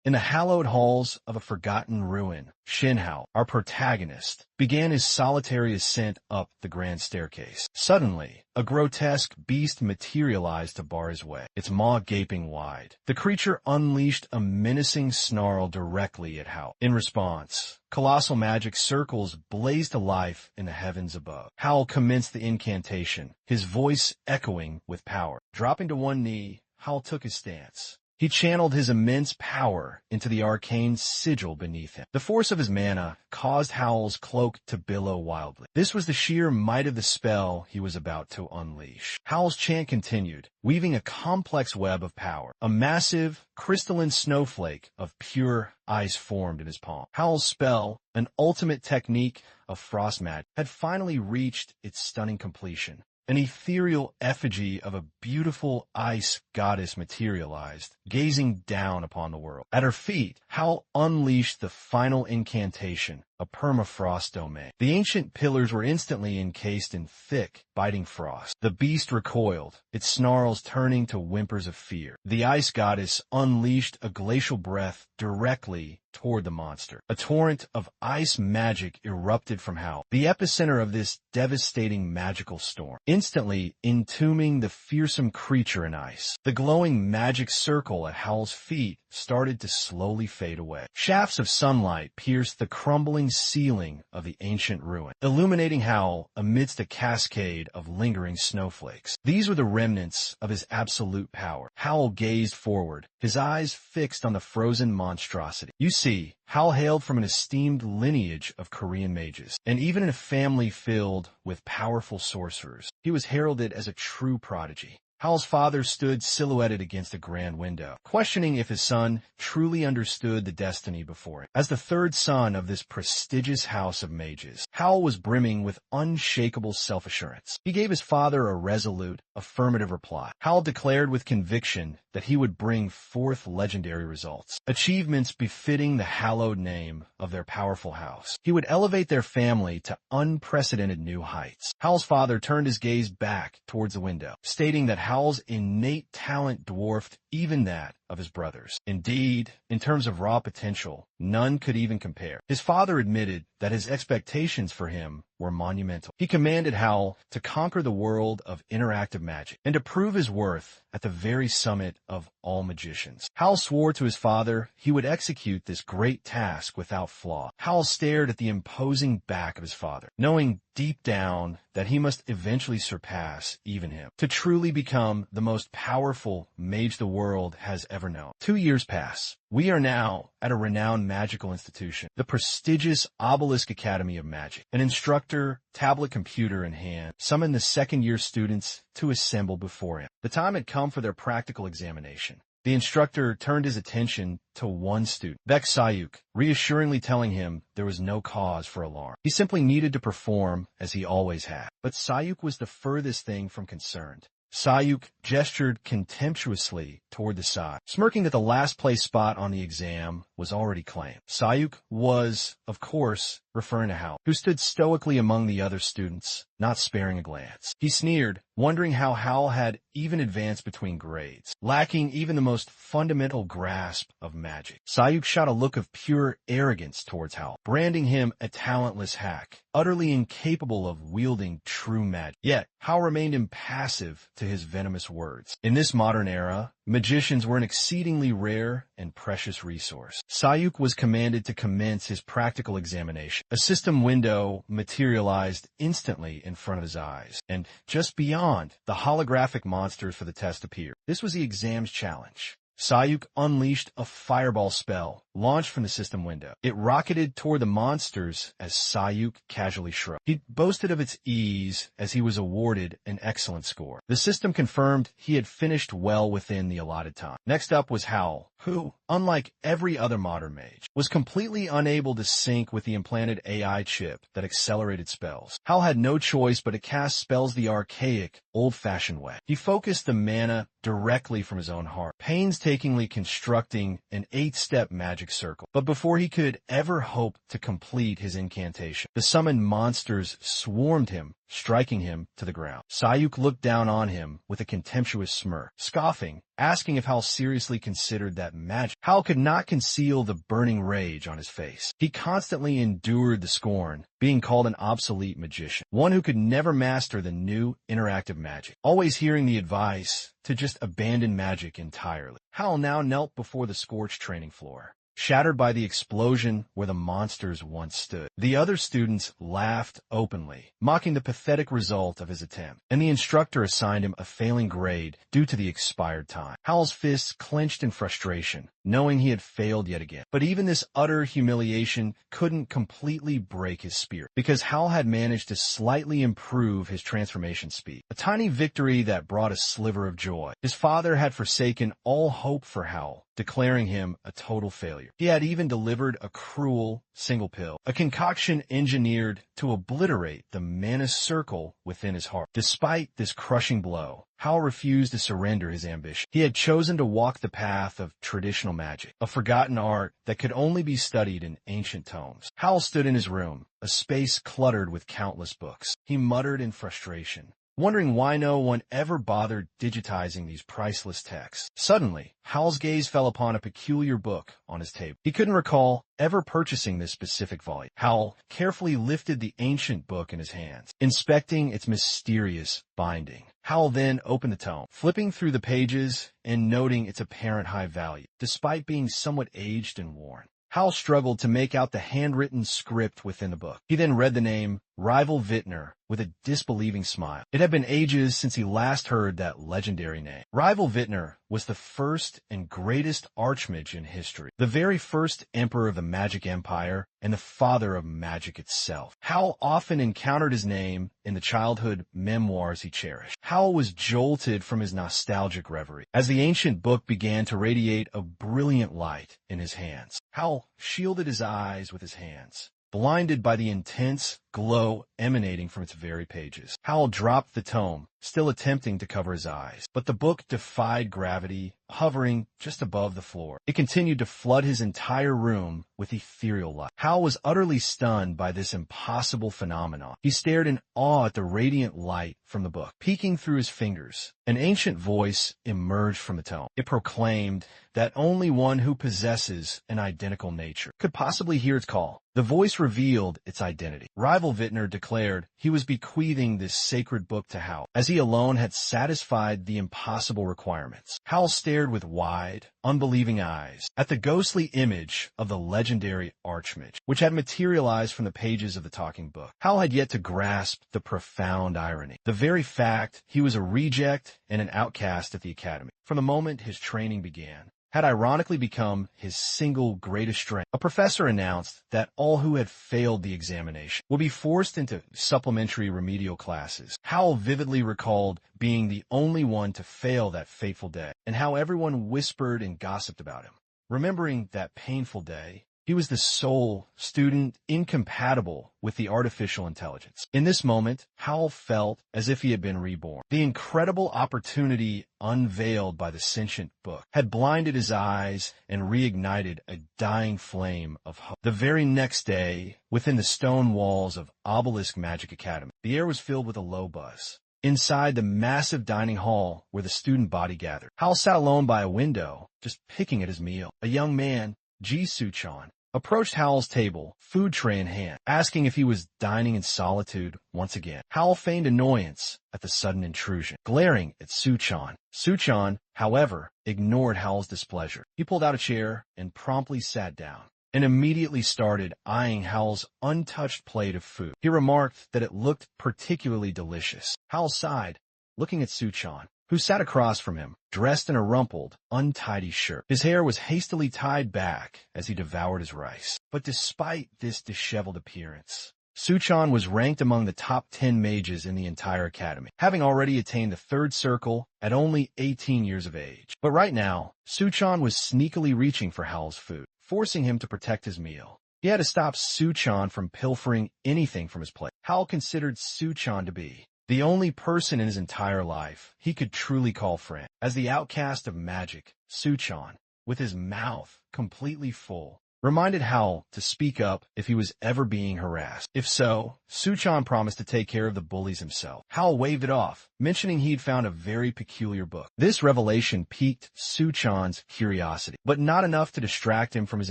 In the hallowed halls of a forgotten ruin, Shinhao, our protagonist, began his solitary ascent up the grand staircase. Suddenly, a grotesque beast materialized to bar his way, its maw gaping wide. The creature unleashed a menacing snarl directly at Howl. In response, colossal magic circles blazed to life in the heavens above. Howl commenced the incantation, his voice echoing with power. Dropping to one knee, Howl took his stance. He channeled his immense power into the arcane sigil beneath him. The force of his mana caused Howl's cloak to billow wildly. This was the sheer might of the spell he was about to unleash. Howl's chant continued, weaving a complex web of power. A massive, crystalline snowflake of pure ice formed in his palm. Howl's spell, an ultimate technique of frost magic, had finally reached its stunning completion. An ethereal effigy of a beautiful ice goddess materialized, gazing down upon the world. At her feet, Howl unleashed the final incantation, a permafrost domain. The ancient pillars were instantly encased in thick, biting frost. The beast recoiled, its snarls turning to whimpers of fear. The ice goddess unleashed a glacial breath directly toward the monster. A torrent of ice magic erupted from Howl, the epicenter of this devastating magical storm, instantly entombing the fearsome creature in ice. The glowing magic circle at Howl's feet started to slowly fade away. Shafts of sunlight pierced the crumbling ceiling of the ancient ruin, illuminating Howl amidst a cascade of lingering snowflakes. These were the remnants of his absolute power. Howl gazed forward, his eyes fixed on the frozen monstrosity. You see, Howl hailed from an esteemed lineage of Korean mages, and even in a family filled with powerful sorcerers, he was heralded as a true prodigy. Howl's father stood silhouetted against a grand window, questioning if his son truly understood the destiny before him. As the third son of this prestigious house of mages, Howl was brimming with unshakable self-assurance. He gave his father a resolute, affirmative reply. Howl declared with conviction that he would bring forth legendary results, achievements befitting the hallowed name of their powerful house. He would elevate their family to unprecedented new heights. Howl's father turned his gaze back towards the window, stating that Howl's innate talent dwarfed even that of his brothers. Indeed, in terms of raw potential, none could even compare. His father admitted that his expectations for him were monumental. He commanded Howl to conquer the world of interactive magic and to prove his worth at the very summit of all magicians. Howl swore to his father he would execute this great task without flaw. Howl stared at the imposing back of his father, knowing deep down that he must eventually surpass even him, to truly become the most powerful mage the world has ever known. 2 years pass. We are now at a renowned magical institution, the prestigious Obelisk Academy of Magic. An instructor, tablet computer in hand, summoned the second-year students to assemble before him. The time had come for their practical examination. The instructor turned his attention to one student, Baek Sayuk, reassuringly telling him there was no cause for alarm. He simply needed to perform as he always had. But Sayuk was the furthest thing from concerned. Sayuk gestured contemptuously toward the side, smirking that the last place spot on the exam was already claimed. Sayuk was, of course, referring to Howl, who stood stoically among the other students, not sparing a glance. He sneered, wondering how Howl had even advanced between grades, lacking even the most fundamental grasp of magic. Sayuk shot a look of pure arrogance towards Howl, branding him a talentless hack, utterly incapable of wielding true magic. Yet, Howl remained impassive to his venomous words. In this modern era, magicians were an exceedingly rare and precious resource. Sayuk was commanded to commence his practical examination. A system window materialized instantly in front of his eyes, and just beyond, the holographic monsters for the test appeared. This was the exam's challenge. Sayuk unleashed a fireball spell, launched from the system window. It rocketed toward the monsters as Sayuk casually shrugged. He boasted of its ease as he was awarded an excellent score. The system confirmed he had finished well within the allotted time. Next up was Howl, who, unlike every other modern mage, was completely unable to sync with the implanted AI chip that accelerated spells. Howl had no choice but to cast spells the archaic, old-fashioned way. He focused the mana directly from his own heart, painstakingly constructing an 8-step magic circle. But before he could ever hope to complete his incantation, the summoned monsters swarmed him, striking him to the ground. Sayuk looked down on him with a contemptuous smirk, scoffing, asking if Hal seriously considered that magic. Hal could not conceal the burning rage on his face. He constantly endured the scorn, being called an obsolete magician, one who could never master the new interactive magic, always hearing the advice to just abandon magic entirely. Hal now knelt before the scorched training floor, shattered by the explosion where the monsters once stood. The other students laughed openly, mocking the pathetic result of his attempt, and the instructor assigned him a failing grade due to the expired time. Hal's fists clenched in frustration, knowing he had failed yet again. But even this utter humiliation couldn't completely break his spirit, because Hal had managed to slightly improve his transformation speed, a tiny victory that brought a sliver of joy. His father had forsaken all hope for Hal, declaring him a total failure. He had even delivered a cruel single pill, a concoction engineered to obliterate the mana circle within his heart. Despite this crushing blow, Hal refused to surrender his ambition. He had chosen to walk the path of traditional magic, a forgotten art that could only be studied in ancient tomes. Hal stood in his room, a space cluttered with countless books. He muttered in frustration, wondering why no one ever bothered digitizing these priceless texts. Suddenly, Hal's gaze fell upon a peculiar book on his table. He couldn't recall ever purchasing this specific volume. Hal carefully lifted the ancient book in his hands, inspecting its mysterious binding. Hal then opened the tome, flipping through the pages and noting its apparent high value, despite being somewhat aged and worn. Hal struggled to make out the handwritten script within the book. He then read the name Rival Vintner with a disbelieving smile. It had been ages since he last heard that legendary name. Rival Vintner was the first and greatest archmage in history, the very first emperor of the Magic Empire and the father of magic itself. Hal often encountered his name in the childhood memoirs he cherished. Hal was jolted from his nostalgic reverie as the ancient book began to radiate a brilliant light in his hands. Hal shielded his eyes with his hands, blinded by the intense glow emanating from its very pages. Hal dropped the tome, still attempting to cover his eyes, but the book defied gravity, hovering just above the floor. It continued to flood his entire room with ethereal light. Hal was utterly stunned by this impossible phenomenon. He stared in awe at the radiant light from the book. Peeking through his fingers, an ancient voice emerged from the tome. It proclaimed that only one who possesses an identical nature could possibly hear its call. The voice revealed its identity. Rival Vintner declared he was bequeathing this sacred book to Hal, as he alone had satisfied the impossible requirements. Hal stared with wide, unbelieving eyes at the ghostly image of the legendary archmage, which had materialized from the pages of the talking book. Hal had yet to grasp the profound irony, the very fact he was a reject and an outcast at the academy. From the moment his training began, had ironically become his single greatest strength. A professor announced that all who had failed the examination would be forced into supplementary remedial classes. Hal vividly recalled being the only one to fail that fateful day, and how everyone whispered and gossiped about him. Remembering that painful day, he was the sole student incompatible with the artificial intelligence. In this moment, Hal felt as if he had been reborn. The incredible opportunity unveiled by the sentient book had blinded his eyes and reignited a dying flame of hope. The very next day, within the stone walls of Obelisk Magic Academy, the air was filled with a low buzz. Inside the massive dining hall where the student body gathered, Hal sat alone by a window, just picking at his meal. A young man, Ji Suchan, approached Hal's table, food tray in hand, asking if he was dining in solitude once again. Hal feigned annoyance at the sudden intrusion, glaring at Suchan. Suchan, however, ignored Hal's displeasure. He pulled out a chair and promptly sat down, and immediately started eyeing Hal's untouched plate of food. He remarked that it looked particularly delicious. Hal sighed, looking at Suchan, who sat across from him, dressed in a rumpled, untidy shirt. His hair was hastily tied back as he devoured his rice. But despite this disheveled appearance, Suchan was ranked among the top 10 mages in the entire academy, having already attained the third circle at only 18 years of age. But right now, Suchan was sneakily reaching for Hal's food, forcing him to protect his meal. He had to stop Suchan from pilfering anything from his plate. Hal considered Suchan to be the only person in his entire life he could truly call friend. As the outcast of magic, Suchan, with his mouth completely full, reminded Hal to speak up if he was ever being harassed. If so, Suchan promised to take care of the bullies himself. Hal waved it off, mentioning he'd found a very peculiar book. This revelation piqued Suchan's curiosity, but not enough to distract him from his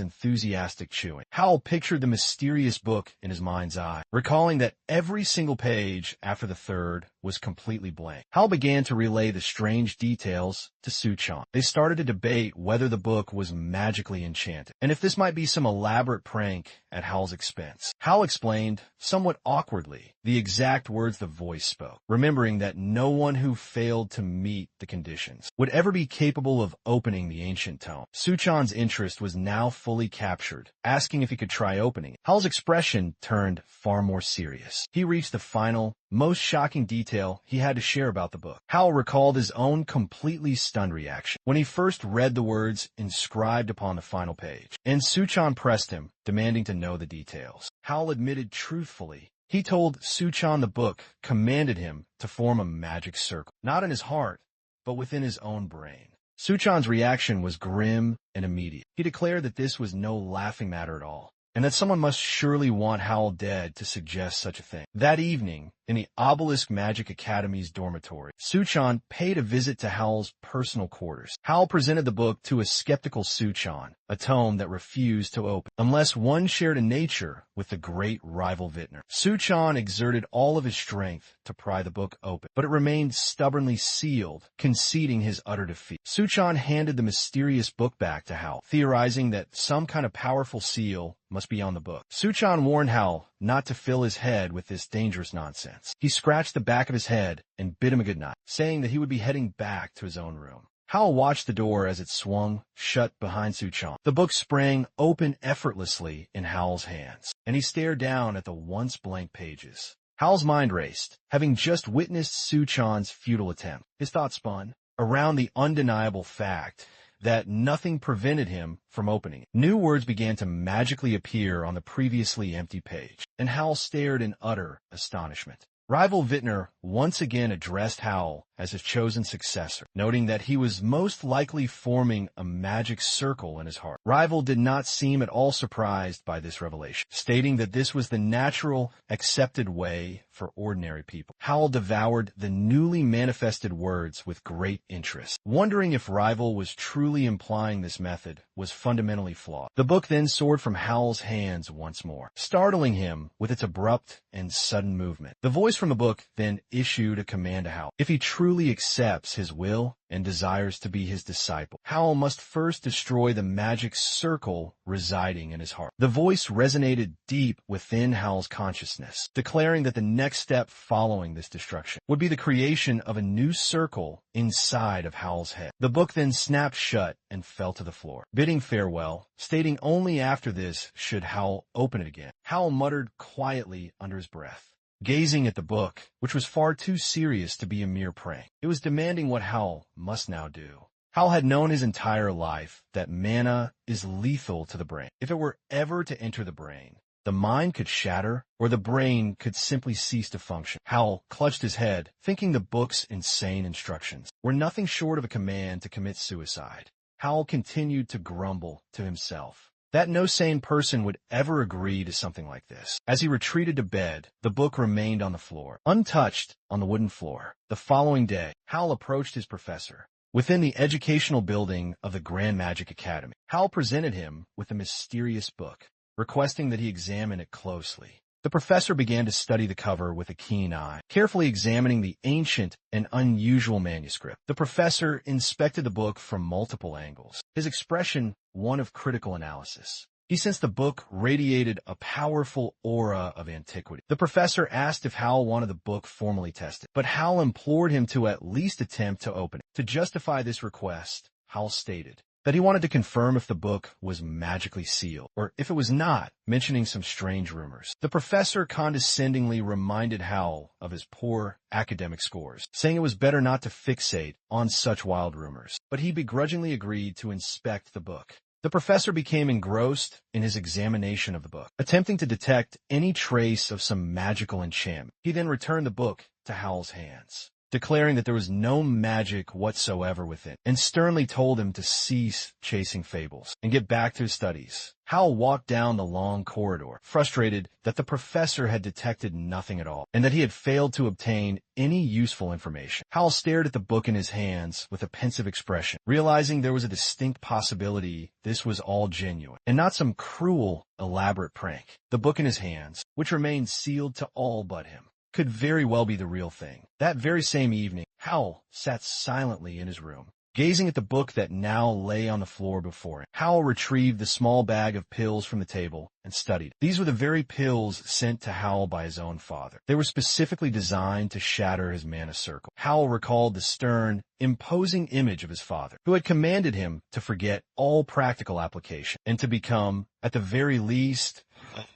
enthusiastic chewing. Hal pictured the mysterious book in his mind's eye, recalling that every single page after the third was completely blank. Hal began to relay the strange details to Suchan. They started to debate whether the book was magically enchanted, and if this might be some elaborate prank at Hal's expense. Hal explained, somewhat awkwardly, the exact words the voice spoke, remembering that no one who failed to meet the conditions would ever be capable of opening the ancient tome. Suchan's interest was now fully captured, asking if he could try opening it. Hal's expression turned far more serious. He reached the final, most shocking detail he had to share about the book. Hal recalled his own completely stunned reaction when he first read the words inscribed upon the final page, and Suchan pressed him, demanding to know the details. Hal admitted truthfully. He told Suchan the book commanded him to form a magic circle, not in his heart, but within his own brain. Suchan's reaction was grim and immediate. He declared that this was no laughing matter at all, and that someone must surely want Hal dead to suggest such a thing. That evening, in the Obelisk Magic Academy's dormitory, Suchan paid a visit to Hal's personal quarters. Hal presented the book to a skeptical Suchan, a tome that refused to open, unless one shared a nature with the great rival Vintner. Suchan exerted all of his strength to pry the book open, but it remained stubbornly sealed, conceding his utter defeat. Suchan handed the mysterious book back to Hal, theorizing that some kind of powerful seal must be on the book. Suchan warned Hal not to fill his head with this dangerous nonsense. He scratched the back of his head and bid him a good night, saying that he would be heading back to his own room. Hal watched the door as it swung shut behind Suchan. The book sprang open effortlessly in Hal's hands, and he stared down at the once blank pages. Hal's mind raced, having just witnessed Suchan's futile attempt. His thoughts spun around the undeniable fact that nothing prevented him from opening it. New words began to magically appear on the previously empty page, and Hal stared in utter astonishment. Rival Vintner once again addressed Hal as his chosen successor, noting that he was most likely forming a magic circle in his heart. Rival did not seem at all surprised by this revelation, stating that this was the natural, accepted way for ordinary people. Hal devoured the newly manifested words with great interest, wondering if Rival was truly implying this method was fundamentally flawed. The book then soared from Hal's hands once more, startling him with its abrupt and sudden movement. The voice from the book then issued a command to Hal. If he truly accepts his will and desires to be his disciple, Hal must first destroy the magic circle residing in his heart. The voice resonated deep within Hal's consciousness, declaring that the next step following this destruction would be the creation of a new circle inside of Hal's head. The book then snapped shut and fell to the floor, bidding farewell, stating only after this should Hal open it again. Hal muttered quietly under his breath, gazing at the book, which was far too serious to be a mere prank. It was demanding what Hal must now do. Hal had known his entire life that mana is lethal to the brain. If it were ever to enter the brain, the mind could shatter, or the brain could simply cease to function. Hal clutched his head, thinking the book's insane instructions were nothing short of a command to commit suicide. Hal continued to grumble to himself that no sane person would ever agree to something like this. As he retreated to bed, the book remained on the floor, untouched on the wooden floor. The following day, Hal approached his professor within the educational building of the Grand Magic Academy. Hal presented him with the mysterious book, requesting that he examine it closely. The professor began to study the cover with a keen eye, carefully examining the ancient and unusual manuscript. The professor inspected the book from multiple angles, his expression one of critical analysis. He sensed the book radiated a powerful aura of antiquity. The professor asked if Hal wanted the book formally tested, but Hal implored him to at least attempt to open it. To justify this request, Hal stated that he wanted to confirm if the book was magically sealed, or if it was not, mentioning some strange rumors. The professor condescendingly reminded Hal of his poor academic scores, saying it was better not to fixate on such wild rumors, but he begrudgingly agreed to inspect the book. The professor became engrossed in his examination of the book, attempting to detect any trace of some magical enchantment. He then returned the book to Hal's hands, declaring that there was no magic whatsoever within, and sternly told him to cease chasing fables and get back to his studies. Hal walked down the long corridor, frustrated that the professor had detected nothing at all, and that he had failed to obtain any useful information. Hal stared at the book in his hands with a pensive expression, realizing there was a distinct possibility this was all genuine, and not some cruel, elaborate prank. The book in his hands, which remained sealed to all but him, could very well be the real thing. That very same evening, Hal sat silently in his room, gazing at the book that now lay on the floor before him. Hal retrieved the small bag of pills from the table and studied. These were the very pills sent to Hal by his own father. They were specifically designed to shatter his mana circle. Hal recalled the stern, imposing image of his father, who had commanded him to forget all practical application and to become, at the very least,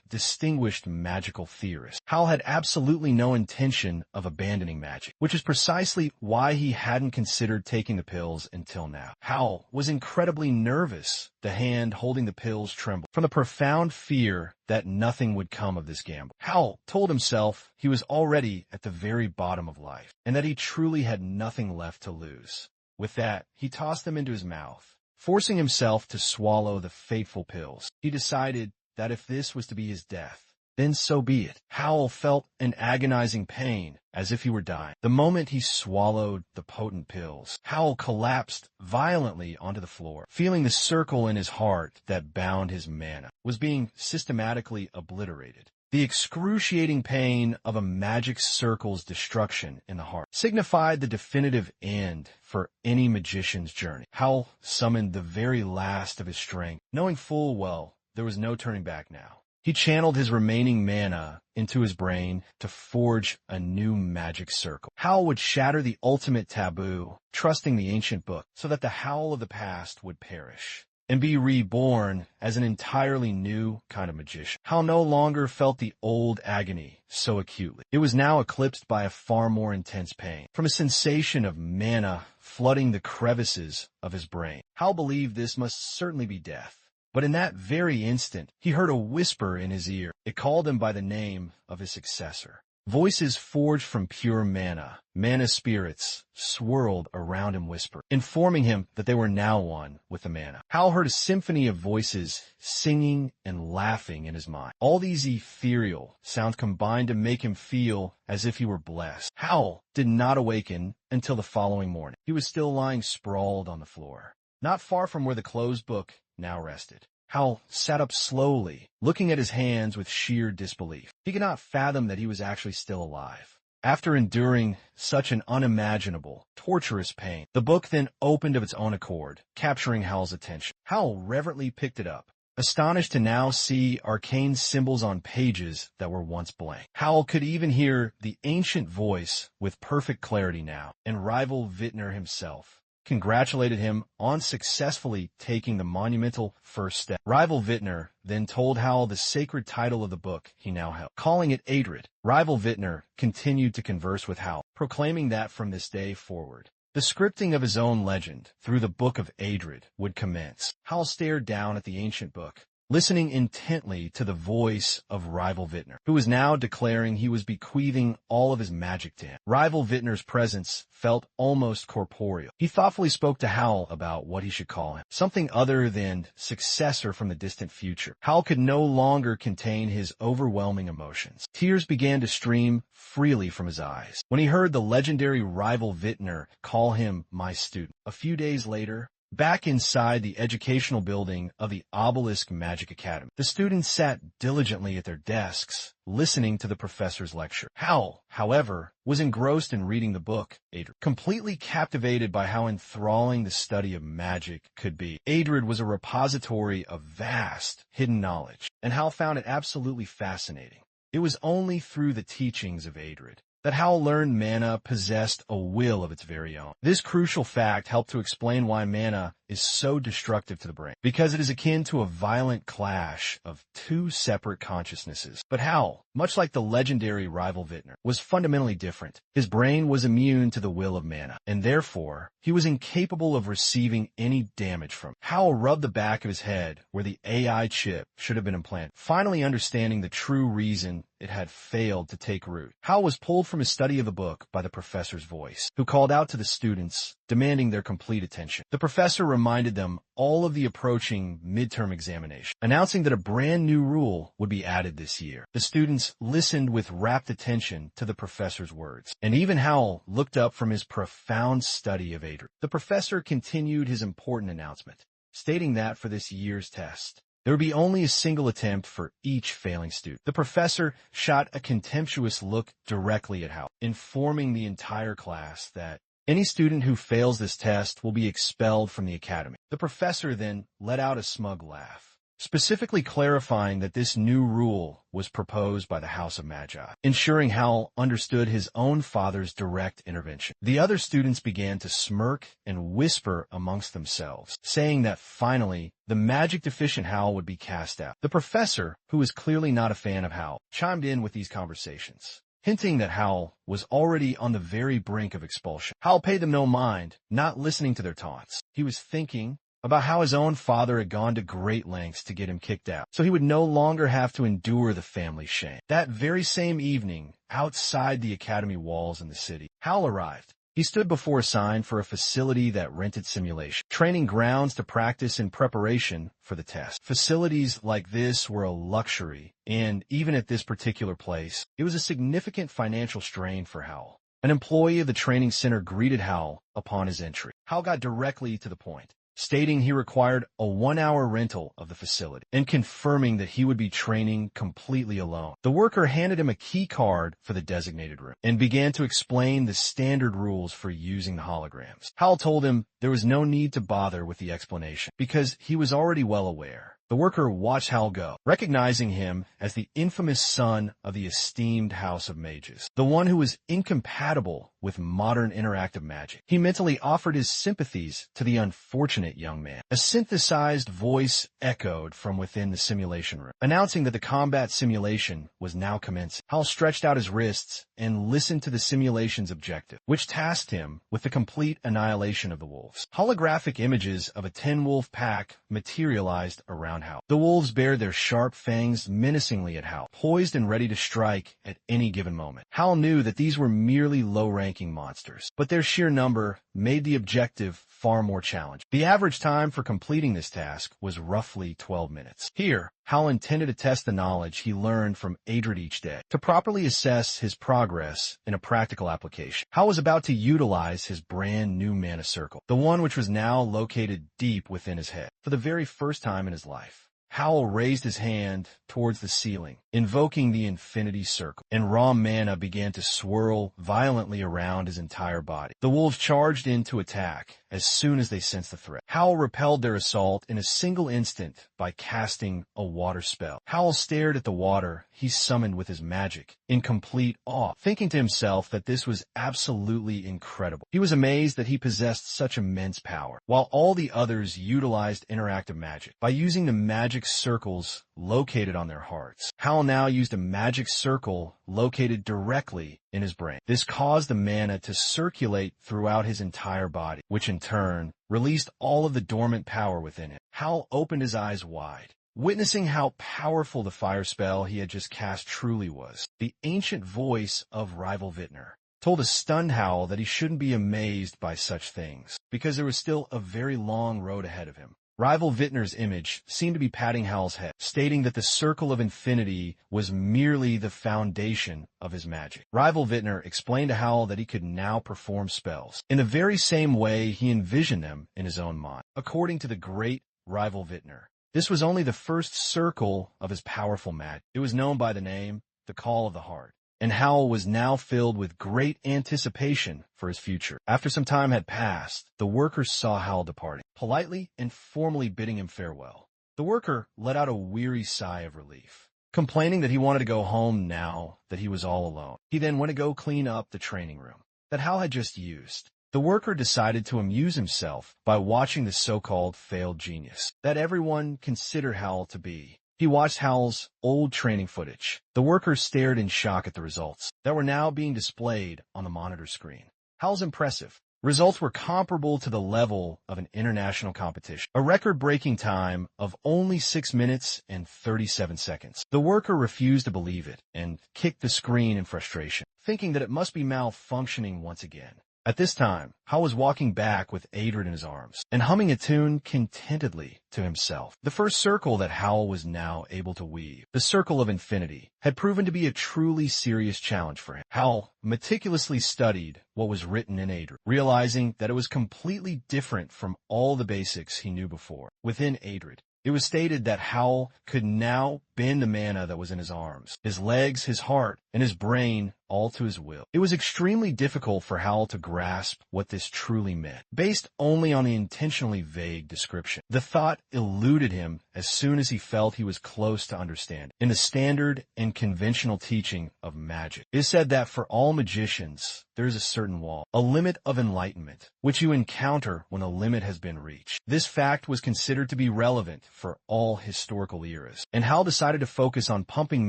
distinguished magical theorist. Hal had absolutely no intention of abandoning magic, which is precisely why he hadn't considered taking the pills until now. Hal was incredibly nervous. The hand holding the pills trembled from the profound fear that nothing would come of this gamble. Hal told himself he was already at the very bottom of life, and that he truly had nothing left to lose. With that, he tossed them into his mouth, forcing himself to swallow the fateful pills. He decided that if this was to be his death, then so be it. Hal felt an agonizing pain, as if he were dying. The moment he swallowed the potent pills, Hal collapsed violently onto the floor, feeling the circle in his heart that bound his mana was being systematically obliterated. The excruciating pain of a magic circle's destruction in the heart signified the definitive end for any magician's journey. Hal summoned the very last of his strength, knowing full well there was no turning back now. He channeled his remaining mana into his brain to forge a new magic circle. Hal would shatter the ultimate taboo, trusting the ancient book, so that the howl of the past would perish and be reborn as an entirely new kind of magician. Hal no longer felt the old agony so acutely. It was now eclipsed by a far more intense pain, from a sensation of mana flooding the crevices of his brain. Hal believed this must certainly be death. But in that very instant, he heard a whisper in his ear. It called him by the name of his successor. Voices forged from pure mana, mana spirits, swirled around him whispering, informing him that they were now one with the mana. Hal heard a symphony of voices singing and laughing in his mind. All these ethereal sounds combined to make him feel as if he were blessed. Hal did not awaken until the following morning. He was still lying sprawled on the floor, not far from where the closed book now rested. Hal sat up slowly, looking at his hands with sheer disbelief. He could not fathom that he was actually still alive. After enduring such an unimaginable, torturous pain, the book then opened of its own accord, capturing Hal's attention. Hal reverently picked it up, astonished to now see arcane symbols on pages that were once blank. Hal could even hear the ancient voice with perfect clarity now, and rival Vintner himself congratulated him on successfully taking the monumental first step. Rival Vintner then told Hal the sacred title of the book he now held, calling it Adrid. Rival Vintner continued to converse with Hal, proclaiming that from this day forward, the scripting of his own legend through the Book of Adrid would commence. Hal stared down at the ancient book, listening intently to the voice of Rival Vintner, who was now declaring he was bequeathing all of his magic to him. Rival Vintner's presence felt almost corporeal. He thoughtfully spoke to Hal about what he should call him, something other than successor from the distant future. Hal could no longer contain his overwhelming emotions. Tears began to stream freely from his eyes when he heard the legendary Rival Vintner call him my student. A few days later, back inside the educational building of the Obelisk Magic Academy, the students sat diligently at their desks, listening to the professor's lecture. Hal, however, was engrossed in reading the book, Adrid, completely captivated by how enthralling the study of magic could be. Adrid was a repository of vast, hidden knowledge, and Hal found it absolutely fascinating. It was only through the teachings of Adrid that Hal learned mana possessed a will of its very own. This crucial fact helped to explain why mana is so destructive to the brain, because it is akin to a violent clash of two separate consciousnesses. But Hal, much like the legendary Rival Vintner, was fundamentally different. His brain was immune to the will of mana, and therefore, he was incapable of receiving any damage from it. Hal rubbed the back of his head where the AI chip should have been implanted, finally understanding the true reason it had failed to take root. Hal was pulled from his study of the book by the professor's voice, who called out to the students, demanding their complete attention. The professor reminded them all of the approaching midterm examination, announcing that a brand new rule would be added this year. The students listened with rapt attention to the professor's words, and even Hal looked up from his profound study of Adrian. The professor continued his important announcement, stating that for this year's test, there would be only a single attempt for each failing student. The professor shot a contemptuous look directly at Hal, informing the entire class that any student who fails this test will be expelled from the academy. The professor then let out a smug laugh, specifically clarifying that this new rule was proposed by the House of Magi, ensuring Hal understood his own father's direct intervention. The other students began to smirk and whisper amongst themselves, saying that finally, the magic-deficient Hal would be cast out. The professor, who was clearly not a fan of Hal, chimed in with these conversations, hinting that Hal was already on the very brink of expulsion. Hal paid them no mind, not listening to their taunts. He was thinking about how his own father had gone to great lengths to get him kicked out, so he would no longer have to endure the family shame. That very same evening, outside the academy walls in the city, Hal arrived. He stood before a sign for a facility that rented simulation, training grounds to practice in preparation for the test. Facilities like this were a luxury, and even at this particular place, it was a significant financial strain for Hal. An employee of the training center greeted Hal upon his entry. Hal got directly to the point, stating he required a 1-hour rental of the facility and confirming that he would be training completely alone. The worker handed him a key card for the designated room and began to explain the standard rules for using the holograms. Hal told him there was no need to bother with the explanation because he was already well aware. The worker watched Hal go, recognizing him as the infamous son of the esteemed House of Mages, the one who was incompatible with modern interactive magic. He mentally offered his sympathies to the unfortunate young man. A synthesized voice echoed from within the simulation room, announcing that the combat simulation was now commencing. Hal stretched out his wrists and listened to the simulation's objective, which tasked him with the complete annihilation of the wolves. Holographic images of a 10-wolf pack materialized around Hal. The wolves bared their sharp fangs menacingly at Hal, poised and ready to strike at any given moment. Hal knew that these were merely low-ranking monsters, but their sheer number made the objective far more challenging. The average time for completing this task was roughly 12 minutes. Here, Hal intended to test the knowledge he learned from Adrid each day, to properly assess his progress in a practical application. Hal was about to utilize his brand new mana circle, the one which was now located deep within his head, for the very first time in his life. Hal raised his hand towards the ceiling, invoking the infinity circle, and raw mana began to swirl violently around his entire body. The wolves charged in to attack as soon as they sensed the threat. Hal repelled their assault in a single instant by casting a water spell. Hal stared at the water he summoned with his magic, in complete awe, thinking to himself that this was absolutely incredible. He was amazed that he possessed such immense power, while all the others utilized interactive magic. By using the magic circles located on their hearts, Hal now used a magic circle located directly in his brain. This caused the mana to circulate throughout his entire body, which in turn released all of the dormant power within him. Hal opened his eyes wide, witnessing how powerful the fire spell he had just cast truly was. The ancient voice of Rival Vintner told a stunned Hal that he shouldn't be amazed by such things, because there was still a very long road ahead of him. Rival Vintner's image seemed to be patting Hal's head, stating that the Circle of Infinity was merely the foundation of his magic. Rival Vintner explained to Hal that he could now perform spells in the very same way he envisioned them in his own mind. According to the great Rival Vintner, this was only the first circle of his powerful magic. It was known by the name, the Call of the Heart, and Hal was now filled with great anticipation for his future. After some time had passed, the worker saw Hal departing, politely and formally bidding him farewell. The worker let out a weary sigh of relief, complaining that he wanted to go home now that he was all alone. He then went to go clean up the training room that Hal had just used. The worker decided to amuse himself by watching the so-called failed genius that everyone considered Hal to be. He watched Hal's old training footage. The worker stared in shock at the results that were now being displayed on the monitor screen. Hal's impressive, Results were comparable to the level of an international competition. A record-breaking time of only 6 minutes and 37 seconds. The worker refused to believe it and kicked the screen in frustration, thinking that it must be malfunctioning once again. At this time, Hal was walking back with Adrid in his arms and humming a tune contentedly to himself. The first circle that Hal was now able to weave, the circle of infinity, had proven to be a truly serious challenge for him. Hal meticulously studied what was written in Adrid, realizing that it was completely different from all the basics he knew before. Within Adrid, it was stated that Hal could now bend the mana that was in his arms, his legs, his heart, and his brain all to his will. It was extremely difficult for Hal to grasp what this truly meant, based only on the intentionally vague description. The thought eluded him as soon as he felt he was close to understanding. In the standard and conventional teaching of magic, it is said that for all magicians, there is a certain wall, a limit of enlightenment, which you encounter when a limit has been reached. This fact was considered to be relevant for all historical eras, and Hal decided to focus on pumping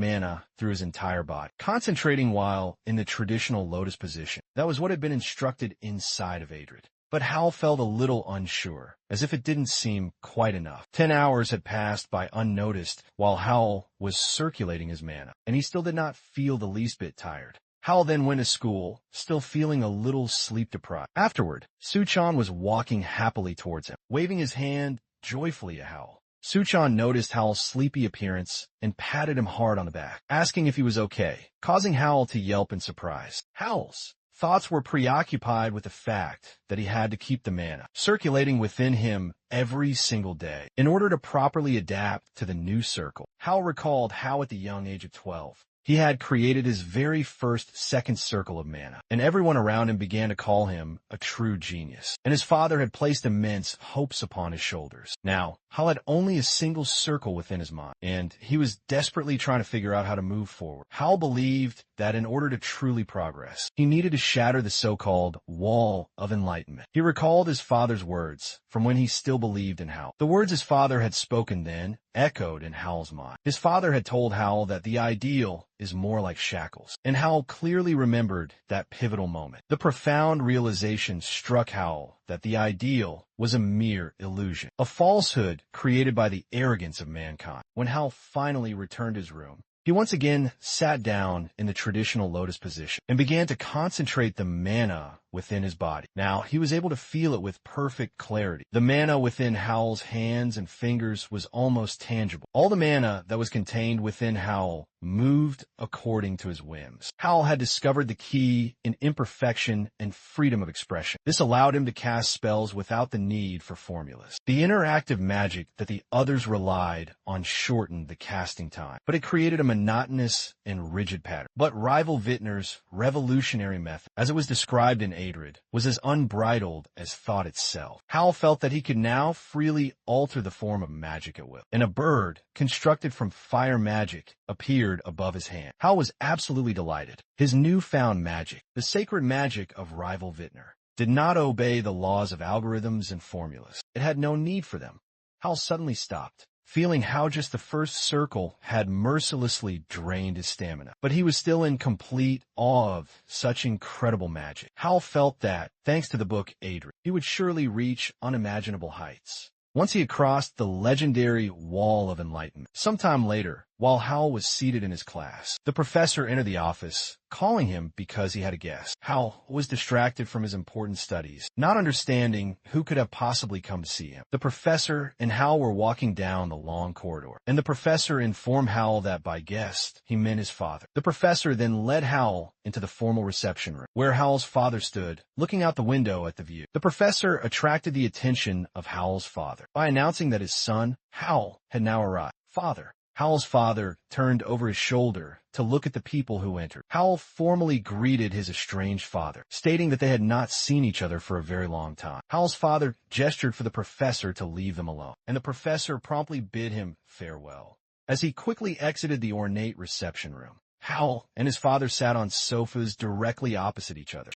mana through his entire body, concentrating while in the traditional lotus position. That was what had been instructed inside of Adrid. But Hal felt a little unsure, as if it didn't seem quite enough. 10 hours had passed by unnoticed while Hal was circulating his mana, and he still did not feel the least bit tired. Hal then went to school, still feeling a little sleep-deprived. Afterward, Suchan was walking happily towards him, waving his hand joyfully at Hal. Suchan noticed Hal's sleepy appearance and patted him hard on the back, asking if he was okay, causing Hal to yelp in surprise. Hal's thoughts were preoccupied with the fact that he had to keep the mana circulating within him every single day in order to properly adapt to the new circle. Hal recalled how at the young age of 12, he had created his very first second circle of mana, and everyone around him began to call him a true genius, and his father had placed immense hopes upon his shoulders. Now, Hal had only a single circle within his mind, and he was desperately trying to figure out how to move forward. Hal believed that in order to truly progress, he needed to shatter the so-called wall of enlightenment. He recalled his father's words from when he still believed in Hal. The words his father had spoken then echoed in Hal's mind. His father had told Hal that the ideal is more like shackles, and Hal clearly remembered that pivotal moment. The profound realization struck Hal that the ideal was a mere illusion, a falsehood created by the arrogance of mankind. When Hal finally returned to his room, he once again sat down in the traditional lotus position and began to concentrate the mana within his body. Now, he was able to feel it with perfect clarity. The mana within Hal's hands and fingers was almost tangible. All the mana that was contained within Hal moved according to his whims. Hal had discovered the key in imperfection and freedom of expression. This allowed him to cast spells without the need for formulas. The interactive magic that the others relied on shortened the casting time, but it created a monotonous and rigid pattern. But Rival Vintner's revolutionary method, as it was described in Adrid, was as unbridled as thought itself. Hal felt that he could now freely alter the form of magic at will, and a bird, constructed from fire magic, appeared above his hand. Hal was absolutely delighted. His newfound magic, the sacred magic of Rival Vintner, did not obey the laws of algorithms and formulas. It had no need for them. Hal suddenly stopped, feeling how just the first circle had mercilessly drained his stamina. But he was still in complete awe of such incredible magic. Hal felt that, thanks to the book Adrid, he would surely reach unimaginable heights once he had crossed the legendary wall of enlightenment. Sometime later, while Hal was seated in his class, the professor entered the office, calling him because he had a guest. Hal was distracted from his important studies, not understanding who could have possibly come to see him. The professor and Hal were walking down the long corridor, and the professor informed Hal that by guest, he meant his father. The professor then led Hal into the formal reception room, where Hal's father stood, looking out the window at the view. The professor attracted the attention of Hal's father by announcing that his son, Hal, had now arrived. Father. Hal's father turned over his shoulder to look at the people who entered. Hal formally greeted his estranged father, stating that they had not seen each other for a very long time. Hal's father gestured for the professor to leave them alone, and the professor promptly bid him farewell. As he quickly exited the ornate reception room, Hal and his father sat on sofas directly opposite each other.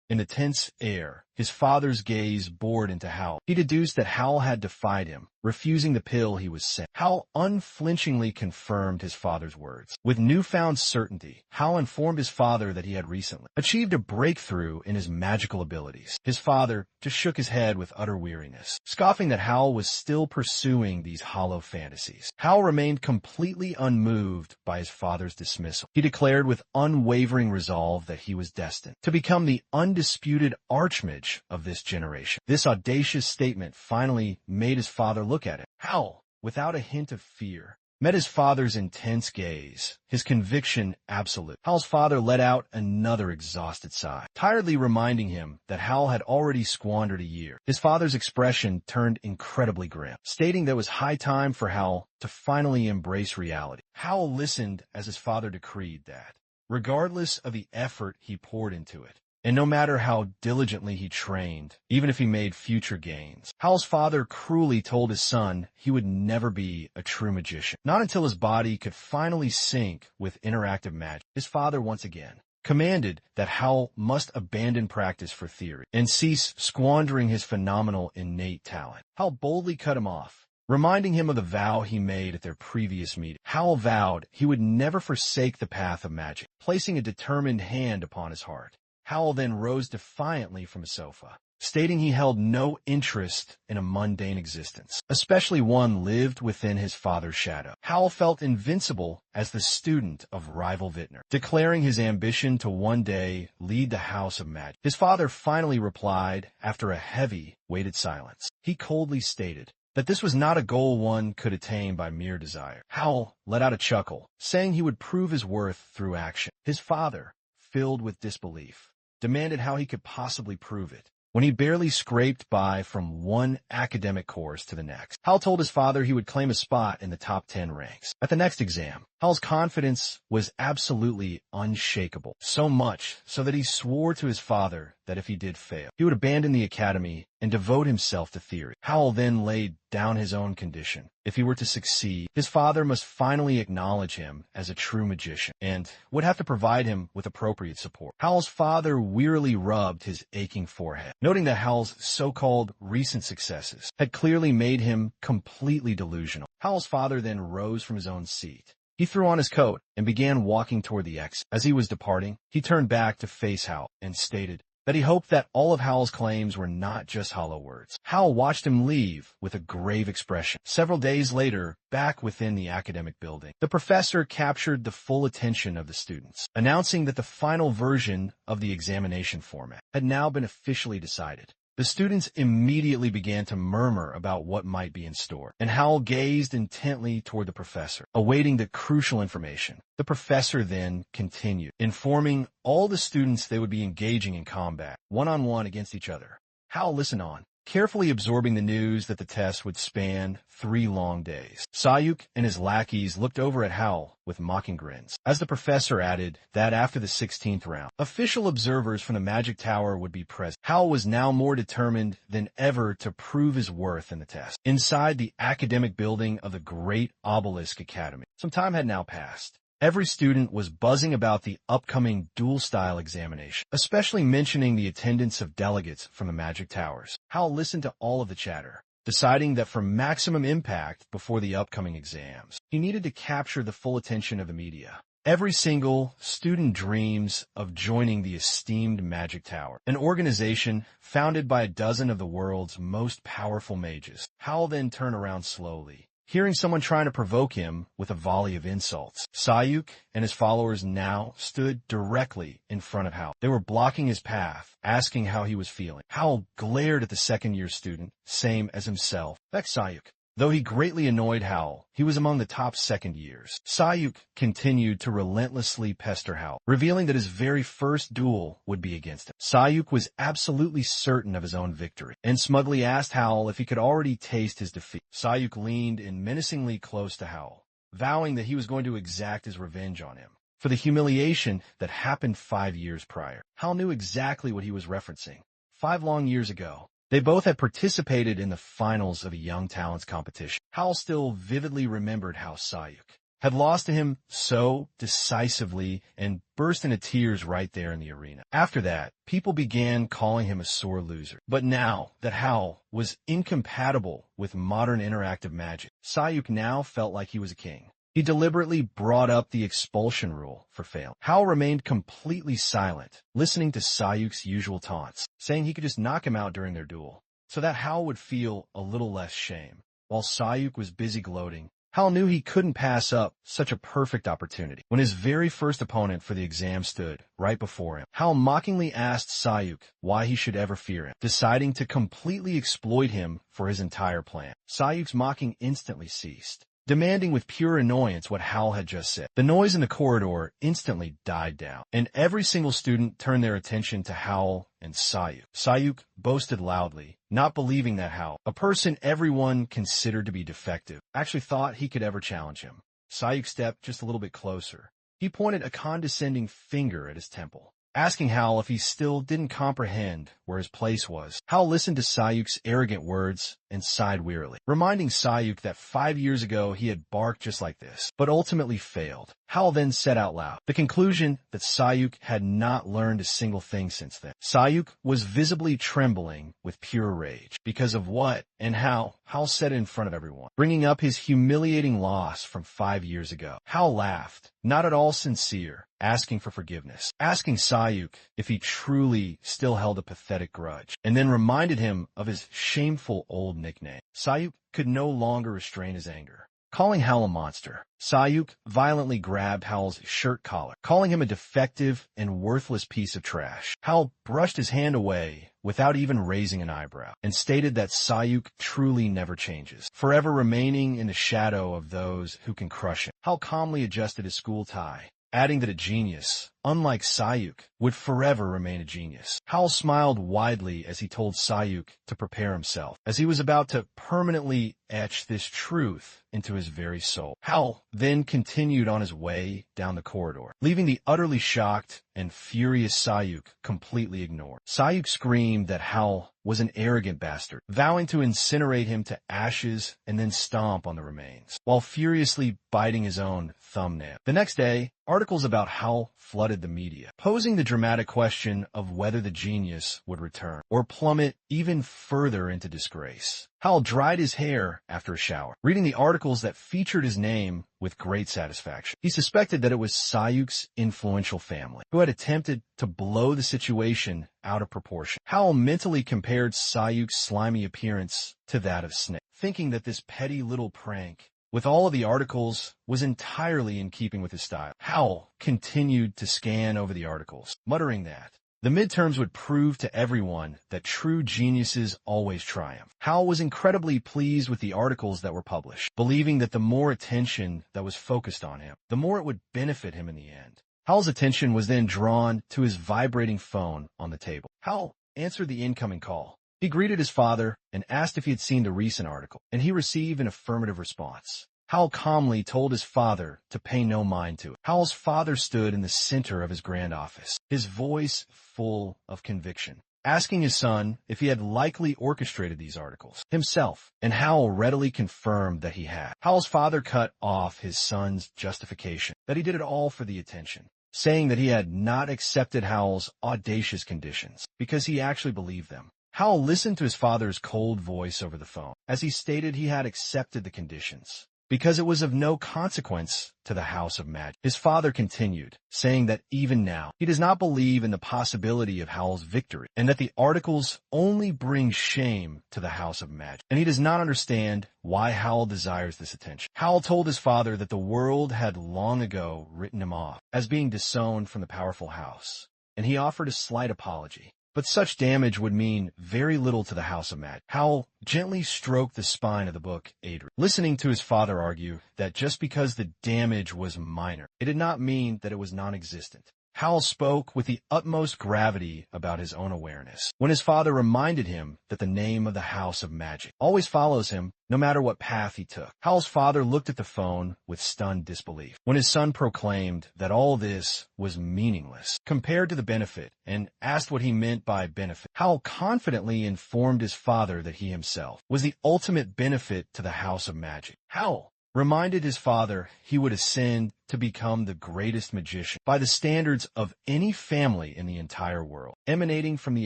In the tense air, his father's gaze bored into Howl. He deduced that Howl had defied him, refusing the pill he was sent. Howl unflinchingly confirmed his father's words. With newfound certainty, Howl informed his father that he had recently achieved a breakthrough in his magical abilities. His father just shook his head with utter weariness, scoffing that Howl was still pursuing these hollow fantasies. Howl remained completely unmoved by his father's dismissal. He declared with unwavering resolve that he was destined to become the undisputed archmage of this generation. This audacious statement finally made his father look at him. Howl, without a hint of fear, met his father's intense gaze, his conviction absolute. Howl's father let out another exhausted sigh, tiredly reminding him that Howl had already squandered a year. His father's expression turned incredibly grim, stating that it was high time for Howl to finally embrace reality. Howl listened as his father decreed that, regardless of the effort he poured into it, and no matter how diligently he trained, even if he made future gains, Howl's father cruelly told his son he would never be a true magician. Not until his body could finally sync with interactive magic, his father once again commanded that Howl must abandon practice for theory and cease squandering his phenomenal innate talent. Howl boldly cut him off, reminding him of the vow he made at their previous meeting. Howl vowed he would never forsake the path of magic, placing a determined hand upon his heart. Howl then rose defiantly from his sofa, stating he held no interest in a mundane existence, especially one lived within his father's shadow. Howl felt invincible as the student of rival Vintner, declaring his ambition to one day lead the House of Magic. His father finally replied after a heavy, weighted silence. He coldly stated that this was not a goal one could attain by mere desire. Howl let out a chuckle, saying he would prove his worth through action. His father, filled with disbelief, demanded how he could possibly prove it, when he barely scraped by from one academic course to the next. Howl told his father he would claim a spot in the top 10 ranks at the next exam. Howl's confidence was absolutely unshakable, so much so that he swore to his father that if he did fail, he would abandon the academy and devote himself to theory. Howl then laid down his own condition. If he were to succeed, his father must finally acknowledge him as a true magician and would have to provide him with appropriate support. Howl's father wearily rubbed his aching forehead, noting that Howl's so-called recent successes had clearly made him completely delusional. Howl's father then rose from his own seat. He threw on his coat and began walking toward the exit. As he was departing, he turned back to face Howl and stated that he hoped that all of Howl's claims were not just hollow words. Howl watched him leave with a grave expression. Several days later, back within the academic building, the professor captured the full attention of the students, announcing that the final version of the examination format had now been officially decided. The students immediately began to murmur about what might be in store, and Howl gazed intently toward the professor, awaiting the crucial information. The professor then continued, informing all the students they would be engaging in combat, one-on-one against each other. Howl listened on, carefully absorbing the news that the test would span 3 long days. Sayuk and his lackeys looked over at Howl with mocking grins, as the professor added that after the 16th round, official observers from the Magic Tower would be present. Howl was now more determined than ever to prove his worth in the test. Inside the academic building of the great Obelisk Academy, some time had now passed. Every student was buzzing about the upcoming duel-style examination, especially mentioning the attendance of delegates from the Magic Towers. Howl listened to all of the chatter, deciding that for maximum impact before the upcoming exams, he needed to capture the full attention of the media. Every single student dreams of joining the esteemed Magic Tower, an organization founded by a dozen of the world's most powerful mages. Howl then turned around slowly, hearing someone trying to provoke him with a volley of insults. Sayuk and his followers now stood directly in front of Howl. They were blocking his path, asking how he was feeling. Howl glared at the second-year student, same as himself. That's Sayuk. Though he greatly annoyed Howl, he was among the top second years. Sayuk continued to relentlessly pester Howl, revealing that his very first duel would be against him. Sayuk was absolutely certain of his own victory, and smugly asked Howl if he could already taste his defeat. Sayuk leaned in menacingly close to Howl, vowing that he was going to exact his revenge on him for the humiliation that happened 5 years prior. Howl knew exactly what he was referencing. 5 long years ago, they both had participated in the finals of a Young Talents competition. Howl still vividly remembered how Sayuk had lost to him so decisively and burst into tears right there in the arena. After that, people began calling him a sore loser. But now that Hal was incompatible with modern interactive magic, Sayuk now felt like he was a king. He deliberately brought up the expulsion rule for failing. Hal remained completely silent, listening to Sayuk's usual taunts, saying he could just knock him out during their duel, so that Hal would feel a little less shame. While Sayuk was busy gloating, Hal knew he couldn't pass up such a perfect opportunity. When his very first opponent for the exam stood right before him, Hal mockingly asked Sayuk why he should ever fear him, deciding to completely exploit him for his entire plan. Sayuk's mocking instantly ceased, demanding with pure annoyance what Hal had just said. The noise in the corridor instantly died down, and every single student turned their attention to Hal and Sayuk. Sayuk boasted loudly, not believing that Hal, a person everyone considered to be defective, actually thought he could ever challenge him. Sayuk stepped just a little bit closer. He pointed a condescending finger at his temple, asking Hal if he still didn't comprehend where his place was. Hal listened to Sayuk's arrogant words and sighed wearily, reminding Sayuk that 5 years ago he had barked just like this, but ultimately failed. Hal then said out loud the conclusion that Sayuk had not learned a single thing since then. Sayuk was visibly trembling with pure rage because of what and how Hal said it in front of everyone, bringing up his humiliating loss from 5 years ago. Hal laughed, not at all sincere, asking for forgiveness, asking Sayuk if he truly still held a pathetic grudge, and then reminded him of his shameful old nickname. Sayuk could no longer restrain his anger. Calling Hal a monster, Sayuk violently grabbed Hal's shirt collar, calling him a defective and worthless piece of trash. Hal brushed his hand away without even raising an eyebrow, and stated that Sayuk truly never changes, forever remaining in the shadow of those who can crush him. Hal calmly adjusted his school tie, adding that a genius, unlike Sayuk, would forever remain a genius. Hal smiled widely as he told Sayuk to prepare himself, as he was about to permanently etch this truth into his very soul. Hal then continued on his way down the corridor, leaving the utterly shocked and furious Sayuk completely ignored. Sayuk screamed that Hal was an arrogant bastard, vowing to incinerate him to ashes and then stomp on the remains, while furiously biting his own thumbnail. The next day, articles about Hal flooded the media, posing the dramatic question of whether the genius would return, or plummet even further into disgrace. Hal dried his hair after a shower, reading the articles that featured his name with great satisfaction. He suspected that it was Sayuk's influential family, who had attempted to blow the situation out of proportion. Hal mentally compared Sayuk's slimy appearance to that of Snake, thinking that this petty little prank with all of the articles was entirely in keeping with his style. Hal continued to scan over the articles, muttering that the midterms would prove to everyone that true geniuses always triumph. Hal was incredibly pleased with the articles that were published, believing that the more attention that was focused on him, the more it would benefit him in the end. Hal's attention was then drawn to his vibrating phone on the table. Hal answered the incoming call. He greeted his father and asked if he had seen the recent article, and he received an affirmative response. Hal calmly told his father to pay no mind to it. Hal's father stood in the center of his grand office, his voice full of conviction, asking his son if he had likely orchestrated these articles himself, and Hal readily confirmed that he had. Hal's father cut off his son's justification, that he did it all for the attention, saying that he had not accepted Hal's audacious conditions because he actually believed them. Hal listened to his father's cold voice over the phone, as he stated he had accepted the conditions because it was of no consequence to the House of Magic. His father continued, saying that even now, he does not believe in the possibility of Hal's victory, and that the articles only bring shame to the House of Magic, and he does not understand why Hal desires this attention. Hal told his father that the world had long ago written him off as being disowned from the powerful house, and he offered a slight apology. But such damage would mean very little to the House of Magic. Hal gently stroked the spine of the book, Adrian, listening to his father argue that just because the damage was minor, it did not mean that it was non-existent. Hal spoke with the utmost gravity about his own awareness, when his father reminded him that the name of the House of Magic always follows him, no matter what path he took. Hal's father looked at the phone with stunned disbelief when his son proclaimed that all this was meaningless compared to the benefit, and asked what he meant by benefit. Hal confidently informed his father that he himself was the ultimate benefit to the House of Magic. Hal reminded his father he would ascend to become the greatest magician by the standards of any family in the entire world, emanating from the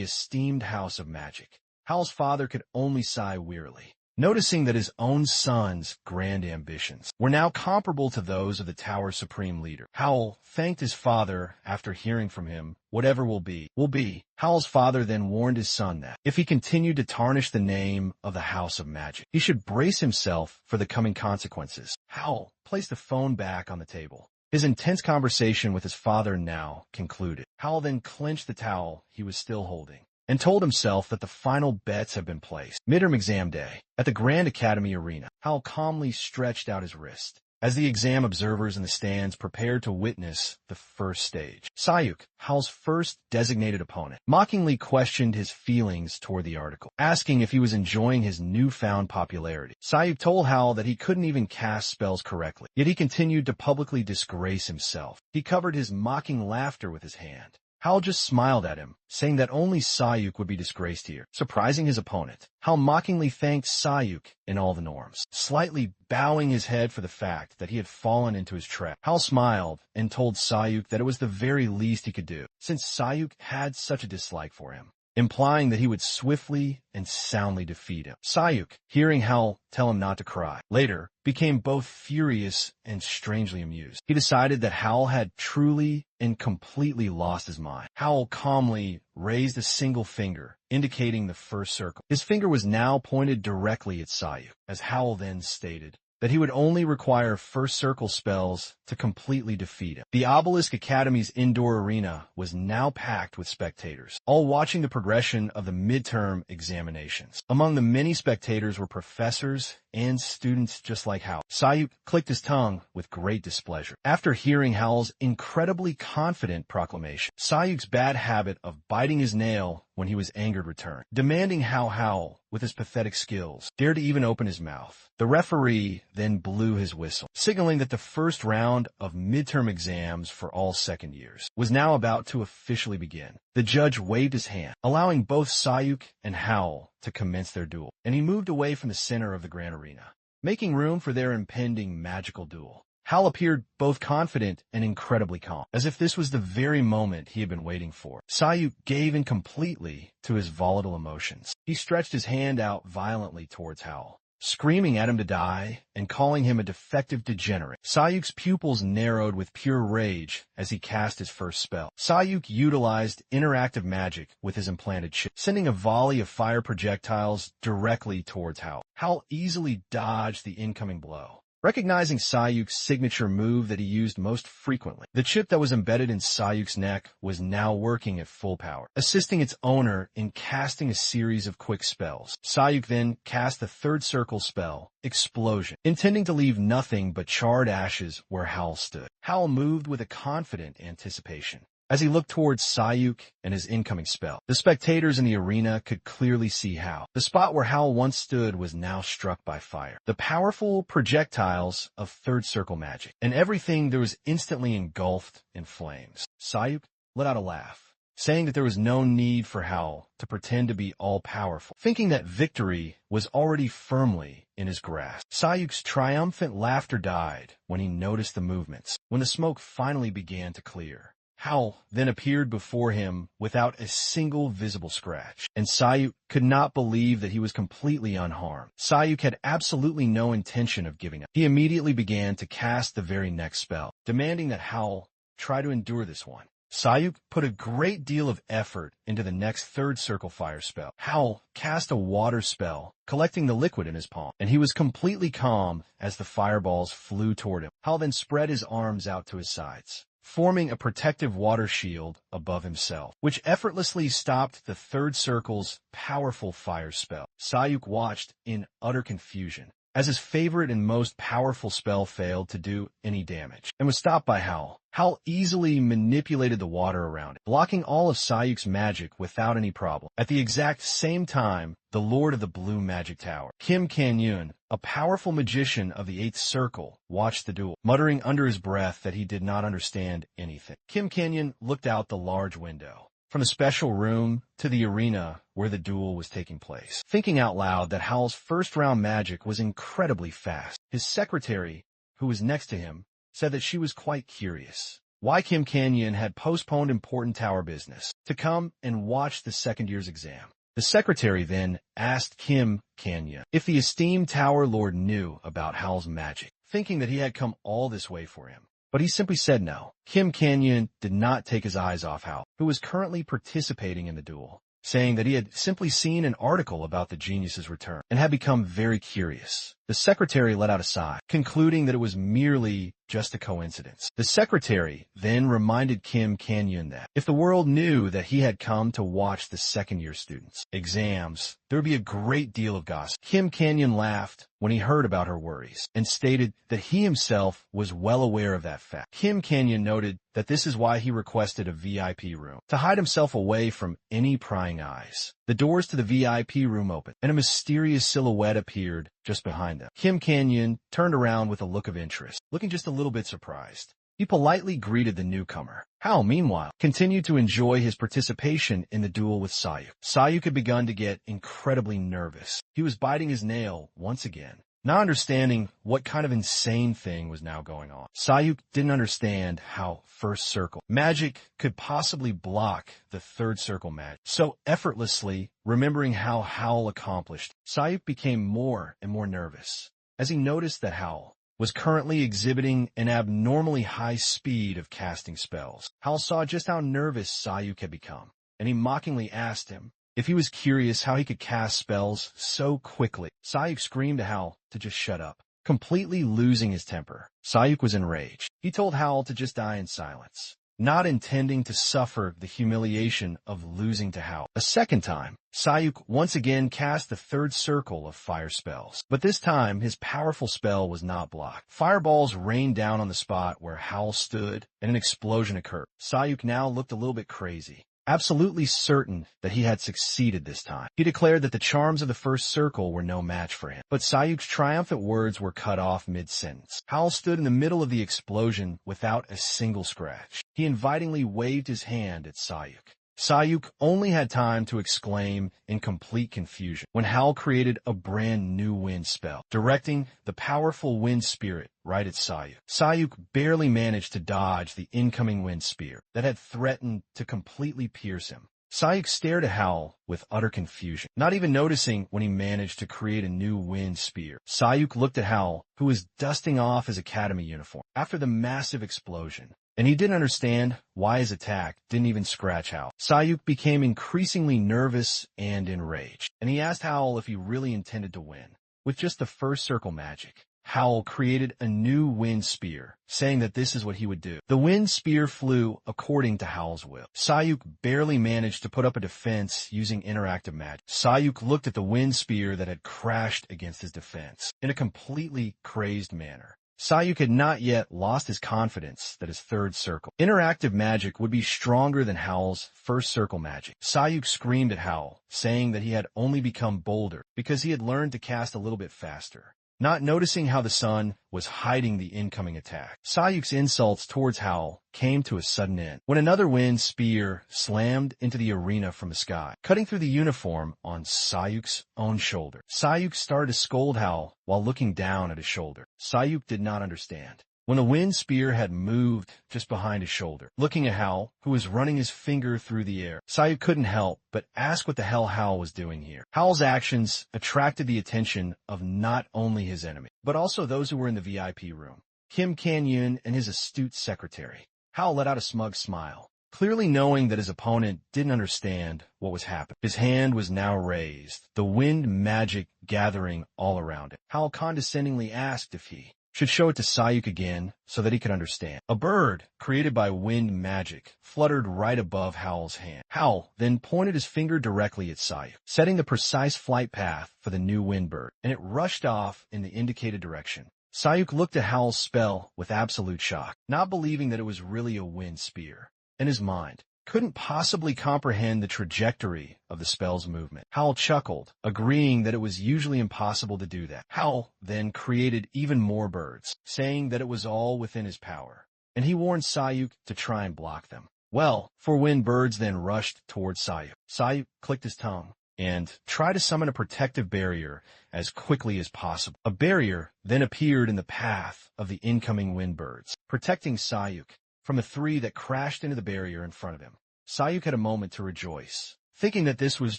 esteemed house of magic. Howl's father could only sigh wearily, noticing that his own son's grand ambitions were now comparable to those of the tower's supreme leader. Howl thanked his father after hearing from him, "Whatever will be, will be." Howl's father then warned his son that, if he continued to tarnish the name of the House of Magic, he should brace himself for the coming consequences. Howl placed the phone back on the table. His intense conversation with his father now concluded. Howl then clenched the towel he was still holding and told himself that the final bets have been placed. Midterm exam day. At the Grand Academy Arena, Howl calmly stretched out his wrist as the exam observers in the stands prepared to witness the first stage. Sayuk, Howl's first designated opponent, mockingly questioned his feelings toward the article, asking if he was enjoying his newfound popularity. Sayuk told Howl that he couldn't even cast spells correctly, yet he continued to publicly disgrace himself. He covered his mocking laughter with his hand. Howl just smiled at him, saying that only Sayuk would be disgraced here, surprising his opponent. Howl mockingly thanked Sayuk in all the norms, slightly bowing his head for the fact that he had fallen into his trap. Howl smiled and told Sayuk that it was the very least he could do, since Sayuk had such a dislike for him, implying that he would swiftly and soundly defeat him. Sayuk, hearing Howl tell him not to cry, later became both furious and strangely amused. He decided that Howl had truly and completely lost his mind. Howl calmly raised a single finger, indicating the first circle. His finger was now pointed directly at Sayuk, as Howl then stated that he would only require first circle spells to completely defeat him. The Obelisk Academy's indoor arena was now packed with spectators, all watching the progression of the midterm examinations. Among the many spectators were professors and students just like Howl. Sayuk clicked his tongue with great displeasure. After hearing Howl's incredibly confident proclamation, Sayuk's bad habit of biting his nail when he was angered returned, demanding Howl, with his pathetic skills, dare to even open his mouth. The referee then blew his whistle, signaling that the first round of midterm exams for all second years was now about to officially begin. The judge waved his hand, allowing both Sayuk and Howl to commence their duel, and he moved away from the center of the grand arena, making room for their impending magical duel. Howl appeared both confident and incredibly calm, as if this was the very moment he had been waiting for. Sayuk gave in completely to his volatile emotions. He stretched his hand out violently towards Howl, screaming at him to die and calling him a defective degenerate. Sayuk's pupils narrowed with pure rage as he cast his first spell. Sayuk utilized interactive magic with his implanted chip, sending a volley of fire projectiles directly towards Howl. Howl easily dodged the incoming blow, recognizing Sayuk's signature move that he used most frequently. The chip that was embedded in Sayuk's neck was now working at full power, assisting its owner in casting a series of quick spells. Sayuk then cast the third circle spell, Explosion, intending to leave nothing but charred ashes where Howl stood. Howl moved with a confident anticipation as he looked towards Sayuk and his incoming spell. The spectators in the arena could clearly see Howl. The spot where Howl once stood was now struck by fire, the powerful projectiles of third circle magic, and everything there was instantly engulfed in flames. Sayuk let out a laugh, saying that there was no need for Howl to pretend to be all-powerful, thinking that victory was already firmly in his grasp. Sayuk's triumphant laughter died when he noticed the movements, when the smoke finally began to clear. Howl then appeared before him without a single visible scratch, and Sayuk could not believe that he was completely unharmed. Sayuk had absolutely no intention of giving up. He immediately began to cast the very next spell, demanding that Howl try to endure this one. Sayuk put a great deal of effort into the next third circle fire spell. Howl cast a water spell, collecting the liquid in his palm, and he was completely calm as the fireballs flew toward him. Howl then spread his arms out to his sides, forming a protective water shield above himself, which effortlessly stopped the third circle's powerful fire spell. Sayuk watched in utter confusion as his favorite and most powerful spell failed to do any damage and was stopped by Howl. Howl easily manipulated the water around it, blocking all of Sayuk's magic without any problem. At the exact same time, the Lord of the Blue Magic Tower, Kim Kan-yoon, a powerful magician of the 8th Circle, watched the duel, muttering under his breath that he did not understand anything. Kim Kan-yoon looked out the large window from the special room to the arena where the duel was taking place, thinking out loud that Howl's first-round magic was incredibly fast. His secretary, who was next to him, said that she was quite curious why Kim Canyon had postponed important tower business to come and watch the second year's exam. The secretary then asked Kim Canyon if the esteemed tower lord knew about Howl's magic, thinking that he had come all this way for him. But he simply said no. Kim Canyon did not take his eyes off Howl, who was currently participating in the duel, saying that he had simply seen an article about the genius's return and had become very curious. The secretary let out a sigh, concluding that it was merely just a coincidence. The secretary then reminded Kim Canyon that if the world knew that he had come to watch the second-year students' exams, there would be a great deal of gossip. Kim Canyon laughed when he heard about her worries and stated that he himself was well aware of that fact. Kim Canyon noted that this is why he requested a VIP room, to hide himself away from any prying eyes. The doors to the VIP room opened, and a mysterious silhouette appeared just behind them. Kim Canyon turned around with a look of interest, looking just a little bit surprised. He politely greeted the newcomer. Howl, meanwhile, continued to enjoy his participation in the duel with Sayuk. Sayuk had begun to get incredibly nervous. He was biting his nail once again, not understanding what kind of insane thing was now going on. Sayuk didn't understand how first circle magic could possibly block the third circle magic so effortlessly. Remembering how Howl accomplished, Sayuk became more and more nervous as he noticed that Howl was currently exhibiting an abnormally high speed of casting spells. Howl saw just how nervous Sayuk had become, and he mockingly asked him if he was curious how he could cast spells so quickly. Sayuk screamed to Howl to just shut up, completely losing his temper. Sayuk was enraged. He told Howl to just die in silence, not intending to suffer the humiliation of losing to Howl. A second time, Sayuk once again cast the third circle of fire spells, but this time his powerful spell was not blocked. Fireballs rained down on the spot where Howl stood, and an explosion occurred. Sayuk now looked a little bit crazy, absolutely certain that he had succeeded this time. He declared that the charms of the first circle were no match for him, but Sayuk's triumphant words were cut off mid-sentence. Howl stood in the middle of the explosion without a single scratch. He invitingly waved his hand at Sayuk. Sayuk only had time to exclaim in complete confusion when Howl created a brand new wind spell, directing the powerful wind spirit right at Sayuk. Sayuk barely managed to dodge the incoming wind spear that had threatened to completely pierce him. Sayuk stared at Howl with utter confusion, not even noticing when he managed to create a new wind spear. Sayuk looked at Howl, who was dusting off his academy uniform after the massive explosion, and he didn't understand why his attack didn't even scratch Howl. Sayuk became increasingly nervous and enraged, and he asked Howl if he really intended to win. With just the first circle magic, Howl created a new wind spear, saying that this is what he would do. The wind spear flew according to Howl's will. Sayuk barely managed to put up a defense using interactive magic. Sayuk looked at the wind spear that had crashed against his defense in a completely crazed manner. Sayuk had not yet lost his confidence that his third circle interactive magic would be stronger than Howl's first circle magic. Sayuk screamed at Howl, saying that he had only become bolder because he had learned to cast a little bit faster, not noticing how the sun was hiding the incoming attack. Sayuk's insults towards Howl came to a sudden end when another wind spear slammed into the arena from the sky, cutting through the uniform on Sayuk's own shoulder. Sayuk started to scold Howl while looking down at his shoulder. Sayuk did not understand when the wind spear had moved just behind his shoulder. Looking at Howl, who was running his finger through the air, Sayuk couldn't help but ask what the hell Howl was doing here. Howl's actions attracted the attention of not only his enemy, but also those who were in the VIP room, Kim Canyon and his astute secretary. Howl let out a smug smile, clearly knowing that his opponent didn't understand what was happening. His hand was now raised, the wind magic gathering all around it. Howl condescendingly asked if he should show it to Sayuk again so that he could understand. A bird, created by wind magic, fluttered right above Howl's hand. Howl then pointed his finger directly at Sayuk, setting the precise flight path for the new wind bird, and it rushed off in the indicated direction. Sayuk looked at Howl's spell with absolute shock, not believing that it was really a wind spear. In his mind, couldn't possibly comprehend the trajectory of the spell's movement. Howl chuckled, agreeing that it was usually impossible to do that. Howl then created even more birds, saying that it was all within his power, and he warned Sayuk to try and block them. Well, 4 wind birds then rushed towards Sayuk. Sayuk clicked his tongue, and try to summon a protective barrier as quickly as possible. A barrier then appeared in the path of the incoming wind birds, protecting Sayuk from the three that crashed into the barrier in front of him. Sayuk had a moment to rejoice, thinking that this was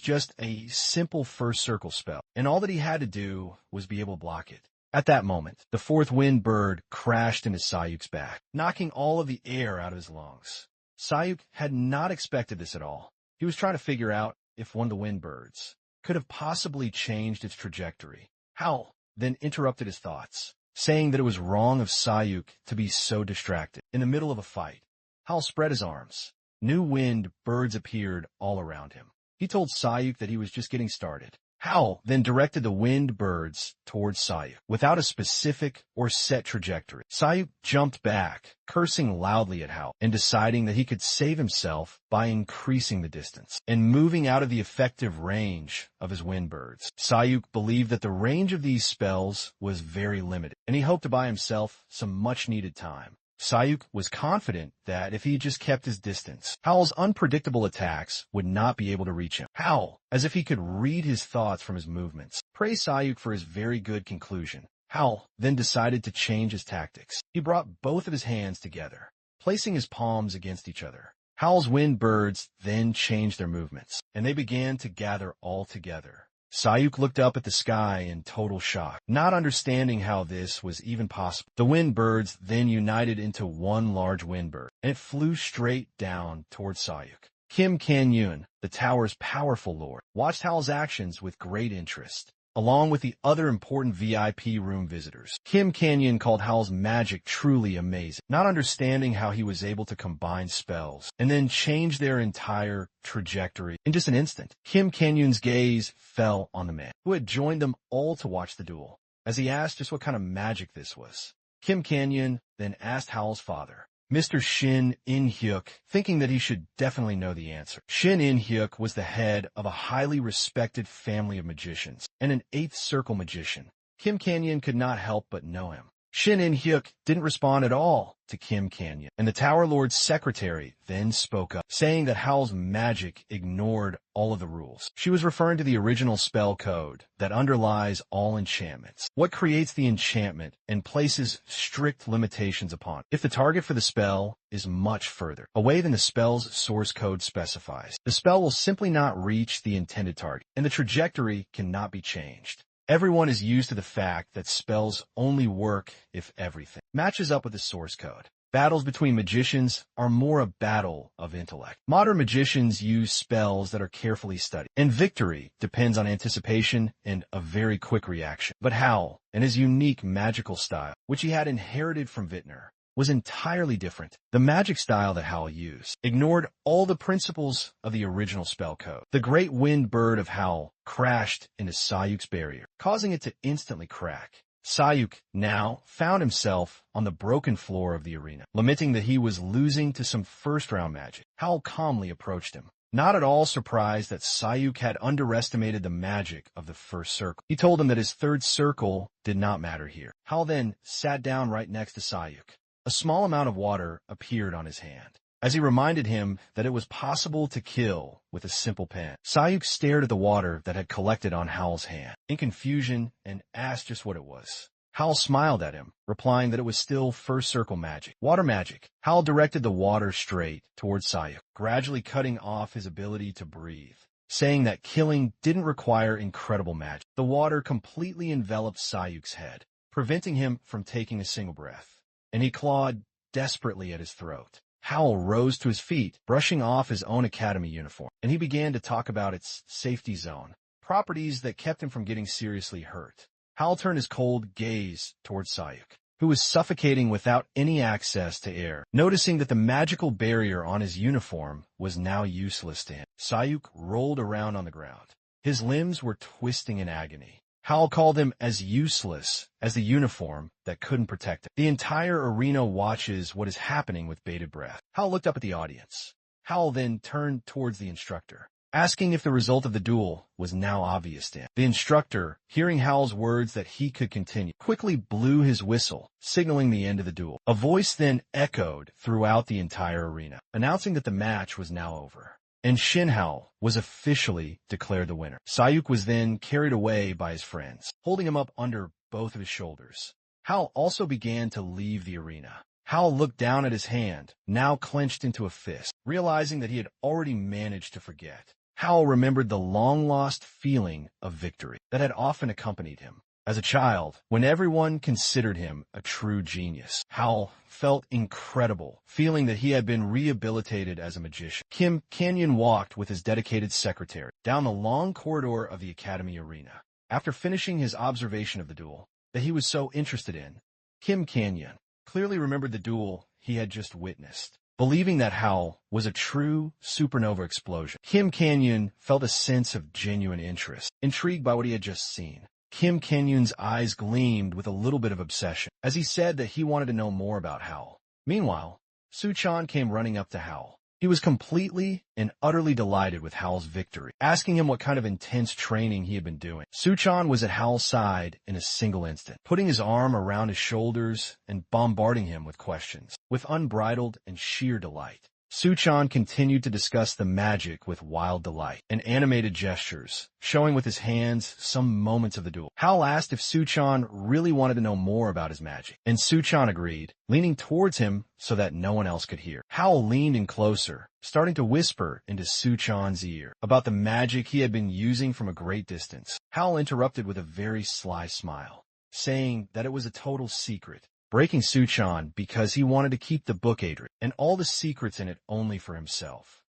just a simple first circle spell, and all that he had to do was be able to block it. At that moment, the fourth wind bird crashed into Sayuk's back, knocking all of the air out of his lungs. Sayuk had not expected this at all. He was trying to figure out if one of the wind birds could have possibly changed its trajectory. Howl then interrupted his thoughts, saying that it was wrong of Sayuk to be so distracted. In the middle of a fight, Howl spread his arms. New wind birds appeared all around him. He told Sayuk that he was just getting started. Howl then directed the wind birds towards Sayuk without a specific or set trajectory. Sayuk jumped back, cursing loudly at Howl and deciding that he could save himself by increasing the distance and moving out of the effective range of his wind birds. Sayuk believed that the range of these spells was very limited, and he hoped to buy himself some much-needed time. Sayuk was confident that if he just kept his distance, Howl's unpredictable attacks would not be able to reach him. Howl, as if he could read his thoughts from his movements, praised Sayuk for his very good conclusion. Howl then decided to change his tactics. He brought both of his hands together, placing his palms against each other. Howl's wind birds then changed their movements, and they began to gather all together. Sayuk looked up at the sky in total shock, not understanding how this was even possible. The wind birds then united into one large wind bird, and it flew straight down towards Sayuk. Kim Kan-yoon, the tower's powerful lord, watched Howl's actions with great interest, along with the other important VIP room visitors. Kim Kan-yoon called Howl's magic truly amazing, not understanding how he was able to combine spells and then change their entire trajectory in just an instant. Kim Kan-yoon's gaze fell on the man who had joined them all to watch the duel, as he asked just what kind of magic this was. Kim Kan-yoon then asked Howl's father, Mr. Shin In-hyuk, thinking that he should definitely know the answer. Shin In-hyuk was the head of a highly respected family of magicians and an eighth circle magician. Kim Kan-yoon could not help but know him. Shin In-hyuk didn't respond at all to Kim Kan-yoon, and the Tower Lord's secretary then spoke up, saying that Howl's magic ignored all of the rules. She was referring to the original spell code that underlies all enchantments, what creates the enchantment and places strict limitations upon it. If the target for the spell is much further away than the spell's source code specifies, the spell will simply not reach the intended target, and the trajectory cannot be changed. Everyone is used to the fact that spells only work if everything matches up with the source code. Battles between magicians are more a battle of intellect. Modern magicians use spells that are carefully studied, and victory depends on anticipation and a very quick reaction. But Howl, and his unique magical style, which he had inherited from Vintner, was entirely different. The magic style that Howl used ignored all the principles of the original spell code. The great wind bird of Howl crashed into Sayuk's barrier, causing it to instantly crack. Sayuk now found himself on the broken floor of the arena, lamenting that he was losing to some first-round magic. Howl calmly approached him, not at all surprised that Sayuk had underestimated the magic of the first circle. He told him that his third circle did not matter here. Howl then sat down right next to Sayuk. A small amount of water appeared on his hand, as he reminded him that it was possible to kill with a simple pen. Sayuk stared at the water that had collected on Howl's hand in confusion and asked just what it was. Howl smiled at him, replying that it was still first circle magic. Water magic. Howl directed the water straight towards Sayuk, gradually cutting off his ability to breathe, saying that killing didn't require incredible magic. The water completely enveloped Sayuk's head, preventing him from taking a single breath, and he clawed desperately at his throat. Howl rose to his feet, brushing off his own academy uniform, and he began to talk about its safety zone, properties that kept him from getting seriously hurt. Howl turned his cold gaze towards Sayuk, who was suffocating without any access to air, noticing that the magical barrier on his uniform was now useless to him. Sayuk rolled around on the ground. His limbs were twisting in agony. Howl called him as useless as the uniform that couldn't protect him. The entire arena watches what is happening with bated breath. Howl looked up at the audience. Howl then turned towards the instructor, asking if the result of the duel was now obvious to him. The instructor, hearing Howl's words that he could continue, quickly blew his whistle, signaling the end of the duel. A voice then echoed throughout the entire arena, announcing that the match was now over. and Shinhao was officially declared the winner. Sayuk was then carried away by his friends, holding him up under both of his shoulders. Hao also began to leave the arena. Hao looked down at his hand, now clenched into a fist, realizing that he had already managed to forget. Hao remembered the long-lost feeling of victory that had often accompanied him. As a child, when everyone considered him a true genius, Hao felt incredible, feeling that he had been rehabilitated as a magician. Kim Canyon walked with his dedicated secretary down the long corridor of the academy arena. After finishing his observation of the duel that he was so interested in, Kim Canyon clearly remembered the duel he had just witnessed. Believing that Hao was a true supernova explosion, Kim Canyon felt a sense of genuine interest, intrigued by what he had just seen. Kim Canyon's eyes gleamed with a little bit of obsession as he said that he wanted to know more about Hao. Meanwhile, Suchan came running up to Hao. He was completely and utterly delighted with Hao's victory, asking him what kind of intense training he had been doing. Suchan was at Hao's side in a single instant, putting his arm around his shoulders and bombarding him with questions, with unbridled and sheer delight. Suchan continued to discuss the magic with wild delight and animated gestures, showing with his hands some moments of the duel. Hao asked if Suchan really wanted to know more about his magic, and Suchan agreed, leaning towards him so that no one else could hear. Hao leaned in closer, starting to whisper into Suchan's ear about the magic he had been using from a great distance. Hao interrupted with a very sly smile, saying that it was a total secret, breaking Suchan because he wanted to keep the book Adrian and all the secrets in it only for himself.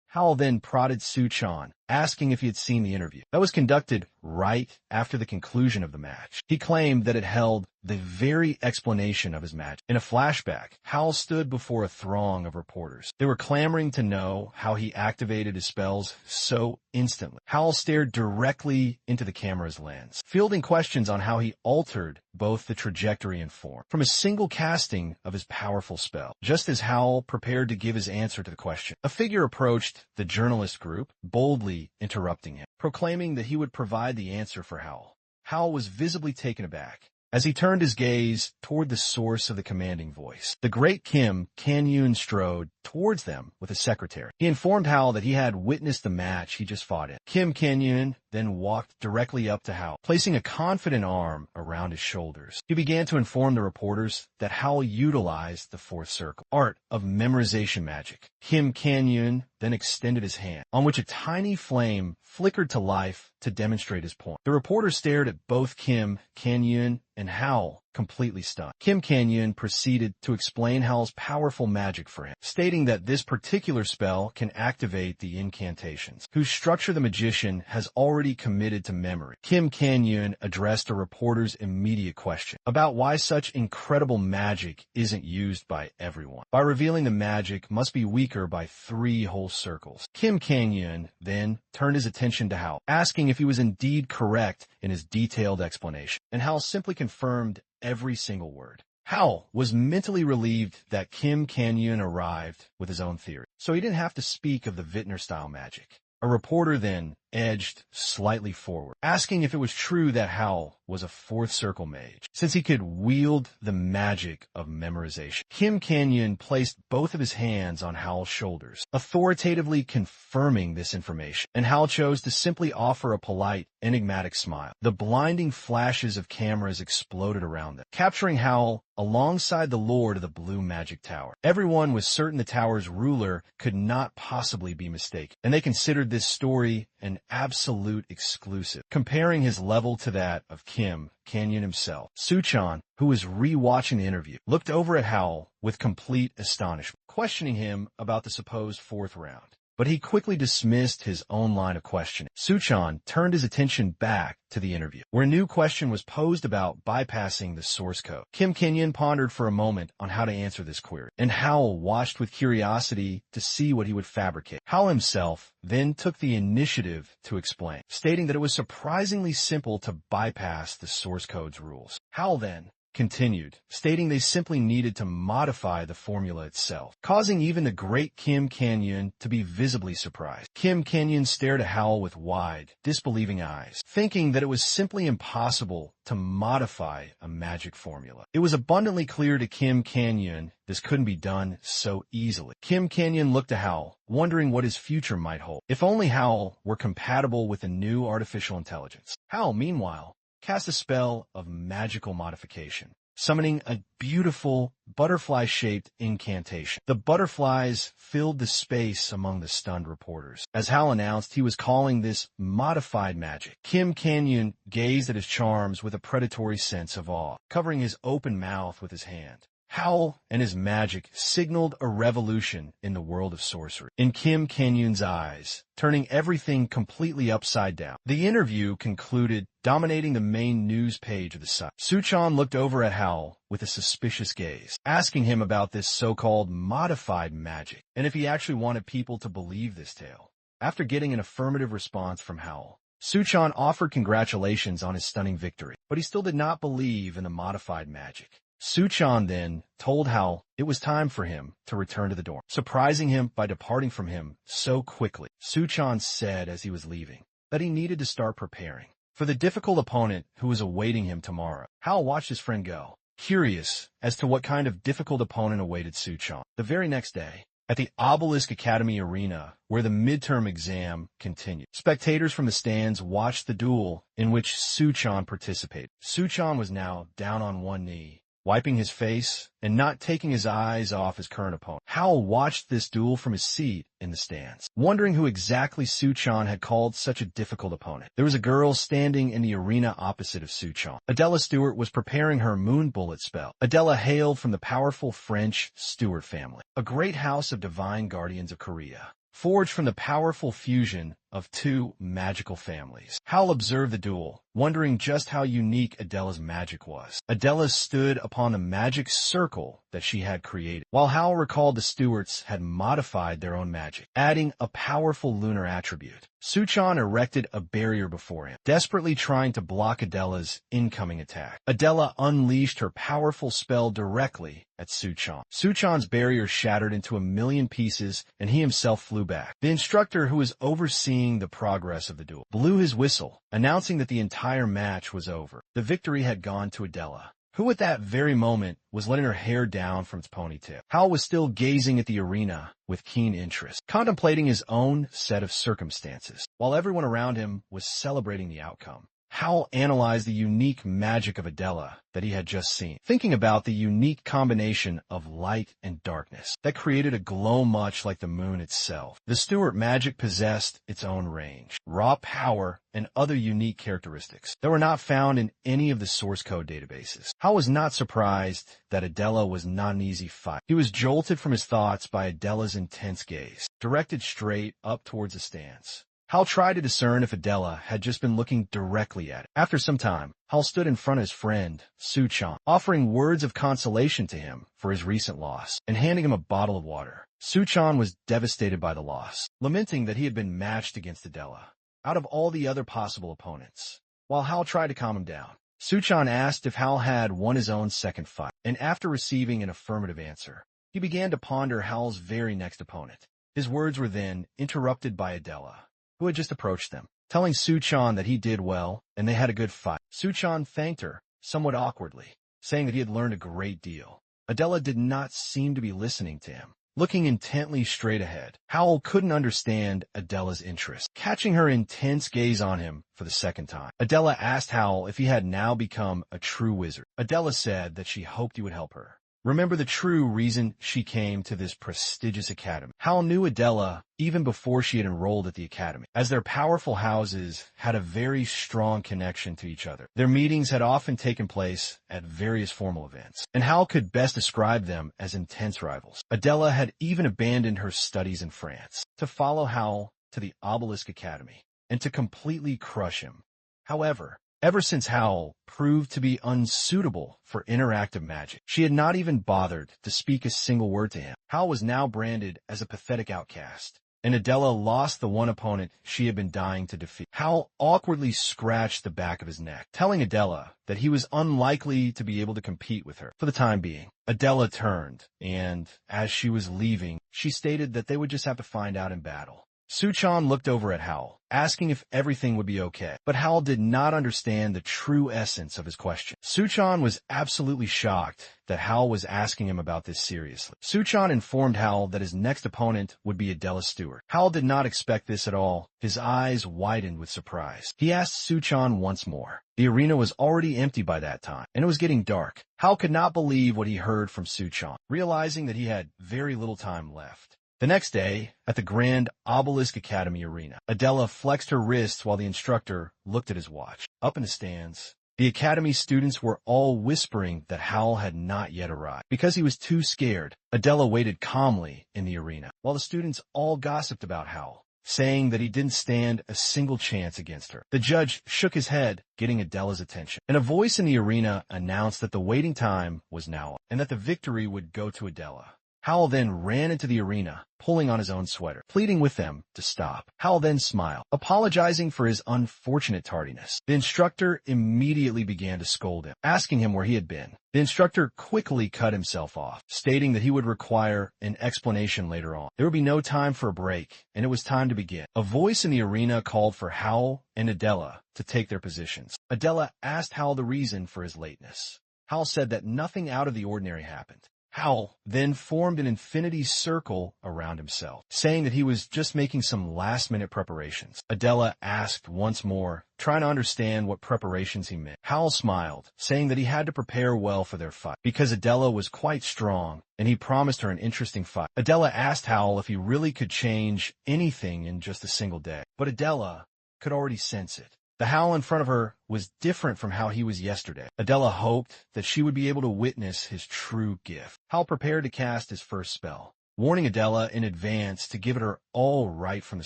Hao then prodded Suchan, asking if he had seen the interview that was conducted right after the conclusion of the match. He claimed that it held the very explanation of his magic. In a flashback, Hao stood before a throng of reporters. They were clamoring to know how he activated his spells so instantly. Hao stared directly into the camera's lens, fielding questions on how he altered both the trajectory and form from a single casting of his powerful spell. Just as Hao prepared to give his answer to the question, a figure approached the journalist group, boldly interrupting him, proclaiming that he would provide the answer for Hao. Hao was visibly taken aback as he turned his gaze toward the source of the commanding voice. The great Kim Canyon strode towards them with a secretary. He informed Hao that he had witnessed the match he just fought in. Kim Canyon then walked directly up to Hao, placing a confident arm around his shoulders. He began to inform the reporters that Hao utilized the fourth circle, art of memorization magic. Kim Canyon then extended his hand, on which a tiny flame flickered to life to demonstrate his point. The reporter stared at both Kim Canyon and Hao, completely stunned. Kim Canyon proceeded to explain Hao's powerful magic for him, stating that this particular spell can activate the incantations, whose structure the magician has already committed to memory. Kim Canyon addressed a reporter's immediate question about why such incredible magic isn't used by everyone, by revealing the magic must be weaker by 3 whole circles. Kim Canyon then turned his attention to Hao, asking if he was indeed correct in his detailed explanation, and Hao simply confirmed every single word. Hao was mentally relieved that Kim Canyon arrived with his own theory, so he didn't have to speak of the Vintner-style magic. A reporter then edged slightly forward, asking if it was true that Hao was a fourth circle mage, since he could wield the magic of memorization. Kim Canyon placed both of his hands on Hao's shoulders, authoritatively confirming this information, and Hao chose to simply offer a polite, enigmatic smile. The blinding flashes of cameras exploded around them, capturing Hao alongside the lord of the Blue Magic Tower. Everyone was certain the tower's ruler could not possibly be mistaken, and they considered this story an absolute exclusive, comparing his level to that of Kim Canyon himself. Suchan, who was re-watching the interview, looked over at Hao with complete astonishment, questioning him about the supposed 4th round. But he quickly dismissed his own line of questioning. Suchan turned his attention back to the interview, where a new question was posed about bypassing the source code. Kim Canyon pondered for a moment on how to answer this query, and Hao watched with curiosity to see what he would fabricate. Hao himself then took the initiative to explain, stating that it was surprisingly simple to bypass the source code's rules. Hao then continued, stating they simply needed to modify the formula itself, causing even the great Kim Kan-yeon to be visibly surprised. Kim Kan-yeon stared at Howl with wide, disbelieving eyes, thinking that it was simply impossible to modify a magic formula. It was abundantly clear to Kim Kan-yeon this couldn't be done so easily. Kim Kan-yeon looked at Howl, wondering what his future might hold. If only Howl were compatible with a new artificial intelligence. Howl, meanwhile, cast a spell of magical modification, summoning a beautiful butterfly-shaped incantation. The butterflies filled the space among the stunned reporters. As Hal announced, he was calling this modified magic. Kim Kan-yeon gazed at his charms with a predatory sense of awe, covering his open mouth with his hand. Howl and his magic signaled a revolution in the world of sorcery, in Kim Kan-yeon's eyes, turning everything completely upside down. The interview concluded, dominating the main news page of the site. Suchan looked over at Howl with a suspicious gaze, asking him about this so-called modified magic, and if he actually wanted people to believe this tale. After getting an affirmative response from Howl, Suchan offered congratulations on his stunning victory, but he still did not believe in the modified magic. Suchan then told Howl it was time for him to return to the dorm, surprising him by departing from him so quickly. Suchan said as he was leaving that he needed to start preparing for the difficult opponent who was awaiting him tomorrow. Howl watched his friend go, curious as to what kind of difficult opponent awaited Suchan. The very next day, at the Obelisk Academy arena, where the midterm exam continued, spectators from the stands watched the duel in which Suchan participated. Suchan was now down on one knee, wiping his face and not taking his eyes off his current opponent. Howl watched this duel from his seat in the stands, wondering who exactly Suchan had called such a difficult opponent. There was a girl standing in the arena opposite of Suchan. Adela Stewart was preparing her moon bullet spell. Adela hailed from the powerful French Stewart family, a great house of divine guardians of Korea, forged from the powerful fusion of two magical families. Howl observed the duel, wondering just how unique Adela's magic was. Adela stood upon the magic circle that she had created, while Howl recalled the Stewarts had modified their own magic, adding a powerful lunar attribute. Suchan erected a barrier before him, desperately trying to block Adela's incoming attack. Adela unleashed her powerful spell directly at Suchan. Suchan's barrier shattered into a million pieces, and he himself flew back. The instructor, who was overseeing the progress of the duel, blew his whistle, announcing that the entire match was over. The victory had gone to Adela, who at that very moment was letting her hair down from its ponytail. Howl was still gazing at the arena with keen interest, contemplating his own set of circumstances, while everyone around him was celebrating the outcome. Howl analyzed the unique magic of Adela that he had just seen, thinking about the unique combination of light and darkness that created a glow much like the moon itself. The Stewart magic possessed its own range, raw power, and other unique characteristics that were not found in any of the source code databases. Howl was not surprised that Adela was not an easy fight. He was jolted from his thoughts by Adela's intense gaze, directed straight up towards the stands. Howl tried to discern if Adela had just been looking directly at it. After some time, Howl stood in front of his friend, Suchan, offering words of consolation to him for his recent loss, and handing him a bottle of water. Suchan was devastated by the loss, lamenting that he had been matched against Adela, out of all the other possible opponents. While Howl tried to calm him down, Suchan asked if Howl had won his own second fight, and after receiving an affirmative answer, he began to ponder Howl's very next opponent. His words were then interrupted by Adela, who had just approached them, telling Suchan that he did well and they had a good fight. Suchan thanked her, somewhat awkwardly, saying that he had learned a great deal. Adela did not seem to be listening to him, looking intently straight ahead. Howl couldn't understand Adela's interest, catching her intense gaze on him for the second time. Adela asked Howl if he had now become a true wizard. Adela said that she hoped he would help her remember the true reason she came to this prestigious academy. Howl knew Adela even before she had enrolled at the academy, as their powerful houses had a very strong connection to each other. Their meetings had often taken place at various formal events, and Howl could best describe them as intense rivals. Adela had even abandoned her studies in France to follow Howl to the Obelisk Academy and to completely crush him. However, ever since Howl proved to be unsuitable for interactive magic, she had not even bothered to speak a single word to him. Howl was now branded as a pathetic outcast, and Adela lost the one opponent she had been dying to defeat. Hal awkwardly scratched the back of his neck, telling Adela that he was unlikely to be able to compete with her for the time being. Adela turned, and as she was leaving, she stated that they would just have to find out in battle. Suchan looked over at Hal, asking if everything would be okay, but Hal did not understand the true essence of his question. Suchan was absolutely shocked that Hal was asking him about this seriously. Suchan informed Hal that his next opponent would be Adela Stewart. Hal did not expect this at all. His eyes widened with surprise. He asked Suchan once more. The arena was already empty by that time, and it was getting dark. Hal could not believe what he heard from Suchan, realizing that he had very little time left. The next day, at the Grand Obelisk Academy arena, Adela flexed her wrists while the instructor looked at his watch. Up in the stands, the academy students were all whispering that Hal had not yet arrived. Because he was too scared, Adela waited calmly in the arena, while the students all gossiped about Hal, saying that he didn't stand a single chance against her. The judge shook his head, getting Adela's attention, and a voice in the arena announced that the waiting time was now up, and that the victory would go to Adela. Hal then ran into the arena, pulling on his own sweater, pleading with them to stop. Hal then smiled, apologizing for his unfortunate tardiness. The instructor immediately began to scold him, asking him where he had been. The instructor quickly cut himself off, stating that he would require an explanation later on. There would be no time for a break, and it was time to begin. A voice in the arena called for Hal and Adela to take their positions. Adela asked Hal the reason for his lateness. Hal said that nothing out of the ordinary happened. Hal then formed an infinity circle around himself, saying that he was just making some last-minute preparations. Adela asked once more, trying to understand what preparations he meant. Hal smiled, saying that he had to prepare well for their fight, because Adela was quite strong, and he promised her an interesting fight. Adela asked Hal if he really could change anything in just a single day, but Adela could already sense it. The Hal in front of her was different from how he was yesterday. Adela hoped that she would be able to witness his true gift. Hal prepared to cast his first spell, warning Adela in advance to give it her all right from the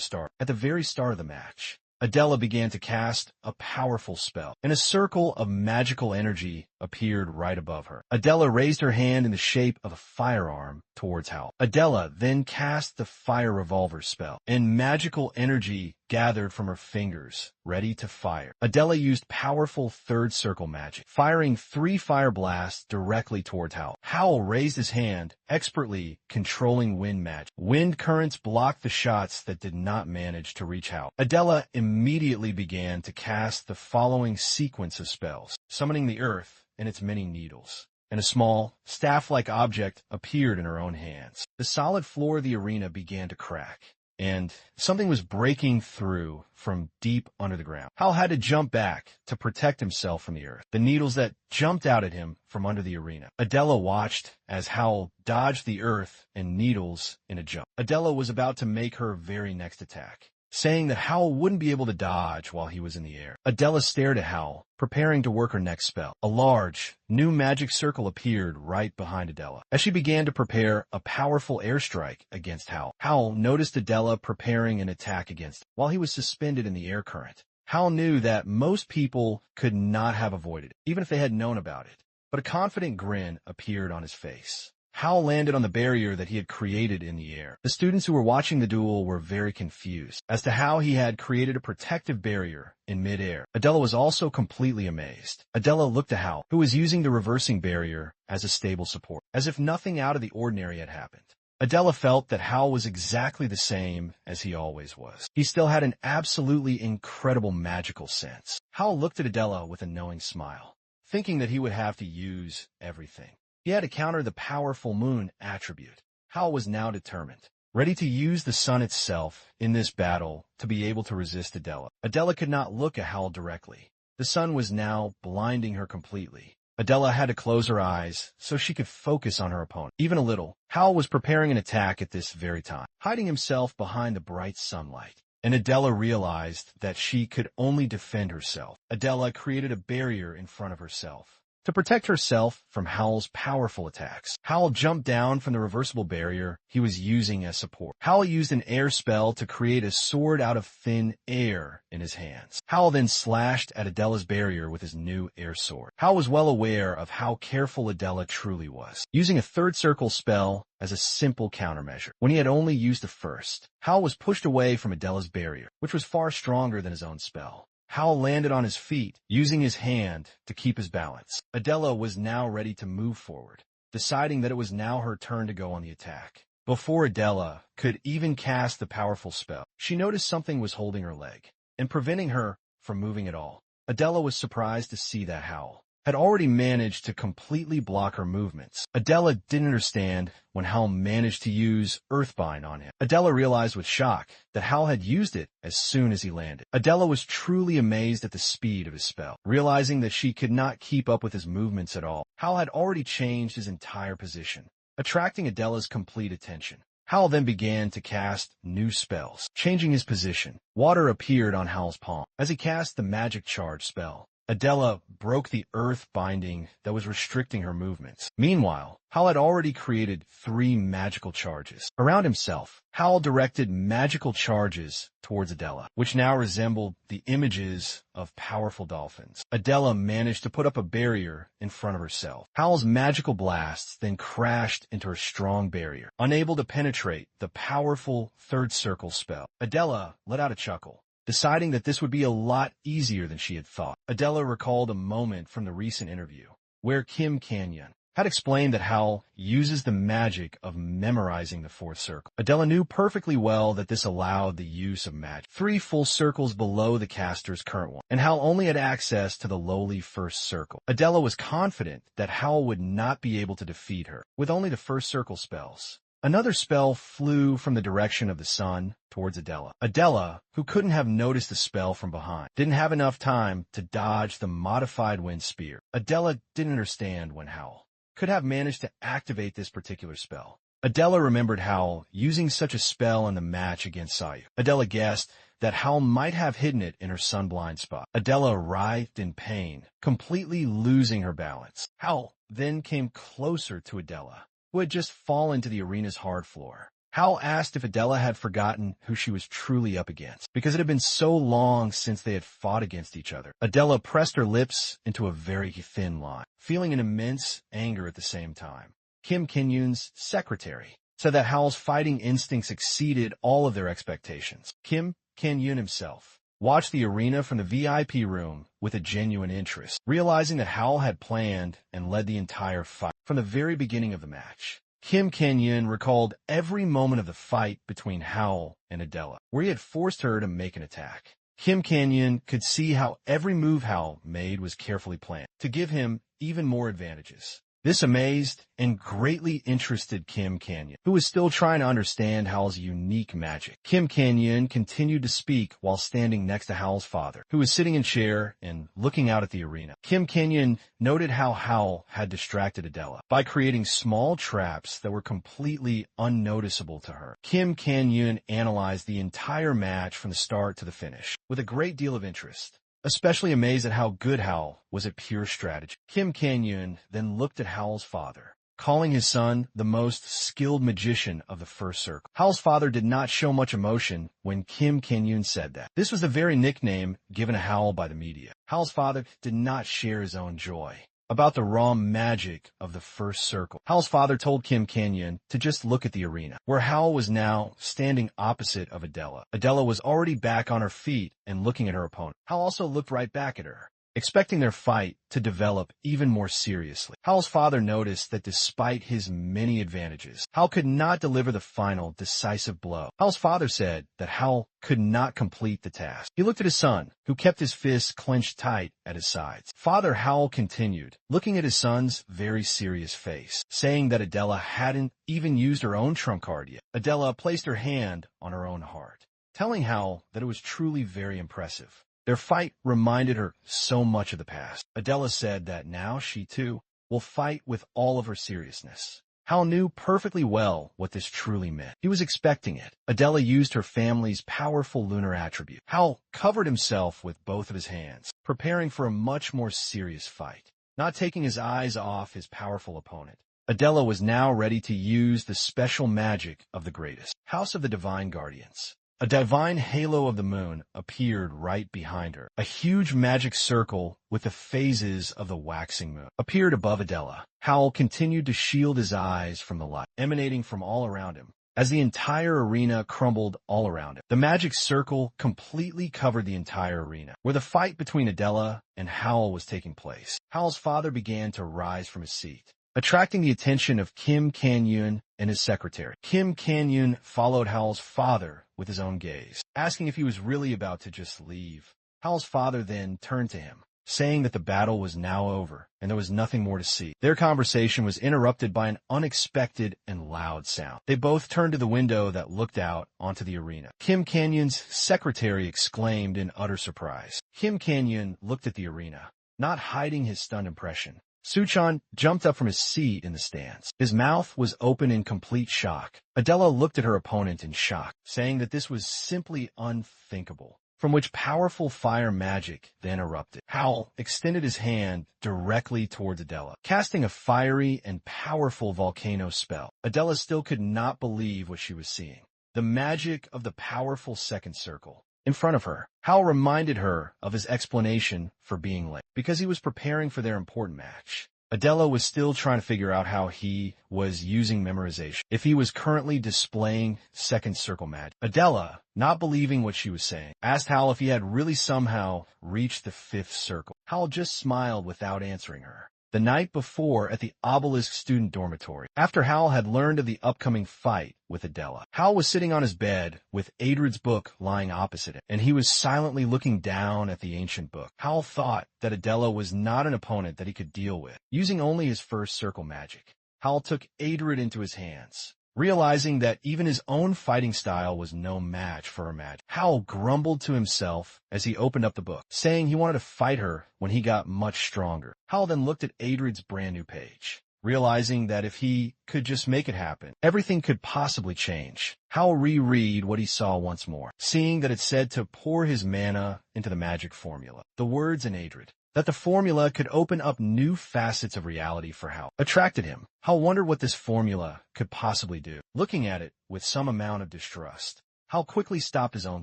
start. At the very start of the match, Adela began to cast a powerful spell, and a circle of magical energy appeared right above her. Adela raised her hand in the shape of a firearm towards Hal. Adela then cast the fire revolver spell, and magical energy gathered from her fingers, ready to fire. Adela used powerful third circle magic, firing 3 fire blasts directly towards Hal. Hal raised his hand, expertly controlling wind magic. Wind currents blocked the shots that did not manage to reach Hal. Adela immediately began to cast the following sequence of spells, summoning the earth and its many needles, and a small, staff-like object appeared in her own hands. The solid floor of the arena began to crack, and something was breaking through from deep under the ground. Hal had to jump back to protect himself from the earth, the needles that jumped out at him from under the arena. Adela watched as Hal dodged the earth and needles in a jump. Adela was about to make her very next attack, saying that Hal wouldn't be able to dodge while he was in the air. Adela stared at Hal, preparing to work her next spell. A large, new magic circle appeared right behind Adela. As she began to prepare a powerful airstrike against Hal, Hal noticed Adela preparing an attack against him. While he was suspended in the air current, Hal knew that most people could not have avoided it, even if they had known about it. But a confident grin appeared on his face. Hal landed on the barrier that he had created in the air. The students who were watching the duel were very confused as to how he had created a protective barrier in midair. Adela was also completely amazed. Adela looked at Hal, who was using the reversing barrier as a stable support, as if nothing out of the ordinary had happened. Adela felt that Hal was exactly the same as he always was. He still had an absolutely incredible magical sense. Hal looked at Adela with a knowing smile, thinking that he would have to use everything. He had to counter the powerful moon attribute. Hal was now determined, ready to use the sun itself in this battle to be able to resist Adela. Adela could not look at Hal directly. The sun was now blinding her completely. Adela had to close her eyes so she could focus on her opponent. Even a little, Hal was preparing an attack at this very time, hiding himself behind the bright sunlight. And Adela realized that she could only defend herself. Adela created a barrier in front of herself, to protect herself from Howl's powerful attacks. Howl jumped down from the reversible barrier he was using as support. Howl used an air spell to create a sword out of thin air in his hands. Howl then slashed at Adela's barrier with his new air sword. Howl was well aware of how careful Adela truly was, using a third circle spell as a simple countermeasure. When he had only used the first, Howl was pushed away from Adela's barrier, which was far stronger than his own spell. Howl landed on his feet, using his hand to keep his balance. Adela was now ready to move forward, deciding that it was now her turn to go on the attack. Before Adela could even cast the powerful spell, she noticed something was holding her leg and preventing her from moving at all. Adela was surprised to see that Howl had already managed to completely block her movements. Adela didn't understand when Howl managed to use Earthbind on him. Adela realized with shock that Howl had used it as soon as he landed. Adela was truly amazed at the speed of his spell. Realizing that she could not keep up with his movements at all, Howl had already changed his entire position, attracting Adela's complete attention. Howl then began to cast new spells, changing his position. Water appeared on Howl's palm. As he cast the magic charge spell, Adela broke the earth binding that was restricting her movements. Meanwhile, Howl had already created 3 magical charges. Around himself, Howl directed magical charges towards Adela, which now resembled the images of powerful dolphins. Adela managed to put up a barrier in front of herself. Howl's magical blasts then crashed into her strong barrier, unable to penetrate the powerful third circle spell. Adela let out a chuckle, deciding that this would be a lot easier than she had thought. Adela recalled a moment from the recent interview where Kim Canyon had explained that Howl uses the magic of memorizing the fourth circle. Adela knew perfectly well that this allowed the use of magic 3 full circles below the caster's current one, and Howl only had access to the lowly first circle. Adela was confident that Howl would not be able to defeat her with only the first circle spells. Another spell flew from the direction of the sun towards Adela. Adela, who couldn't have noticed the spell from behind, didn't have enough time to dodge the modified wind spear. Adela didn't understand when Howl could have managed to activate this particular spell. Adela remembered Howl using such a spell in the match against Sayu. Adela guessed that Howl might have hidden it in her sunblind spot. Adela writhed in pain, completely losing her balance. Howl then came closer to Adela, who had just fallen to the arena's hard floor. Howl asked if Adela had forgotten who she was truly up against, because it had been so long since they had fought against each other. Adela pressed her lips into a very thin line, feeling an immense anger at the same time. Kim Kinyun's secretary said that Howl's fighting instincts exceeded all of their expectations. Kim Kinyun himself watched the arena from the VIP room with a genuine interest, realizing that Howl had planned and led the entire fight from the very beginning of the match. Kim Canyon recalled every moment of the fight between Howl and Adela, where he had forced her to make an attack. Kim Canyon could see how every move Howl made was carefully planned to give him even more advantages. This amazed and greatly interested Kim Canyon, who was still trying to understand Howl's unique magic. Kim Canyon continued to speak while standing next to Howl's father, who was sitting in a chair and looking out at the arena. Kim Canyon noted how Howl had distracted Adela by creating small traps that were completely unnoticeable to her. Kim Canyon analyzed the entire match from the start to the finish with a great deal of interest, especially amazed at how good Howl was at pure strategy. Kim Canyon then looked at Howl's father, calling his son the most skilled magician of the first circle. Howl's father did not show much emotion when Kim Canyon said that. This was the very nickname given to Howl by the media. Howl's father did not share his own joy about the raw magic of the first circle. Howl's father told Kim Canyon to just look at the arena, where Howl was now standing opposite of Adela. Adela was already back on her feet and looking at her opponent. Howl also looked right back at her, expecting their fight to develop even more seriously. Howl's father noticed that despite his many advantages, Howl could not deliver the final decisive blow. Howl's father said that Howl could not complete the task. He looked at his son, who kept his fists clenched tight at his sides. Father Howl continued, looking at his son's very serious face, saying that Adela hadn't even used her own trump card yet. Adela placed her hand on her own heart, telling Howl that it was truly very impressive. Their fight reminded her so much of the past. Adela said that now she, too, will fight with all of her seriousness. Howl knew perfectly well what this truly meant. He was expecting it. Adela used her family's powerful lunar attribute. Howl covered himself with both of his hands, preparing for a much more serious fight. not taking his eyes off his powerful opponent. Adela was now ready to use the special magic of the greatest. House of the Divine Guardians. A divine halo of the moon appeared right behind her. A huge magic circle with the phases of the waxing moon appeared above Adela. Howl continued to shield his eyes from the light emanating from all around him. As the entire arena crumbled all around him, the magic circle completely covered the entire arena, where the fight between Adela and Howl was taking place. Howl's father began to rise from his seat, attracting the attention of Kim Kan-yoon and his secretary. Kim Kan-yoon followed Howl's father with his own gaze, asking if he was really about to just leave. Howl's father then turned to him, saying that the battle was now over and there was nothing more to see. Their conversation was interrupted by an unexpected and loud sound. They both turned to the window that looked out onto the arena. Kim Kan-yoon's secretary exclaimed in utter surprise. Kim Kan-yoon looked at the arena, not hiding his stunned impression. Suchan jumped up from his seat in the stands. His mouth was open in complete shock. Adela looked at her opponent in shock, saying that this was simply unthinkable, from which powerful fire magic then erupted. Howl extended his hand directly towards Adela, casting a fiery and powerful volcano spell. Adela still could not believe what she was seeing. The magic of the powerful second circle in front of her. Howl reminded her of his explanation for being late, because he was preparing for their important match. Adela was still trying to figure out how he was using memorization, if he was currently displaying second circle magic. Adela, not believing what she was saying, asked Howl if he had really somehow reached the fifth circle. Howl just smiled without answering her. The night before at the Obelisk student dormitory, after Howl had learned of the upcoming fight with Adela, Howl was sitting on his bed with Adred's book lying opposite him, and he was silently looking down at the ancient book. Howl thought that Adela was not an opponent that he could deal with, using only his first circle magic. Howl took Adred into his hands, realizing that even his own fighting style was no match for her magic. Howl grumbled to himself as he opened up the book, saying he wanted to fight her when he got much stronger. Howl then looked at Adred's brand new page, realizing that if he could just make it happen, everything could possibly change. Howl reread what he saw once more, seeing that it said to pour his mana into the magic formula. The words in Adred, that the formula could open up new facets of reality for Howl, attracted him. Howl wondered what this formula could possibly do. Looking at it with some amount of distrust, Howl quickly stopped his own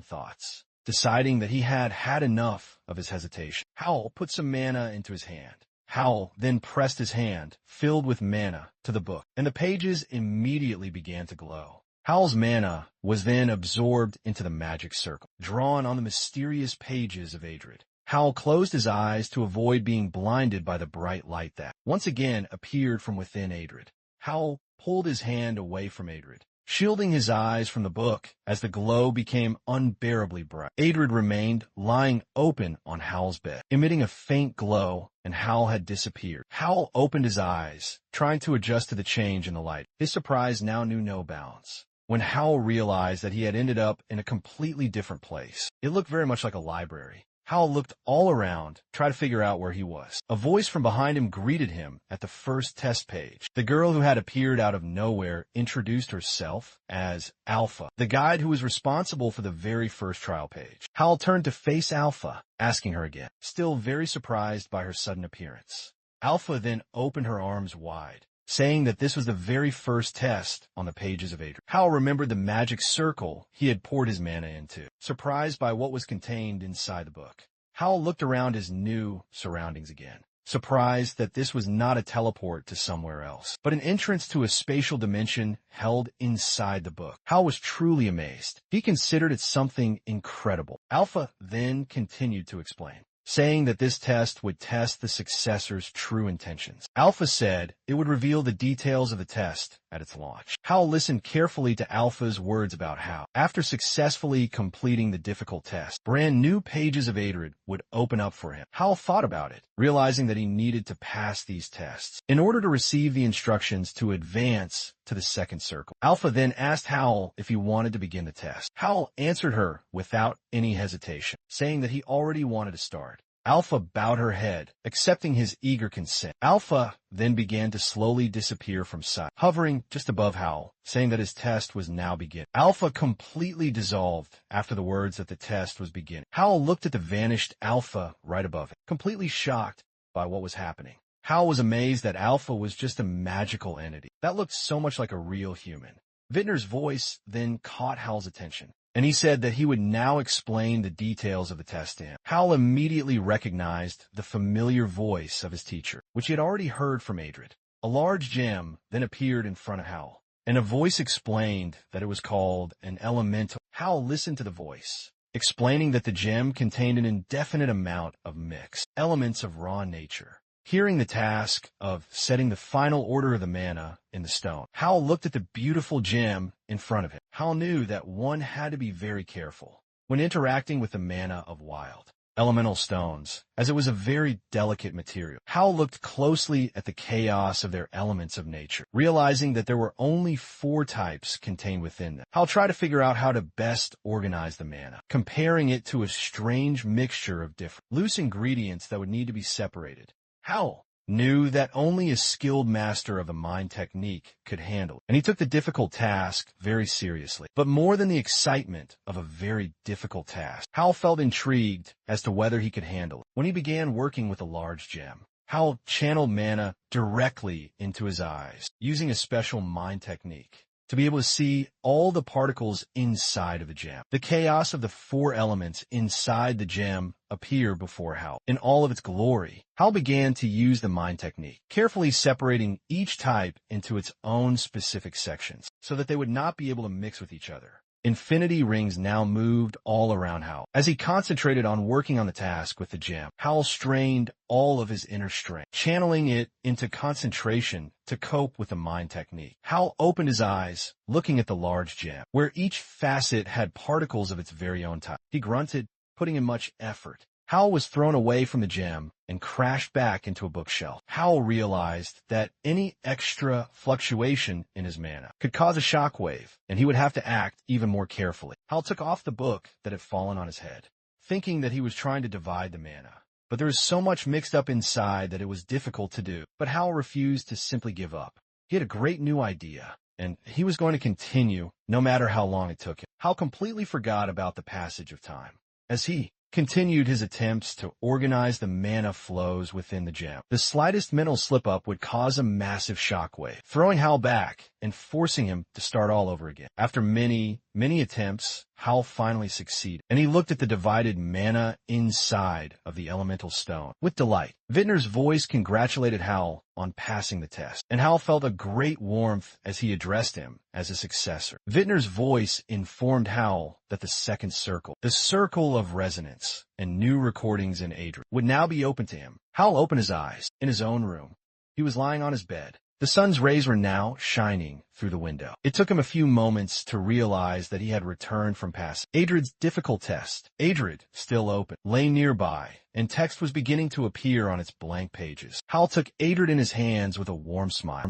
thoughts, deciding that he had had enough of his hesitation. Howl put some mana into his hand. Howl then pressed his hand, filled with mana, to the book, and the pages immediately began to glow. Howl's mana was then absorbed into the magic circle, drawn on the mysterious pages of Adred. Howl closed his eyes to avoid being blinded by the bright light that once again appeared from within Adred. Howl pulled his hand away from Adred, shielding his eyes from the book as the glow became unbearably bright. Adred remained lying open on Howl's bed, emitting a faint glow, and Howl had disappeared. Howl opened his eyes, trying to adjust to the change in the light. His surprise now knew no bounds when Howl realized that he had ended up in a completely different place. It looked very much like a library. Howl looked all around, tried to figure out where he was. A voice from behind him greeted him at the first test page. The girl who had appeared out of nowhere introduced herself as Alpha, the guide who was responsible for the very first trial page. Howl turned to face Alpha, asking her again, still very surprised by her sudden appearance. Alpha then opened her arms wide, saying that this was the very first test on the pages of Adred. Howl remembered the magic circle he had poured his mana into, surprised by what was contained inside the book. Howl looked around his new surroundings again, surprised that this was not a teleport to somewhere else, but an entrance to a spatial dimension held inside the book. Howl was truly amazed. He considered it something incredible. Alpha then continued to explain, saying that this test would test the successor's true intentions. Alpha said it would reveal the details of the test at its launch. Howl listened carefully to Alpha's words about how, after successfully completing the difficult test, brand new pages of Adred would open up for him. Howl thought about it, realizing that he needed to pass these tests in order to receive the instructions to advance to the second circle. Alpha then asked Howl if he wanted to begin the test. Howl answered her without any hesitation, saying that he already wanted to start. Alpha bowed her head, accepting his eager consent. Alpha then began to slowly disappear from sight, hovering just above Howl, saying that his test was now beginning. Alpha completely dissolved after the words that the test was beginning. Howl looked at the vanished Alpha right above him, completely shocked by what was happening. Hal was amazed that Alpha was just a magical entity that looked so much like a real human. Vintner's voice then caught Hal's attention, and he said that he would now explain the details of the test to him. Hal immediately recognized the familiar voice of his teacher, which he had already heard from Adrid. A large gem then appeared in front of Hal, and a voice explained that it was called an elemental. Hal listened to the voice, explaining that the gem contained an indefinite amount of mixed elements of raw nature. Hearing the task of setting the final order of the mana in the stone, Hal looked at the beautiful gem in front of him. Hal knew that one had to be very careful when interacting with the mana of wild elemental stones, as it was a very delicate material. Hal looked closely at the chaos of their elements of nature, realizing that there were only 4 types contained within them. Hal tried to figure out how to best organize the mana, comparing it to a strange mixture of different loose ingredients that would need to be separated. Hal knew that only a skilled master of the mind technique could handle it, and he took the difficult task very seriously. But more than the excitement of a very difficult task, Hal felt intrigued as to whether he could handle it. When he began working with a large gem, Hal channeled mana directly into his eyes, using a special mind technique to be able to see all the particles inside of the gem. The chaos of the 4 elements inside the gem appeared before Hal in all of its glory. Hal began to use the mind technique, carefully separating each type into its own specific sections so that they would not be able to mix with each other. Infinity rings now moved all around Hal. As he concentrated on working on the task with the gem, Hal strained all of his inner strength, channeling it into concentration to cope with the mind technique. Hal opened his eyes, looking at the large gem, where each facet had particles of its very own type. He grunted, putting in much effort. Hal was thrown away from the gem and crashed back into a bookshelf. Hal realized that any extra fluctuation in his mana could cause a shockwave, and he would have to act even more carefully. Hal took off the book that had fallen on his head, thinking that he was trying to divide the mana. But there was so much mixed up inside that it was difficult to do. But Hal refused to simply give up. He had a great new idea, and he was going to continue no matter how long it took him. Hal completely forgot about the passage of time as he continued his attempts to organize the mana flows within the gem. The slightest mental slip-up would cause a massive shockwave, throwing Hal back and forcing him to start all over again. After many attempts, Hal finally succeeded, and he looked at the divided mana inside of the elemental stone with delight. Vintner's voice congratulated Hal on passing the test, and Hal felt a great warmth as he addressed him as a successor. Vintner's voice informed Hal that the second circle, the circle of resonance and new recordings in Adrid, would now be open to him. Hal opened his eyes in his own room. He was lying on his bed. The sun's rays were now shining through the window. It took him a few moments to realize that he had returned from passing Adrid's difficult test. Adrid, still open, lay nearby, and text was beginning to appear on its blank pages. Hal took Adrid in his hands with a warm smile.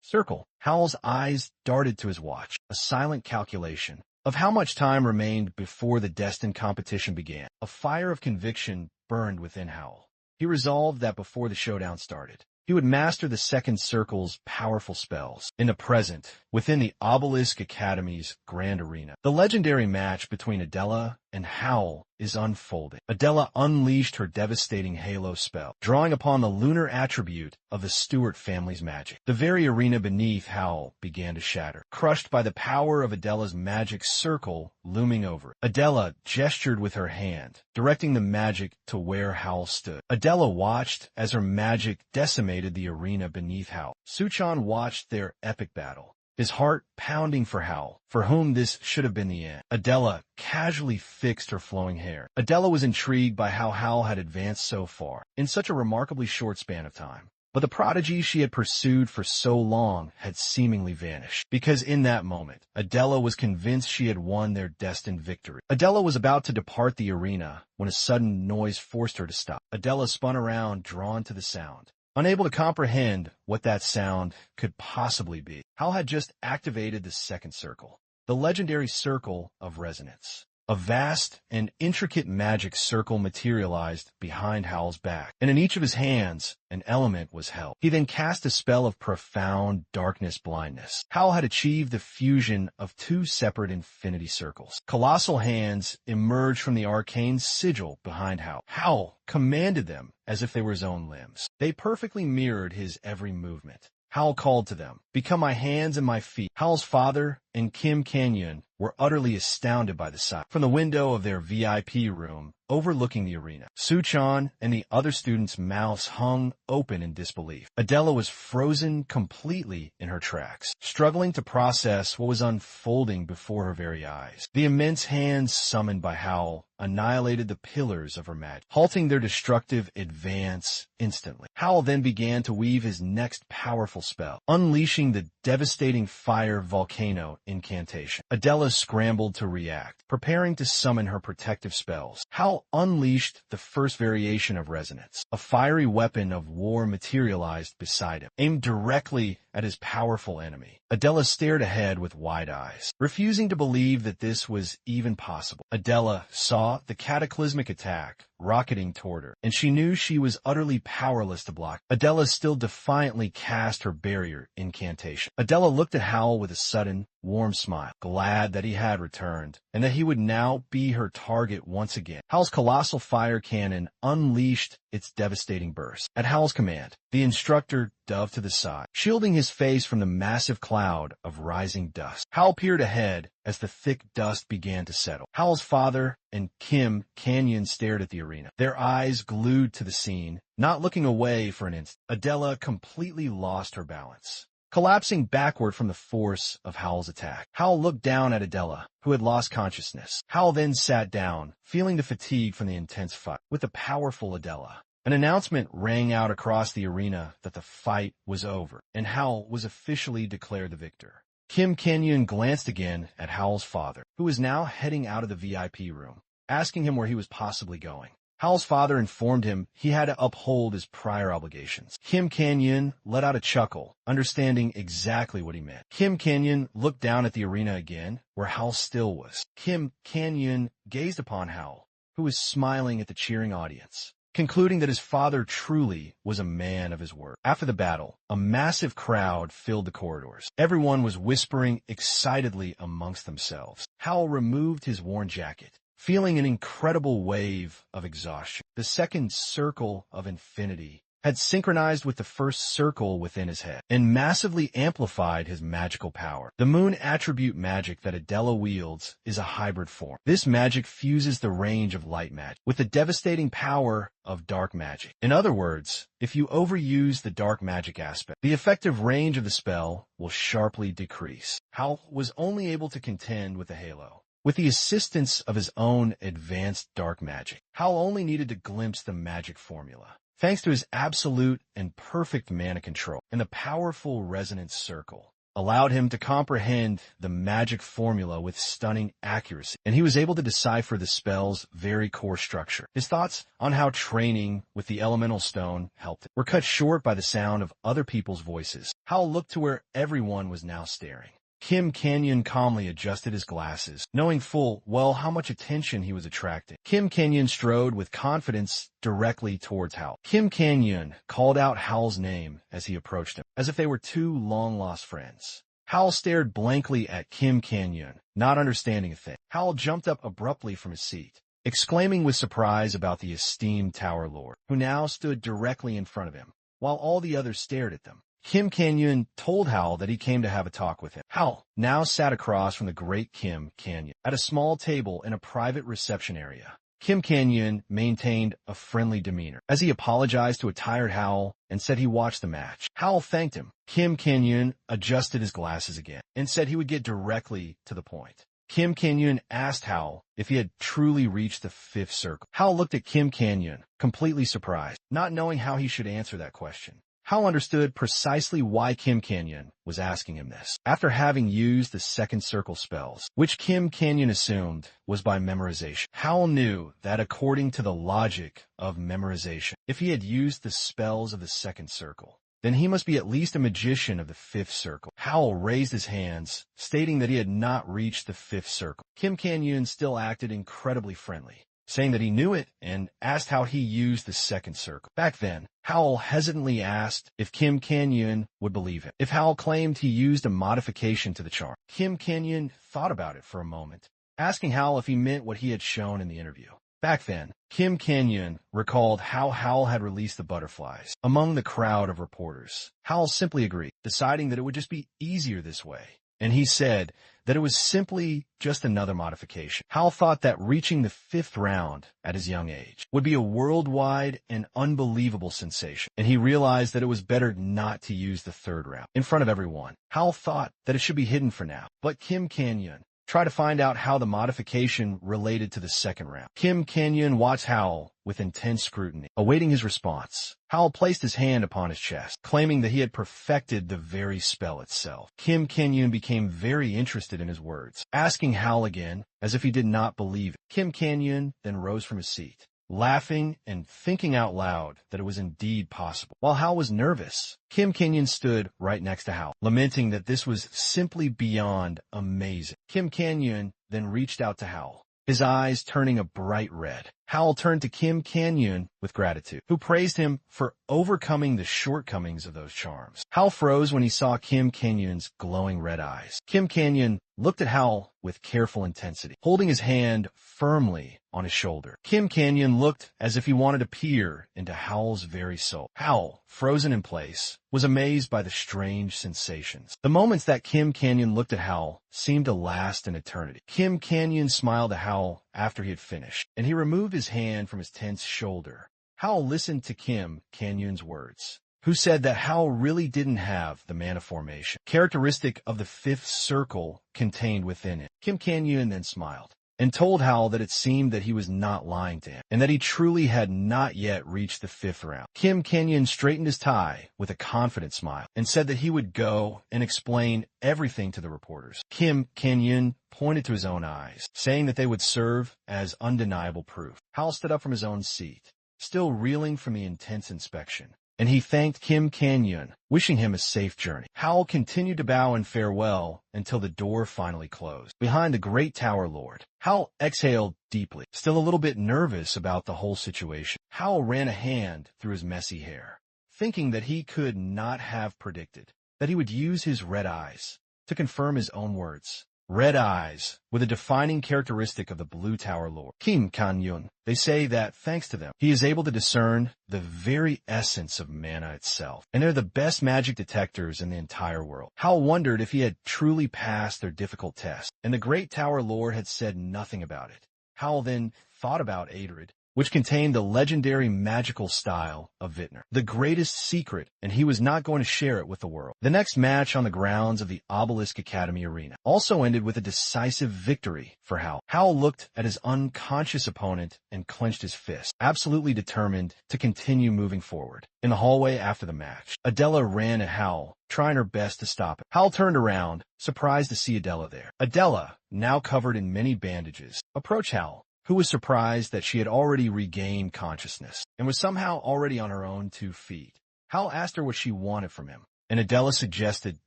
Circle. Hal's eyes darted to his watch, a silent calculation of how much time remained before the destined competition began. A fire of conviction burned within Hal. He resolved that before the showdown started, he would master the second circle's powerful spells. In the present, within the Obelisk Academy's grand arena, the legendary match between Adela and Hal is unfolding. Adela unleashed her devastating Halo spell, drawing upon the lunar attribute of the Stewart family's magic. The very arena beneath Hal began to shatter, crushed by the power of Adela's magic circle looming over it. Adela gestured with her hand, directing the magic to where Hal stood. Adela watched as her magic decimated the arena beneath Hal. Suchan watched their epic battle, his heart pounding for Hal, for whom this should have been the end. Adela casually fixed her flowing hair. Adela was intrigued by how Hal had advanced so far in such a remarkably short span of time. But the prodigy she had pursued for so long had seemingly vanished, because in that moment, Adela was convinced she had won their destined victory. Adela was about to depart the arena when a sudden noise forced her to stop. Adela spun around, drawn to the sound, unable to comprehend what that sound could possibly be. Hal had just activated the second circle, the legendary circle of resonance. A vast and intricate magic circle materialized behind Howl's back, and in each of his hands, an element was held. He then cast a spell of profound darkness blindness. Howl had achieved the fusion of two separate infinity circles. Colossal hands emerged from the arcane sigil behind Howl. Howl commanded them as if they were his own limbs. They perfectly mirrored his every movement. Howl called to them, "Become my hands and my feet." Howl's father and Kim Kan-yeon were utterly astounded by the sight. From the window of their VIP room overlooking the arena, Suchan and the other students' mouths hung open in disbelief. Adela was frozen completely in her tracks, struggling to process what was unfolding before her very eyes. The immense hands summoned by Howl annihilated the pillars of her magic, halting their destructive advance instantly. Howl then began to weave his next powerful spell, unleashing the devastating fire volcano incantation. Adela scrambled to react, preparing to summon her protective spells. Howl unleashed the first variation of resonance. A fiery weapon of war materialized beside him, aimed directly at his powerful enemy. Adela stared ahead with wide eyes, refusing to believe that this was even possible. Adela saw the cataclysmic attack rocketing toward her, and she knew she was utterly powerless to block. Adela still defiantly cast her barrier incantation. Adela looked at Howl with a sudden, warm smile, glad that he had returned, and that he would now be her target once again. Howl's colossal fire cannon unleashed its devastating burst. At Howl's command, the instructor dove to the side, shielding his face from the massive cloud of rising dust. Howl peered ahead as the thick dust began to settle. Howl's father and Kim Kan-yeon stared at the arena, their eyes glued to the scene, not looking away for an instant. Adela completely lost her balance, collapsing backward from the force of Howl's attack. Howl looked down at Adela, who had lost consciousness. Howl then sat down, feeling the fatigue from the intense fight. With the powerful Adela, an announcement rang out across the arena that the fight was over, and Howl was officially declared the victor. Kim Kan-yeon glanced again at Howl's father, who was now heading out of the VIP room, asking him where he was possibly going. Howl's father informed him he had to uphold his prior obligations. Kim Kan-yeon let out a chuckle, understanding exactly what he meant. Kim Kan-yeon looked down at the arena again, where Howl still was. Kim Kan-yeon gazed upon Howl, who was smiling at the cheering audience, concluding that his father truly was a man of his word. After the battle, a massive crowd filled the corridors. Everyone was whispering excitedly amongst themselves. Howl removed his worn jacket, feeling an incredible wave of exhaustion. The second circle of infinity had synchronized with the first circle within his head, and massively amplified his magical power. The moon attribute magic that Adela wields is a hybrid form. This magic fuses the range of light magic with the devastating power of dark magic. In other words, if you overuse the dark magic aspect, the effective range of the spell will sharply decrease. Howl was only able to contend with the Yahello with the assistance of his own advanced dark magic. Howl only needed to glimpse the magic formula, thanks to his absolute and perfect mana control, and the powerful resonance circle allowed him to comprehend the magic formula with stunning accuracy, and he was able to decipher the spell's very core structure. His thoughts on how training with the elemental stone helped him were cut short by the sound of other people's voices. Howl looked to where everyone was now staring. Kim Kan-yeon calmly adjusted his glasses, knowing full well how much attention he was attracting. Kim Kan-yeon strode with confidence directly towards Howl. Kim Kan-yeon called out Howl's name as he approached him, as if they were two long-lost friends. Howl stared blankly at Kim Kan-yeon, not understanding a thing. Howl jumped up abruptly from his seat, exclaiming with surprise about the esteemed Tower Lord, who now stood directly in front of him, while all the others stared at them. Kim Kan-yeon told Howl that he came to have a talk with him. Howl now sat across from the great Kim Kan-yeon at a small table in a private reception area. Kim Kan-yeon maintained a friendly demeanor as he apologized to a tired Howl and said he watched the match. Howl thanked him. Kim Kan-yeon adjusted his glasses again and said he would get directly to the point. Kim Kan-yeon asked Howl if he had truly reached the fifth circle. Howl looked at Kim Kan-yeon, completely surprised, not knowing how he should answer that question. Howl understood precisely why Kim Kan-yeon was asking him this. After having used the second circle spells, which Kim Kan-yeon assumed was by memorization, Howl knew that according to the logic of memorization, if he had used the spells of the second circle, then he must be at least a magician of the fifth circle. Howl raised his hands, stating that he had not reached the fifth circle. Kim Kan-yoon still acted incredibly friendly, saying that he knew it and asked how he used the second circle. Back then, Howl hesitantly asked if Kim Kan-yoon would believe him. If Howl claimed he used a modification to the charm, Kim Kan-yoon thought about it for a moment, asking Howl if he meant what he had shown in the interview. Back then, Kim Kan-yoon recalled how Howl had released the butterflies among the crowd of reporters. Howl simply agreed, deciding that it would just be easier this way, and he said that it was simply just another modification. Howl thought that reaching the fifth round at his young age would be a worldwide and unbelievable sensation, and he realized that it was better not to use the third round in front of everyone. Howl thought that it should be hidden for now, but Kim Kan-yoon tried to find out how the modification related to the second round. Kim Kan-yoon watched Howl with intense scrutiny, awaiting his response. Howl placed his hand upon his chest, claiming that he had perfected the very spell itself. Kim Kan-yoon became very interested in his words, asking Howl again as if he did not believe it. Kim Kan-yoon then rose from his seat, laughing and thinking out loud that it was indeed possible. While Howl was nervous, Kim Kan-yoon stood right next to Howl, lamenting that this was simply beyond amazing. Kim Kan-yoon then reached out to Howl, his eyes turning a bright red. Howl turned to Kim Kan-yoon with gratitude, who praised him for overcoming the shortcomings of those charms. Howl froze when he saw Kim Kan-yoon's glowing red eyes. Kim Kan-yoon looked at Howl with careful intensity, holding his hand firmly on his shoulder. Kim Kan-yoon looked as if he wanted to peer into Howl's very soul. Howl, frozen in place, was amazed by the strange sensations. The moments that Kim Kan-yoon looked at Howl seemed to last an eternity. Kim Kan-yoon smiled at Howl after he had finished, and he removed his hand from his tense shoulder. Howl listened to Kim Kan-yoon's words, who said that Howl really didn't have the mana formation, characteristic of the fifth circle contained within it. Kim Kan-yoon then smiled and told Howl that it seemed that he was not lying to him, and that he truly had not yet reached the fifth round. Kim Kan-yoon straightened his tie with a confident smile and said that he would go and explain everything to the reporters. Kim Kan-yoon pointed to his own eyes, saying that they would serve as undeniable proof. Howl stood up from his own seat, still reeling from the intense inspection, and he thanked Kim Kan-yoon, wishing him a safe journey. Howl continued to bow in farewell until the door finally closed behind the great Tower Lord. Howl exhaled deeply, still a little bit nervous about the whole situation. Howl ran a hand through his messy hair, thinking that he could not have predicted that he would use his red eyes to confirm his own words. Red eyes with a defining characteristic of the Blue Tower Lord, Kim Kan-yoon. They say that thanks to them, he is able to discern the very essence of mana itself, and they're the best magic detectors in the entire world. Howl wondered if he had truly passed their difficult test, and the great Tower Lord had said nothing about it. Howl then thought about Adrid, which contained the legendary magical style of Vintner, the greatest secret, and he was not going to share it with the world. The next match on the grounds of the Obelisk Academy Arena also ended with a decisive victory for Howl. Howl looked at his unconscious opponent and clenched his fist, absolutely determined to continue moving forward. In the hallway after the match, Adela ran at Howl, trying her best to stop him. Howl turned around, surprised to see Adela there. Adela, now covered in many bandages, approached Howl, who was surprised that she had already regained consciousness and was somehow already on her own 2 feet. Howl asked her what she wanted from him, and Adela suggested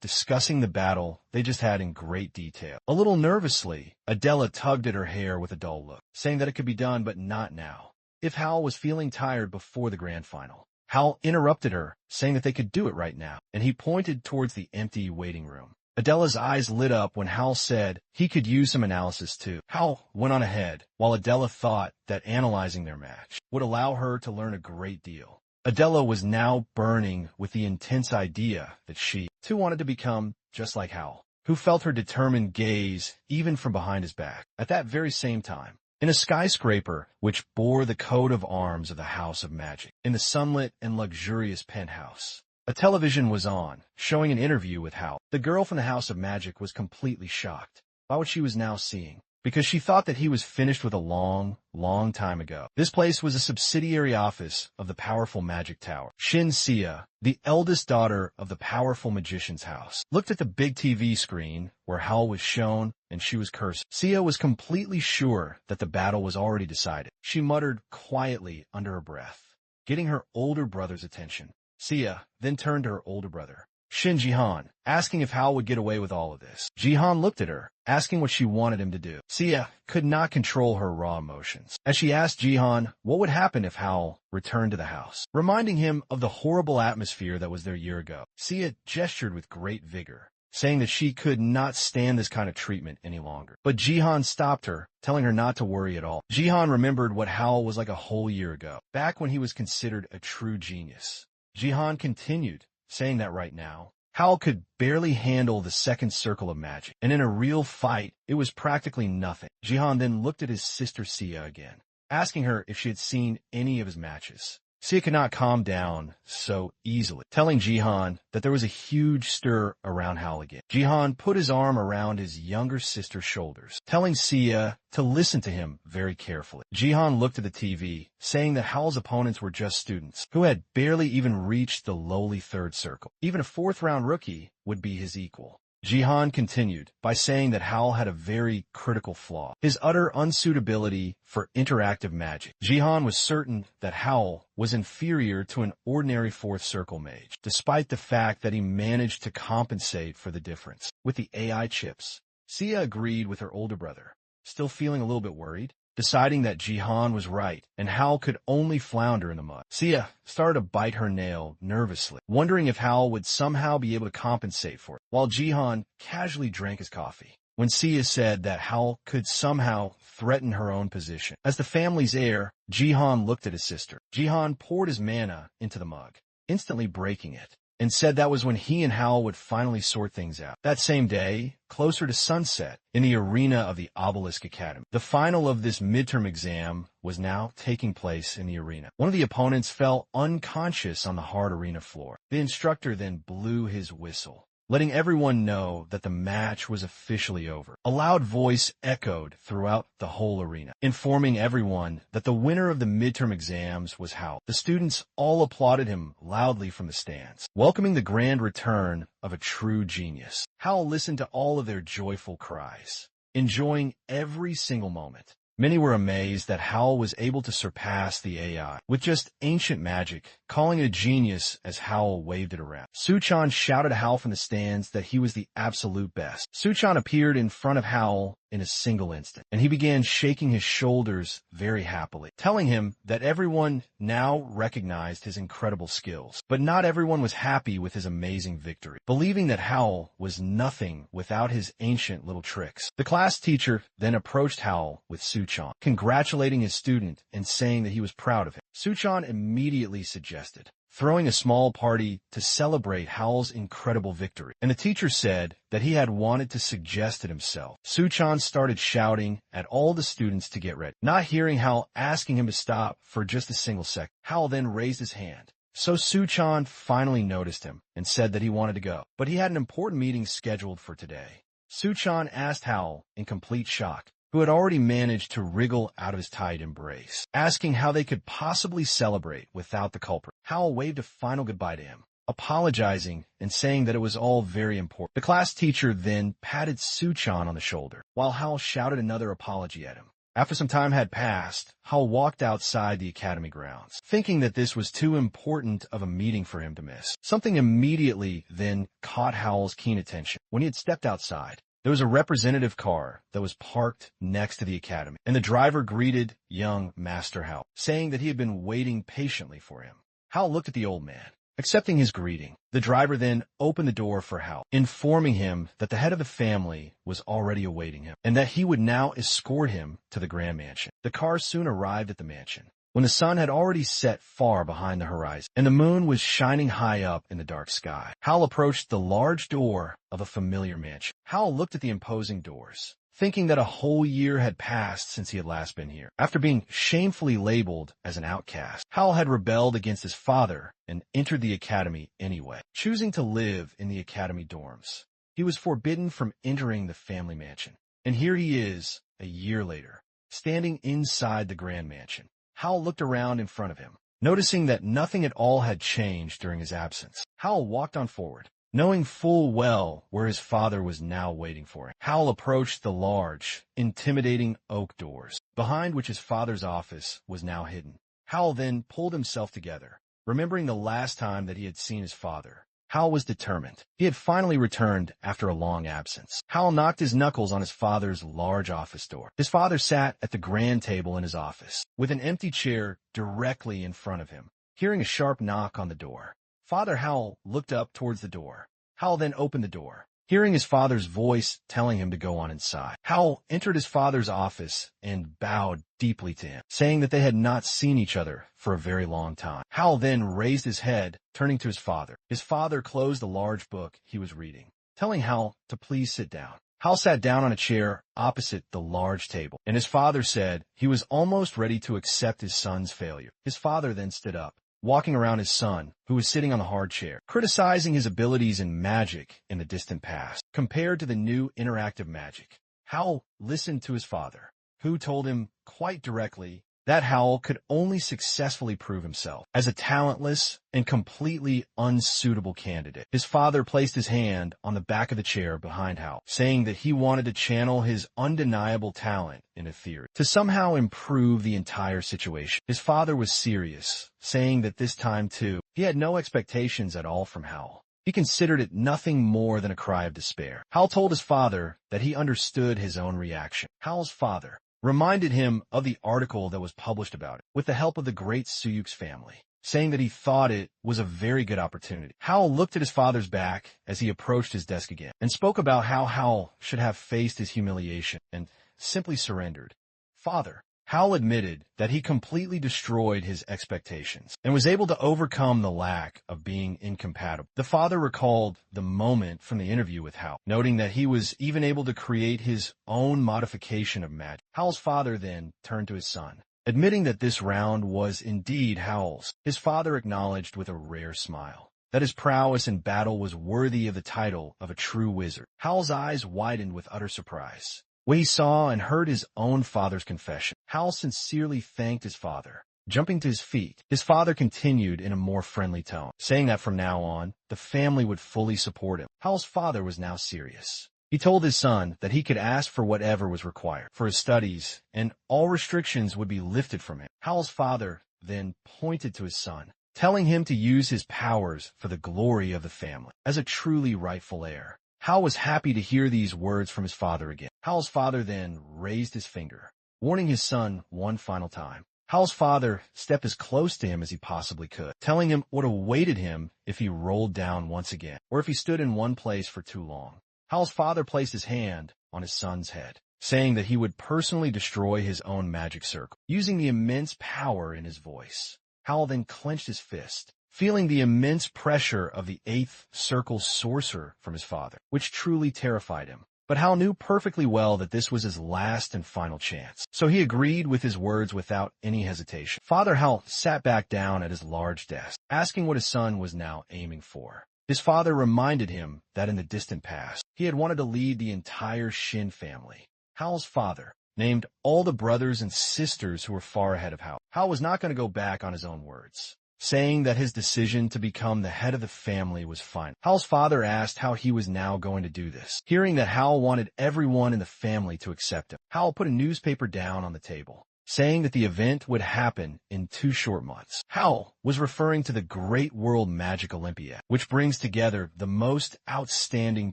discussing the battle they just had in great detail. A little nervously, Adela tugged at her hair with a dull look, saying that it could be done but not now, if Howl was feeling tired before the grand final. Howl interrupted her, saying that they could do it right now, and he pointed towards the empty waiting room. Adela's eyes lit up when Howl said he could use some analysis too. Howl went on ahead, while Adela thought that analyzing their match would allow her to learn a great deal. Adela was now burning with the intense idea that she, too, wanted to become just like Howl, who felt her determined gaze even from behind his back. At that very same time, in a skyscraper which bore the coat of arms of the House of Magic, in the sunlit and luxurious penthouse, a television was on, showing an interview with Howl. The girl from the House of Magic was completely shocked by what she was now seeing, because she thought that he was finished with a long, long time ago. This place was a subsidiary office of the powerful Magic Tower. Shin Sia, the eldest daughter of the powerful magician's house, looked at the big TV screen where Howl was shown, and she was cursing. Sia was completely sure that the battle was already decided. She muttered quietly under her breath, getting her older brother's attention. Sia then turned to her older brother, Shin Jihan, asking if Hal would get away with all of this. Jihan looked at her, asking what she wanted him to do. Sia could not control her raw emotions, as she asked Jihan what would happen if Hal returned to the house, reminding him of the horrible atmosphere that was there a year ago. Sia gestured with great vigor, saying that she could not stand this kind of treatment any longer. But Jihan stopped her, telling her not to worry at all. Jihan remembered what Hal was like a whole year ago, back when he was considered a true genius. Jihan continued, saying that right now, Hal could barely handle the second circle of magic, and in a real fight, it was practically nothing. Jihan then looked at his sister Sia again, asking her if she had seen any of his matches. Sia could not calm down so easily, telling Jihan that there was a huge stir around Hal again. Jihan put his arm around his younger sister's shoulders, telling Sia to listen to him very carefully. Jihan looked at the TV, saying that Hal's opponents were just students, who had barely even reached the lowly third circle. Even a fourth-round rookie would be his equal. Jihan continued by saying that Hal had a very critical flaw, his utter unsuitability for interactive magic. Jihan was certain that Hal was inferior to an ordinary fourth circle mage, despite the fact that he managed to compensate for the difference with the AI chips. Sia agreed with her older brother, still feeling a little bit worried, deciding that Jihan was right and Hal could only flounder in the mud. Sia started to bite her nail nervously, wondering if Hal would somehow be able to compensate for it, while Jihan casually drank his coffee. When Sia said that Hal could somehow threaten her own position as the family's heir, Jihan looked at his sister. Jihan poured his mana into the mug, instantly breaking it, and said that was when he and Hal would finally sort things out. That same day, closer to sunset, in the arena of the Obelisk Academy, the final of this midterm exam was now taking place in the arena. One of the opponents fell unconscious on the hard arena floor. The instructor then blew his whistle, letting everyone know that the match was officially over. A loud voice echoed throughout the whole arena, informing everyone that the winner of the midterm exams was Hal. The students all applauded him loudly from the stands, welcoming the grand return of a true genius. Hal listened to all of their joyful cries, enjoying every single moment. Many were amazed that Hal was able to surpass the AI with just ancient magic, calling it a genius as Hal waved it around. Suchan shouted to Hal from the stands that he was the absolute best. Suchan appeared in front of Hal in a single instant, and he began shaking his shoulders very happily, telling him that everyone now recognized his incredible skills. But not everyone was happy with his amazing victory, believing that Hal was nothing without his ancient little tricks. The class teacher then approached Hal with Suchan, congratulating his student and saying that he was proud of him. Suchan immediately suggested throwing a small party to celebrate Hal's incredible victory, and the teacher said that he had wanted to suggest it himself. Suchan started shouting at all the students to get ready, not hearing Hal asking him to stop for just a single second. Hal then raised his hand, so Suchan finally noticed him and said that he wanted to go, but he had an important meeting scheduled for today. Suchan asked Hal in complete shock, who had already managed to wriggle out of his tight embrace, asking how they could possibly celebrate without the culprit. Hal waved a final goodbye to him, apologizing and saying that it was all very important. The class teacher then patted Suchan on the shoulder, while Hal shouted another apology at him. After some time had passed, Hal walked outside the academy grounds, thinking that this was too important of a meeting for him to miss. Something immediately then caught Hal's keen attention. When he had stepped outside, there was a representative car that was parked next to the academy, and the driver greeted young Master Hal, saying that he had been waiting patiently for him. Hal looked at the old man, accepting his greeting. The driver then opened the door for Hal, informing him that the head of the family was already awaiting him, and that he would now escort him to the grand mansion. The car soon arrived at the mansion, when the sun had already set far behind the horizon, and the moon was shining high up in the dark sky. Hal approached the large door of a familiar mansion. Hal looked at the imposing doors, thinking that a whole year had passed since he had last been here. After being shamefully labeled as an outcast, Hal had rebelled against his father and entered the academy anyway, choosing to live in the academy dorms. He was forbidden from entering the family mansion, and here he is, a year later, standing inside the grand mansion. Hal looked around in front of him, noticing that nothing at all had changed during his absence. Hal walked on forward, knowing full well where his father was now waiting for him. Hal approached the large, intimidating oak doors, behind which his father's office was now hidden. Hal then pulled himself together, Remembering the last time that he had seen his father, Hal was determined. He had finally returned after a long absence. Hal knocked his knuckles on his father's large office door. His father sat at the grand table in his office, with an empty chair directly in front of him. Hearing a sharp knock on the door, Father Hal looked up towards the door. Hal then opened the door, hearing his father's voice telling him to go on inside. Hal entered his father's office and bowed deeply to him, saying that they had not seen each other for a very long time. Hal then raised his head, turning to his father. His father closed the large book he was reading, telling Hal to please sit down. Hal sat down on a chair opposite the large table, and his father said he was almost ready to accept his son's failure. His father then stood up, walking around his son, who was sitting on the hard chair, criticizing his abilities in magic in the distant past, compared to the new interactive magic. Hal listened to his father, who told him quite directly that Hal could only successfully prove himself as a talentless and completely unsuitable candidate. His father placed his hand on the back of the chair behind Hal, saying that he wanted to channel his undeniable talent in a theory to somehow improve the entire situation. His father was serious, saying that this time, too, he had no expectations at all from Hal. He considered it nothing more than a cry of despair. Hal told his father that he understood his own reaction. Hal's father reminded him of the article that was published about it, with the help of the great Suyuk's family, saying that he thought it was a very good opportunity. Hal looked at his father's back as he approached his desk again, and spoke about how Hal should have faced his humiliation and simply surrendered. Father, Hal admitted that he completely destroyed his expectations and was able to overcome the lack of being incompatible. The father recalled the moment from the interview with Hal, noting that he was even able to create his own modification of magic. Hal's father then turned to his son, admitting that this round was indeed Hal's. His father acknowledged with a rare smile that his prowess in battle was worthy of the title of a true wizard. Hal's eyes widened with utter surprise when he saw and heard his own father's confession. Hal sincerely thanked his father. Jumping to his feet, his father continued in a more friendly tone, saying that from now on, the family would fully support him. Hal's father was now serious. He told his son that he could ask for whatever was required for his studies, and all restrictions would be lifted from him. Hal's father then pointed to his son, telling him to use his powers for the glory of the family as a truly rightful heir. Hal was happy to hear these words from his father again. Hal's father then raised his finger, warning his son one final time. Hal's father stepped as close to him as he possibly could, telling him what awaited him if he rolled down once again, or if he stood in one place for too long. Hal's father placed his hand on his son's head, saying that he would personally destroy his own magic circle, using the immense power in his voice. Hal then clenched his fist, feeling the immense pressure of the 8th circle sorcerer from his father, which truly terrified him. But Hal knew perfectly well that this was his last and final chance, so he agreed with his words without any hesitation. Father Hal sat back down at his large desk, asking what his son was now aiming for. His father reminded him that in the distant past, he had wanted to lead the entire Shin family. Hal's father named all the brothers and sisters who were far ahead of Hal. Hal was not going to go back on his own words, saying that his decision to become the head of the family was final. Hal's father asked how he was now going to do this. Hearing that Hal wanted everyone in the family to accept him, Hal put a newspaper down on the table, saying that the event would happen in 2 short months. Hal was referring to the Great World Magic Olympiad, which brings together the most outstanding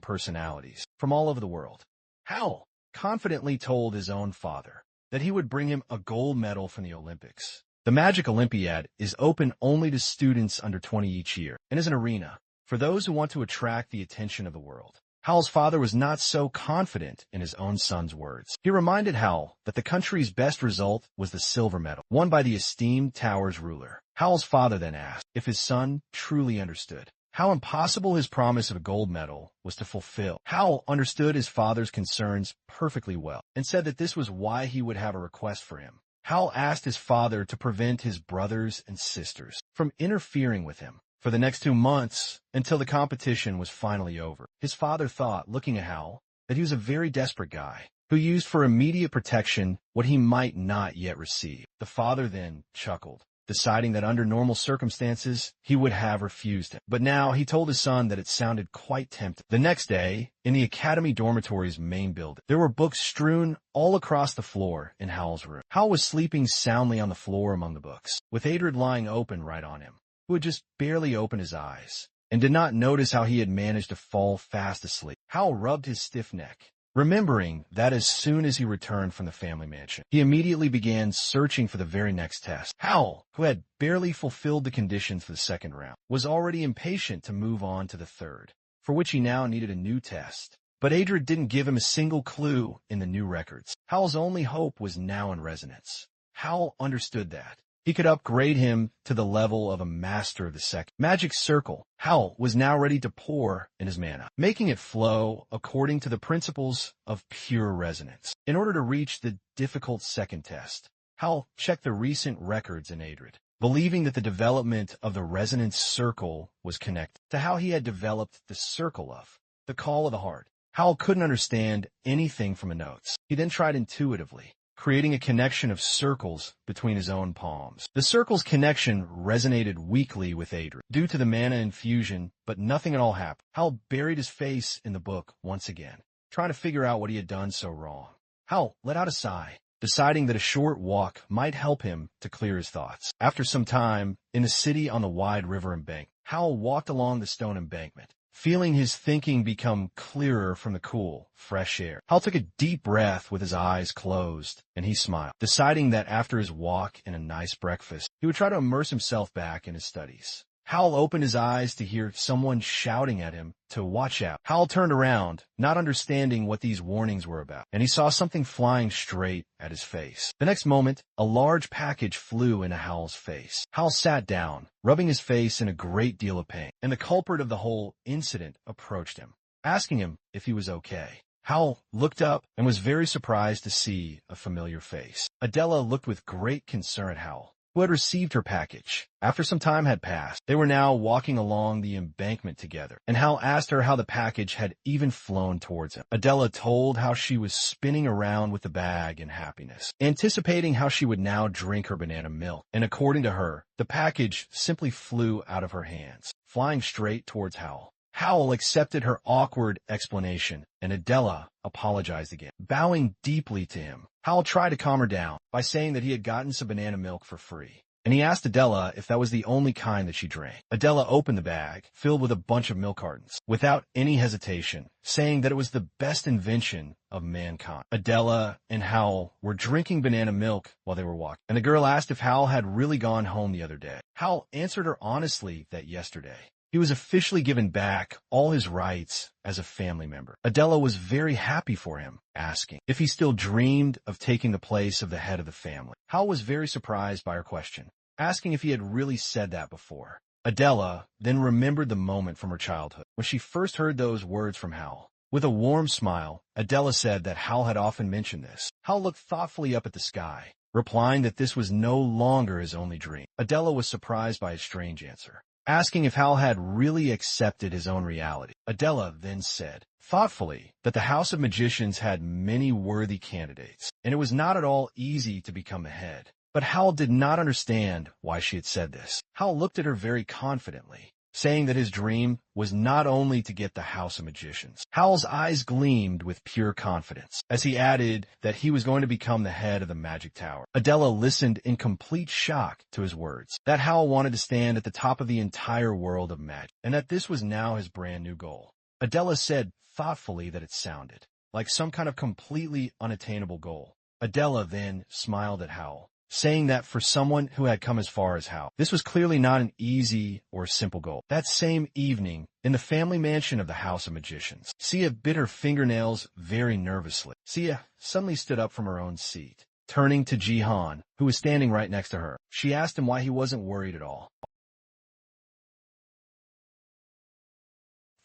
personalities from all over the world. Hal confidently told his own father that he would bring him a gold medal from the Olympics. The Magic Olympiad is open only to students under 20 each year and is an arena for those who want to attract the attention of the world. Hal's father was not so confident in his own son's words. He reminded Hal that the country's best result was the silver medal, won by the esteemed tower's ruler. Hal's father then asked if his son truly understood how impossible his promise of a gold medal was to fulfill. Hal understood his father's concerns perfectly well and said that this was why he would have a request for him. Hal asked his father to prevent his brothers and sisters from interfering with him for the next 2 months until the competition was finally over. His father thought, looking at Hal, that he was a very desperate guy who used for immediate protection what he might not yet receive. The father then chuckled, deciding that under normal circumstances, he would have refused him. But now he told his son that it sounded quite tempting. The next day, in the academy dormitory's main building, there were books strewn all across the floor in Hal's room. Hal was sleeping soundly on the floor among the books, with Adrid lying open right on him. who had just barely opened his eyes, and did not notice how he had managed to fall fast asleep. Hal rubbed his stiff neck, remembering that as soon as he returned from the family mansion, he immediately began searching for the very next test. Hal, who had barely fulfilled the conditions for the second round, was already impatient to move on to the third, for which he now needed a new test. But Adrid didn't give him a single clue in the new records. Hal's only hope was now in resonance. Hal understood that he could upgrade him to the level of a master of the second magic circle. Hal was now ready to pour in his mana, making it flow according to the principles of pure resonance. In order to reach the difficult second test, Hal checked the recent records in Adrid, believing that the development of the resonance circle was connected to how he had developed the circle of the call of the heart. Hal couldn't understand anything from the notes. He then tried intuitively, creating a connection of circles between his own palms. The circle's connection resonated weakly with Adrid due to the mana infusion, but nothing at all happened. Hal buried his face in the book once again, trying to figure out what he had done so wrong. Hal let out a sigh, deciding that a short walk might help him to clear his thoughts. After some time, in the city on the wide river embankment, Hal walked along the stone embankment, feeling his thinking become clearer from the cool, fresh air. Hal took a deep breath with his eyes closed, and he smiled, deciding that after his walk and a nice breakfast, he would try to immerse himself back in his studies. Hal opened his eyes to hear someone shouting at him to watch out. Hal turned around, not understanding what these warnings were about, and he saw something flying straight at his face. The next moment, a large package flew into Hal's face. Hal sat down, rubbing his face in a great deal of pain, and the culprit of the whole incident approached him, asking him if he was okay. Hal looked up and was very surprised to see a familiar face. Adela looked with great concern at Hal, who had received her package. After some time had passed, they were now walking along the embankment together, and Hal asked her how the package had even flown towards him. Adela told how she was spinning around with the bag in happiness, anticipating how she would now drink her banana milk, and according to her, the package simply flew out of her hands, flying straight towards Hal. Hal accepted her awkward explanation, and Adela apologized again, bowing deeply to him. Hal tried to calm her down by saying that he had gotten some banana milk for free, and he asked Adela if that was the only kind that she drank. Adela opened the bag, filled with a bunch of milk cartons, without any hesitation, saying that it was the best invention of mankind. Adela and Hal were drinking banana milk while they were walking, and the girl asked if Hal had really gone home the other day. Hal answered her honestly that yesterday he was officially given back all his rights as a family member. Adela was very happy for him, asking if he still dreamed of taking the place of the head of the family. Hal was very surprised by her question, asking if he had really said that before. Adela then remembered the moment from her childhood when she first heard those words from Hal. With a warm smile, Adela said that Hal had often mentioned this. Hal looked thoughtfully up at the sky, replying that this was no longer his only dream. Adela was surprised by his strange answer, asking if Hal had really accepted his own reality. Adela then said, thoughtfully, that the House of Magicians had many worthy candidates, and it was not at all easy to become the head. But Hal did not understand why she had said this. Hal looked at her very confidently, saying that his dream was not only to get the House of Magicians. Hal's eyes gleamed with pure confidence as he added that he was going to become the head of the Magic Tower. Adela listened in complete shock to his words, that Hal wanted to stand at the top of the entire world of magic, and that this was now his brand new goal. Adela said thoughtfully that it sounded like some kind of completely unattainable goal. Adela then smiled at Hal, saying that for someone who had come as far as Hal, this was clearly not an easy or simple goal. That same evening, in the family mansion of the House of Magicians, Sia bit her fingernails very nervously. Sia suddenly stood up from her own seat, turning to Jihan, who was standing right next to her. She asked him why he wasn't worried at all.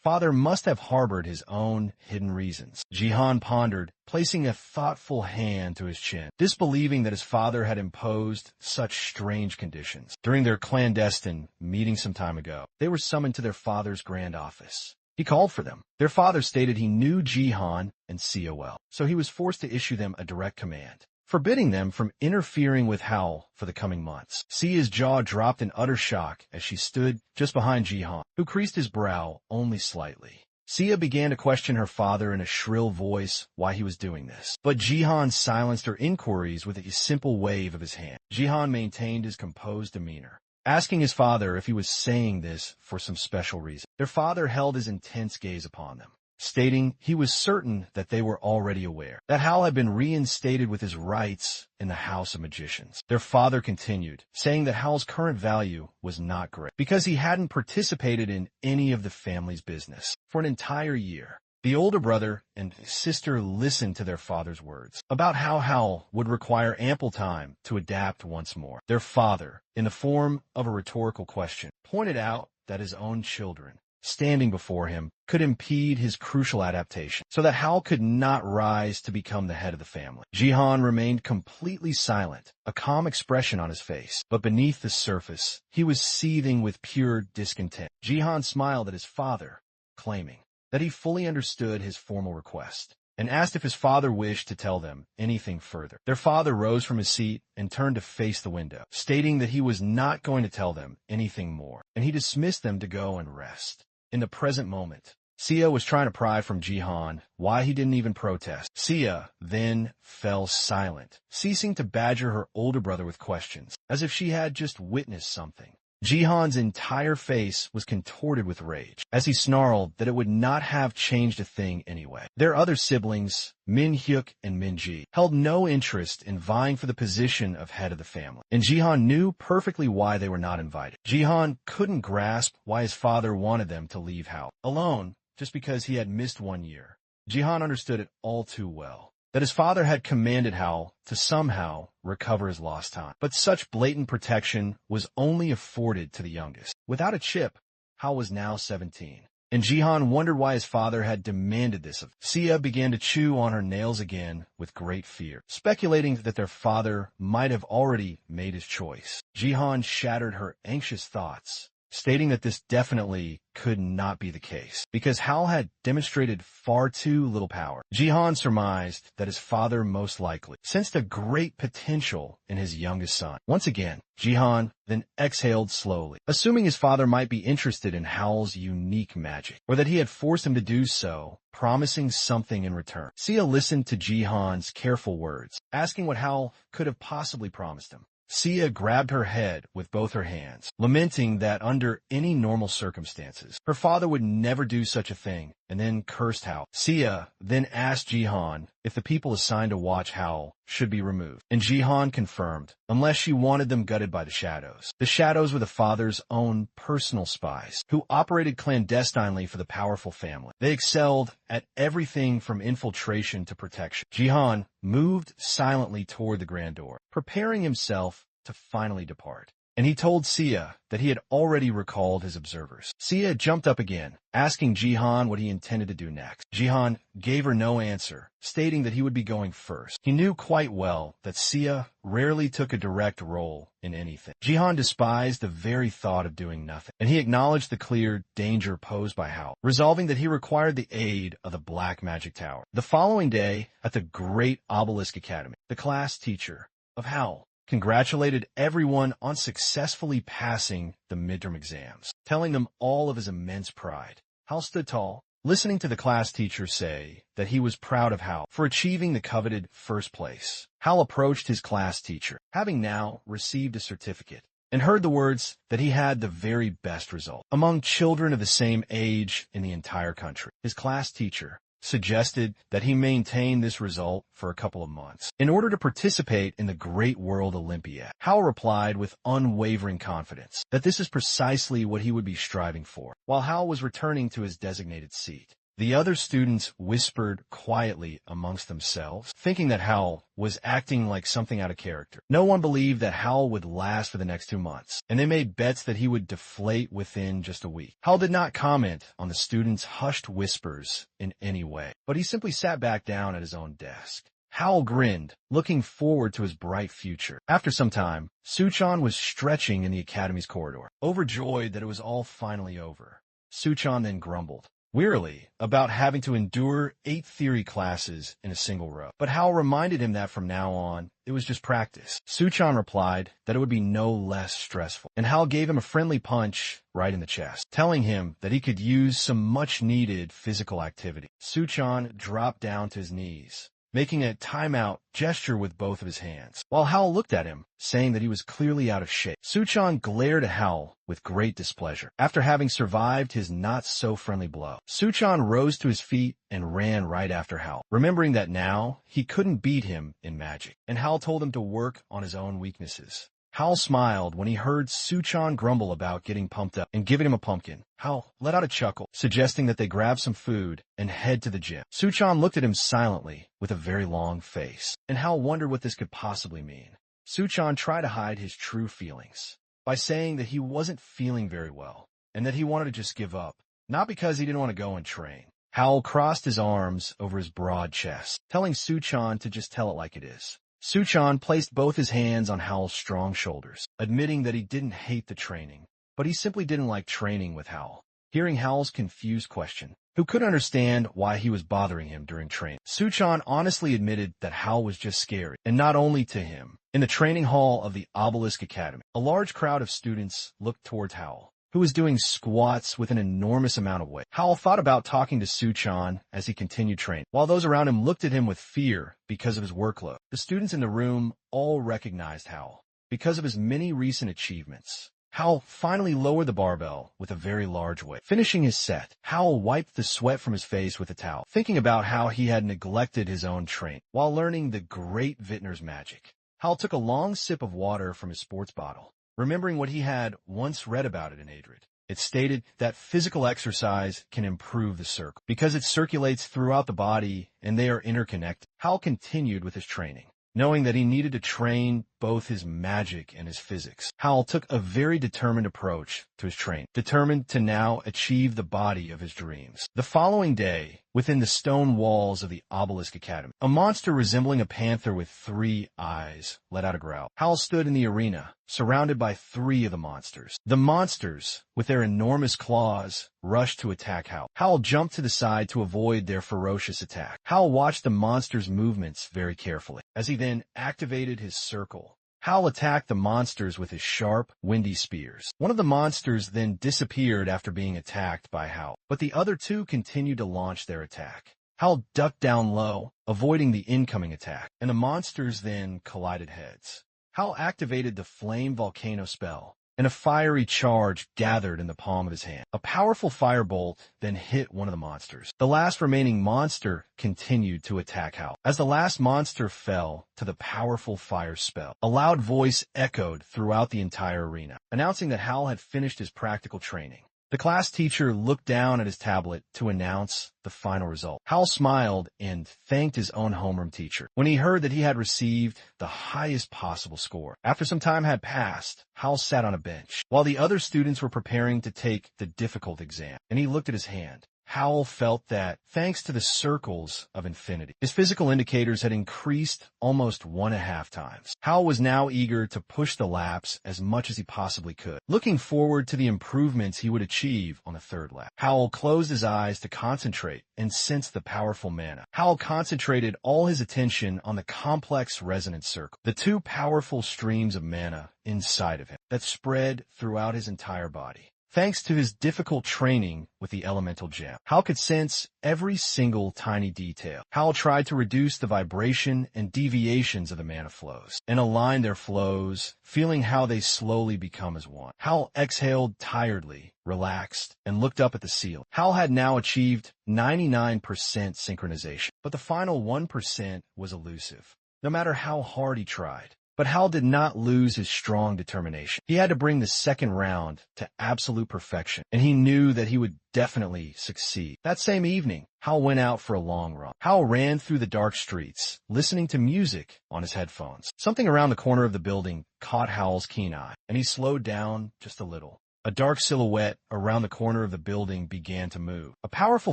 Father must have harbored his own hidden reasons, Jihan pondered, placing a thoughtful hand to his chin, disbelieving that his father had imposed such strange conditions. During their clandestine meeting some time ago, they were summoned to their father's grand office. He called for them. Their father stated he knew Jihan and Sia well, so he was forced to issue them a direct command, forbidding them from interfering with Hal for the coming months. Sia's jaw dropped in utter shock as she stood just behind Jihan, who creased his brow only slightly. Sia began to question her father in a shrill voice why he was doing this, but Jihan silenced her inquiries with a simple wave of his hand. Jihan maintained his composed demeanor, asking his father if he was saying this for some special reason. Their father held his intense gaze upon them, stating he was certain that they were already aware that Hal had been reinstated with his rights in the House of Magicians. Their father continued, saying that Hal's current value was not great because he hadn't participated in any of the family's business for an entire year. The older brother and sister listened to their father's words about how Hal would require ample time to adapt once more. Their father, in the form of a rhetorical question, pointed out that his own children standing before him could impede his crucial adaptation, so that Hal could not rise to become the head of the family. Jihan remained completely silent, a calm expression on his face, but beneath the surface, he was seething with pure discontent. Jihan smiled at his father, claiming that he fully understood his formal request, and asked if his father wished to tell them anything further. Their father rose from his seat and turned to face the window, stating that he was not going to tell them anything more, and he dismissed them to go and rest. In the present moment, Sia was trying to pry from Jihan why he didn't even protest. Sia then fell silent, ceasing to badger her older brother with questions, as if she had just witnessed something. Jihan's entire face was contorted with rage, as he snarled that it would not have changed a thing anyway. Their other siblings, Min Hyuk and Min Ji, held no interest in vying for the position of head of the family, and Jihan knew perfectly why they were not invited. Jihan couldn't grasp why his father wanted them to leave Hal alone just because he had missed 1 year. Jihan understood it all too well, that his father had commanded Hal to somehow recover his lost time. But such blatant protection was only afforded to the youngest. Without a chip, Hal was now 17, and Jihan wondered why his father had demanded this of him. Sia began to chew on her nails again with great fear, speculating that their father might have already made his choice. Jihan shattered her anxious thoughts, stating that this definitely could not be the case, because Hal had demonstrated far too little power. Jihan surmised that his father most likely sensed a great potential in his youngest son. Once again, Jihan then exhaled slowly, assuming his father might be interested in Hal's unique magic, or that he had forced him to do so, promising something in return. Sia listened to Jihan's careful words, asking what Hal could have possibly promised him. Sia grabbed her head with both her hands, lamenting that under any normal circumstances, her father would never do such a thing, and then cursed Hal. Sia then asked Jihan if the people assigned to watch Hal should be removed, and Jihan confirmed, unless she wanted them gutted by the Shadows. The Shadows were the father's own personal spies, who operated clandestinely for the powerful family. They excelled at everything from infiltration to protection. Jihan moved silently toward the grand door, preparing himself to finally depart, and he told Sia that he had already recalled his observers. Sia jumped up again, asking Jihan what he intended to do next. Jihan gave her no answer, stating that he would be going first. He knew quite well that Sia rarely took a direct role in anything. Jihan despised the very thought of doing nothing, and he acknowledged the clear danger posed by Hal, resolving that he required the aid of the Black Magic Tower. The following day, at the Great Obelisk Academy, the class teacher of Hal congratulated everyone on successfully passing the midterm exams, telling them all of his immense pride. Hal stood tall, listening to the class teacher say that he was proud of Hal for achieving the coveted first place. Hal approached his class teacher, having now received a certificate, and heard the words that he had the very best result among children of the same age in the entire country. His class teacher suggested that he maintain this result for a couple of months in order to participate in the Great World Olympiad. Hal replied with unwavering confidence that this is precisely what he would be striving for. While Hal was returning to his designated seat, the other students whispered quietly amongst themselves, thinking that Hal was acting like something out of character. No one believed that Hal would last for the next 2 months, and they made bets that he would deflate within just a week. Hal did not comment on the students' hushed whispers in any way, but he simply sat back down at his own desk. Hal grinned, looking forward to his bright future. After some time, Suchan was stretching in the academy's corridor, overjoyed that it was all finally over. Suchan then grumbled wearily about having to endure 8 theory classes in a single row. But Hal reminded him that from now on, it was just practice. Suchan replied that it would be no less stressful, and Hal gave him a friendly punch right in the chest, telling him that he could use some much-needed physical activity. Suchan dropped down to his knees, making a timeout gesture with both of his hands. While Hal looked at him, saying that he was clearly out of shape, Suchan glared at Hal with great displeasure. After having survived his not-so-friendly blow, Suchan rose to his feet and ran right after Hal, remembering that now he couldn't beat him in magic, and Hal told him to work on his own weaknesses. Hal smiled when he heard Suchan grumble about getting pumped up and giving him a pumpkin. Hal let out a chuckle, suggesting that they grab some food and head to the gym. Suchan looked at him silently with a very long face, and Hal wondered what this could possibly mean. Suchan tried to hide his true feelings by saying that he wasn't feeling very well and that he wanted to just give up, not because he didn't want to go and train. Hal crossed his arms over his broad chest, telling Suchan to just tell it like it is. Suchan placed both his hands on Hal's strong shoulders, admitting that he didn't hate the training, but he simply didn't like training with Hal. Hearing Hal's confused question, who couldn't understand why he was bothering him during training, Suchan honestly admitted that Hal was just scary, and not only to him. In the training hall of the Obelisk Academy, a large crowd of students looked towards Hal, who was doing squats with an enormous amount of weight. Hal thought about talking to Suchan as he continued training, while those around him looked at him with fear because of his workload. The students in the room all recognized Hal because of his many recent achievements. Hal finally lowered the barbell with a very large weight. Finishing his set, Hal wiped the sweat from his face with a towel, thinking about how he had neglected his own training while learning the great Vintner's magic. Hal took a long sip of water from his sports bottle, remembering what he had once read about it in Adrid. It stated that physical exercise can improve the circle because it circulates throughout the body and they are interconnected. Hal continued with his training, knowing that he needed to train both his magic and his physics. Hal took a very determined approach to his training, determined to now achieve the body of his dreams. The following day, within the stone walls of the Obelisk Academy, a monster resembling a panther with 3 eyes let out a growl. Hal stood in the arena, surrounded by 3 of the monsters. The monsters, with their enormous claws, rushed to attack Hal. Hal jumped to the side to avoid their ferocious attack. Hal watched the monsters' movements very carefully. As he then activated his circle, Hal attacked the monsters with his sharp, windy spears. One of the monsters then disappeared after being attacked by Hal, but the other 2 continued to launch their attack. Hal ducked down low, avoiding the incoming attack, and the monsters then collided heads. Hal activated the Flame Volcano spell, and a fiery charge gathered in the palm of his hand. A powerful firebolt then hit one of the monsters. The last remaining monster continued to attack Hal. As the last monster fell to the powerful fire spell, a loud voice echoed throughout the entire arena, announcing that Hal had finished his practical training. The class teacher looked down at his tablet to announce the final result. Hal smiled and thanked his own homeroom teacher when he heard that he had received the highest possible score. After some time had passed, Hal sat on a bench while the other students were preparing to take the difficult exam, and he looked at his hand. Hal felt that, thanks to the circles of infinity, his physical indicators had increased almost 1.5 times. Hal was now eager to push the laps as much as he possibly could, looking forward to the improvements he would achieve on the 3rd lap. Hal closed his eyes to concentrate and sense the powerful mana. Hal concentrated all his attention on the complex resonance circle, the 2 powerful streams of mana inside of him that spread throughout his entire body. Thanks to his difficult training with the elemental gem, Hal could sense every single tiny detail. Hal tried to reduce the vibration and deviations of the mana flows and align their flows, feeling how they slowly become as one. Hal exhaled tiredly, relaxed, and looked up at the ceiling. Hal had now achieved 99% synchronization, but the final 1% was elusive, no matter how hard he tried. But Hal did not lose his strong determination. He had to bring the 2nd round to absolute perfection, and he knew that he would definitely succeed. That same evening, Hal went out for a long run. Hal ran through the dark streets, listening to music on his headphones. Something around the corner of the building caught Hal's keen eye, and he slowed down just a little. A dark silhouette around the corner of the building began to move. A powerful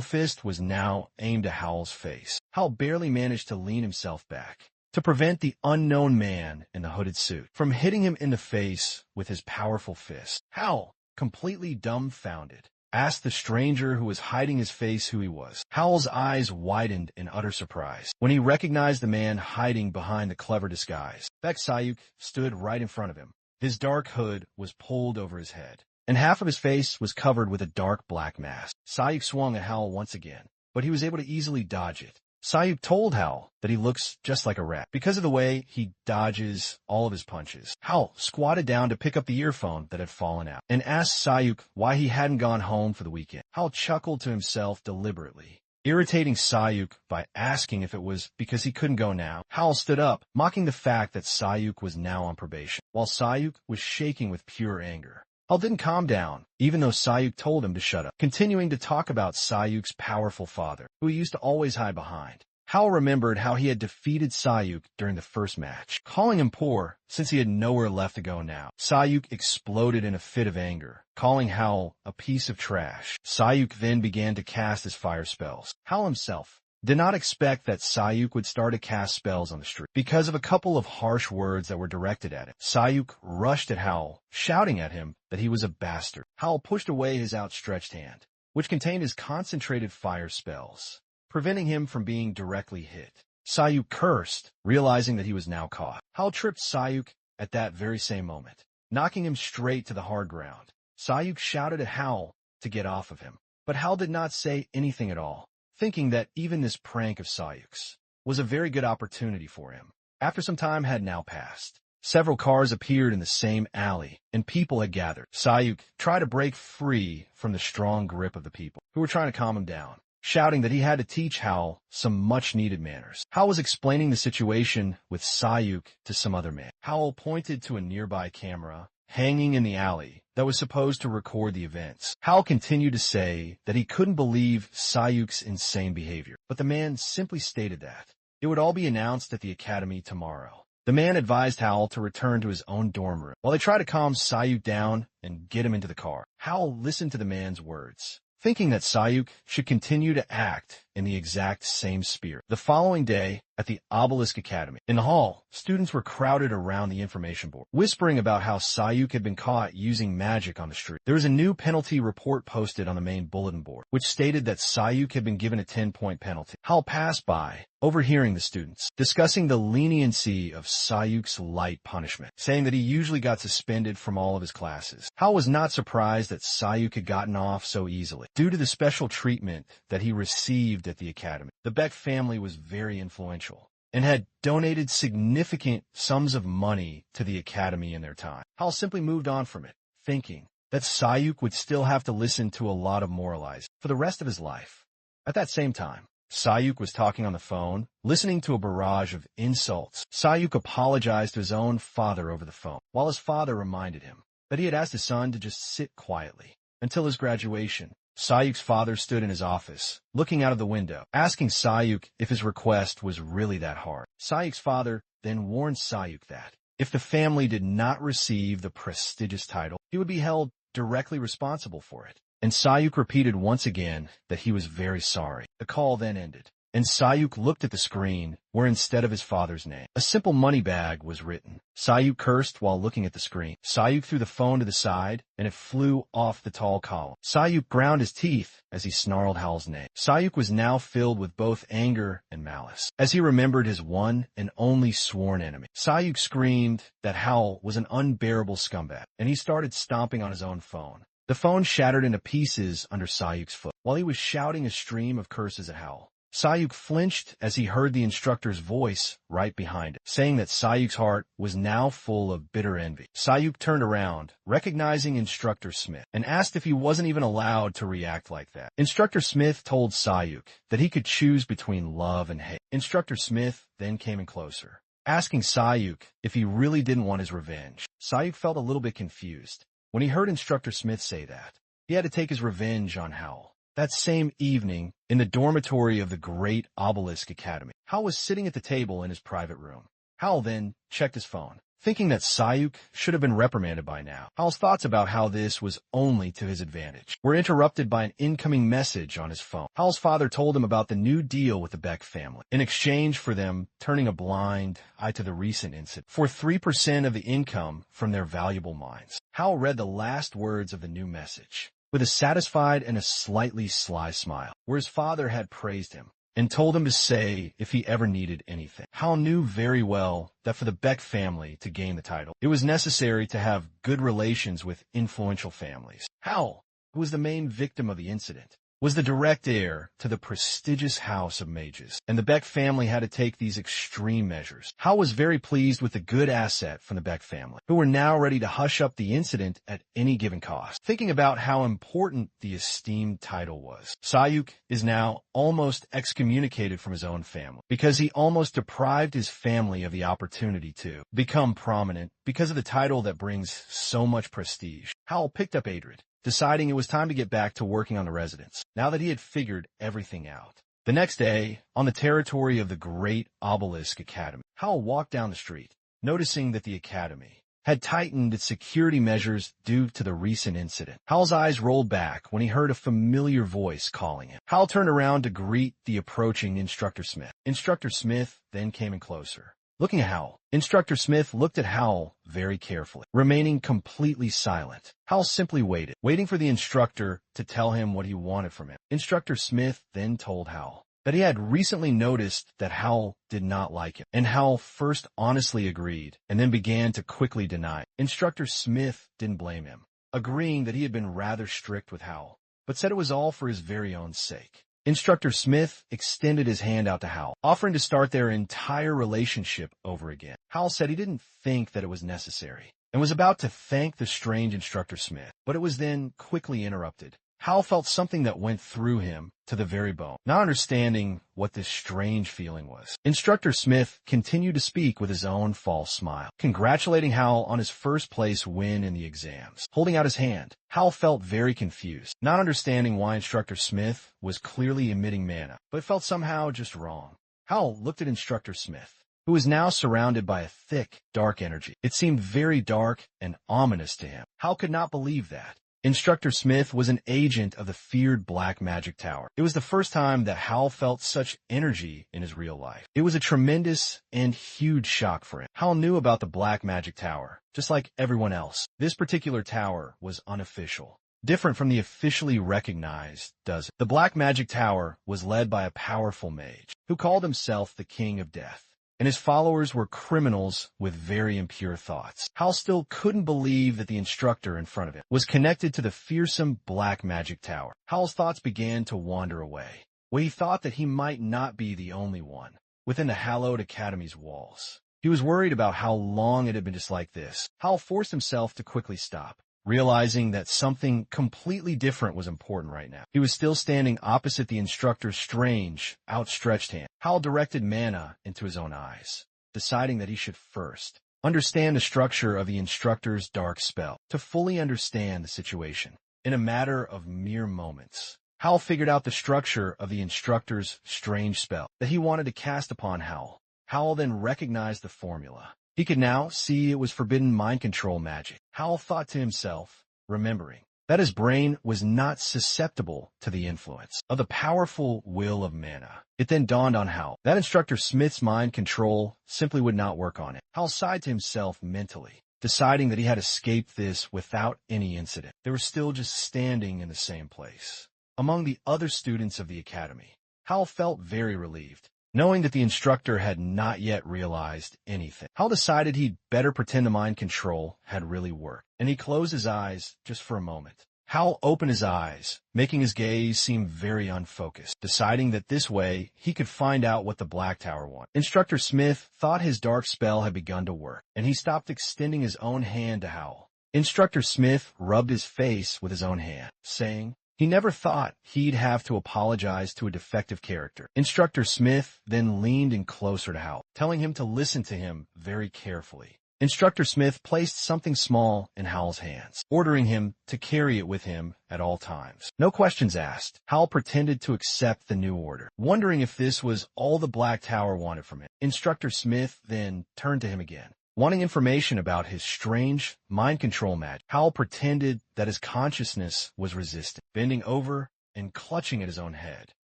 fist was now aimed at Hal's face. Hal barely managed to lean himself back to prevent the unknown man in the hooded suit from hitting him in the face with his powerful fist. Hal, completely dumbfounded, asked the stranger who was hiding his face who he was. Hal's eyes widened in utter surprise when he recognized the man hiding behind the clever disguise. Bek Sayuk stood right in front of him. His dark hood was pulled over his head, and half of his face was covered with a dark black mask. Sayuk swung at Hal once again, but he was able to easily dodge it, Sayuk told Hal that he looks just like a rat because of the way he dodges all of his punches. Hal squatted down to pick up the earphone that had fallen out and asked Sayuk why he hadn't gone home for the weekend. Hal chuckled to himself deliberately, irritating Sayuk by asking if it was because he couldn't go now. Hal stood up, mocking the fact that Sayuk was now on probation, while Sayuk was shaking with pure anger. Hal didn't calm down, even though Sayuk told him to shut up, continuing to talk about Sayuk's powerful father, who he used to always hide behind. Hal remembered how he had defeated Sayuk during the first match, calling him poor since he had nowhere left to go now. Sayuk exploded in a fit of anger, calling Hal a piece of trash. Sayuk then began to cast his fire spells. Hal himself did not expect that Sayuk would start to cast spells on the street because of a couple of harsh words that were directed at him. Sayuk rushed at Hal, shouting at him that he was a bastard. Hal pushed away his outstretched hand, which contained his concentrated fire spells, preventing him from being directly hit. Sayuk cursed, realizing that he was now caught. Hal tripped Sayuk at that very same moment, knocking him straight to the hard ground. Sayuk shouted at Hal to get off of him, but Hal did not say anything at all, thinking that even this prank of Sayuk's was a very good opportunity for him. After some time had now passed, several cars appeared in the same alley, and people had gathered. Sayuk tried to break free from the strong grip of the people, who were trying to calm him down, shouting that he had to teach Hal some much-needed manners. Hal was explaining the situation with Sayuk to some other man. Hal pointed to a nearby camera hanging in the alley that was supposed to record the events. Hal continued to say that he couldn't believe Sayuk's insane behavior, but the man simply stated that it would all be announced at the academy tomorrow. The man advised Hal to return to his own dorm room while they tried to calm Sayuk down and get him into the car. Hal listened to the man's words, thinking that Sayuk should continue to act in the exact same spirit. The following day, at the Obelisk Academy, in the hall, students were crowded around the information board, whispering about how Sayuk had been caught using magic on the street. There was a new penalty report posted on the main bulletin board, which stated that Sayuk had been given a 10-point penalty. Hal passed by, overhearing the students discussing the leniency of Sayuk's light punishment, saying that he usually got suspended from all of his classes. Hal was not surprised that Sayuk had gotten off so easily, due to the special treatment that he received at the academy. The Beck family was very influential and had donated significant sums of money to the academy in their time. Hal simply moved on from it, thinking that Sayuk would still have to listen to a lot of moralizing for the rest of his life. At that same time, Sayuk was talking on the phone, listening to a barrage of insults. Sayuk apologized to his own father over the phone, while his father reminded him that he had asked his son to just sit quietly until his graduation. Sayuk's father stood in his office, looking out of the window, asking Sayuk if his request was really that hard. Sayuk's father then warned Sayuk that if the family did not receive the prestigious title, he would be held directly responsible for it. And Sayuk repeated once again that he was very sorry. The call then ended, and Sayuk looked at the screen where instead of his father's name, a simple money bag was written. Sayuk cursed while looking at the screen. Sayuk threw the phone to the side, and it flew off the tall column. Sayuk ground his teeth as he snarled Hal's name. Sayuk was now filled with both anger and malice, as he remembered his one and only sworn enemy. Sayuk screamed that Hal was an unbearable scumbag, and he started stomping on his own phone. The phone shattered into pieces under Sayuk's foot, while he was shouting a stream of curses at Hal. Sayuk flinched as he heard the instructor's voice right behind him, saying that Sayuk's heart was now full of bitter envy. Sayuk turned around, recognizing Instructor Smith, and asked if he wasn't even allowed to react like that. Instructor Smith told Sayuk that he could choose between love and hate. Instructor Smith then came in closer, asking Sayuk if he really didn't want his revenge. Sayuk felt a little bit confused when he heard Instructor Smith say that he had to take his revenge on Hal. That same evening, in the dormitory of the great Obelisk Academy, Hal was sitting at the table in his private room. Hal then checked his phone, thinking that Sayuk should have been reprimanded by now. Hal's thoughts about how this was only to his advantage were interrupted by an incoming message on his phone. Hal's father told him about the new deal with the Beck family, in exchange for them turning a blind eye to the recent incident, for 3% of the income from their valuable mines. Hal read the last words of the new message with a satisfied and a slightly sly smile, where his father had praised him and told him to say if he ever needed anything. Hal knew very well that for the Beck family to gain the title, it was necessary to have good relations with influential families. Hal, who was the main victim of the incident, was the direct heir to the prestigious House of Mages, and the Beck family had to take these extreme measures. Hal was very pleased with the good asset from the Beck family, who were now ready to hush up the incident at any given cost. Thinking about how important the esteemed title was, Sayuk is now almost excommunicated from his own family, because he almost deprived his family of the opportunity to become prominent because of the title that brings so much prestige. Hal picked up Adrid, deciding it was time to get back to working on the residence, now that he had figured everything out. The next day, on the territory of the Great Obelisk Academy, Hal walked down the street, noticing that the academy had tightened its security measures due to the recent incident. Hal's eyes rolled back when he heard a familiar voice calling him. Hal turned around to greet the approaching Instructor Smith. Instructor Smith then came in closer. Looking at Hal, Instructor Smith looked at Hal very carefully, remaining completely silent. Hal simply waited, waiting for the instructor to tell him what he wanted from him. Instructor Smith then told Hal that he had recently noticed that Hal did not like him, and Hal first honestly agreed, and then began to quickly deny. Instructor Smith didn't blame him, agreeing that he had been rather strict with Hal, but said it was all for his very own sake. Instructor Smith extended his hand out to Hal, offering to start their entire relationship over again. Hal said he didn't think that it was necessary, and was about to thank the strange Instructor Smith, but it was then quickly interrupted. Hal felt something that went through him to the very bone, not understanding what this strange feeling was. Instructor Smith continued to speak with his own false smile, congratulating Hal on his first-place win in the exams. Holding out his hand, Hal felt very confused, not understanding why Instructor Smith was clearly emitting mana, but felt somehow just wrong. Hal looked at Instructor Smith, who was now surrounded by a thick, dark energy. It seemed very dark and ominous to him. Hal could not believe that Instructor Smith was an agent of the feared Black Magic Tower. It was the first time that Hal felt such energy in his real life. It was a tremendous and huge shock for him. Hal knew about the Black Magic Tower, just like everyone else. This particular tower was unofficial, different from the officially recognized dozen. The Black Magic Tower was led by a powerful mage, who called himself the King of Death, and his followers were criminals with very impure thoughts. Hal still couldn't believe that the instructor in front of him was connected to the fearsome Black Magic Tower. Hal's thoughts began to wander away, where he thought that he might not be the only one within the hallowed academy's walls. He was worried about how long it had been just like this. Hal forced himself to quickly stop, realizing that something completely different was important right now. He was still standing opposite the instructor's strange, outstretched hand. Hal directed mana into his own eyes, deciding that he should first understand the structure of the instructor's dark spell. To fully understand the situation, in a matter of mere moments, Hal figured out the structure of the instructor's strange spell that he wanted to cast upon Hal. Hal then recognized the formula. He could now see it was forbidden mind control magic. Hal thought to himself, remembering that his brain was not susceptible to the influence of the powerful will of mana. It then dawned on Hal that Instructor Smith's mind control simply would not work on it. Hal sighed to himself mentally, deciding that he had escaped this without any incident. They were still just standing in the same place, among the other students of the academy. Hal felt very relieved, knowing that the instructor had not yet realized anything. Hal decided he'd better pretend the mind control had really worked, and he closed his eyes just for a moment. Hal opened his eyes, making his gaze seem very unfocused, deciding that this way he could find out what the Black Tower wanted. Instructor Smith thought his dark spell had begun to work, and he stopped extending his own hand to Hal. Instructor Smith rubbed his face with his own hand, saying he never thought he'd have to apologize to a defective character. Instructor Smith then leaned in closer to Hal, telling him to listen to him very carefully. Instructor Smith placed something small in Hal's hands, ordering him to carry it with him at all times. No questions asked, Hal pretended to accept the new order, wondering if this was all the Black Tower wanted from him. Instructor Smith then turned to him again, wanting information about his strange mind control magic. Hal pretended that his consciousness was resistant, bending over and clutching at his own head,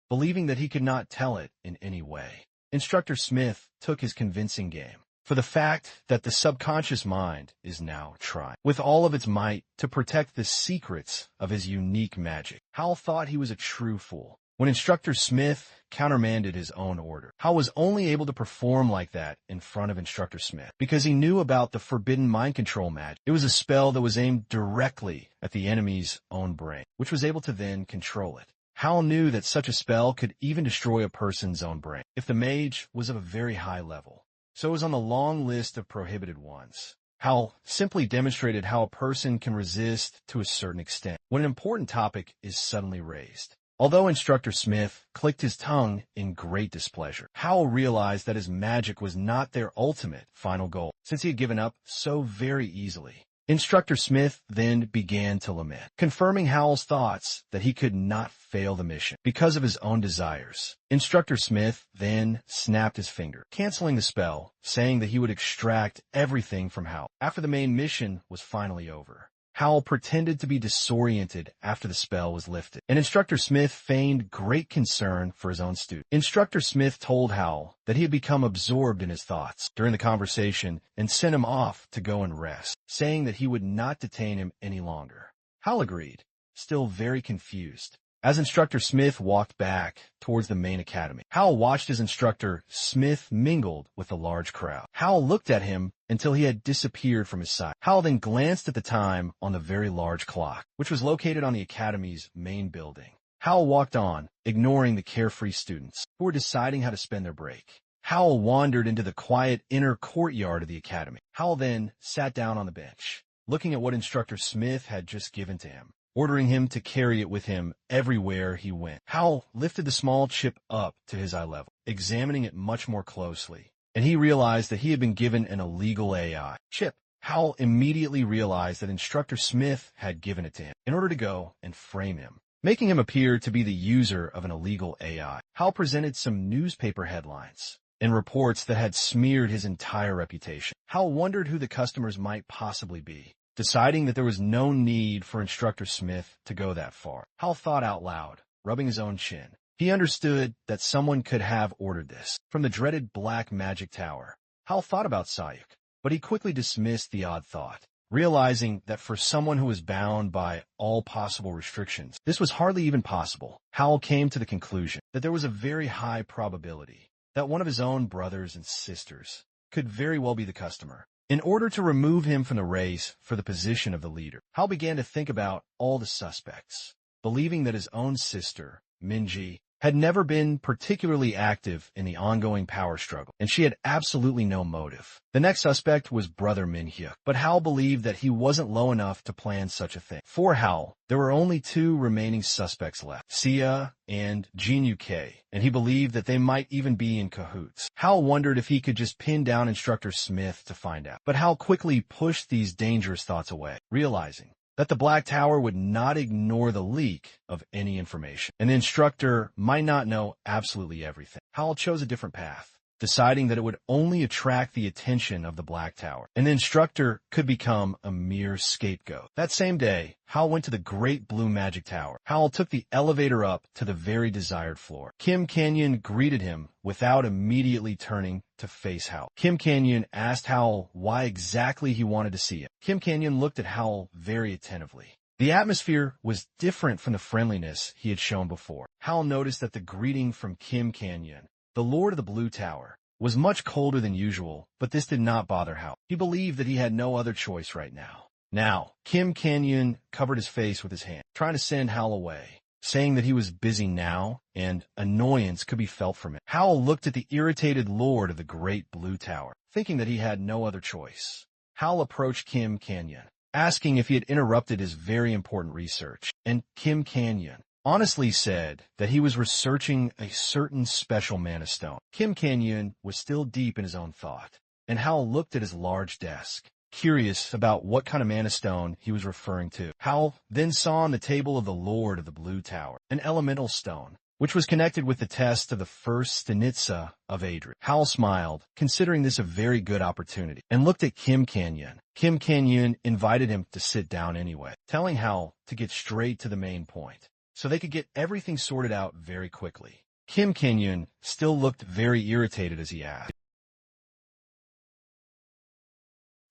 believing that he could not tell it in any way. Instructor Smith took his convincing game for the fact that the subconscious mind is now trying, with all of its might, to protect the secrets of his unique magic. Hal thought he was a true fool when Instructor Smith countermanded his own order. Hal was only able to perform like that in front of Instructor Smith because he knew about the forbidden mind control magic. It was a spell that was aimed directly at the enemy's own brain, which was able to then control it. Hal knew that such a spell could even destroy a person's own brain if the mage was of a very high level. So it was on the long list of prohibited ones. Hal simply demonstrated how a person can resist to a certain extent when an important topic is suddenly raised. Although Instructor Smith clicked his tongue in great displeasure, Hal realized that his magic was not their ultimate final goal, since he had given up so very easily. Instructor Smith then began to lament, confirming Hal's thoughts that he could not fail the mission because of his own desires. Instructor Smith then snapped his finger, canceling the spell, saying that he would extract everything from Hal after the main mission was finally over. Hal pretended to be disoriented after the spell was lifted, and Instructor Smith feigned great concern for his own student. Instructor Smith told Hal that he had become absorbed in his thoughts during the conversation and sent him off to go and rest, saying that he would not detain him any longer. Hal agreed, still very confused. As Instructor Smith walked back towards the main academy, Hal watched as Instructor Smith mingled with a large crowd. Hal looked at him until he had disappeared from his sight. Hal then glanced at the time on the very large clock, which was located on the academy's main building. Hal walked on, ignoring the carefree students who were deciding how to spend their break. Hal wandered into the quiet inner courtyard of the academy. Hal then sat down on the bench, looking at what Instructor Smith had just given to him, ordering him to carry it with him everywhere he went. Hal lifted the small chip up to his eye level, examining it much more closely, and he realized that he had been given an illegal AI chip. Hal immediately realized that Instructor Smith had given it to him in order to go and frame him, making him appear to be the user of an illegal AI. Hal presented some newspaper headlines and reports that had smeared his entire reputation. Hal wondered who the customers might possibly be. Deciding that there was no need for Instructor Smith to go that far, Hal thought out loud, rubbing his own chin. He understood that someone could have ordered this from the dreaded Black Magic Tower. Hal thought about Sayuk, but he quickly dismissed the odd thought, realizing that for someone who was bound by all possible restrictions, this was hardly even possible. Hal came to the conclusion that there was a very high probability that one of his own brothers and sisters could very well be the customer. In order to remove him from the race for the position of the leader, Hal began to think about all the suspects, believing that his own sister, Minji, had never been particularly active in the ongoing power struggle, and she had absolutely no motive. The next suspect was Brother Minhyuk, but Hal believed that he wasn't low enough to plan such a thing. For Hal, there were only two remaining suspects left, Sia and Jin Uk, and he believed that they might even be in cahoots. Hal wondered if he could just pin down Instructor Smith to find out, but Hal quickly pushed these dangerous thoughts away, realizing that the Black Tower would not ignore the leak of any information. An instructor might not know absolutely everything. Hal chose a different path, deciding that it would only attract the attention of the Black Tower, and the instructor could become a mere scapegoat. That same day, Hal went to the Great Blue Magic Tower. Hal took the elevator up to the very desired floor. Kim Canyon greeted him without immediately turning to face Hal. Kim Canyon asked Hal why exactly he wanted to see him. Kim Canyon looked at Hal very attentively. The atmosphere was different from the friendliness he had shown before. Hal noticed that the greeting from Kim Canyon, the Lord of the Blue Tower, was much colder than usual, but this did not bother Hal. He believed that he had no other choice right now. Now, Kim Canyon covered his face with his hand, trying to send Hal away, saying that he was busy now, and annoyance could be felt from it. Hal looked at the irritated Lord of the Great Blue Tower, thinking that he had no other choice. Hal approached Kim Canyon, asking if he had interrupted his very important research, and Kim Canyon honestly said that he was researching a certain special mana stone. Kim Canyon was still deep in his own thought, and Hal looked at his large desk, curious about what kind of mana stone he was referring to. Hal then saw on the table of the Lord of the Blue Tower an elemental stone, which was connected with the test of the first Stanitsa of Adric. Hal smiled, considering this a very good opportunity, and looked at Kim Canyon. Kim Canyon invited him to sit down anyway, telling Hal to get straight to the main point, so they could get everything sorted out very quickly. Kim Canyon still looked very irritated as he asked.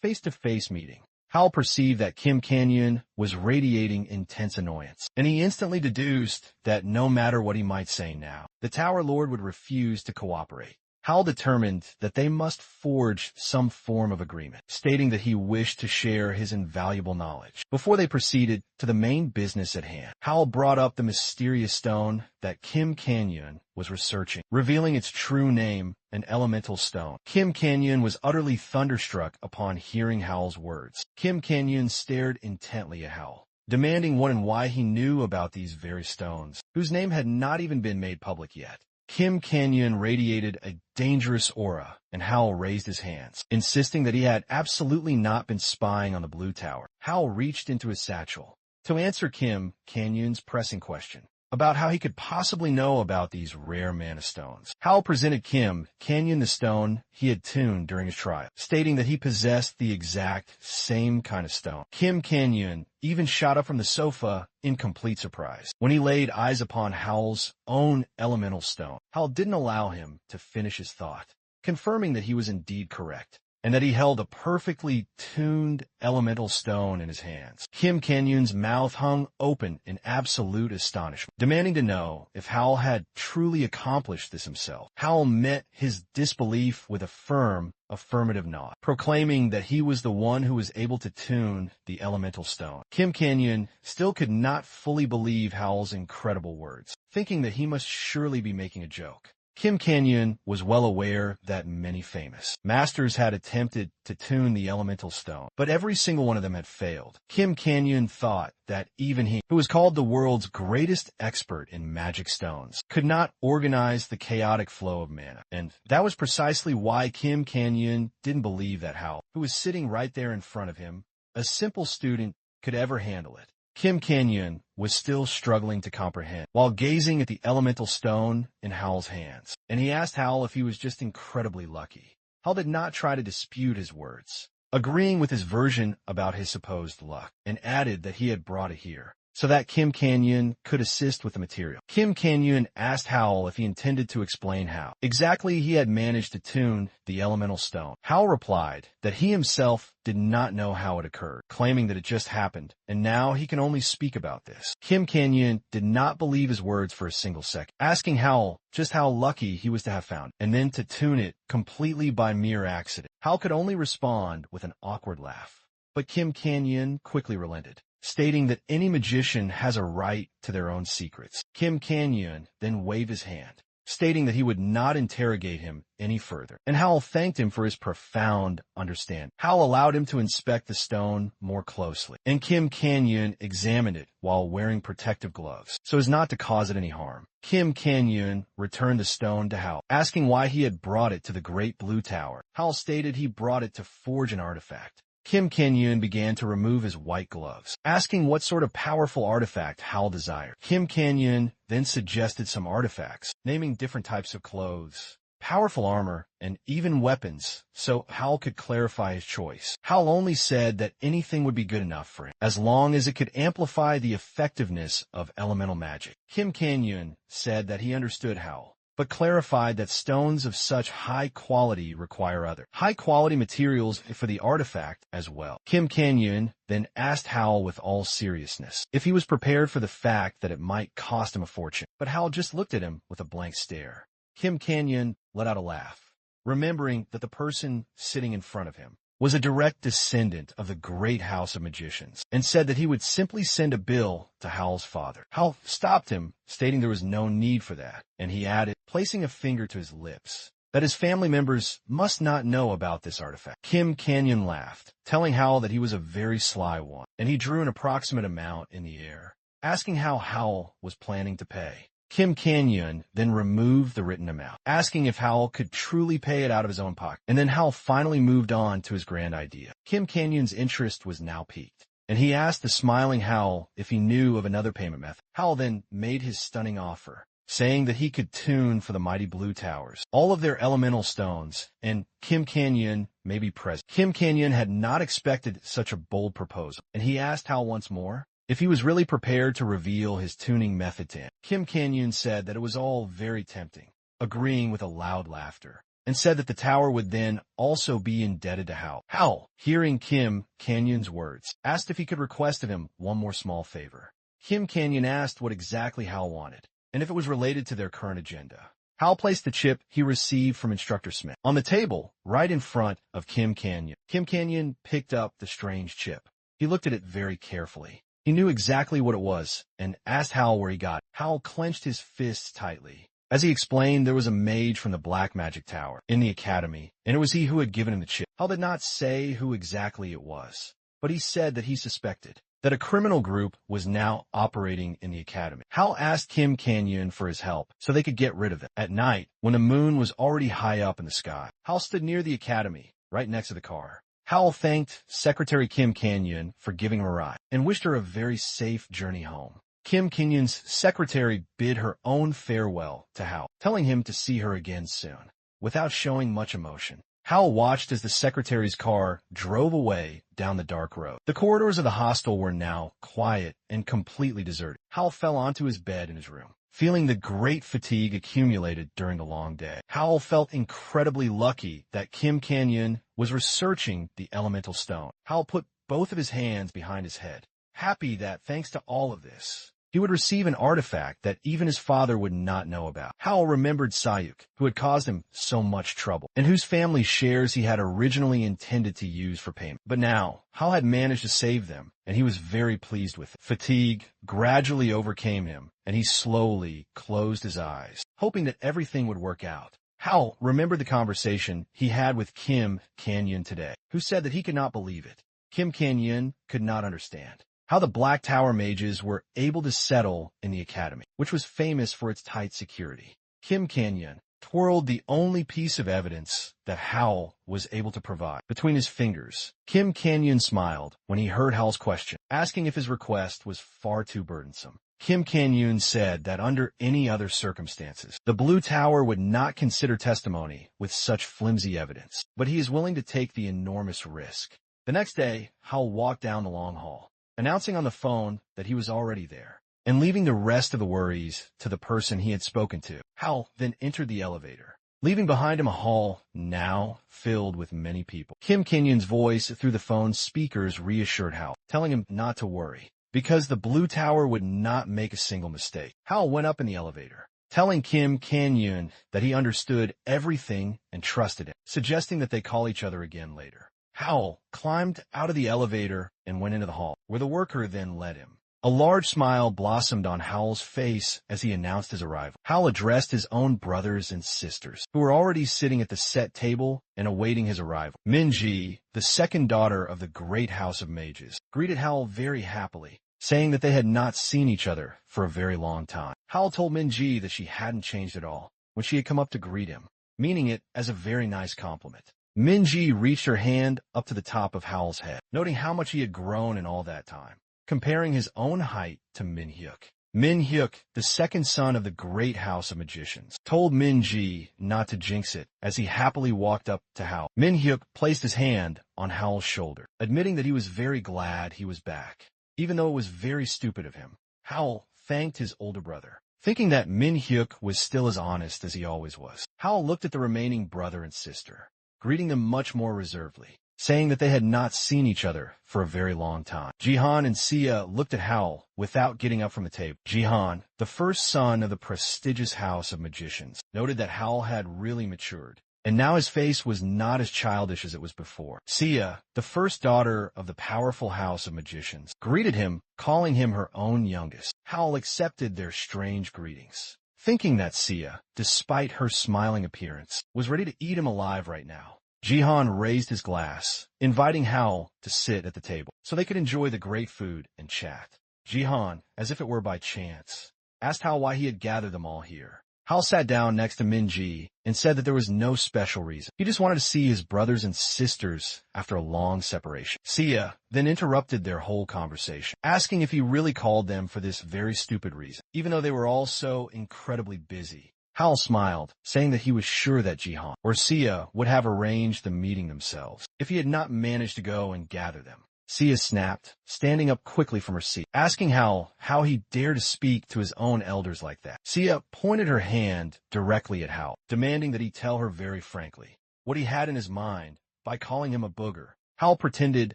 Face-to-face meeting. Hal perceived that Kim Canyon was radiating intense annoyance, and he instantly deduced that no matter what he might say now, the Tower Lord would refuse to cooperate. Hal determined that they must forge some form of agreement, stating that he wished to share his invaluable knowledge. Before they proceeded to the main business at hand, Hal brought up the mysterious stone that Kim Kan-yeon was researching, revealing its true name, an elemental stone. Kim Kan-yeon was utterly thunderstruck upon hearing Hal's words. Kim Kan-yeon stared intently at Hal, demanding what and why he knew about these very stones, whose name had not even been made public yet. Kim Kan-yeon radiated a dangerous aura, and Hal raised his hands, insisting that he had absolutely not been spying on the Blue Tower. Hal reached into his satchel to answer Kim Kan-yeon's pressing question about how he could possibly know about these rare mana stones. Hal presented Kim Kan-yeon the stone he had tuned during his trial, stating that he possessed the exact same kind of stone. Kim Kan-yeon even shot up from the sofa in complete surprise when he laid eyes upon Hal's own elemental stone. Hal didn't allow him to finish his thought, confirming that he was indeed correct, and that he held a perfectly tuned elemental stone in his hands. Kim Kan-yeon's mouth hung open in absolute astonishment, demanding to know if Hal had truly accomplished this himself. Hal met his disbelief with a firm affirmative nod, proclaiming that he was the one who was able to tune the elemental stone. Kim Kan-yeon still could not fully believe Hal's incredible words, thinking that he must surely be making a joke. Kim Kan-yeon was well aware that many famous masters had attempted to tune the elemental stone, but every single one of them had failed. Kim Kan-yeon thought that even he, who was called the world's greatest expert in magic stones, could not organize the chaotic flow of mana, and that was precisely why Kim Kan-yeon didn't believe that Hal, who was sitting right there in front of him, a simple student, could ever handle it. Kim Kan-yeon was still struggling to comprehend while gazing at the elemental stone in Hal's hands, and he asked Hal if he was just incredibly lucky. Hal did not try to dispute his words, agreeing with his version about his supposed luck, and added that he had brought it here so that Kim Kan-yeon could assist with the material. Kim Kan-yeon asked Hal if he intended to explain how exactly he had managed to tune the elemental stone. Hal replied that he himself did not know how it occurred, claiming that it just happened, and now he can only speak about this. Kim Kan-yeon did not believe his words for a single second, asking Hal just how lucky he was to have found it, and then to tune it completely by mere accident. Hal could only respond with an awkward laugh, but Kim Kan-yeon quickly relented, stating that any magician has a right to their own secrets. Kim Kan-yeon then waved his hand, stating that he would not interrogate him any further, and Hal thanked him for his profound understanding. Hal allowed him to inspect the stone more closely, and Kim Kan-yeon examined it while wearing protective gloves, so as not to cause it any harm. Kim Kan-yeon returned the stone to Hal, asking why he had brought it to the Great Blue Tower. Hal stated he brought it to forge an artifact. Kim Kan-yeon began to remove his white gloves, asking what sort of powerful artifact Hal desired. Kim Kan-yeon then suggested some artifacts, naming different types of clothes, powerful armor, and even weapons, so Hal could clarify his choice. Hal only said that anything would be good enough for him, as long as it could amplify the effectiveness of elemental magic. Kim Kan-yeon said that he understood Hal, but clarified that stones of such high quality require other high-quality materials for the artifact as well. Kim Kan-yeon then asked Hal with all seriousness if he was prepared for the fact that it might cost him a fortune, but Hal just looked at him with a blank stare. Kim Kan-yeon let out a laugh, remembering that the person sitting in front of him was a direct descendant of the great house of magicians, and said that he would simply send a bill to Hal's father. Hal stopped him, stating there was no need for that, and he added, placing a finger to his lips, that his family members must not know about this artifact. Kim Kan-yeon laughed, telling Hal that he was a very sly one, and he drew an approximate amount in the air, asking how Hal was planning to pay. Kim Kan-yeon then removed the written amount, asking if Hal could truly pay it out of his own pocket, and then Hal finally moved on to his grand idea. Kim Kan-yeon's interest was now piqued, and he asked the smiling Hal if he knew of another payment method. Hal then made his stunning offer, saying that he could tune for the mighty Blue Towers all of their elemental stones, and Kim Kan-yeon may be present. Kim Kan-yeon had not expected such a bold proposal, and he asked Hal once more if he was really prepared to reveal his tuning method to him. Kim Kan-yeon said that it was all very tempting, agreeing with a loud laughter, and said that the tower would then also be indebted to Hal. Hal, hearing Kim Kan-yeon's words, asked if he could request of him one more small favor. Kim Kan-yeon asked what exactly Hal wanted, and if it was related to their current agenda. Hal placed the chip he received from Instructor Smith on the table right in front of Kim Canyon. Kim Canyon picked up the strange chip. He looked at it very carefully. He knew exactly what it was and asked Hal where he got it. Hal clenched his fists tightly. As he explained, there was a mage from the Black Magic Tower in the academy, and it was he who had given him the chip. Hal did not say who exactly it was, but he said that he suspected that a criminal group was now operating in the academy. Hal asked Kim Canyon for his help so they could get rid of it. At night, when the moon was already high up in the sky, Hal stood near the academy, right next to the car. Hal thanked Secretary Kim Canyon for giving him a ride and wished her a very safe journey home. Kim Canyon's secretary bid her own farewell to Hal, telling him to see her again soon. Without showing much emotion, Hal watched as the secretary's car drove away down the dark road. The corridors of the hostel were now quiet and completely deserted. Hal fell onto his bed in his room, feeling the great fatigue accumulated during the long day. Hal felt incredibly lucky that Kim Canyon was researching the elemental stone. Hal put both of his hands behind his head, happy that thanks to all of this, he would receive an artifact that even his father would not know about. Hal remembered Sayuk, who had caused him so much trouble, and whose family shares he had originally intended to use for payment. But now, Hal had managed to save them, and he was very pleased with it. Fatigue gradually overcame him, and he slowly closed his eyes, hoping that everything would work out. Hal remembered the conversation he had with Kim Canyon today, who said that he could not believe it. Kim Canyon could not understand how the Black Tower mages were able to settle in the academy, which was famous for its tight security. Kim Canyon twirled the only piece of evidence that Hal was able to provide between his fingers. Kim Canyon smiled when he heard Hal's question, asking if his request was far too burdensome. Kim Canyon said that under any other circumstances, the Blue Tower would not consider testimony with such flimsy evidence, but he is willing to take the enormous risk. The next day, Hal walked down the long hall, announcing on the phone that he was already there, and leaving the rest of the worries to the person he had spoken to. Hal then entered the elevator, leaving behind him a hall now filled with many people. Kim Canyon's voice through the phone's speakers reassured Hal, telling him not to worry, because the Blue Tower would not make a single mistake. Hal went up in the elevator, telling Kim Canyon that he understood everything and trusted him, suggesting that they call each other again later. Hal climbed out of the elevator and went into the hall, where the worker then led him. A large smile blossomed on Hal's face as he announced his arrival. Hal addressed his own brothers and sisters, who were already sitting at the set table and awaiting his arrival. Minji, the second daughter of the great house of mages, greeted Hal very happily, saying that they had not seen each other for a very long time. Hal told Minji that she hadn't changed at all when she had come up to greet him, meaning it as a very nice compliment. Minji reached her hand up to the top of Hal's head, noting how much he had grown in all that time, comparing his own height to Minhyuk. Minhyuk, the second son of the great house of magicians, told Minji not to jinx it as he happily walked up to Hal. Minhyuk placed his hand on Hal's shoulder, admitting that he was very glad he was back, even though it was very stupid of him. Hal thanked his older brother, thinking that Minhyuk was still as honest as he always was. Hal looked at the remaining brother and sister, greeting them much more reservedly, saying that they had not seen each other for a very long time. Jihan and Sia looked at Hal without getting up from the table. Jihan, the first son of the prestigious house of magicians, noted that Hal had really matured, and now his face was not as childish as it was before. Sia, the first daughter of the powerful house of magicians, greeted him, calling him her own youngest. Hal accepted their strange greetings, thinking that Sia, despite her smiling appearance, was ready to eat him alive right now. Jihan raised his glass, inviting Hal to sit at the table so they could enjoy the great food and chat. Jihan, as if it were by chance, asked Hal why he had gathered them all here. Hal sat down next to Minji and said that there was no special reason. He just wanted to see his brothers and sisters after a long separation. Sia then interrupted their whole conversation, asking if he really called them for this very stupid reason, even though they were all so incredibly busy. Hal smiled, saying that he was sure that Jihan or Sia would have arranged the meeting themselves if he had not managed to go and gather them. Sia snapped, standing up quickly from her seat, asking Hal how he dared to speak to his own elders like that. Sia pointed her hand directly at Hal, demanding that he tell her very frankly what he had in his mind by calling him a booger. Hal pretended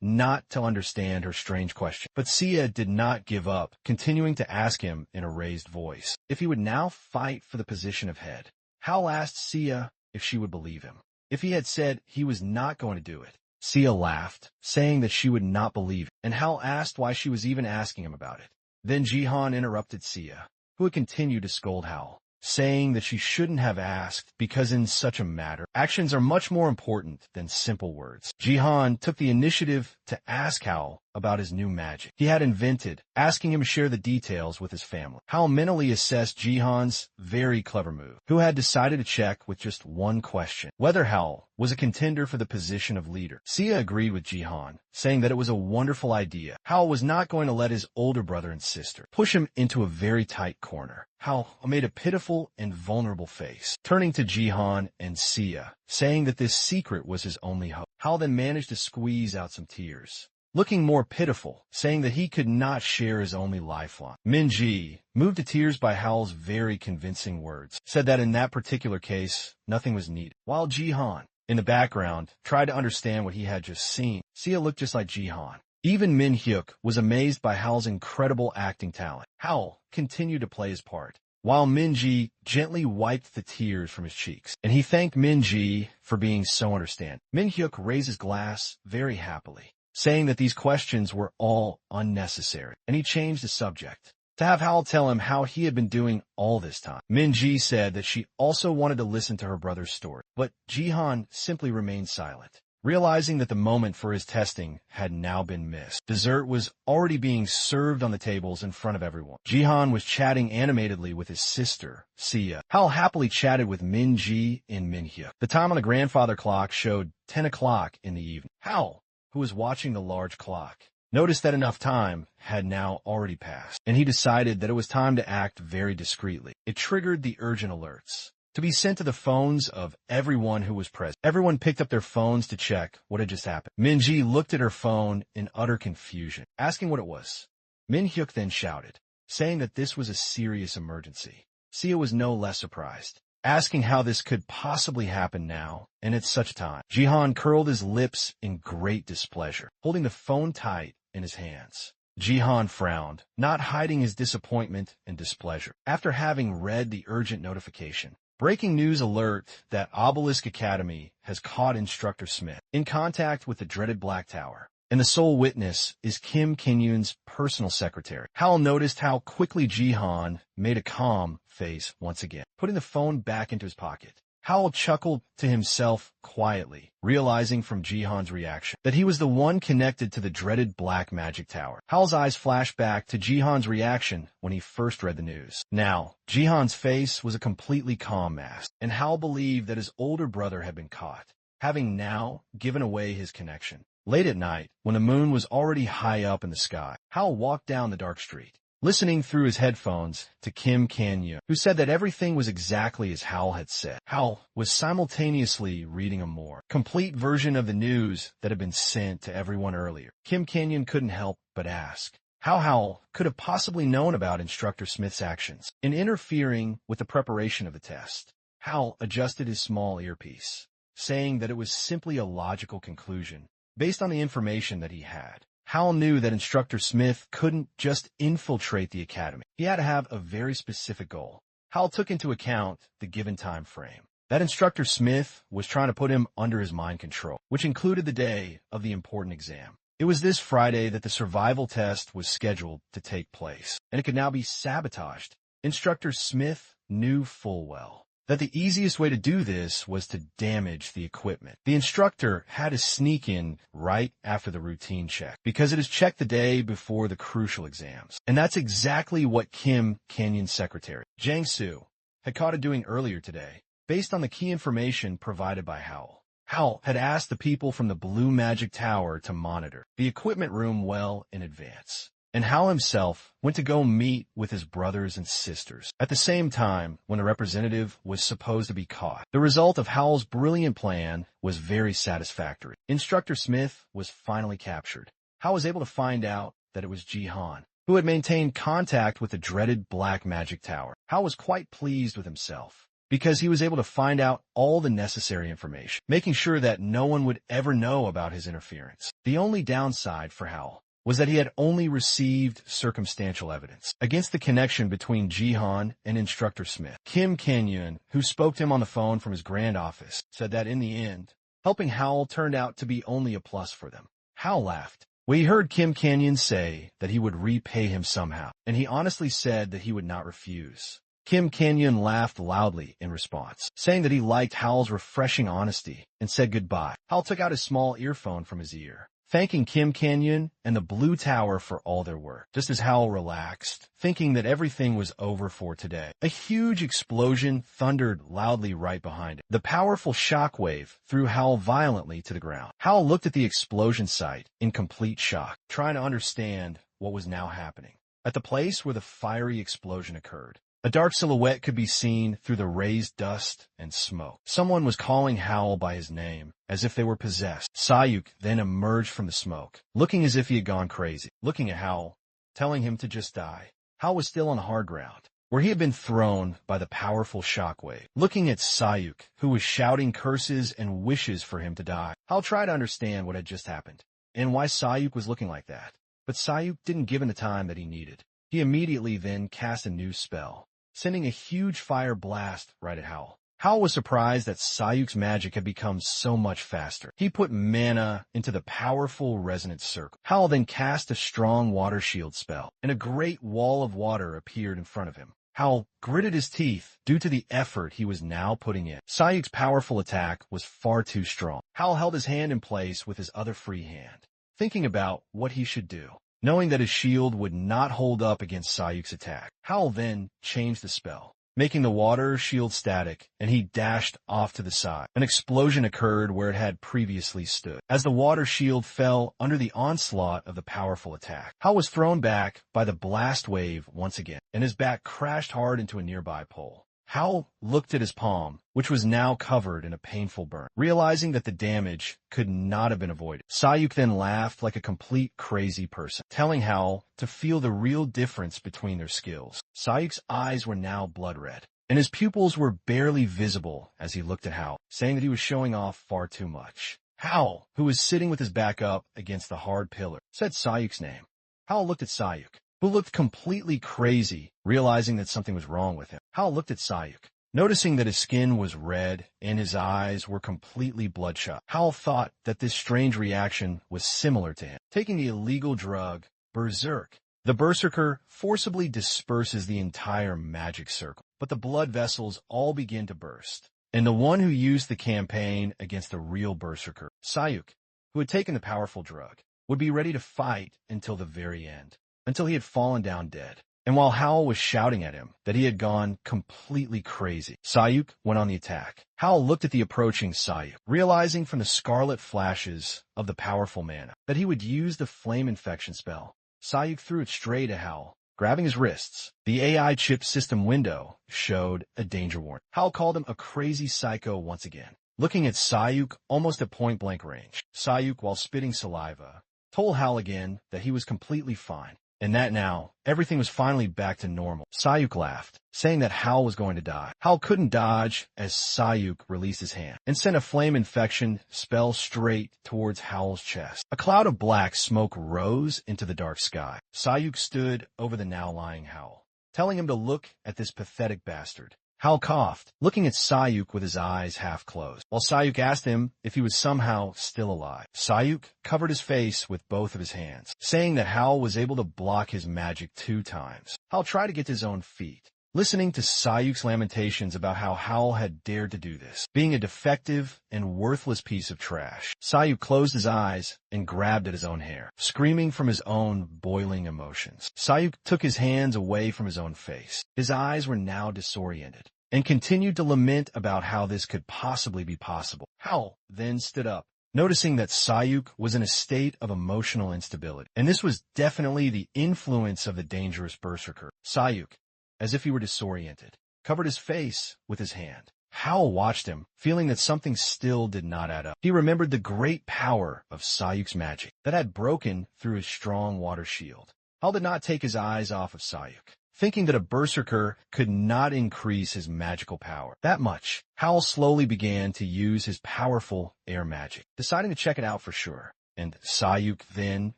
not to understand her strange question, but Sia did not give up, continuing to ask him in a raised voice if he would now fight for the position of head. Hal asked Sia if she would believe him, if he had said he was not going to do it. Sia laughed, saying that she would not believe it, and Hal asked why she was even asking him about it. Then Jihan interrupted Sia, who had continued to scold Hal, saying that she shouldn't have asked because in such a matter, actions are much more important than simple words. Jihan took the initiative to ask Hal about his new magic he had invented, asking him to share the details with his family. Hal mentally assessed Jihan's very clever move, who had decided to check with just one question, whether Hal was a contender for the position of leader. Sia agreed with Jihan, saying that it was a wonderful idea. Hal was not going to let his older brother and sister push him into a very tight corner. Hal made a pitiful and vulnerable face, turning to Jihan and Sia, saying that this secret was his only hope. Hal then managed to squeeze out some tears, looking more pitiful, saying that he could not share his only lifeline. Minji, moved to tears by Hal's very convincing words, said that in that particular case, nothing was needed. While Jihan, in the background, tried to understand what he had just seen, Sia looked just like Jihan. Even Min-hyuk was amazed by Hal's incredible acting talent. Hal continued to play his part, while Minji gently wiped the tears from his cheeks, and he thanked Minji for being so understanding. Min-hyuk raised his glass very happily, saying that these questions were all unnecessary, and he changed the subject to have Hal tell him how he had been doing all this time. Minji said that she also wanted to listen to her brother's story, but Jihan simply remained silent, realizing that the moment for his testing had now been missed. Dessert was already being served on the tables in front of everyone. Jihan was chatting animatedly with his sister, Sia. Hal happily chatted with Minji and Min-hyuk. The time on the grandfather clock showed 10 o'clock in the evening. Hal, who was watching the large clock, noticed that enough time had now already passed, and he decided that it was time to act very discreetly. It triggered the urgent alerts to be sent to the phones of everyone who was present. Everyone picked up their phones to check what had just happened. Minji looked at her phone in utter confusion, asking what it was. Min-hyuk then shouted, saying that this was a serious emergency. Sia was no less surprised, asking how this could possibly happen now and at such a time. Jihan curled his lips in great displeasure, holding the phone tight in his hands. Jihan frowned, not hiding his disappointment and displeasure. After having read the urgent notification, breaking news alert that Obelisk Academy has caught Instructor Smith in contact with the dreaded Black Tower, and the sole witness is Kim Kinyun's personal secretary. Hal noticed how quickly Jihan made a calm face once again, putting the phone back into his pocket. Hal chuckled to himself quietly, realizing from Jihan's reaction that he was the one connected to the dreaded Black Magic Tower. Hal's eyes flashed back to Jihan's reaction when he first read the news. Now, Jihan's face was a completely calm mask, and Hal believed that his older brother had been caught, having now given away his connection. Late at night, when the moon was already high up in the sky, Hal walked down the dark street, listening through his headphones to Kim Kanye, who said that everything was exactly as Hal had said. Hal was simultaneously reading a more complete version of the news that had been sent to everyone earlier. Kim Kanye couldn't help but ask how Hal could have possibly known about Instructor Smith's actions in interfering with the preparation of the test. Hal adjusted his small earpiece, saying that it was simply a logical conclusion based on the information that he had. Hal knew that Instructor Smith couldn't just infiltrate the academy. He had to have a very specific goal. Hal took into account the given time frame, that Instructor Smith was trying to put him under his mind control, which included the day of the important exam. It was this Friday that the survival test was scheduled to take place, and it could now be sabotaged. Instructor Smith knew full well that the easiest way to do this was to damage the equipment. The instructor had to sneak in right after the routine check, because it is checked the day before the crucial exams. And that's exactly what Kim Kanyon's secretary, Jang Soo, had caught it doing earlier today, based on the key information provided by Hal. Hal had asked the people from the Blue Magic Tower to monitor the equipment room well in advance, and Hal himself went to go meet with his brothers and sisters at the same time when the representative was supposed to be caught. The result of Hal's brilliant plan was very satisfactory. Instructor Smith was finally captured. Hal was able to find out that it was Jihan, who had maintained contact with the dreaded Black Magic Tower. Hal was quite pleased with himself, because he was able to find out all the necessary information, making sure that no one would ever know about his interference. The only downside for Hal was that he had only received circumstantial evidence against the connection between Jihan and Instructor Smith. Kim Kang-yeon, who spoke to him on the phone from his grand office, said that in the end, helping Howl turned out to be only a plus for them. Howl laughed. We heard Kim Kang-yeon say that he would repay him somehow, and he honestly said that he would not refuse. Kim Kang-yeon laughed loudly in response, saying that he liked Howl's refreshing honesty, and said goodbye. Howl took out his small earphone from his ear, thanking Kim Kang-yeon and the Blue Tower for all their work. Just as Howl relaxed, thinking that everything was over for today, a huge explosion thundered loudly right behind him. The powerful shockwave threw Howl violently to the ground. Howl looked at the explosion site in complete shock, trying to understand what was now happening. At the place where the fiery explosion occurred, a dark silhouette could be seen through the raised dust and smoke. Someone was calling Howl by his name, as if they were possessed. Sayuk then emerged from the smoke, looking as if he had gone crazy, looking at Howl, telling him to just die. Howl was still on the hard ground, where he had been thrown by the powerful shockwave, looking at Sayuk, who was shouting curses and wishes for him to die. Howl tried to understand what had just happened, and why Sayuk was looking like that. But Sayuk didn't give him the time that he needed. He immediately then cast a new spell, sending a huge fire blast right at Howl. Howl was surprised that Sayuk's magic had become so much faster. He put mana into the powerful resonance circle. Howl then cast a strong water shield spell, and a great wall of water appeared in front of him. Howl gritted his teeth due to the effort he was now putting in. Sayuk's powerful attack was far too strong. Howl held his hand in place with his other free hand, thinking about what he should do, knowing that his shield would not hold up against Sayuk's attack. Howl then changed the spell, making the water shield static, and he dashed off to the side. An explosion occurred where it had previously stood, as the water shield fell under the onslaught of the powerful attack. Howl was thrown back by the blast wave once again, and his back crashed hard into a nearby pole. Howl looked at his palm, which was now covered in a painful burn, realizing that the damage could not have been avoided. Sayuk then laughed like a complete crazy person, telling Howl to feel the real difference between their skills. Sayuk's eyes were now blood red, and his pupils were barely visible as he looked at Howl, saying that he was showing off far too much. Howl, who was sitting with his back up against the hard pillar, said Sayuk's name. Howl looked at Sayuk, who looked completely crazy, realizing that something was wrong with him. Howl looked at Sayuk, noticing that his skin was red and his eyes were completely bloodshot. Howl thought that this strange reaction was similar to him taking the illegal drug, Berserk. The Berserker forcibly disperses the entire magic circle, but the blood vessels all begin to burst. And the one who used the campaign against the real Berserker, Sayuk, who had taken the powerful drug, would be ready to fight until the very end, until he had fallen down dead. And while Howl was shouting at him that he had gone completely crazy, Sayuk went on the attack. Howl looked at the approaching Sayuk, realizing from the scarlet flashes of the powerful mana that he would use the flame infection spell. Sayuk threw it straight at Howl, grabbing his wrists. The AI chip system window showed a danger warning. Howl called him a crazy psycho once again, looking at Sayuk almost at point-blank range. Sayuk, while spitting saliva, told Howl again that he was completely fine, and that now, everything was finally back to normal. Sayuk laughed, saying that Howl was going to die. Howl couldn't dodge as Sayuk released his hand and sent a flame infection spell straight towards Howl's chest. A cloud of black smoke rose into the dark sky. Sayuk stood over the now lying Howl, telling him to look at this pathetic bastard. Howl coughed, looking at Sayuk with his eyes half closed, while Sayuk asked him if he was somehow still alive. Sayuk covered his face with both of his hands, saying that Howl was able to block his magic 2 times. Howl tried to get to his own feet, listening to Sayuk's lamentations about how Howl had dared to do this, being a defective and worthless piece of trash. Sayuk closed his eyes and grabbed at his own hair, screaming from his own boiling emotions. Sayuk took his hands away from his own face. His eyes were now disoriented, and continued to lament about how this could possibly be possible. Howl then stood up, noticing that Sayuk was in a state of emotional instability, and this was definitely the influence of the dangerous Berserker. Sayuk, as if he were disoriented, covered his face with his hand. Howl watched him, feeling that something still did not add up. He remembered the great power of Sayuk's magic that had broken through his strong water shield. Howl did not take his eyes off of Sayuk, thinking that a Berserker could not increase his magical power that much. Howl slowly began to use his powerful air magic, deciding to check it out for sure. and Sayuk then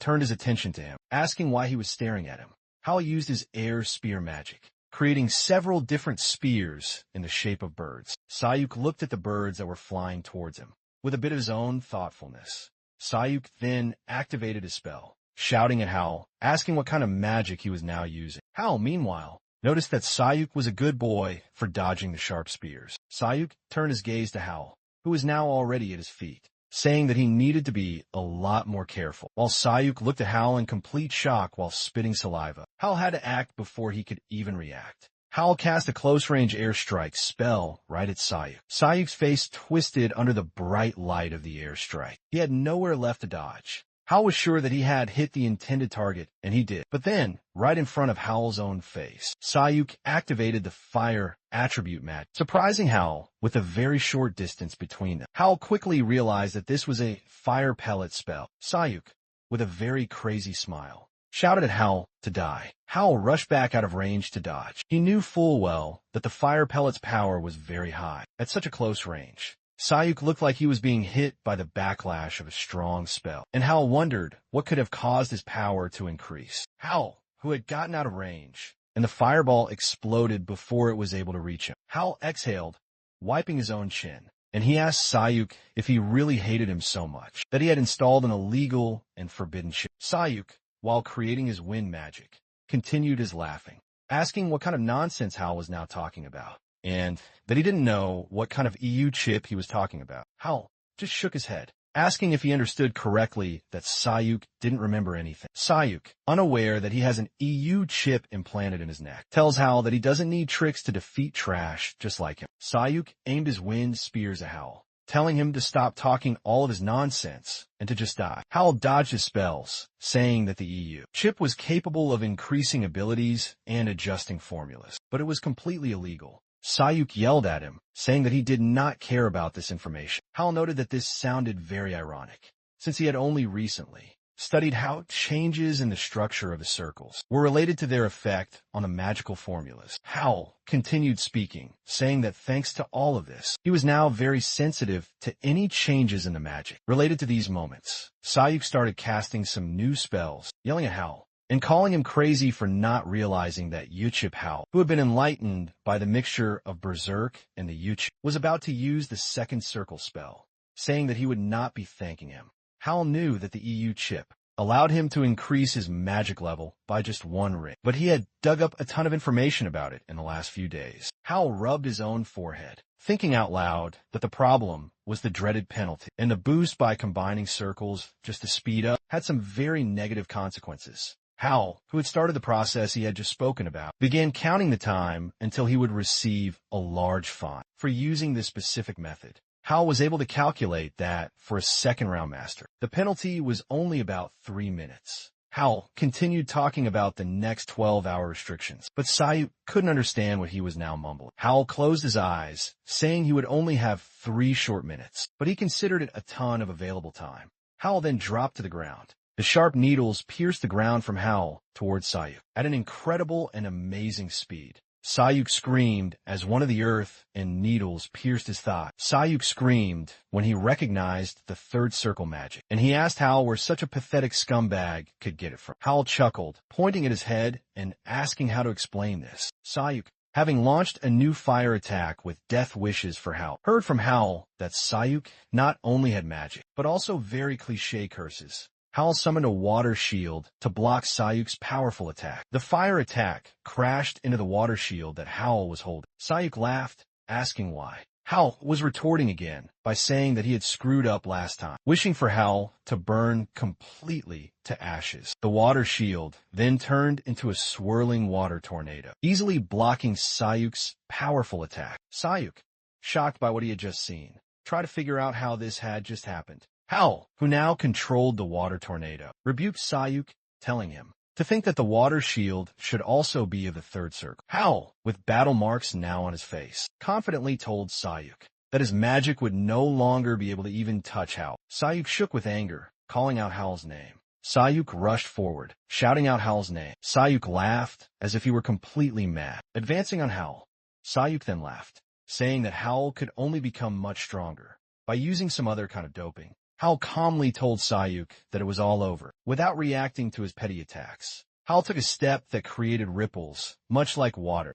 turned his attention to him, asking why he was staring at him. Howl used his air spear magic, creating several different spears in the shape of birds. Sayuk looked at the birds that were flying towards him. With a bit of his own thoughtfulness, Sayuk then activated his spell, shouting at Howl, asking what kind of magic he was now using. Howl, meanwhile, noticed that Sayuk was a good boy for dodging the sharp spears. Sayuk turned his gaze to Howl, who was now already at his feet, saying that he needed to be a lot more careful, while Sayuk looked at Howl in complete shock while spitting saliva. Howl had to act before he could even react. Howl cast a close-range airstrike spell right at Sayuk. Sayuk's face twisted under the bright light of the airstrike. He had nowhere left to dodge. Howl was sure that he had hit the intended target, and he did. But then, right in front of Howl's own face, Sayuk activated the fire attribute magic, surprising Howl with a very short distance between them. Howl quickly realized that this was a fire pellet spell. Sayuk, with a very crazy smile, shouted at Howl to die. Howl rushed back out of range to dodge. He knew full well that the fire pellet's power was very high. At such a close range, Sayuk looked like he was being hit by the backlash of a strong spell, and Howl wondered what could have caused his power to increase. Howl, who had gotten out of range, and the fireball exploded before it was able to reach him. Howl exhaled, wiping his own chin, and he asked Sayuk if he really hated him so much that he had installed an illegal and forbidden chip. Sayuk, while creating his wind magic, continued his laughing, asking what kind of nonsense Howl was now talking about, and that he didn't know what kind of EU chip he was talking about. Howl just shook his head, asking if he understood correctly that Sayuk didn't remember anything. Sayuk, unaware that he has an EU chip implanted in his neck, tells Howl that he doesn't need tricks to defeat trash just like him. Sayuk aimed his wind spears at Howl, telling him to stop talking all of his nonsense and to just die. Howl dodged his spells, saying that the EU chip was capable of increasing abilities and adjusting formulas, but it was completely illegal. Sayuk yelled at him, saying that he did not care about this information. Howl noted that this sounded very ironic, since he had only recently studied how changes in the structure of the circles were related to their effect on the magical formulas. Howl continued speaking, saying that thanks to all of this, he was now very sensitive to any changes in the magic related to these moments. Sayuk started casting some new spells, yelling at Howl, and calling him crazy for not realizing that Yuchip Howl, who had been enlightened by the mixture of Berserk and the Yuchip, was about to use the second circle spell, saying that he would not be thanking him. Howl knew that the EU chip allowed him to increase his magic level by just 1 ring, but he had dug up a ton of information about it in the last few days. Howl rubbed his own forehead, thinking out loud that the problem was the dreaded penalty, and the boost by combining circles just to speed up had some very negative consequences. Howl, who had started the process he had just spoken about, began counting the time until he would receive a large fine for using this specific method. Howl was able to calculate that for a second-round master, the penalty was only about 3 minutes. Howl continued talking about the next 12-hour restrictions, but Sayuk couldn't understand what he was now mumbling. Howl closed his eyes, saying he would only have 3 short minutes, but he considered it a ton of available time. Howl then dropped to the ground. The sharp needles pierced the ground from Howl towards Sayuk at an incredible and amazing speed. Sayuk screamed as one of the earth and needles pierced his thigh. Sayuk screamed when he recognized the third circle magic, and he asked Howl where such a pathetic scumbag could get it from. Howl chuckled, pointing at his head and asking how to explain this. Sayuk, having launched a new fire attack with death wishes for Howl, heard from Howl that Sayuk not only had magic, but also very cliché curses. Howl summoned a water shield to block Sayuk's powerful attack. The fire attack crashed into the water shield that Howl was holding. Sayuk laughed, asking why. Howl was retorting again by saying that he had screwed up last time, wishing for Howl to burn completely to ashes. The water shield then turned into a swirling water tornado, easily blocking Sayuk's powerful attack. Sayuk, shocked by what he had just seen, tried to figure out how this had just happened. Howl, who now controlled the water tornado, rebuked Sayuk, telling him to think that the water shield should also be of the third circle. Howl, with battle marks now on his face, confidently told Sayuk that his magic would no longer be able to even touch Howl. Sayuk shook with anger, calling out Howl's name. Sayuk rushed forward, shouting out Howl's name. Sayuk laughed as if he were completely mad. Advancing on Howl, Sayuk then laughed, saying that Howl could only become much stronger by using some other kind of doping. Hal calmly told Sayuk that it was all over, without reacting to his petty attacks. Hal took a step that created ripples, much like water.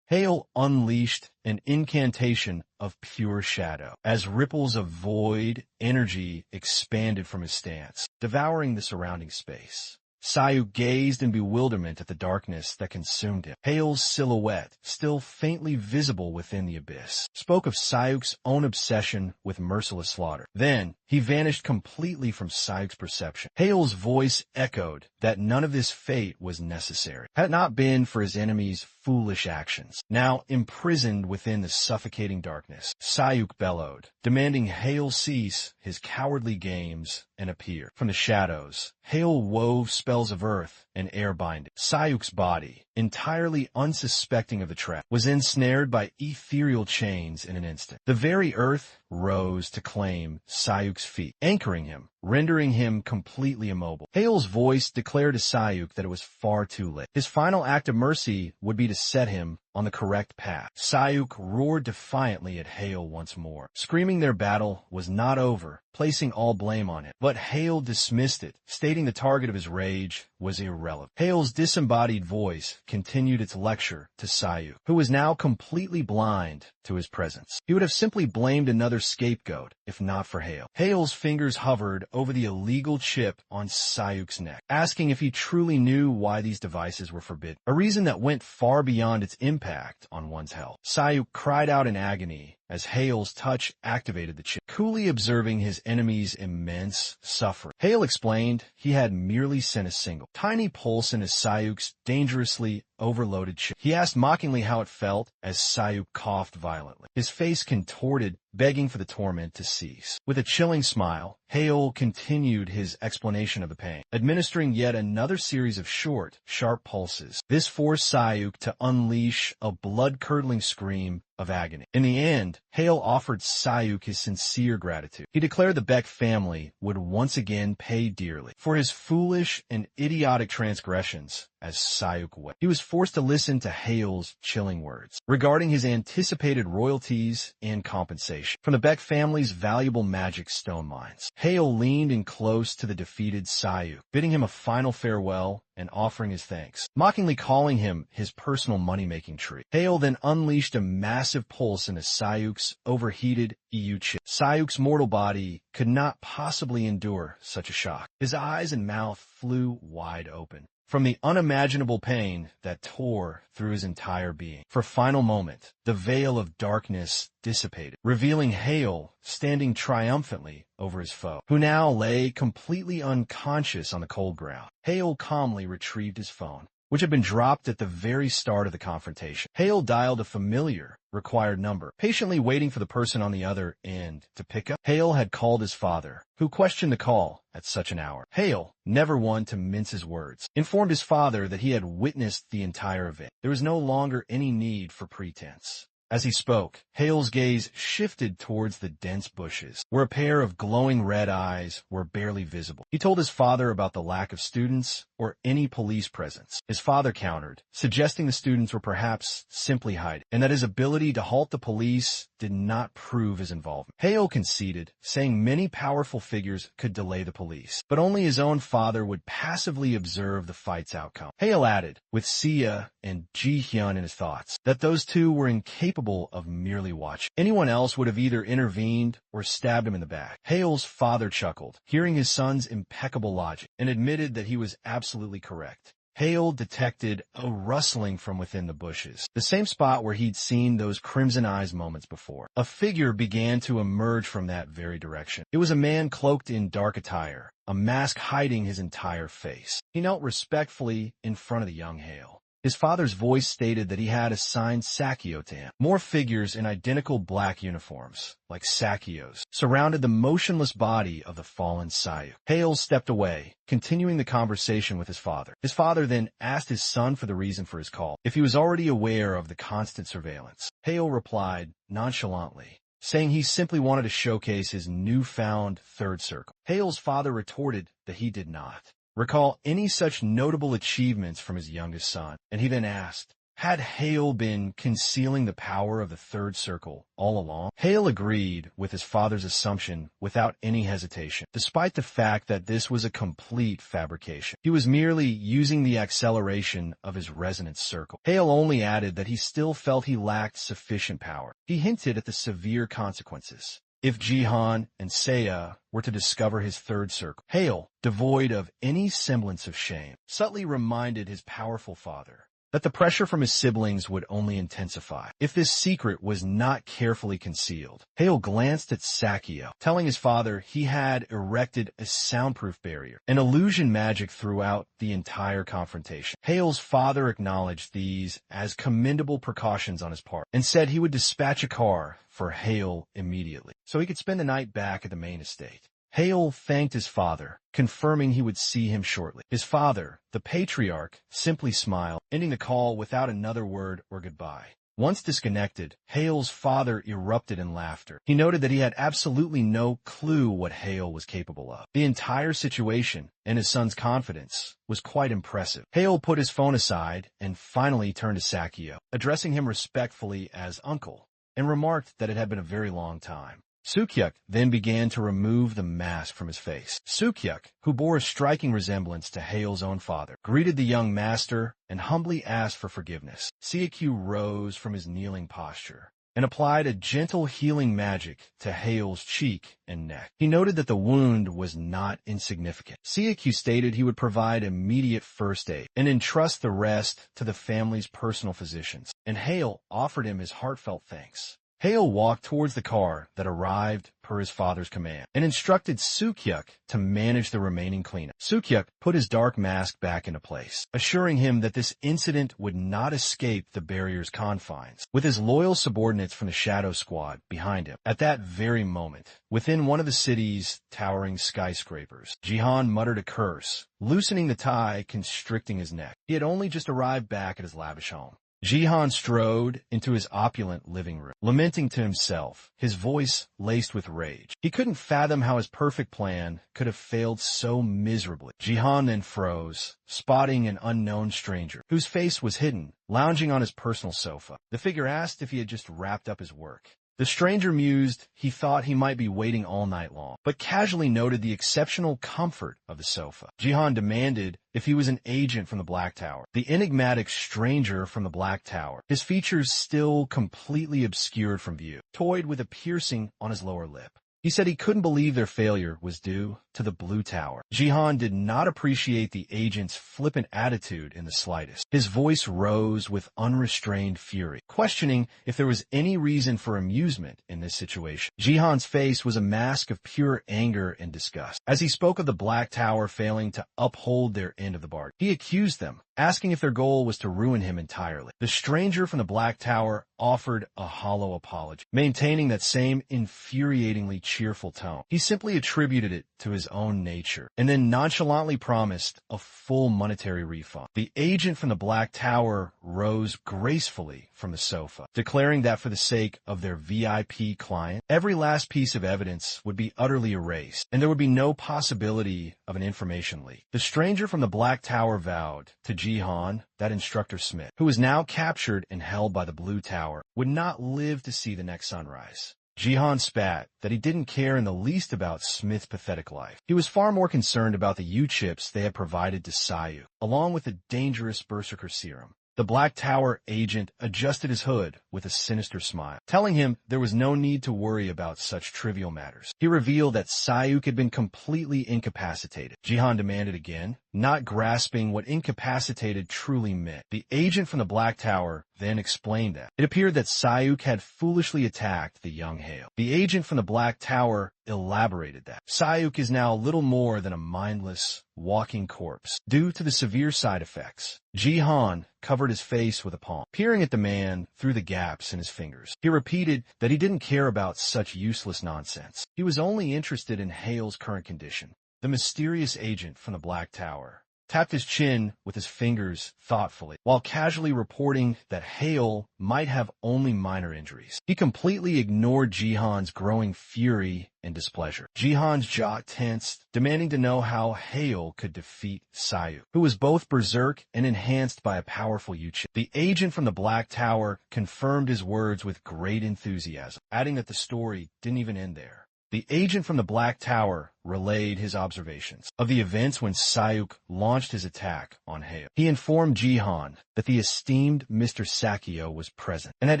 Hale unleashed an incantation of pure shadow, as ripples of void energy expanded from his stance, devouring the surrounding space. Sayuk gazed in bewilderment at the darkness that consumed him. Hale's silhouette, still faintly visible within the abyss, spoke of Sayuk's own obsession with merciless slaughter. Then, he vanished completely from Sayuk's perception. Hale's voice echoed that none of this fate was necessary, had it not been for his enemy's foolish actions. Now, imprisoned within the suffocating darkness, Sayuk bellowed, demanding Hale cease his cowardly games and appear. From the shadows, Hale wove spells of earth and air binding. Sayuk's body, entirely unsuspecting of the trap, was ensnared by ethereal chains in an instant. The very earth rose to claim Sayuk's feet, anchoring him, rendering him completely immobile. Hale's voice declared to Sayuk that it was far too late. His final act of mercy would be to set him on the correct path. Sayuk roared defiantly at Hale once more, screaming their battle was not over, placing all blame on him. But Hale dismissed it, stating the target of his rage was irrelevant. Hale's disembodied voice continued its lecture to Sayuk, who was now completely blind to his presence. He would have simply blamed another scapegoat, if not for Hale. Hale's fingers hovered over the illegal chip on Sayuk's neck, asking if he truly knew why these devices were forbidden, a reason that went far beyond its impact on one's health. Sayuk cried out in agony as Hale's touch activated the chip, coolly observing his enemy's immense suffering. Hale explained he had merely sent a single, tiny pulse into Sayuk's dangerously overloaded chip. He asked mockingly how it felt as Sayuk coughed violently, his face contorted, begging for the torment to cease. With a chilling smile, Hale continued his explanation of the pain, administering yet another series of short, sharp pulses. This forced Sayuk to unleash a blood-curdling scream of agony. In the end, Hale offered Sayuk his sincere gratitude. He declared the Beck family would once again pay dearly for his foolish and idiotic transgressions as Sayuk wept. He was forced to listen to Hale's chilling words regarding his anticipated royalties and compensation from the Beck family's valuable magic stone mines. Hale leaned in close to the defeated Sayuk, bidding him a final farewell and offering his thanks, mockingly calling him his personal money-making tree. Hale then unleashed a massive pulse into Sayuk's overheated EU chip. Sayuk's mortal body could not possibly endure such a shock. His eyes and mouth flew wide open from the unimaginable pain that tore through his entire being. For a final moment, the veil of darkness dissipated, revealing Hale standing triumphantly over his foe, who now lay completely unconscious on the cold ground. Hale calmly retrieved his phone, which had been dropped at the very start of the confrontation. Hale dialed a familiar, required number, patiently waiting for the person on the other end to pick up. Hale had called his father, who questioned the call at such an hour. Hale, never one to mince his words, informed his father that he had witnessed the entire event. There was no longer any need for pretense. As he spoke, Hale's gaze shifted towards the dense bushes, where a pair of glowing red eyes were barely visible. He told his father about the lack of students or any police presence. His father countered, suggesting the students were perhaps simply hiding, and that his ability to halt the police did not prove his involvement. Hale conceded, saying many powerful figures could delay the police, but only his own father would passively observe the fight's outcome. Hale added, with Sia and Ji-hyun in his thoughts, that those two were incapable of merely watching. Anyone else would have either intervened or stabbed him in the back. Hale's father chuckled, hearing his son's impeccable logic, and admitted that he was absolutely correct. Hale detected a rustling from within the bushes, the same spot where he'd seen those crimson eyes moments before. A figure began to emerge from that very direction. It was a man cloaked in dark attire, a mask hiding his entire face. He knelt respectfully in front of the young Hale. His father's voice stated that he had assigned Sakio to him. More figures in identical black uniforms, like Sakio's, surrounded the motionless body of the fallen Sayuk. Hale stepped away, continuing the conversation with his father. His father then asked his son for the reason for his call, if he was already aware of the constant surveillance. Hale replied nonchalantly, saying he simply wanted to showcase his newfound third circle. Hale's father retorted that he did not recall any such notable achievements from his youngest son, and he then asked, Had Hale been concealing the power of the third circle all along? Hale agreed with his father's assumption without any hesitation, despite the fact that this was a complete fabrication. He was merely using the acceleration of his resonance circle. Hale only added that he still felt he lacked sufficient power. He hinted at the severe consequences if Jihan and Seiya were to discover his third circle. Hale, devoid of any semblance of shame, subtly reminded his powerful father that the pressure from his siblings would only intensify if this secret was not carefully concealed. Hale glanced at Sakio, telling his father he had erected a soundproof barrier, an illusion magic throughout the entire confrontation. Hale's father acknowledged these as commendable precautions on his part, and said he would dispatch a car for Hale immediately, so he could spend the night back at the main estate. Hale thanked his father, confirming he would see him shortly. His father, the patriarch, simply smiled, ending the call without another word or goodbye. Once disconnected, Hale's father erupted in laughter. He noted that he had absolutely no clue what Hale was capable of. The entire situation and his son's confidence was quite impressive. Hale put his phone aside and finally turned to Sakio, addressing him respectfully as uncle, and remarked that it had been a very long time. Sukyuk then began to remove the mask from his face. Sukyuk, who bore a striking resemblance to Hale's own father, greeted the young master and humbly asked for forgiveness. Sukyuk rose from his kneeling posture and applied a gentle healing magic to Hale's cheek and neck. He noted that the wound was not insignificant. Sukyuk stated he would provide immediate first aid and entrust the rest to the family's personal physicians, and Hale offered him his heartfelt thanks. Hale walked towards the car that arrived per his father's command and instructed Sukyuk to manage the remaining cleanup. Sukyuk put his dark mask back into place, assuring him that this incident would not escape the barrier's confines, with his loyal subordinates from the Shadow Squad behind him. At that very moment, within one of the city's towering skyscrapers, Jihan muttered a curse, loosening the tie constricting his neck. He had only just arrived back at his lavish home. Jihan strode into his opulent living room, lamenting to himself, his voice laced with rage. He couldn't fathom how his perfect plan could have failed so miserably. Jihan then froze, spotting an unknown stranger, whose face was hidden, lounging on his personal sofa. The figure asked if he had just wrapped up his work. The stranger mused he thought he might be waiting all night long, but casually noted the exceptional comfort of the sofa. Jihan demanded if he was an agent from the Black Tower. The enigmatic stranger from the Black Tower, his features still completely obscured from view, toyed with a piercing on his lower lip. He said he couldn't believe their failure was due to the Blue Tower. Jihan did not appreciate the agent's flippant attitude in the slightest. His voice rose with unrestrained fury, questioning if there was any reason for amusement in this situation. Jihan's face was a mask of pure anger and disgust. As he spoke of the Black Tower failing to uphold their end of the bargain, he accused them, asking if their goal was to ruin him entirely. The stranger from the Black Tower offered a hollow apology, maintaining that same infuriatingly cheerful tone. He simply attributed it to his own nature, and then nonchalantly promised a full monetary refund. The agent from the Black Tower rose gracefully from the sofa, declaring that for the sake of their VIP client, every last piece of evidence would be utterly erased, and there would be no possibility of an information leak. The stranger from the Black Tower vowed to Jihan that Instructor Smith, who was now captured and held by the Blue Tower, would not live to see the next sunrise. Jihan spat that he didn't care in the least about Smith's pathetic life. He was far more concerned about the U-chips they had provided to Sayu, along with the dangerous Berserker serum. The Black Tower agent adjusted his hood with a sinister smile, telling him there was no need to worry about such trivial matters. He revealed that Sayuk had been completely incapacitated. Jihan demanded again, not grasping what incapacitated truly meant. The agent from the Black Tower then explained that it appeared that Sayuk had foolishly attacked the young Hale. The agent from the Black Tower elaborated that Sayuk is now little more than a mindless, walking corpse due to the severe side effects. Jihan covered his face with a palm, peering at the man through the gaps in his fingers. He repeated that he didn't care about such useless nonsense. He was only interested in Hale's current condition. The mysterious agent from the Black Tower tapped his chin with his fingers thoughtfully, while casually reporting that Hale might have only minor injuries. He completely ignored Jihan's growing fury and displeasure. Jihan's jaw tensed, demanding to know how Hale could defeat Sayuk, who was both berserk and enhanced by a powerful U-chip. The agent from the Black Tower confirmed his words with great enthusiasm, adding that the story didn't even end there. The agent from the Black Tower relayed his observations of the events when Sayuk launched his attack on Hale. He informed Jihan that the esteemed Mr. Sakio was present and had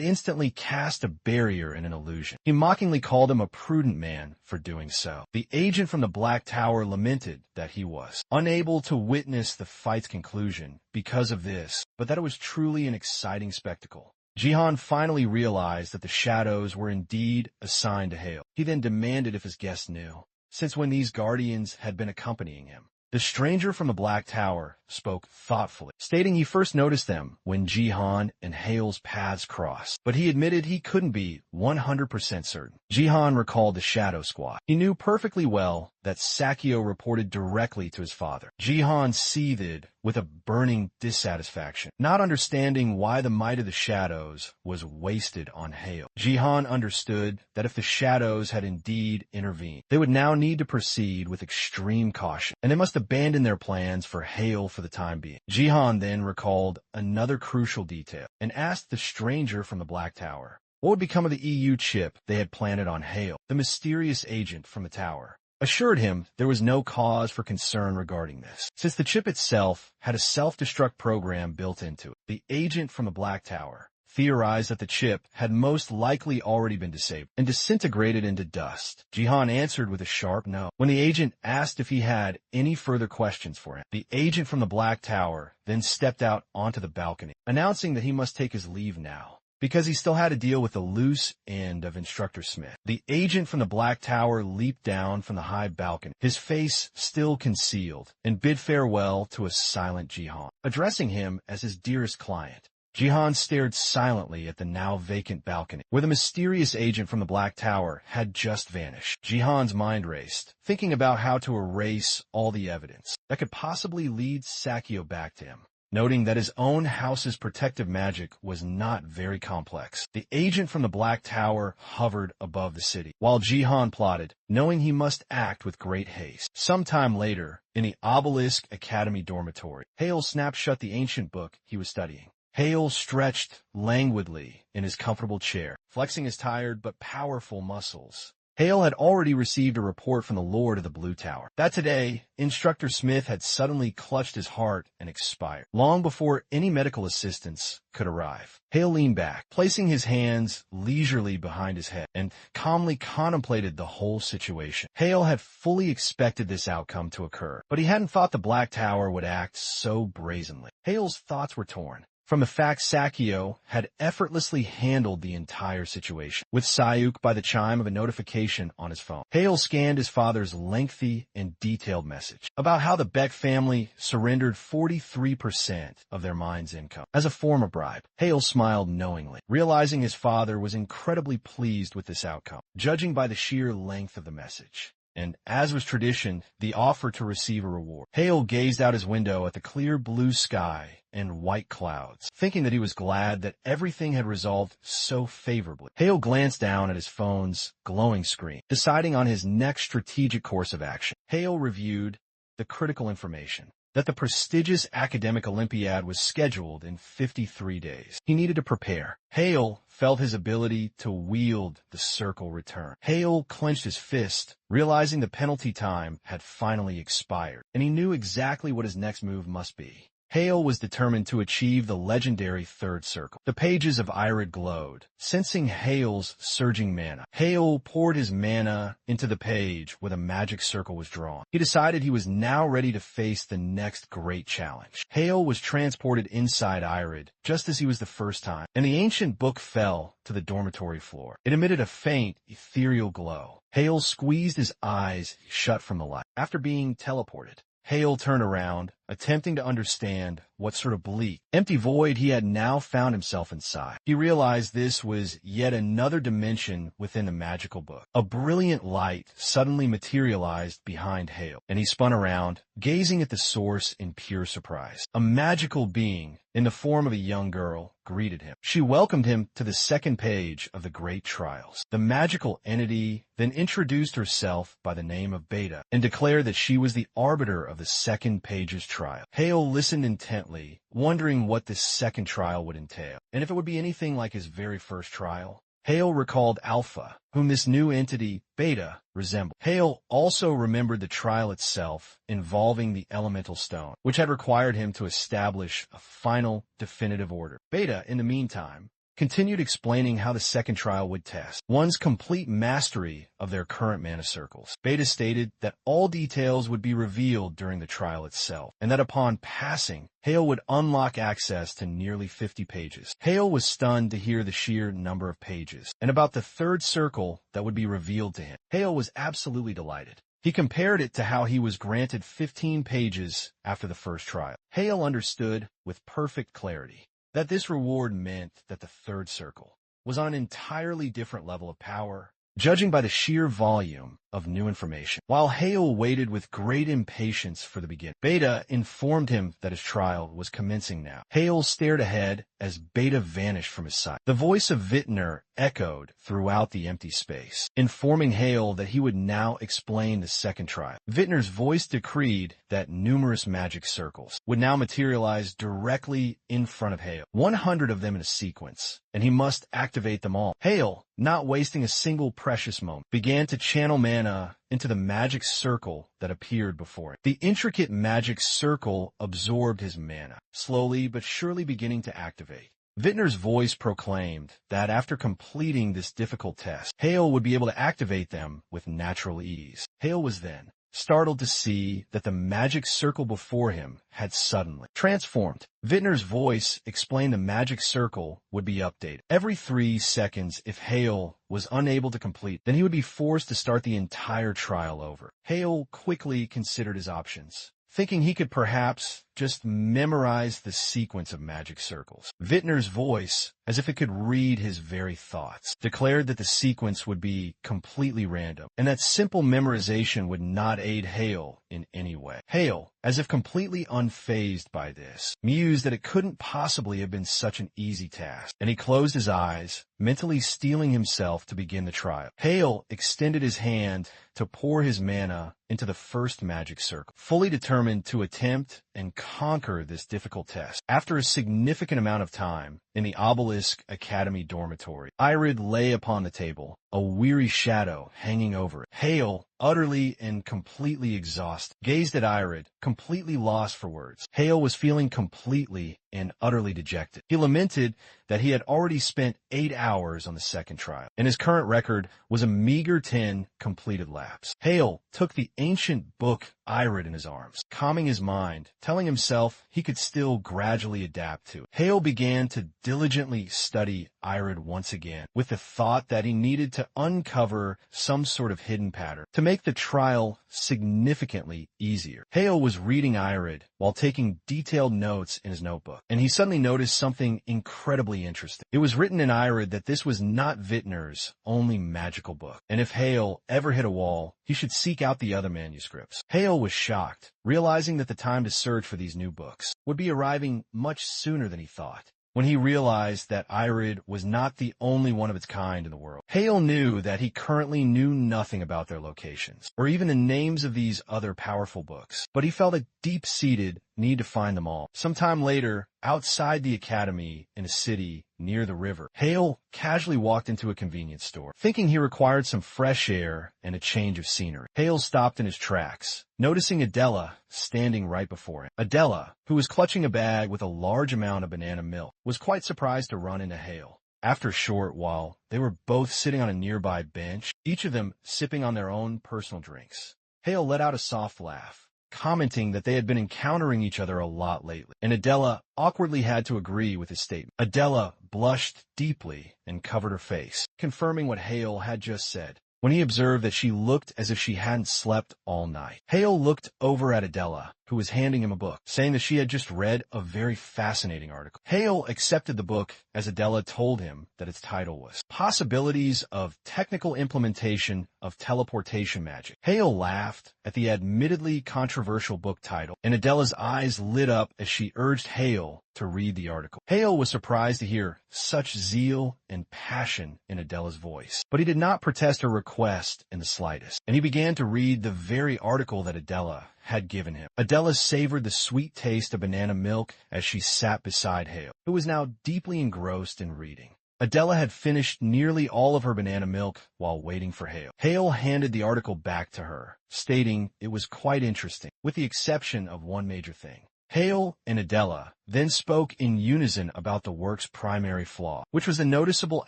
instantly cast a barrier and an illusion. He mockingly called him a prudent man for doing so. The agent from the Black Tower lamented that he was unable to witness the fight's conclusion because of this, but that it was truly an exciting spectacle. Jihan finally realized that the shadows were indeed assigned to Hale. He then demanded if his guest knew, since when these guardians had been accompanying him. The stranger from the Black Tower spoke thoughtfully, stating he first noticed them when Jihan and Hale's paths crossed, but he admitted he couldn't be 100% certain. Jihan recalled the Shadow Squad. He knew perfectly well that Sakio reported directly to his father. Jihan seethed with a burning dissatisfaction, not understanding why the might of the shadows was wasted on Hale. Jihan understood that if the shadows had indeed intervened, they would now need to proceed with extreme caution, and they must abandon their plans for Hale for the time being. Jihan then recalled another crucial detail and asked the stranger from the Black Tower what would become of the EU chip they had planted on Hale. The mysterious agent from the tower assured him there was no cause for concern regarding this, since the chip itself had a self-destruct program built into it. The agent from the Black Tower theorized that the chip had most likely already been disabled and disintegrated into dust. Jihan answered with a sharp no. When the agent asked if he had any further questions for him, the agent from the Black Tower then stepped out onto the balcony, announcing that he must take his leave now, because he still had to deal with the loose end of Instructor Smith. The agent from the Black Tower leaped down from the high balcony, his face still concealed, and bid farewell to a silent Jihan, addressing him as his dearest client. Jihan stared silently at the now vacant balcony, where the mysterious agent from the Black Tower had just vanished. Jihan's mind raced, thinking about how to erase all the evidence that could possibly lead Sakio back to him. Noting that his own house's protective magic was not very complex, the agent from the Black Tower hovered above the city, while Jihan plotted, knowing he must act with great haste. Sometime later, in the Obelisk Academy dormitory, Hale snapped shut the ancient book he was studying. Hale stretched languidly in his comfortable chair, flexing his tired but powerful muscles. Hale had already received a report from the Lord of the Blue Tower that today, Instructor Smith had suddenly clutched his heart and expired, long before any medical assistance could arrive. Hale leaned back, placing his hands leisurely behind his head, and calmly contemplated the whole situation. Hale had fully expected this outcome to occur, but he hadn't thought the Black Tower would act so brazenly. Hale's thoughts were torn from the fact Sakio had effortlessly handled the entire situation, with Sayuk by the chime of a notification on his phone. Hale scanned his father's lengthy and detailed message about how the Beck family surrendered 43% of their mine's income as a form of bribe. Hale smiled knowingly, realizing his father was incredibly pleased with this outcome, judging by the sheer length of the message. And, as was tradition, the offer to receive a reward. Hale gazed out his window at the clear blue sky and white clouds, thinking that he was glad that everything had resolved so favorably. Hale glanced down at his phone's glowing screen, deciding on his next strategic course of action. Hale reviewed the critical information that the prestigious academic Olympiad was scheduled in 53 days. He needed to prepare. Hale felt his ability to wield the circle return. Hale clenched his fist, realizing the penalty time had finally expired, and he knew exactly what his next move must be. Hale was determined to achieve the legendary third circle. The pages of Irid glowed, sensing Hale's surging mana. Hale poured his mana into the page where the magic circle was drawn. He decided he was now ready to face the next great challenge. Hale was transported inside Irid, just as he was the first time, and the ancient book fell to the dormitory floor. It emitted a faint, ethereal glow. Hale squeezed his eyes shut from the light. After being teleported, Hale turned around, attempting to understand what sort of bleak, empty void he had now found himself inside. He realized this was yet another dimension within the magical book. A brilliant light suddenly materialized behind Hale, and he spun around, gazing at the source in pure surprise. A magical being, in the form of a young girl, greeted him. She welcomed him to the second page of the Great Trials. The magical entity then introduced herself by the name of Beta and declared that she was the arbiter of the second page's trial. Hale listened intently, wondering what this second trial would entail, and if it would be anything like his very first trial. Hale recalled Alpha, whom this new entity, Beta, resembled. Hale also remembered the trial itself involving the elemental stone, which had required him to establish a final, definitive order. Beta, in the meantime, continued explaining how the second trial would test one's complete mastery of their current mana circles. Beta stated that all details would be revealed during the trial itself, and that upon passing, Hale would unlock access to nearly 50 pages. Hale was stunned to hear the sheer number of pages, and about the third circle that would be revealed to him. Hale was absolutely delighted. He compared it to how he was granted 15 pages after the first trial. Hale understood with perfect clarity that this reward meant that the third circle was on an entirely different level of power, judging by the sheer volume of new information. While Hale waited with great impatience for the beginning, Beta informed him that his trial was commencing now. Hale stared ahead as Beta vanished from his sight. The voice of Vintner echoed throughout the empty space, informing Hale that he would now explain the second trial. Vintner's voice decreed that numerous magic circles would now materialize directly in front of Hale, 100 of them in a sequence, and he must activate them all. Hale, not wasting a single precious moment, began to channel mana into the magic circle that appeared before him. The intricate magic circle absorbed his mana, slowly but surely beginning to activate. Vintner's voice proclaimed that after completing this difficult test, Hale would be able to activate them with natural ease. Hale was then startled to see that the magic circle before him had suddenly transformed. Vintner's voice explained the magic circle would be updated every 3 seconds. If Hale was unable to complete, then he would be forced to start the entire trial over. Hale quickly considered his options, thinking he could perhaps just memorize the sequence of magic circles. Vintner's voice, as if it could read his very thoughts, declared that the sequence would be completely random, and that simple memorization would not aid Hale in any way. Hale, as if completely unfazed by this, mused that it couldn't possibly have been such an easy task, and he closed his eyes, mentally steeling himself to begin the trial. Hale extended his hand to pour his mana into the first magic circle, fully determined to attempt and conquer this difficult test. After a significant amount of time in the Obelisk Academy dormitory, Irid lay upon the table, a weary shadow hanging over it. Hale, utterly and completely exhausted, gazed at Irid, completely lost for words. Hale was feeling completely and utterly dejected. He lamented that he had already spent 8 hours on the second trial, and his current record was a meager 10 completed laps. Hale took the ancient book Irid in his arms, calming his mind, telling himself he could still gradually adapt to it. Hale began to diligently study Irid once again, with the thought that he needed to uncover some sort of hidden pattern to make the trial significantly easier. Hale was reading Irid while taking detailed notes in his notebook, and he suddenly noticed something incredibly interesting. It was written in Irid that this was not Vintner's only magical book, and if Hale ever hit a wall, he should seek out the other manuscripts. Hale was shocked, realizing that the time to search for these new books would be arriving much sooner than he thought. When he realized that Irid was not the only one of its kind in the world, Hale knew that he currently knew nothing about their locations, or even the names of these other powerful books, but he felt a deep-seated need to find them all. Sometime later, outside the academy in a city near the river, Hale casually walked into a convenience store, thinking he required some fresh air and a change of scenery. Hale stopped in his tracks, noticing Adela standing right before him. Adela, who was clutching a bag with a large amount of banana milk, was quite surprised to run into Hale. After a short while, they were both sitting on a nearby bench, each of them sipping on their own personal drinks. Hale let out a soft laugh, commenting that they had been encountering each other a lot lately, and Adela awkwardly had to agree with his statement. Adela blushed deeply and covered her face, confirming what Hale had just said, when he observed that she looked as if she hadn't slept all night. Hale looked over at Adela, who was handing him a book, saying that she had just read a very fascinating article. Hale accepted the book as Adela told him that its title was Possibilities of Technical Implementation of Teleportation Magic. Hale laughed at the admittedly controversial book title, and Adela's eyes lit up as she urged Hale to read the article. Hale was surprised to hear such zeal and passion in Adela's voice, but he did not protest her request in the slightest, and he began to read the very article that Adela had given him. Adela savored the sweet taste of banana milk as she sat beside Hale, who was now deeply engrossed in reading. Adela had finished nearly all of her banana milk while waiting for Hale. Hale handed the article back to her, stating it was quite interesting, with the exception of one major thing. Hale and Adela then spoke in unison about the work's primary flaw, which was the noticeable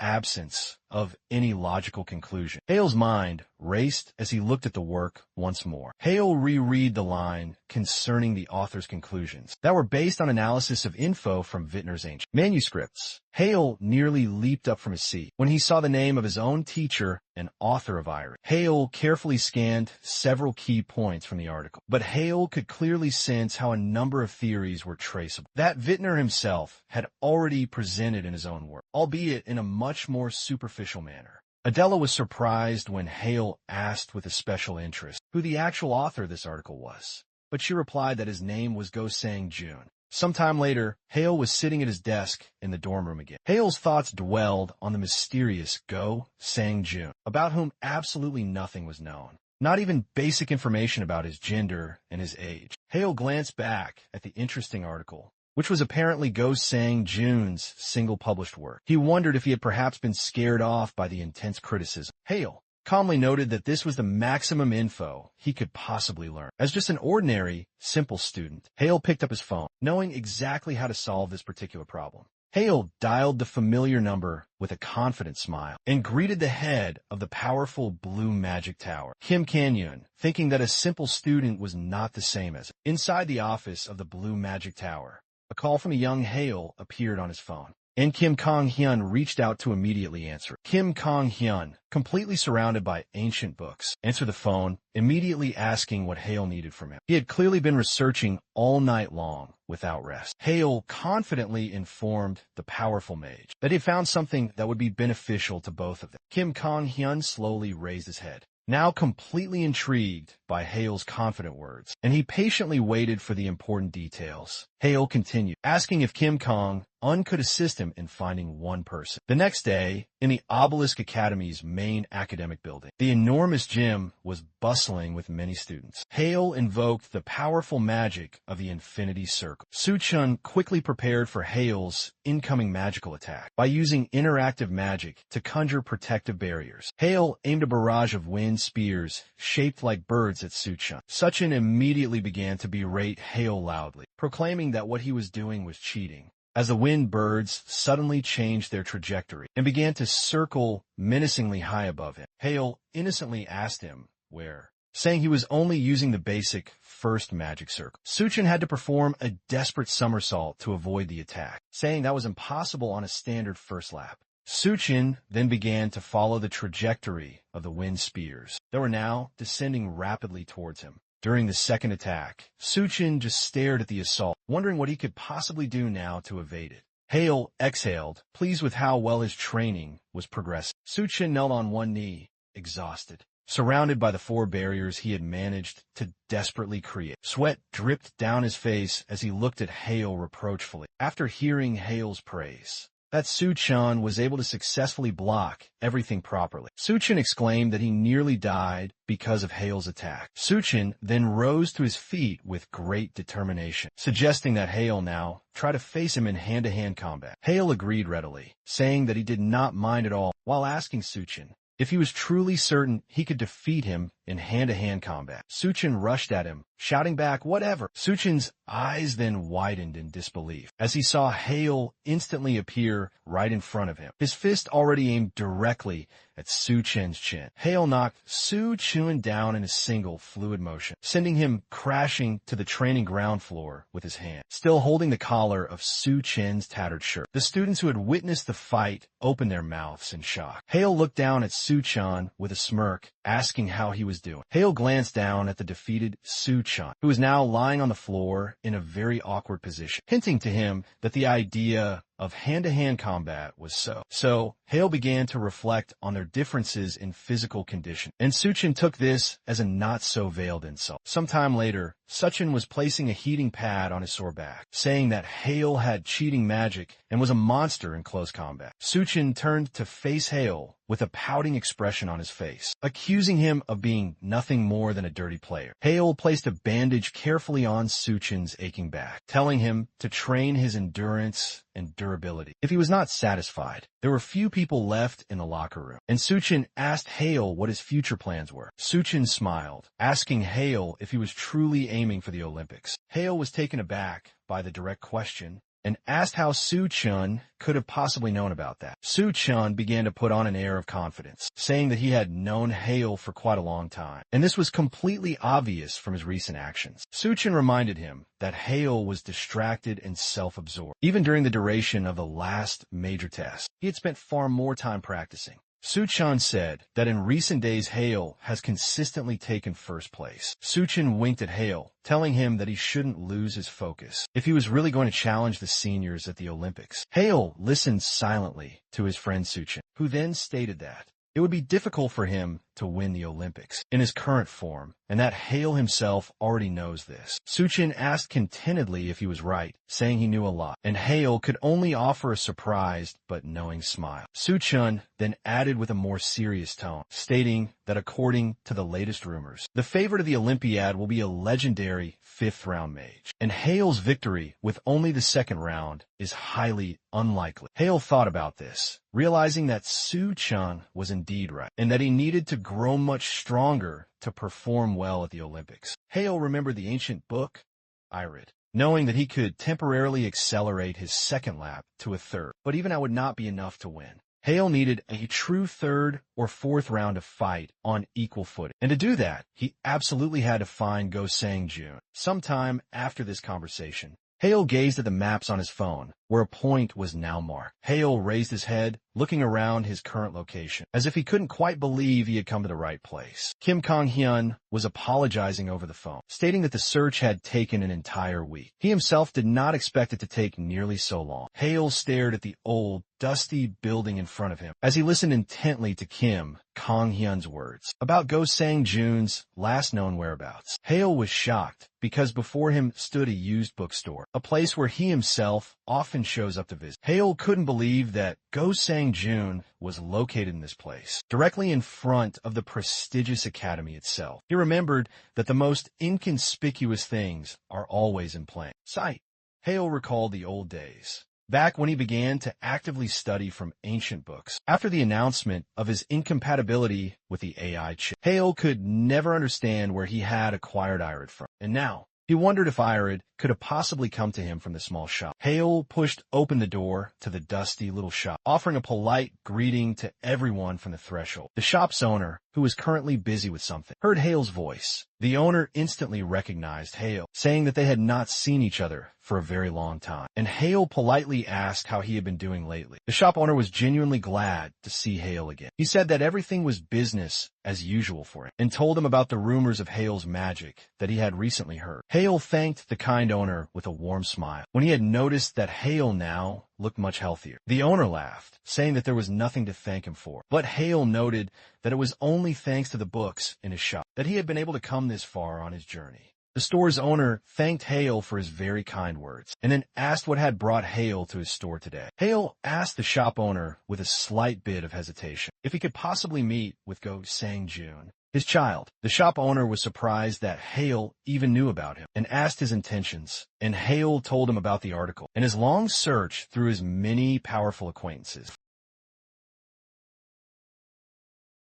absence of any logical conclusion. Hale's mind raced as he looked at the work once more. Hale reread the line concerning the author's conclusions that were based on analysis of info from Vintner's ancient manuscripts. Hale nearly leaped up from his seat when he saw the name of his own teacher and author of Iris. Hale carefully scanned several key points from the article, but Hale could clearly sense how a number of theories were traceable that Vintner himself had already presented in his own work, albeit in a much more superficial manner. Adela was surprised when Hale asked with a special interest who the actual author of this article was, but she replied that his name was Go Sang Jun. Sometime later, Hale was sitting at his desk in the dorm room again. Hale's thoughts dwelled on the mysterious Go Sang Jun, about whom absolutely nothing was known, not even basic information about his gender and his age. Hale glanced back at the interesting article, which was apparently Go Sang Jun's single published work. He wondered if he had perhaps been scared off by the intense criticism. Hale calmly noted that this was the maximum info he could possibly learn. As just an ordinary, simple student, Hale picked up his phone, knowing exactly how to solve this particular problem. Hale dialed the familiar number with a confident smile and greeted the head of the powerful Blue Magic Tower, Kim Kang-hyun, thinking that a simple student was not the same as it. Inside the office of the Blue Magic Tower, a call from a young Hale appeared on his phone, and Kim Kang-hyun reached out to immediately answer. Kim Kang-hyun, completely surrounded by ancient books, answered the phone, immediately asking what Hale needed from him. He had clearly been researching all night long without rest. Hale confidently informed the powerful mage that he found something that would be beneficial to both of them. Kim Kang-hyun slowly raised his head, now completely intrigued by Hale's confident words, and he patiently waited for the important details. Hale continued, asking if Kim Kang-hyun could assist him in finding one person. The next day, in the Obelisk Academy's main academic building, the enormous gym was bustling with many students. Hale invoked the powerful magic of the Infinity Circle. Su-chun quickly prepared for Hale's incoming magical attack by using interactive magic to conjure protective barriers. Hale aimed a barrage of wind spears shaped like birds at Su-chun. Su-chun immediately began to berate Hale loudly, proclaiming that what he was doing was cheating, as the wind birds suddenly changed their trajectory and began to circle menacingly high above him. Hale innocently asked him where, saying he was only using the basic first magic circle. Su-chun had to perform a desperate somersault to avoid the attack, saying that was impossible on a standard first lap. Su-chun then began to follow the trajectory of the wind spears that were now descending rapidly towards him. During the second attack, Su-chun just stared at the assault, wondering what he could possibly do now to evade it. Hale exhaled, pleased with how well his training was progressing. Su-chun knelt on one knee, exhausted, surrounded by the four barriers he had managed to desperately create. Sweat dripped down his face as he looked at Hale reproachfully. After hearing Hale's praise, that Su-chun was able to successfully block everything properly, Su-chun exclaimed that he nearly died because of Hale's attack. Su-chun then rose to his feet with great determination, suggesting that Hale now try to face him in hand-to-hand combat. Hale agreed readily, saying that he did not mind at all, while asking Su-chun if he was truly certain he could defeat him in hand-to-hand combat. Su-chun rushed at him, shouting back, "Whatever!" Su-chun's eyes then widened in disbelief as he saw Hale instantly appear right in front of him, his fist already aimed directly at Su-chun's chin. Hale knocked Su-chun down in a single fluid motion, sending him crashing to the training ground floor with his hand, still holding the collar of Su-chun's tattered shirt. The students who had witnessed the fight opened their mouths in shock. Hale looked down at Su-chun with a smirk, asking how he was was doing. Hale glanced down at the defeated Su-chan, who was now lying on the floor in a very awkward position, hinting to him that the idea of hand-to-hand combat was So Hale began to reflect on their differences in physical condition, and Suchin took this as a not-so-veiled insult. Sometime later, Suchin was placing a heating pad on his sore back, saying that Hale had cheating magic and was a monster in close combat. Suchin turned to face Hale with a pouting expression on his face, accusing him of being nothing more than a dirty player. Hale placed a bandage carefully on Suchin's aching back, telling him to train his endurance and durability. If he was not satisfied, there were few people left in the locker room, and Suchin asked Hale what his future plans were. Suchin smiled, asking Hale if he was truly aiming for the Olympics. Hale was taken aback by the direct question and asked how Su-chun could have possibly known about that. Su-chun began to put on an air of confidence, saying that he had known Hale for quite a long time, and this was completely obvious from his recent actions. Su-chun reminded him that Hale was distracted and self-absorbed. Even during the duration of the last major test, he had spent far more time practicing. Su-chan said that in recent days Hale has consistently taken first place. Su-chan winked at Hale, telling him that he shouldn't lose his focus if he was really going to challenge the seniors at the Olympics. Hale listened silently to his friend Su-chan, who then stated that it would be difficult for him to win the Olympics in his current form, and that Hale himself already knows this. Su-chan asked contentedly if he was right, saying he knew a lot, and Hale could only offer a surprised but knowing smile. Su-chan then added with a more serious tone, stating that according to the latest rumors, the favorite of the Olympiad will be a legendary fifth-round mage, and Hale's victory with only the second round is highly unlikely. Hale thought about this, realizing that Su-chan was indeed right, and that he needed to grow much stronger to perform well at the Olympics. Hale remembered the ancient book, Irid, knowing that he could temporarily accelerate his second lap to a third, but even that would not be enough to win. Hale needed a true third or fourth round of fight on equal footing, and to do that, he absolutely had to find Go Sang Jun. Sometime after this conversation, Hale gazed at the maps on his phone, where a point was now marked. Hale raised his head, looking around his current location, as if he couldn't quite believe he had come to the right place. Kim Kong-hyun was apologizing over the phone, stating that the search had taken an entire week. He himself did not expect it to take nearly so long. Hale stared at the old, dusty building in front of him as he listened intently to Kim Kong-hyun's words about Go Sang Jun's last known whereabouts. Hale was shocked because before him stood a used bookstore, a place where he himself often shows up to visit. Hale couldn't believe that Go Sang Jun was located in this place, directly in front of the prestigious academy itself. He remembered that the most inconspicuous things are always in plain sight. Hale recalled the old days, back when he began to actively study from ancient books. After the announcement of his incompatibility with the AI chip, Hale could never understand where he had acquired Irid from, and now he wondered if Irid could have possibly come to him from the small shop. Hale pushed open the door to the dusty little shop, offering a polite greeting to everyone from the threshold. The shop's owner, who was currently busy with something, heard Hale's voice. The owner instantly recognized Hale, saying that they had not seen each other for a very long time, and Hale politely asked how he had been doing lately. The shop owner was genuinely glad to see Hale again. He said that everything was business as usual for him, and told him about the rumors of Hale's magic that he had recently heard. Hale thanked the kind owner with a warm smile when he had noticed that Hale now looked much healthier. The owner laughed, saying that there was nothing to thank him for, but Hale noted that it was only thanks to the books in his shop that he had been able to come this far on his journey. The store's owner thanked Hale for his very kind words, and then asked what had brought Hale to his store today. Hale asked the shop owner with a slight bit of hesitation if he could possibly meet with Go Sang Jun, his child. The shop owner was surprised that Hale even knew about him, and asked his intentions, and Hale told him about the article and his long search through his many powerful acquaintances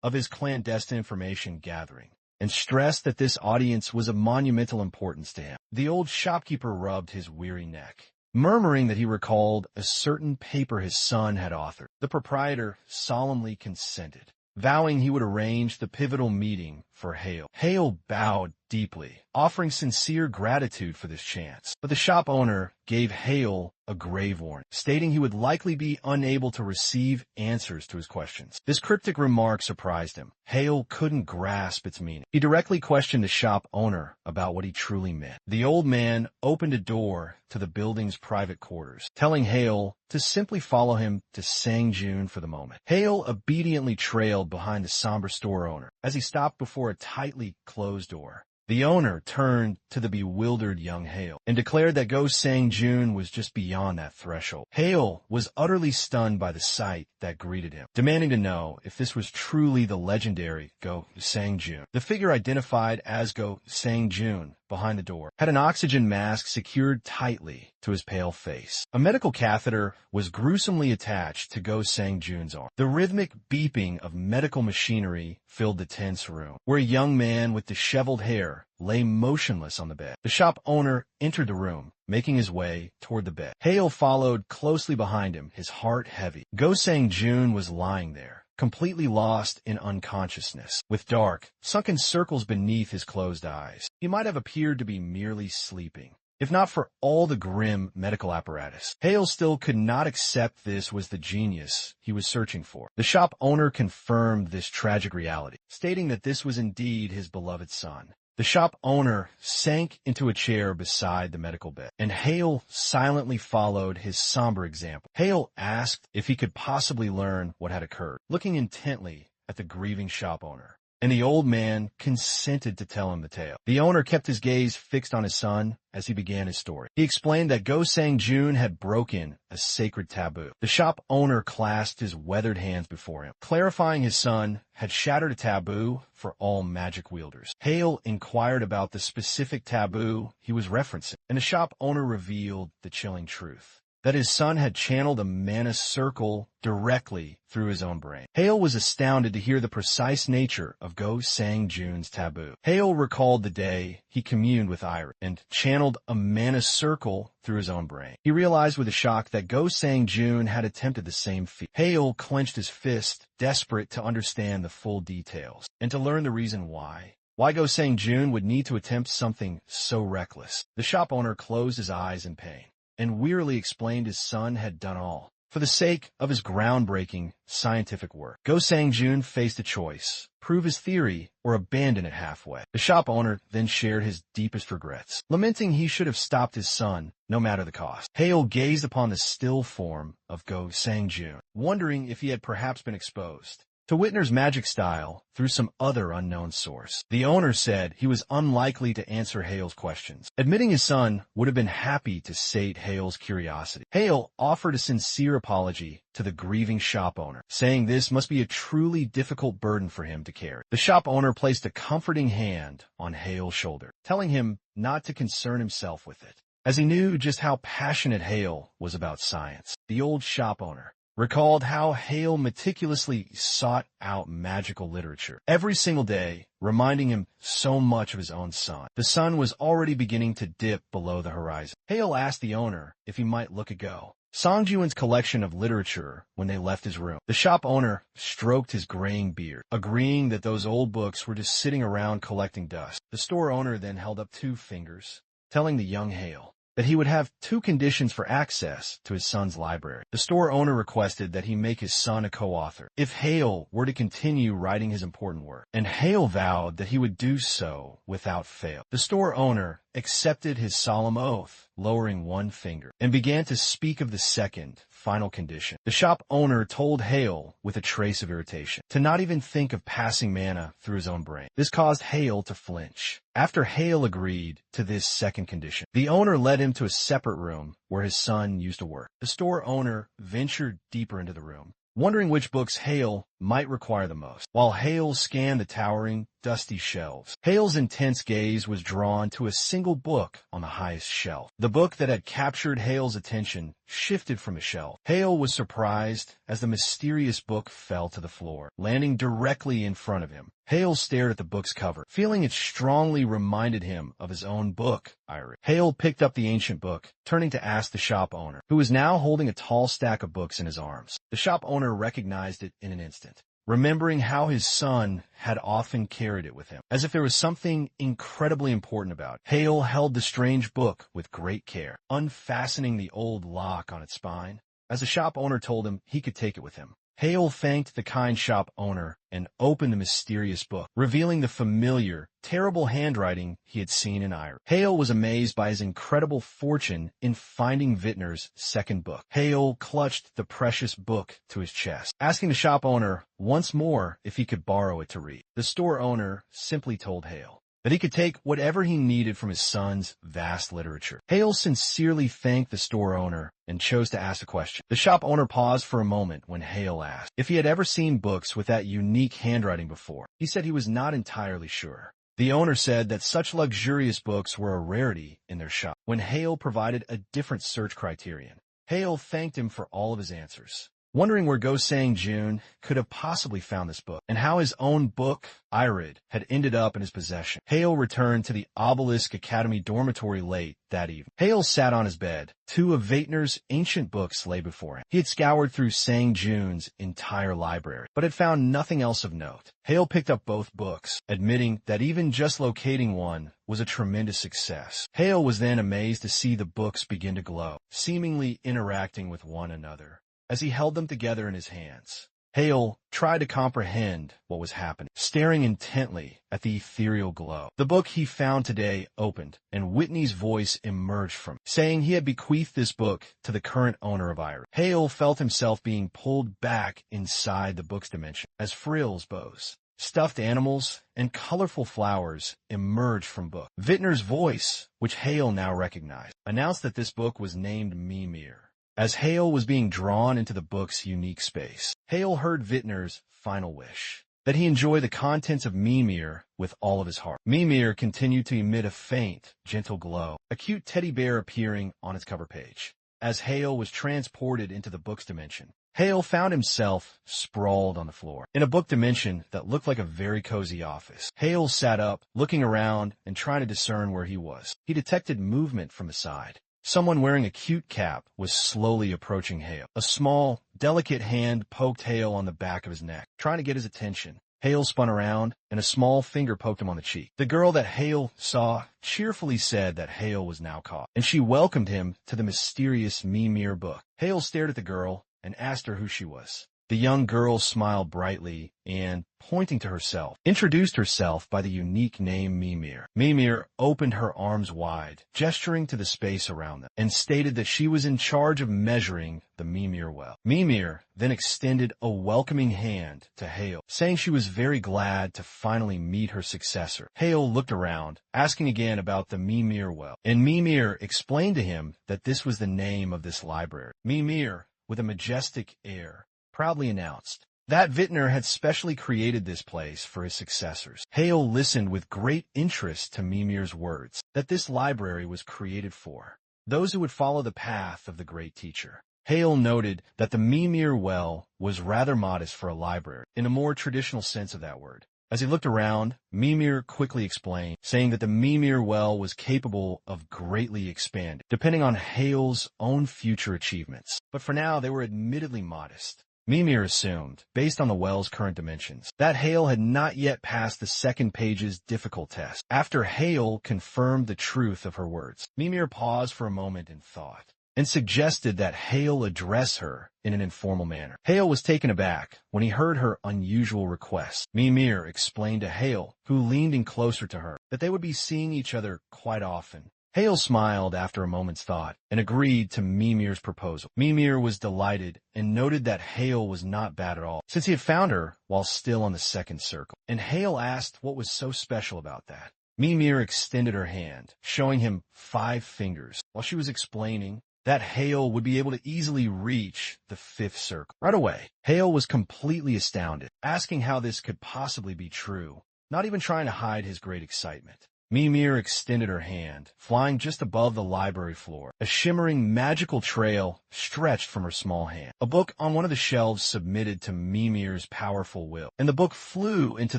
of his clandestine information gathering, and stressed that this audience was of monumental importance to him. The old shopkeeper rubbed his weary neck, murmuring that he recalled a certain paper his son had authored. The proprietor solemnly consented, vowing he would arrange the pivotal meeting for Hale. Hale bowed deeply, offering sincere gratitude for this chance. But the shop owner gave Hale a grave warning, stating he would likely be unable to receive answers to his questions. This cryptic remark surprised him. Hale couldn't grasp its meaning. He directly questioned the shop owner about what he truly meant. The old man opened a door to the building's private quarters, telling Hale to simply follow him to Sang Jun for the moment. Hale obediently trailed behind the somber store owner as he stopped before a tightly closed door. The owner turned to the bewildered young Hale and declared that Go Sang Jun was just beyond that threshold. Hale was utterly stunned by the sight that greeted him, demanding to know if this was truly the legendary Go Sang Jun. The figure identified as Go Sang Jun behind the door had an oxygen mask secured tightly to his pale face. A medical catheter was gruesomely attached to Go Sang Jun's arm. The rhythmic beeping of medical machinery filled the tense room, where a young man with disheveled hair lay motionless on the bed. The shop owner entered the room, making his way toward the bed. Hale followed closely behind him, his heart heavy. Go Sang Jun was lying there, completely lost in unconsciousness, with dark, sunken circles beneath his closed eyes. He might have appeared to be merely sleeping, if not for all the grim medical apparatus. Hale still could not accept this was the genius he was searching for. The shop owner confirmed this tragic reality, stating that this was indeed his beloved son. The shop owner sank into a chair beside the medical bed, and Hale silently followed his somber example. Hale asked if he could possibly learn what had occurred, looking intently at the grieving shop owner, and the old man consented to tell him the tale. The owner kept his gaze fixed on his son as he began his story. He explained that Go Sang Jun had broken a sacred taboo. The shop owner clasped his weathered hands before him, clarifying his son had shattered a taboo for all magic wielders. Hale inquired about the specific taboo he was referencing, and the shop owner revealed the chilling truth, that his son had channeled a mana circle directly through his own brain. Hale was astounded to hear the precise nature of Go Sang Jun's taboo. Hale recalled the day he communed with Iris and channeled a mana circle through his own brain. He realized with a shock that Go Sang Jun had attempted the same feat. Hale clenched his fist, desperate to understand the full details and to learn the reason why. Why Go Sang Jun would need to attempt something so reckless. The shop owner closed his eyes in pain and wearily explained his son had done all for the sake of his groundbreaking scientific work. Go Sang Jun faced a choice: prove his theory or abandon it halfway. The shop owner then shared his deepest regrets, lamenting he should have stopped his son no matter the cost. Hale gazed upon the still form of Go Sang Jun, wondering if he had perhaps been exposed to witness magic style through some other unknown source. The owner said he was unlikely to answer Hale's questions, admitting his son would have been happy to sate Hale's curiosity. Hale offered a sincere apology to the grieving shop owner, saying this must be a truly difficult burden for him to carry. The shop owner placed a comforting hand on Hale's shoulder, telling him not to concern himself with it, as he knew just how passionate Hale was about science. The old shop owner recalled how Hale meticulously sought out magical literature every single day, reminding him so much of his own son. The sun was already beginning to dip below the horizon. Hale asked the owner if he might look at Go Sang Jun's collection of literature when they left his room. The shop owner stroked his graying beard, agreeing that those old books were just sitting around collecting dust. The store owner then held up 2 fingers, telling the young Hale that he would have 2 conditions for access to his son's library. The store owner requested that he make his son a co-author if Hale were to continue writing his important work, and Hale vowed that he would do so without fail. The store owner accepted his solemn oath, lowering 1 finger, and began to speak of the second, final condition. The shop owner told Hale, with a trace of irritation, to not even think of passing mana through his own brain. This caused Hale to flinch. After Hale agreed to this second condition, the owner led him to a separate room where his son used to work. The store owner ventured deeper into the room, wondering which books Hale might require the most. While Hale scanned the towering, dusty shelves, Hale's intense gaze was drawn to a single book on the highest shelf. The book that had captured Hale's attention shifted from a shelf. Hale was surprised as the mysterious book fell to the floor, landing directly in front of him. Hale stared at the book's cover, feeling it strongly reminded him of his own book, Iris. Hale picked up the ancient book, turning to ask the shop owner, who was now holding a tall stack of books in his arms. The shop owner recognized it in an instant. Enlightenment, remembering how his son had often carried it with him, as if there was something incredibly important about it. Hale held the strange book with great care, unfastening the old lock on its spine, as the shop owner told him he could take it with him. Hale thanked the kind shop owner and opened the mysterious book, revealing the familiar, terrible handwriting he had seen in Iris. Hale was amazed by his incredible fortune in finding Vintner's second book. Hale clutched the precious book to his chest, asking the shop owner once more if he could borrow it to read. The store owner simply told Hale that he could take whatever he needed from his son's vast literature. Hale sincerely thanked the store owner and chose to ask a question. The shop owner paused for a moment when Hale asked if he had ever seen books with that unique handwriting before. He said he was not entirely sure. The owner said that such luxurious books were a rarity in their shop. When Hale provided a different search criterion, Hale thanked him for all of his answers, wondering where Go Sang Jun could have possibly found this book, and how his own book, Irid, had ended up in his possession. Hale returned to the Obelisk Academy dormitory late that evening. Hale sat on his bed. Two of Vaitner's ancient books lay before him. He had scoured through Sang Jun's entire library, but had found nothing else of note. Hale picked up both books, admitting that even just locating one was a tremendous success. Hale was then amazed to see the books begin to glow, seemingly interacting with one another as he held them together in his hands. Hale tried to comprehend what was happening, staring intently at the ethereal glow. The book he found today opened, and Whitney's voice emerged from it, saying he had bequeathed this book to the current owner of Iris. Hale felt himself being pulled back inside the book's dimension, as frills, bows, stuffed animals, and colorful flowers emerged from book. Vintner's voice, which Hale now recognized, announced that this book was named Mimir. As Hale was being drawn into the book's unique space, Hale heard Vintner's final wish, that he enjoy the contents of Mimir with all of his heart. Mimir continued to emit a faint, gentle glow, a cute teddy bear appearing on its cover page. As Hale was transported into the book's dimension, Hale found himself sprawled on the floor, in a book dimension that looked like a very cozy office. Hale sat up, looking around and trying to discern where he was. He detected movement from the side. Someone wearing a cute cap was slowly approaching Hale. A small, delicate hand poked Hale on the back of his neck, trying to get his attention. Hale spun around, and a small finger poked him on the cheek. The girl that Hale saw cheerfully said that Hale was now caught, and she welcomed him to the mysterious Mimir book. Hale stared at the girl and asked her who she was. The young girl smiled brightly and, pointing to herself, introduced herself by the unique name Mimir. Mimir opened her arms wide, gesturing to the space around them, and stated that she was in charge of measuring the Mimir well. Mimir then extended a welcoming hand to Hale, saying she was very glad to finally meet her successor. Hale looked around, asking again about the Mimir well, and Mimir explained to him that this was the name of this library. Mimir, with a majestic air, proudly announced that Vintner had specially created this place for his successors. Hale listened with great interest to Mimir's words, that this library was created for those who would follow the path of the great teacher. Hale noted that the Mimir well was rather modest for a library, in a more traditional sense of that word. As he looked around, Mimir quickly explained, saying that the Mimir well was capable of greatly expanding, depending on Hale's own future achievements. But for now, they were admittedly modest. Mimir assumed, based on the well's current dimensions, that Hale had not yet passed the second page's difficult test. After Hale confirmed the truth of her words, Mimir paused for a moment in thought, and suggested that Hale address her in an informal manner. Hale was taken aback when he heard her unusual request. Mimir explained to Hale, who leaned in closer to her, that they would be seeing each other quite often. Hale smiled after a moment's thought and agreed to Mimir's proposal. Mimir was delighted and noted that Hale was not bad at all, since he had found her while still on the second circle. And Hale asked what was so special about that. Mimir extended her hand, showing him 5 fingers, while she was explaining that Hale would be able to easily reach the 5th circle. Right away, Hale was completely astounded, asking how this could possibly be true, not even trying to hide his great excitement. Mimir extended her hand, flying just above the library floor. A shimmering magical trail stretched from her small hand. A book on one of the shelves submitted to Mimir's powerful will, and the book flew into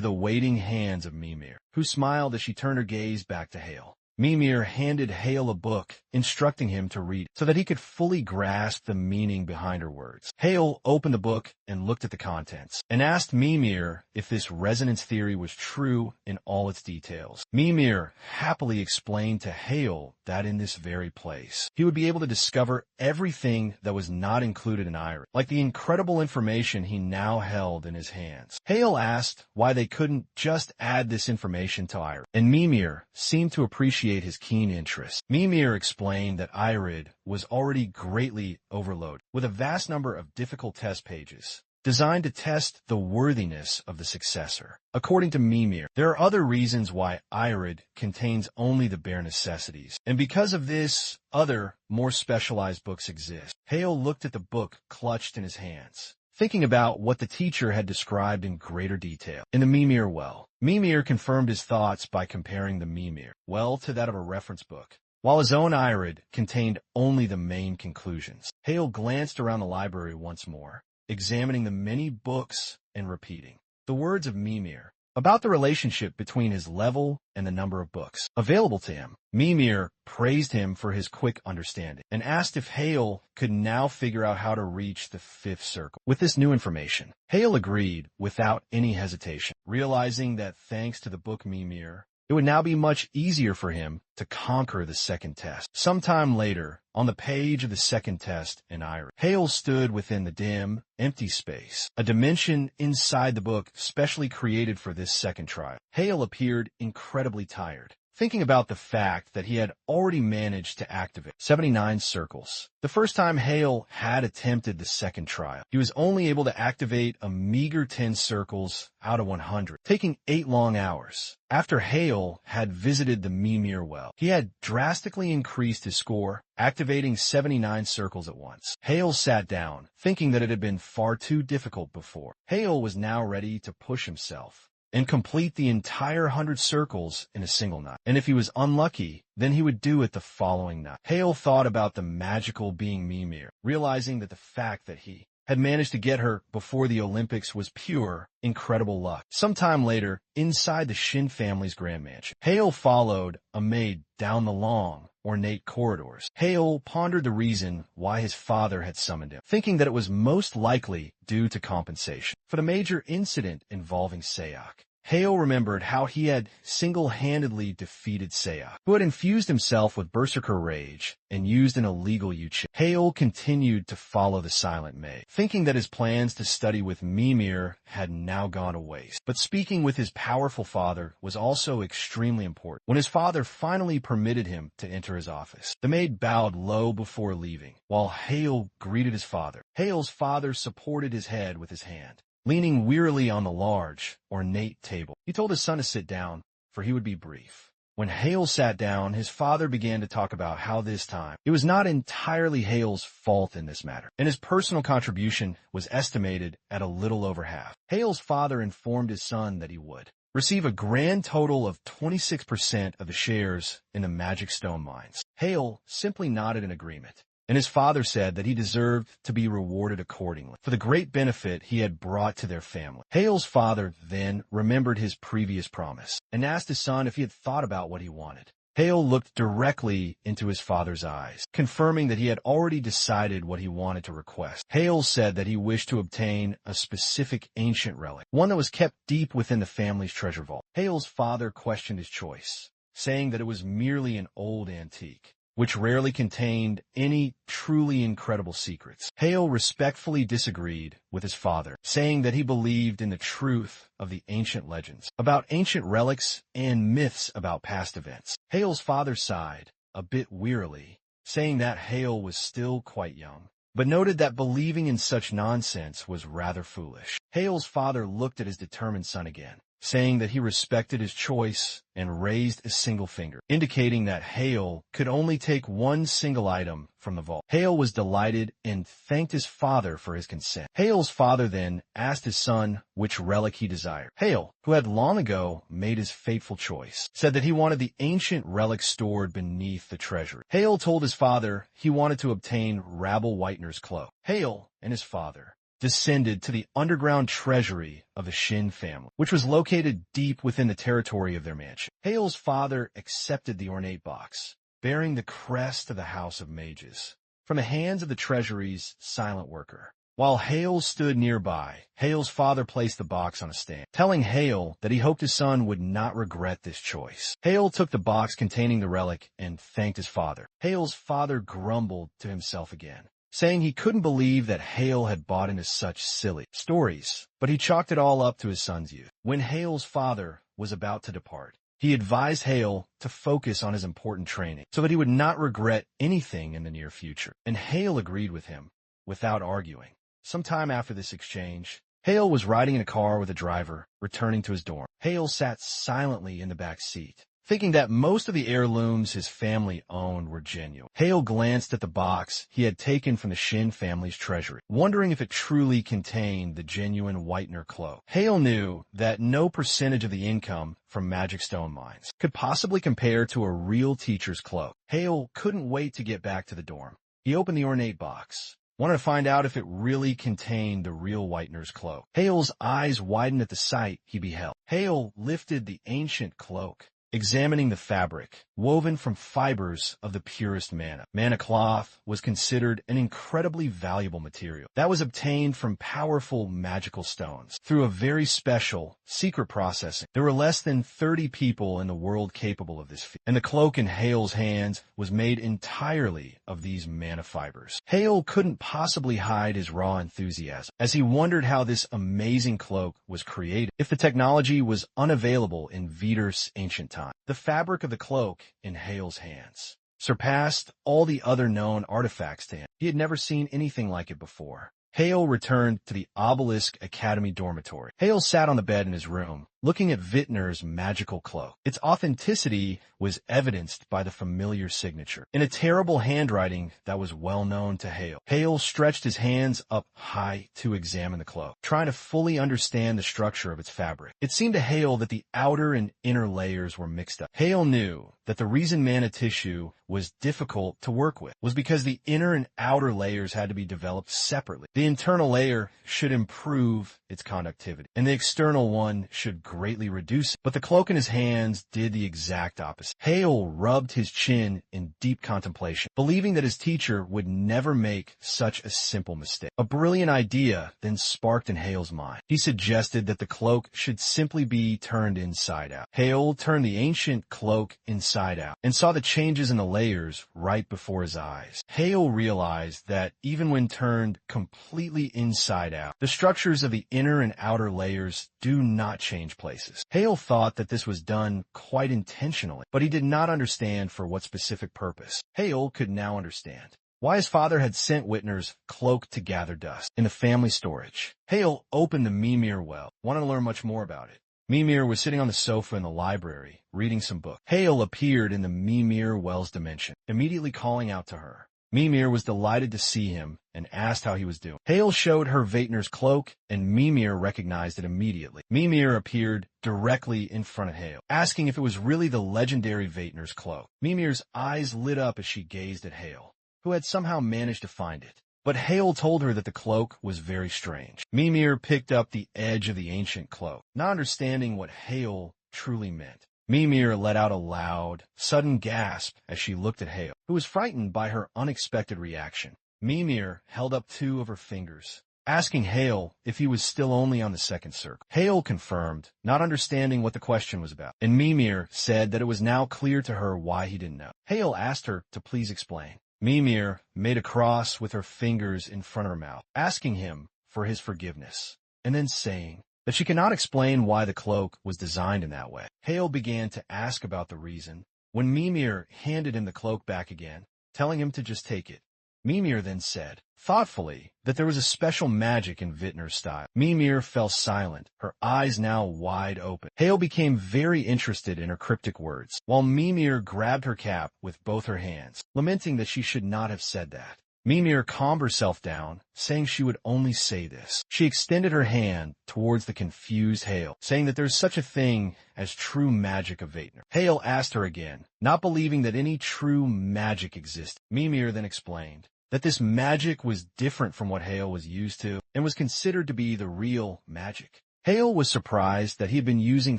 the waiting hands of Mimir, who smiled as she turned her gaze back to Hale. Mimir handed Hale a book, instructing him to read it so that he could fully grasp the meaning behind her words. Hale opened the book and looked at the contents, and asked Mimir if this resonance theory was true in all its details. Mimir happily explained to Hale that in this very place, he would be able to discover everything that was not included in Iris, like the incredible information he now held in his hands. Hale asked why they couldn't just add this information to Iris, and Mimir seemed to appreciate his keen interest. Mimir explained that Irid was already greatly overloaded with a vast number of difficult test pages designed to test the worthiness of the successor. According to Mimir, there are other reasons why Irid contains only the bare necessities, and because of this, other, more specialized books exist. Hale looked at the book clutched in his hands, thinking about what the teacher had described in greater detail in the Mimir well. Mimir confirmed his thoughts by comparing the Mimir well to that of a reference book, while his own Irid contained only the main conclusions. Hale glanced around the library once more, examining the many books and repeating the words of Mimir about the relationship between his level and the number of books available to him. Mimir praised him for his quick understanding and asked if Hale could now figure out how to reach the fifth circle with this new information. Hale agreed without any hesitation, realizing that thanks to the book Mimir, it would now be much easier for him to conquer the second test. Sometime later, on the page of the second test in Iris, Hale stood within the dim, empty space, a dimension inside the book specially created for this second trial. Hale appeared incredibly tired, thinking about the fact that he had already managed to activate 79 circles. The first time Hale had attempted the second trial, he was only able to activate a meager 10 circles out of 100, taking 8 long hours. After Hale had visited the Mimir well, he had drastically increased his score, activating 79 circles at once. Hale sat down, thinking that it had been far too difficult before. Hale was now ready to push himself and complete the entire 100 circles in a single night. And if he was unlucky, then he would do it the following night. Hale thought about the magical being Mimir, realizing that the fact that he had managed to get her before the Olympics was pure, incredible luck. Sometime later, inside the Shin family's grand mansion, Hale followed a maid down the long, ornate corridors. Hale pondered the reason why his father had summoned him, thinking that it was most likely due to compensation for the major incident involving Sayok. Hale remembered how he had single-handedly defeated Sayok, who had infused himself with berserker rage and used an illegal Yuchi. Hale continued to follow the silent maid, thinking that his plans to study with Mimir had now gone to waste. But speaking with his powerful father was also extremely important. When his father finally permitted him to enter his office, the maid bowed low before leaving, while Hale greeted his father. Hale's father supported his head with his hand, leaning wearily on the large, ornate table. He told his son to sit down, for he would be brief. When Hale sat down, his father began to talk about how this time it was not entirely Hale's fault in this matter, and his personal contribution was estimated at a little over half. Hale's father informed his son that he would receive a grand total of 26% of the shares in the Magic Stone mines. Hale simply nodded in agreement, and his father said that he deserved to be rewarded accordingly for the great benefit he had brought to their family. Hale's father then remembered his previous promise and asked his son if he had thought about what he wanted. Hale looked directly into his father's eyes, confirming that he had already decided what he wanted to request. Hale said that he wished to obtain a specific ancient relic, one that was kept deep within the family's treasure vault. Hale's father questioned his choice, saying that it was merely an old antique, which rarely contained any truly incredible secrets. Hale respectfully disagreed with his father, saying that he believed in the truth of the ancient legends about ancient relics and myths about past events. Hale's father sighed, a bit wearily, saying that Hale was still quite young, but noted that believing in such nonsense was rather foolish. Hale's father looked at his determined son again, saying that he respected his choice and raised a single finger, indicating that Hale could only take one single item from the vault. Hale was delighted and thanked his father for his consent. Hale's father then asked his son which relic he desired. Hale, who had long ago made his fateful choice, said that he wanted the ancient relic stored beneath the treasury. Hale told his father he wanted to obtain Rabble Whitener's cloak. Hale and his father descended to the underground treasury of the Shin family, which was located deep within the territory of their mansion. Hale's father accepted the ornate box, bearing the crest of the House of Mages, from the hands of the treasury's silent worker. While Hale stood nearby, Hale's father placed the box on a stand, telling Hale that he hoped his son would not regret this choice. Hale took the box containing the relic and thanked his father. Hale's father grumbled to himself again, saying he couldn't believe that Hale had bought into such silly stories, but he chalked it all up to his son's youth. When Hale's father was about to depart, he advised Hale to focus on his important training so that he would not regret anything in the near future, and Hale agreed with him without arguing. Sometime after this exchange, Hale was riding in a car with a driver, returning to his dorm. Hale sat silently in the back seat, thinking that most of the heirlooms his family owned were genuine. Hale glanced at the box he had taken from the Shin family's treasury, wondering if it truly contained the genuine Whitener cloak. Hale knew that no percentage of the income from magic stone mines could possibly compare to a real teacher's cloak. Hale couldn't wait to get back to the dorm. He opened the ornate box, wanted to find out if it really contained the real Whitener's cloak. Hale's eyes widened at the sight he beheld. Hale lifted the ancient cloak, examining the fabric, woven from fibers of the purest mana. Mana cloth was considered an incredibly valuable material that was obtained from powerful magical stones through a very special, secret processing. There were less than 30 people in the world capable of this feat, and the cloak in Hale's hands was made entirely of these mana fibers. Hale couldn't possibly hide his raw enthusiasm as he wondered how this amazing cloak was created if the technology was unavailable in Vider's ancient time. The fabric of the cloak in Hale's hands surpassed all the other known artifacts to him. He had never seen anything like it before. Hale returned to the Obelisk Academy dormitory. Hale sat on the bed in his room, looking at Wittner's magical cloak. Its authenticity was evidenced by the familiar signature, in a terrible handwriting that was well known to Hale. Hale stretched his hands up high to examine the cloak, trying to fully understand the structure of its fabric. It seemed to Hale that the outer and inner layers were mixed up. Hale knew that the reason mana tissue was difficult to work with was because the inner and outer layers had to be developed separately. The internal layer should improve its conductivity, and the external one should greatly reduce it. But the cloak in his hands did the exact opposite. Hale rubbed his chin in deep contemplation, believing that his teacher would never make such a simple mistake. A brilliant idea then sparked in Hale's mind. He suggested that the cloak should simply be turned inside out. Hale turned the ancient cloak inside out and saw the changes in the layers right before his eyes. Hale realized that even when turned completely inside out, the structures of the inner and outer layers do not change places. Hale thought that this was done quite intentionally, but he did not understand for what specific purpose. Hale could now understand why his father had sent Wittner's cloak to gather dust in the family storage. Hale opened the Mimir well, wanted to learn much more about it. Mimir was sitting on the sofa in the library, reading some book. Hale appeared in the Mimir well's dimension, immediately calling out to her. Mimir was delighted to see him and asked how he was doing. Hale showed her Vaetner's cloak, and Mimir recognized it immediately. Mimir appeared directly in front of Hale, asking if it was really the legendary Vaetner's cloak. Mimir's eyes lit up as she gazed at Hale, who had somehow managed to find it. But Hale told her that the cloak was very strange. Mimir picked up the edge of the ancient cloak, not understanding what Hale truly meant. Mimir let out a loud, sudden gasp as she looked at Hale, who was frightened by her unexpected reaction. Mimir held up two of her fingers, asking Hale if he was still only on the second circle. Hale confirmed, not understanding what the question was about, and Mimir said that it was now clear to her why he didn't know. Hale asked her to please explain. Mimir made a cross with her fingers in front of her mouth, asking him for his forgiveness, and then saying that she cannot explain why the cloak was designed in that way. Hale began to ask about the reason when Mimir handed him the cloak back again, telling him to just take it. Mimir then said, thoughtfully, that there was a special magic in Wittner's style. Mimir fell silent, her eyes now wide open. Hale became very interested in her cryptic words, while Mimir grabbed her cap with both her hands, lamenting that she should not have said that. Mimir calmed herself down, saying she would only say this. She extended her hand towards the confused Hale, saying that there's such a thing as true magic of Vaetner. Hale asked her again, not believing that any true magic existed. Mimir then explained that this magic was different from what Hale was used to and was considered to be the real magic. Hale was surprised that he had been using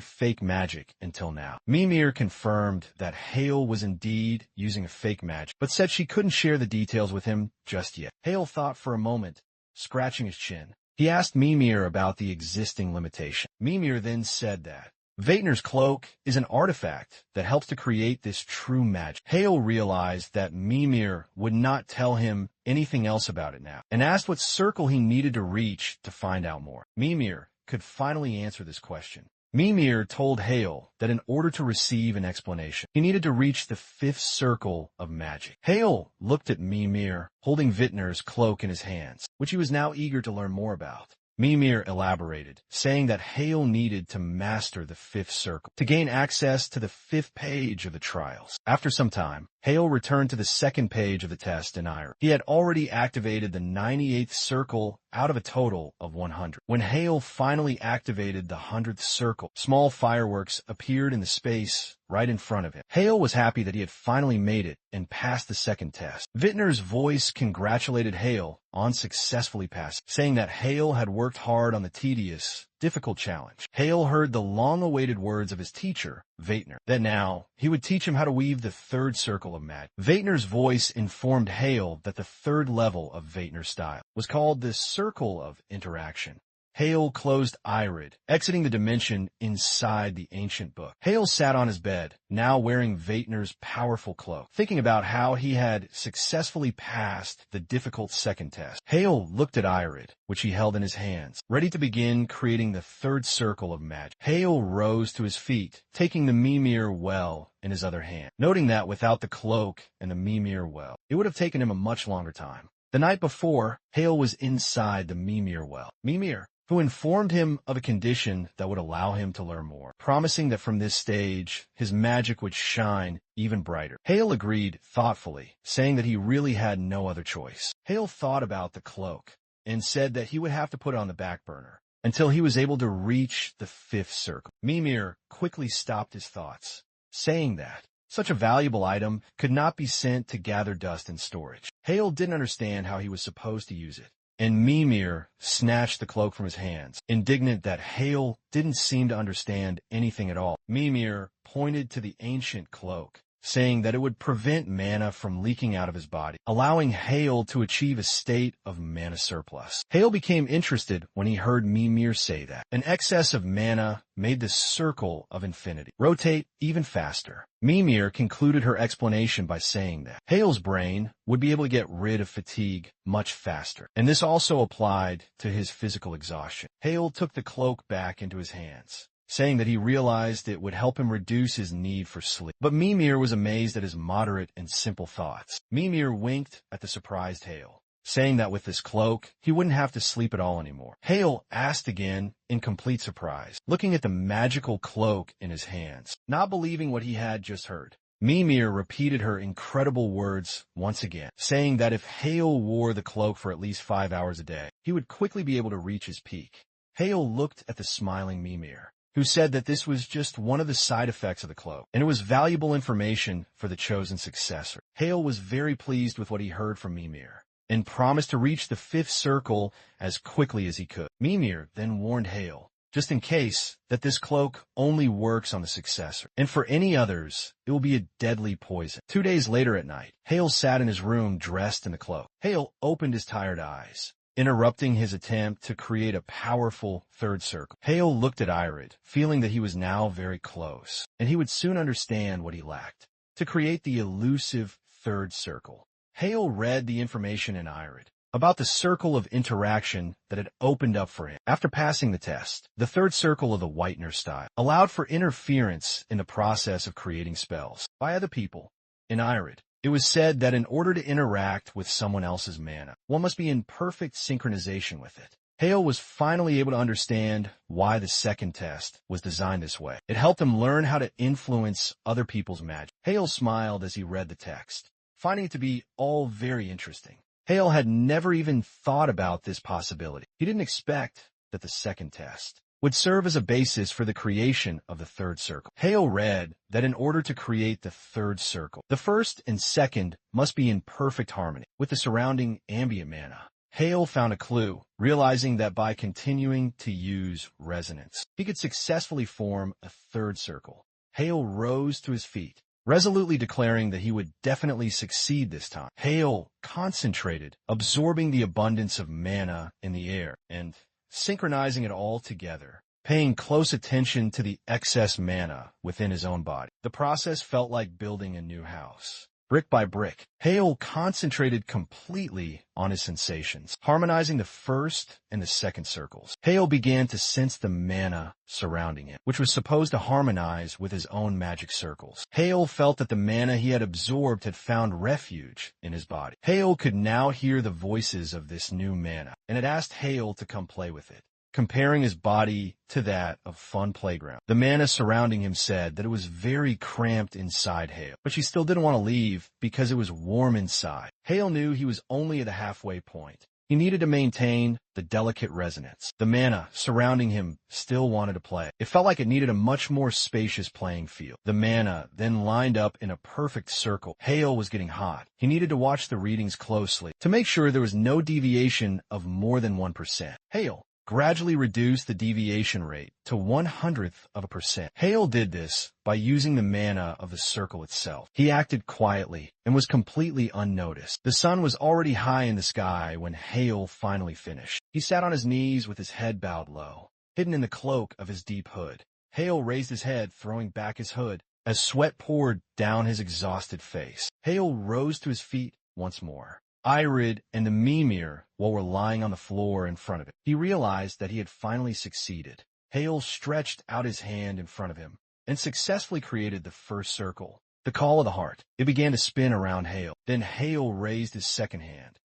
fake magic until now. Mimir confirmed that Hale was indeed using a fake magic, but said she couldn't share the details with him just yet. Hale thought for a moment, scratching his chin. He asked Mimir about the existing limitation. Mimir then said that Vaetner's cloak is an artifact that helps to create this true magic. Hale realized that Mimir would not tell him anything else about it now, and asked what circle he needed to reach to find out more. Mimir could finally answer this question. Mimir told Hale that in order to receive an explanation, he needed to reach the 5th circle of magic. Hale looked at Mimir, holding Vaetner's cloak in his hands, which he was now eager to learn more about. Mimir elaborated, saying that Hale needed to master the 5th circle to gain access to the 5th page of the trials. After some time, Hale returned to the 2nd page of the test in Ire. He had already activated the 98th circle out of a total of 100. When Hale finally activated the 100th circle, small fireworks appeared in the space right in front of him. Hale was happy that he had finally made it and passed the 2nd test. Vaetner's voice congratulated Hale on successfully passing, saying that Hale had worked hard on the tedious, difficult challenge. Hale heard the long-awaited words of his teacher, Vaetner, that now he would teach him how to weave the 3rd circle of magic. Vaetner's voice informed Hale that the 3rd level of Vaetner's style was called the Circle of Interaction. Hale closed Irid, exiting the dimension inside the ancient book. Hale sat on his bed, now wearing Vaetner's powerful cloak, thinking about how he had successfully passed the difficult 2nd test. Hale looked at Irid, which he held in his hands, ready to begin creating the 3rd circle of magic. Hale rose to his feet, taking the Mimir well in his other hand, noting that without the cloak and the Mimir well, it would have taken him a much longer time. The night before, Hale was inside the Mimir well. Mimir, who informed him of a condition that would allow him to learn more, promising that from this stage, his magic would shine even brighter. Hale agreed thoughtfully, saying that he really had no other choice. Hale thought about the cloak and said that he would have to put it on the back burner until he was able to reach the 5th circle. Mimir quickly stopped his thoughts, saying that such a valuable item could not be sent to gather dust in storage. Hale didn't understand how he was supposed to use it, and Mimir snatched the cloak from his hands, indignant that Hale didn't seem to understand anything at all. Mimir pointed to the ancient cloak, saying that it would prevent mana from leaking out of his body, allowing Hale to achieve a state of mana surplus. Hale became interested when he heard Mimir say that an excess of mana made the circle of infinity rotate even faster. Mimir concluded her explanation by saying that Hale's brain would be able to get rid of fatigue much faster, and this also applied to his physical exhaustion. Hale took the cloak back into his hands, saying that he realized it would help him reduce his need for sleep. But Mimir was amazed at his moderate and simple thoughts. Mimir winked at the surprised Hale, saying that with this cloak, he wouldn't have to sleep at all anymore. Hale asked again in complete surprise, looking at the magical cloak in his hands, not believing what he had just heard. Mimir repeated her incredible words once again, saying that if Hale wore the cloak for at least 5 hours a day, he would quickly be able to reach his peak. Hale looked at the smiling Mimir, who said that this was just one of the side effects of the cloak, and it was valuable information for the chosen successor. Hale was very pleased with what he heard from Mimir, and promised to reach the 5th circle as quickly as he could. Mimir then warned Hale, just in case, that this cloak only works on the successor, and for any others, it will be a deadly poison. 2 days later at night, Hale sat in his room dressed in the cloak. Hale opened his tired eyes, interrupting his attempt to create a powerful 3rd circle. Hale looked at Irid, feeling that he was now very close, and he would soon understand what he lacked to create the elusive 3rd circle. Hale read the information in Irid about the circle of interaction that had opened up for him. After passing the test, the 3rd circle of the Whitener style allowed for interference in the process of creating spells by other people. In Irid, it was said that in order to interact with someone else's mana, one must be in perfect synchronization with it. Hale was finally able to understand why the 2nd test was designed this way. It helped him learn how to influence other people's magic. Hale smiled as he read the text, finding it to be all very interesting. Hale had never even thought about this possibility. He didn't expect that the 2nd test would serve as a basis for the creation of the third circle. Hale read that in order to create the third circle, the first and second must be in perfect harmony with the surrounding ambient mana. Hale found a clue, realizing that by continuing to use resonance, he could successfully form a third circle. Hale rose to his feet, resolutely declaring that he would definitely succeed this time. Hale concentrated, absorbing the abundance of mana in the air and synchronizing it all together, paying close attention to the excess mana within his own body. The process felt like building a new house. Brick by brick, Hale concentrated completely on his sensations, harmonizing the first and the second circles. Hale began to sense the mana surrounding him, which was supposed to harmonize with his own magic circles. Hale felt that the mana he had absorbed had found refuge in his body. Hale could now hear the voices of this new mana, and it asked Hale to come play with it, comparing his body to that of Fun Playground. The mana surrounding him said that it was very cramped inside Hale, but she still didn't want to leave because it was warm inside. Hale knew he was only at the halfway point. He needed to maintain the delicate resonance. The mana surrounding him still wanted to play. It felt like it needed a much more spacious playing field. The mana then lined up in a perfect circle. Hale was getting hot. He needed to watch the readings closely to make sure there was no deviation of more than 1%. Hale gradually reduced the deviation rate to 1/100%. Hale did this by using the mana of the circle itself. He acted quietly and was completely unnoticed. The sun was already high in the sky when Hale finally finished. He sat on his knees with his head bowed low, hidden in the cloak of his deep hood. Hale raised his head, throwing back his hood, as sweat poured down his exhausted face. Hale rose to his feet once more. Irid and the Mimir were lying on the floor in front of him. He realized that he had finally succeeded. Hale stretched out his hand in front of him and successfully created the first circle, the call of the heart. It began to spin around Hale. Then Hale raised his second hand.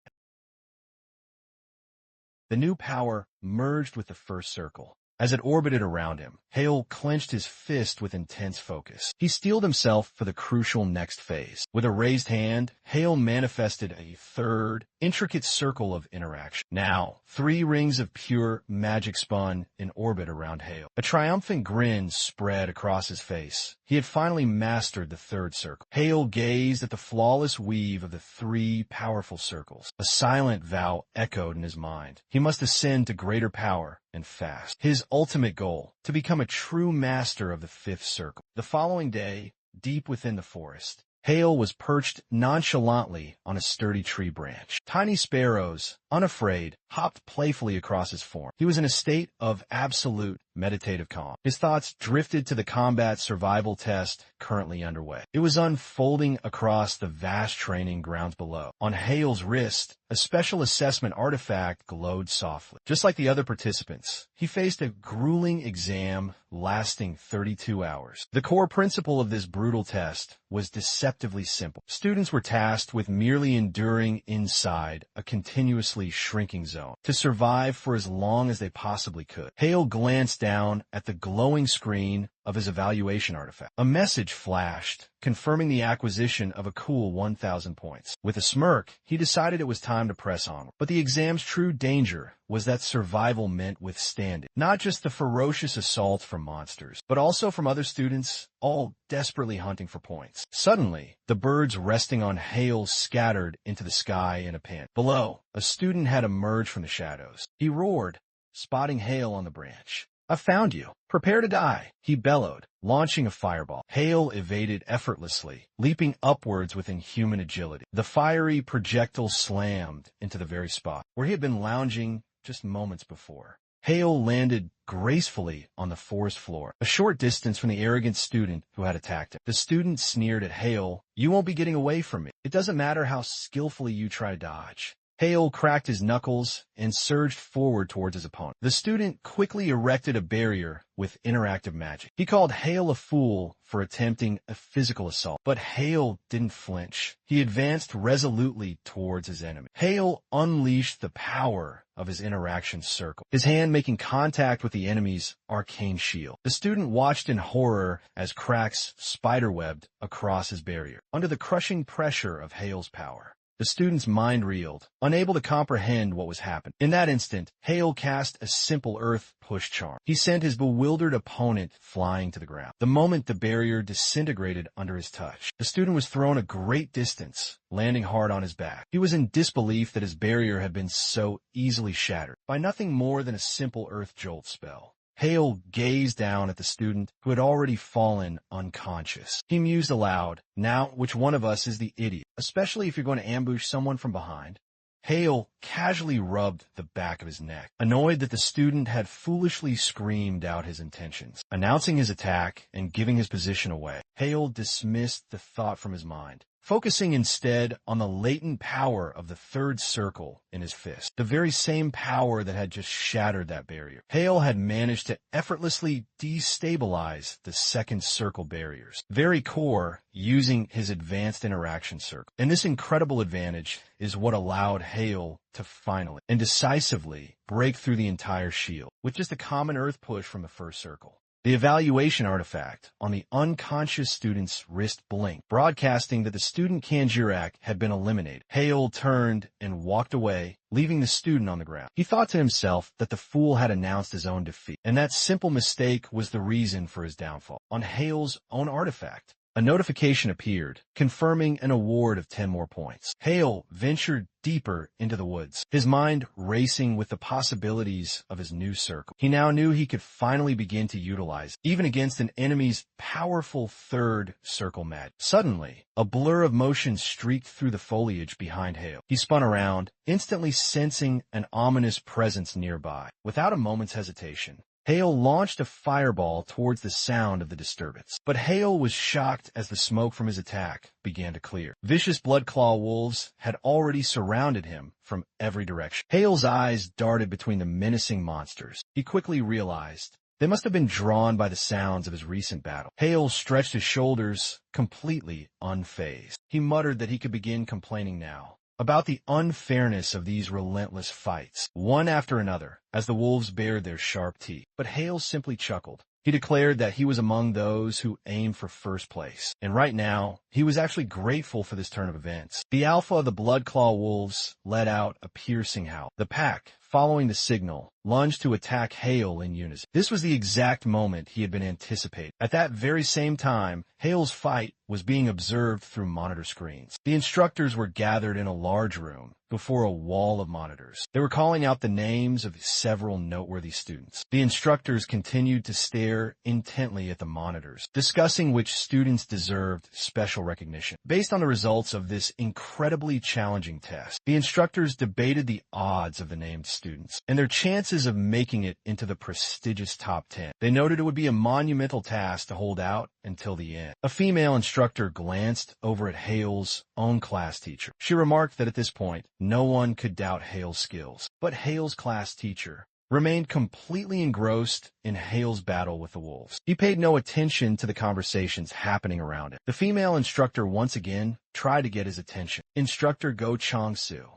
The new power merged with the first circle. As it orbited around him, Hale clenched his fist with intense focus. He steeled himself for the crucial next phase. With a raised hand, Hale manifested a third, intricate circle of interaction. Now, 3 rings of pure magic spun in orbit around Hale. A triumphant grin spread across his face. He had finally mastered the third circle. Hale gazed at the flawless weave of the 3 powerful circles. A silent vow echoed in his mind. He must ascend to greater power and fast. His ultimate goal, to become a true master of the 5th circle. The following day, deep within the forest, Hale was perched nonchalantly on a sturdy tree branch. Tiny sparrows, unafraid, hopped playfully across his form. He was in a state of absolute meditative calm. His thoughts drifted to the combat survival test currently underway. It was unfolding across the vast training grounds below. On Hale's wrist, a special assessment artifact glowed softly. Just like the other participants, he faced a grueling exam lasting 32 hours. The core principle of this brutal test was deceptively simple. Students were tasked with merely enduring inside a continuously shrinking zone to survive for as long as they possibly could. Hale glanced down at the glowing screen of his evaluation artifact. A message flashed, confirming the acquisition of a cool 1,000 points. With a smirk, he decided it was time to press on. But the exam's true danger was that survival meant withstanding not just the ferocious assault from monsters, but also from other students, all desperately hunting for points. Suddenly, the birds resting on Hale scattered into the sky in a pin. Below, a student had emerged from the shadows. He roared, spotting Hale on the branch. "I found you. Prepare to die," he bellowed, launching a fireball. Hale evaded effortlessly, leaping upwards with inhuman agility. The fiery projectile slammed into the very spot where he had been lounging just moments before. Hale landed gracefully on the forest floor, a short distance from the arrogant student who had attacked him. The student sneered at Hale, "You won't be getting away from me. It doesn't matter how skillfully you try to dodge." Hale cracked his knuckles and surged forward towards his opponent. The student quickly erected a barrier with interactive magic. He called Hale a fool for attempting a physical assault, but Hale didn't flinch. He advanced resolutely towards his enemy. Hale unleashed the power of his interaction circle, his hand making contact with the enemy's arcane shield. The student watched in horror as cracks spiderwebbed across his barrier under the crushing pressure of Hale's power. The student's mind reeled, unable to comprehend what was happening. In that instant, Hale cast a simple earth push charm. He sent his bewildered opponent flying to the ground. The moment the barrier disintegrated under his touch, the student was thrown a great distance, landing hard on his back. He was in disbelief that his barrier had been so easily shattered by nothing more than a simple earth jolt spell. Hale gazed down at the student who had already fallen unconscious. He mused aloud, "Now, which one of us is the idiot, especially if you're going to ambush someone from behind?" Hale casually rubbed the back of his neck, annoyed that the student had foolishly screamed out his intentions. Announcing his attack and giving his position away, Hale dismissed the thought from his mind, focusing instead on the latent power of the third circle in his fist, the very same power that had just shattered that barrier. Hale had managed to effortlessly destabilize the second circle barrier's very core using his advanced interaction circle. And this incredible advantage is what allowed Hale to finally and decisively break through the entire shield with just a common earth push from the first circle. The evaluation artifact on the unconscious student's wrist blinked, broadcasting that the student Kanjirak had been eliminated. Hale turned and walked away, leaving the student on the ground. He thought to himself that the fool had announced his own defeat, and that simple mistake was the reason for his downfall. On Hale's own artifact, a notification appeared, confirming an award of 10 more points. Hale ventured deeper into the woods, his mind racing with the possibilities of his new circle. He now knew he could finally begin to utilize, even against an enemy's powerful third circle magic. Suddenly, a blur of motion streaked through the foliage behind Hale. He spun around, instantly sensing an ominous presence nearby. Without a moment's hesitation, Hale launched a fireball towards the sound of the disturbance. But Hale was shocked as the smoke from his attack began to clear. Vicious bloodclaw wolves had already surrounded him from every direction. Hale's eyes darted between the menacing monsters. He quickly realized they must have been drawn by the sounds of his recent battle. Hale stretched his shoulders, completely unfazed. He muttered that he could begin complaining now about the unfairness of these relentless fights, one after another, as the wolves bared their sharp teeth. But Hale simply chuckled. He declared that he was among those who aimed for first place, and right now, he was actually grateful for this turn of events. The alpha of the Bloodclaw wolves let out a piercing howl. The pack, following the signal, lunged to attack Hale in unison. This was the exact moment he had been anticipating. At that very same time, Hale's fight was being observed through monitor screens. The instructors were gathered in a large room before a wall of monitors. They were calling out the names of several noteworthy students. The instructors continued to stare intently at the monitors, discussing which students deserved special recognition. Based on the results of this incredibly challenging test, the instructors debated the odds of the named students and their chances of making it into the prestigious top 10. They noted it would be a monumental task to hold out until the end. A female instructor glanced over at Hale's own class teacher. She remarked that at this point, no one could doubt Hale's skills. But Hale's class teacher remained completely engrossed in Hale's battle with the wolves. He paid no attention to the conversations happening around him. The female instructor once again tried to get his attention. Instructor Go Chang-soo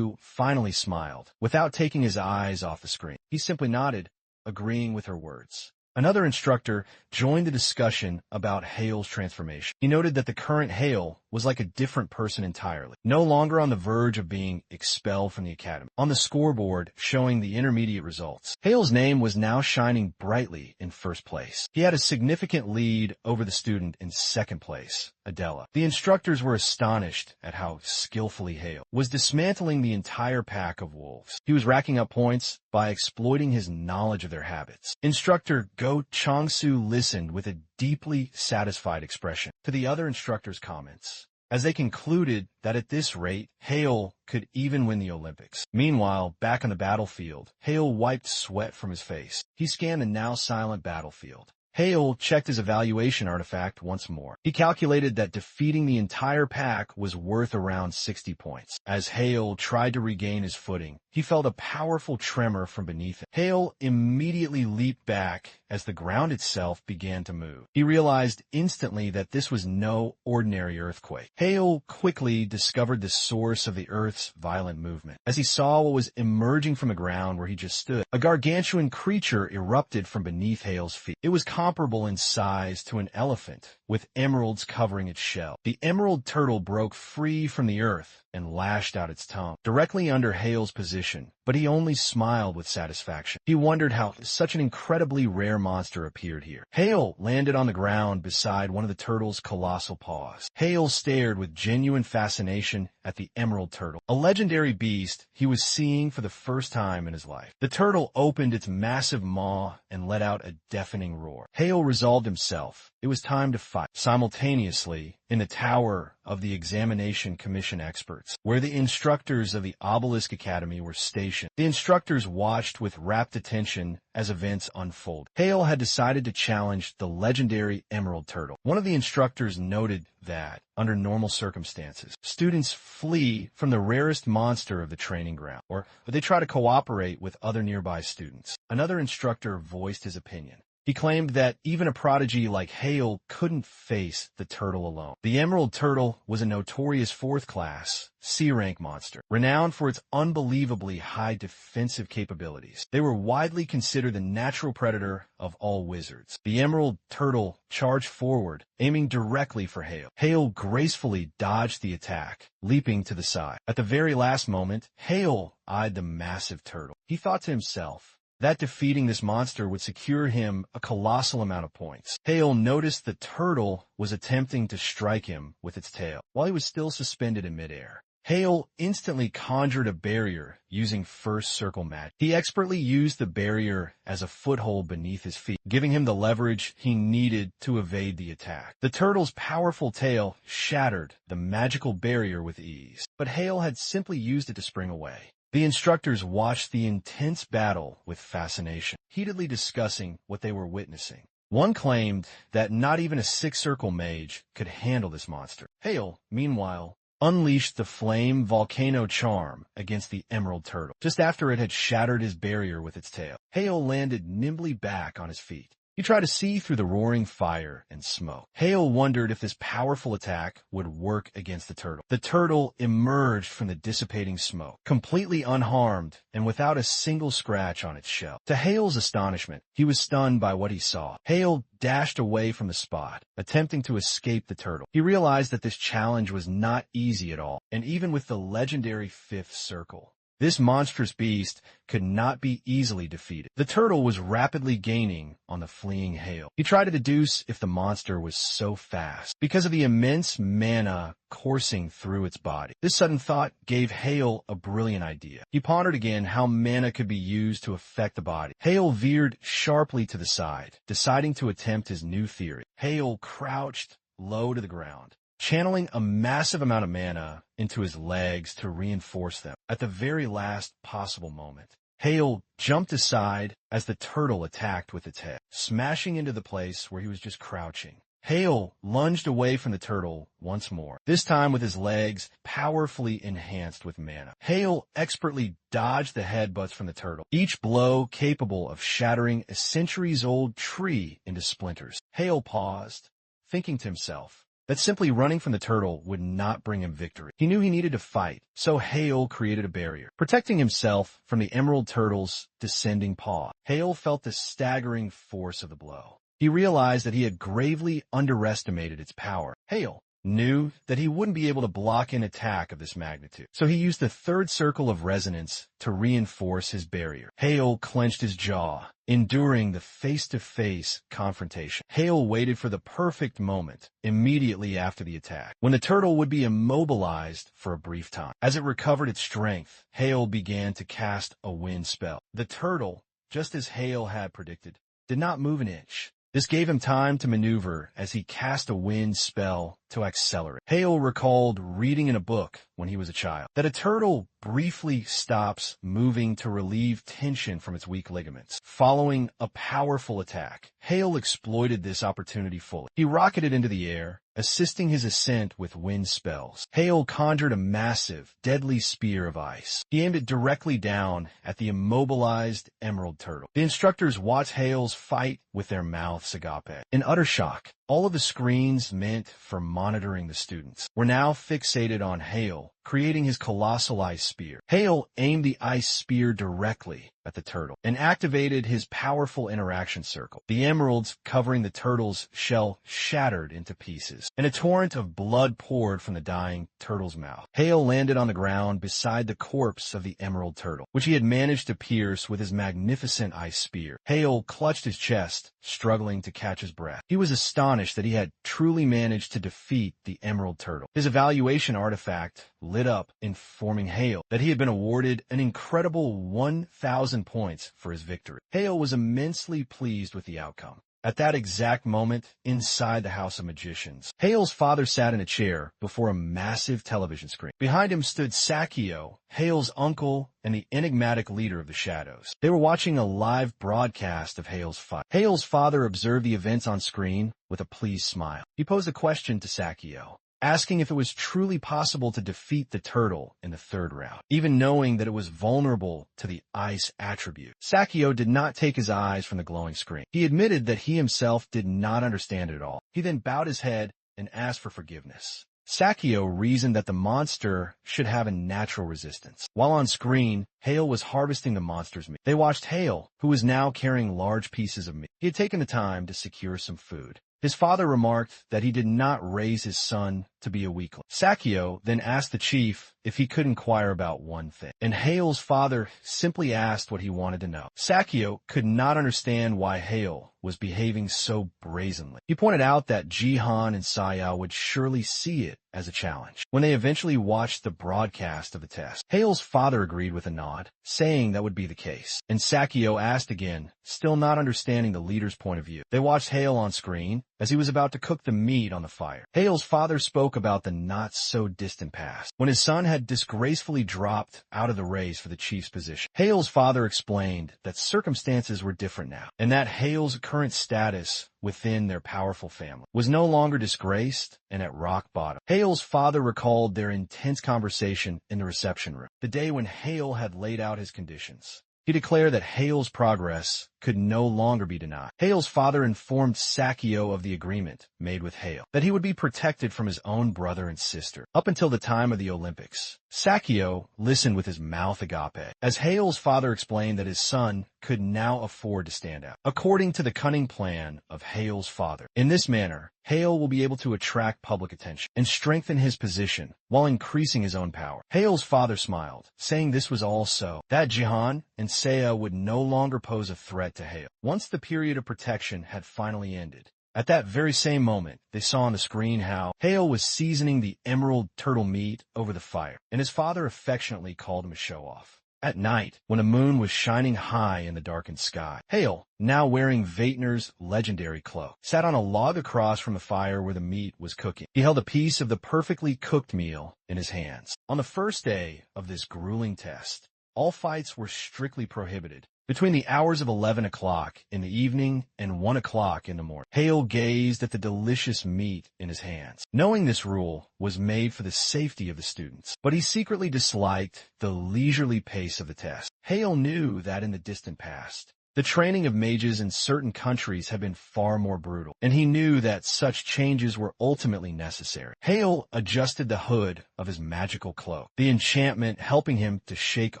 finally smiled, without taking his eyes off the screen. He simply nodded, agreeing with her words. Another instructor joined the discussion about Hale's transformation. He noted that the current Hale was like a different person entirely, no longer on the verge of being expelled from the academy. On the scoreboard showing the intermediate results, Hale's name was now shining brightly in first place. He had a significant lead over the student in second place, Adela. The instructors were astonished at how skillfully Hale was dismantling the entire pack of wolves. He was racking up points by exploiting his knowledge of their habits. Instructor Go Chang-soo listened with a deeply satisfied expression to the other instructors' comments, as they concluded that at this rate, Hale could even win the Olympics. Meanwhile, back on the battlefield, Hale wiped sweat from his face. He scanned the now silent battlefield. Hale checked his evaluation artifact once more. He calculated that defeating the entire pack was worth around 60 points. As Hale tried to regain his footing, he felt a powerful tremor from beneath him. Hale immediately leaped back as the ground itself began to move. He realized instantly that this was no ordinary earthquake. Hale quickly discovered the source of the Earth's violent movement. As he saw what was emerging from the ground where he just stood, a gargantuan creature erupted from beneath Hale's feet. It was comparable in size to an elephant, with emeralds covering its shell. The emerald turtle broke free from the earth and lashed out its tongue, directly under Hale's position, but he only smiled with satisfaction. He wondered how such an incredibly rare monster appeared here. Hale landed on the ground beside one of the turtle's colossal paws. Hale stared with genuine fascination at the emerald turtle, a legendary beast he was seeing for the first time in his life. The turtle opened its massive maw and let out a deafening roar. Hale resolved himself. It was time to fight. Simultaneously, in the tower of the Examination Commission experts, where the instructors of the Obelisk Academy were stationed, the instructors watched with rapt attention as events unfolded. Hale had decided to challenge the legendary emerald turtle. One of the instructors noted that, under normal circumstances, students flee from the rarest monster of the training ground, or they try to cooperate with other nearby students. Another instructor voiced his opinion. He claimed that even a prodigy like Hale couldn't face the turtle alone. The emerald turtle was a notorious fourth-class, C-rank monster, renowned for its unbelievably high defensive capabilities. They were widely considered the natural predator of all wizards. The emerald turtle charged forward, aiming directly for Hale. Hale gracefully dodged the attack, leaping to the side. At the very last moment, Hale eyed the massive turtle. He thought to himself that defeating this monster would secure him a colossal amount of points. Hale noticed the turtle was attempting to strike him with its tail while he was still suspended in midair. Hale instantly conjured a barrier using first circle magic. He expertly used the barrier as a foothold beneath his feet, giving him the leverage he needed to evade the attack. The turtle's powerful tail shattered the magical barrier with ease, but Hale had simply used it to spring away. The instructors watched the intense battle with fascination, heatedly discussing what they were witnessing. One claimed that not even a six-circle mage could handle this monster. Hale, meanwhile, unleashed the flame volcano charm against the emerald turtle, just after it had shattered his barrier with its tail. Hale landed nimbly back on his feet. He tried to see through the roaring fire and smoke. Hale wondered if this powerful attack would work against the turtle. The turtle emerged from the dissipating smoke, completely unharmed and without a single scratch on its shell. To Hale's astonishment, he was stunned by what he saw. Hale dashed away from the spot, attempting to escape the turtle. He realized that this challenge was not easy at all, and even with the legendary fifth circle, this monstrous beast could not be easily defeated. The turtle was rapidly gaining on the fleeing Hale. He tried to deduce if the monster was so fast because of the immense mana coursing through its body. This sudden thought gave Hale a brilliant idea. He pondered again how mana could be used to affect the body. Hale veered sharply to the side, deciding to attempt his new theory. Hale crouched low to the ground, channeling a massive amount of mana into his legs to reinforce them. At the very last possible moment, Hale jumped aside as the turtle attacked with its head, smashing into the place where he was just crouching. Hale lunged away from the turtle once more, this time with his legs powerfully enhanced with mana. Hale expertly dodged the headbutts from the turtle, each blow capable of shattering a centuries-old tree into splinters. Hale paused, thinking to himself that simply running from the turtle would not bring him victory. He knew he needed to fight, so Hale created a barrier, protecting himself from the emerald turtle's descending paw. Hale felt the staggering force of the blow. He realized that he had gravely underestimated its power. Hale knew that he wouldn't be able to block an attack of this magnitude, so he used the third circle of resonance to reinforce his barrier. Hale clenched his jaw, enduring the face-to-face confrontation. Hale waited for the perfect moment immediately after the attack, when the turtle would be immobilized for a brief time. As it recovered its strength, Hale began to cast a wind spell. The turtle, just as Hale had predicted, did not move an inch. This gave him time to maneuver as he cast a wind spell to accelerate. Hale recalled reading in a book when he was a child that a turtle briefly stops moving to relieve tension from its weak ligaments following a powerful attack. Hale exploited this opportunity fully. He rocketed into the air, assisting his ascent with wind spells. Hale conjured a massive, deadly spear of ice. He aimed it directly down at the immobilized emerald turtle. The instructors watched Hale's fight with their mouths agape, in utter shock. All of the screens meant for monitoring the students were now fixated on Hale, creating his colossal ice spear. Hale aimed the ice spear directly at the turtle and activated his powerful interaction circle. The emeralds covering the turtle's shell shattered into pieces, and a torrent of blood poured from the dying turtle's mouth. Hale landed on the ground beside the corpse of the emerald turtle, which he had managed to pierce with his magnificent ice spear. Hale clutched his chest, struggling to catch his breath. He was astonished that he had truly managed to defeat the emerald turtle. His evaluation artifact lit up, informing Hale that he had been awarded an incredible 1,000 points for his victory. Hale was immensely pleased with the outcome. At that exact moment, inside the House of Magicians, Hale's father sat in a chair before a massive television screen. Behind him stood Sakio, Hale's uncle and the enigmatic leader of the Shadows. They were watching a live broadcast of Hale's fight. Hale's father observed the events on screen with a pleased smile. He posed a question to Sakio, asking if it was truly possible to defeat the turtle in the third round, even knowing that it was vulnerable to the ice attribute. Sakio did not take his eyes from the glowing screen. He admitted that he himself did not understand it at all. He then bowed his head and asked for forgiveness. Sakio reasoned that the monster should have a natural resistance. While on screen, Hale was harvesting the monster's meat. They watched Hale, who was now carrying large pieces of meat. He had taken the time to secure some food. His father remarked that he did not raise his son to be a weakling. Sakio then asked the chief if he could inquire about one thing, and Hale's father simply asked what he wanted to know. Sakio could not understand why Hale was behaving so brazenly. He pointed out that Jihan and Saya would surely see it as a challenge when they eventually watched the broadcast of the test. Hale's father agreed with a nod, saying that would be the case, and Sakio asked again, still not understanding the leader's point of view. They watched Hale on screen as he was about to cook the meat on the fire. Hale's father spoke about the not-so-distant past, when his son had disgracefully dropped out of the race for the chief's position. Hale's father explained that circumstances were different now, and that Hale's current status within their powerful family was no longer disgraced and at rock bottom. Hale's father recalled their intense conversation in the reception room, the day when Hale had laid out his conditions. He declared that Hale's progress could no longer be denied. Hale's father informed Sakio of the agreement made with Hale, that he would be protected from his own brother and sister up until the time of the Olympics. Sakio listened with his mouth agape, as Hale's father explained that his son could now afford to stand out, according to the cunning plan of Hale's father. In this manner, Hale will be able to attract public attention and strengthen his position while increasing his own power. Hale's father smiled, saying this was all so that Jihan and Saya would no longer pose a threat to Hale. Once the period of protection had finally ended, at that very same moment, they saw on the screen how Hale was seasoning the emerald turtle meat over the fire, and his father affectionately called him a show-off. At night, when a moon was shining high in the darkened sky, Hale, now wearing Vaitner's legendary cloak, sat on a log across from the fire where the meat was cooking. He held a piece of the perfectly cooked meal in his hands. On the first day of this grueling test, all fights were strictly prohibited between the hours of 11 o'clock in the evening and 1 o'clock in the morning. Hale gazed at the delicious meat in his hands, knowing this rule was made for the safety of the students. But he secretly disliked the leisurely pace of the test. Hale knew that in the distant past, the training of mages in certain countries had been far more brutal, and he knew that such changes were ultimately necessary. Hale adjusted the hood of his magical cloak, the enchantment helping him to shake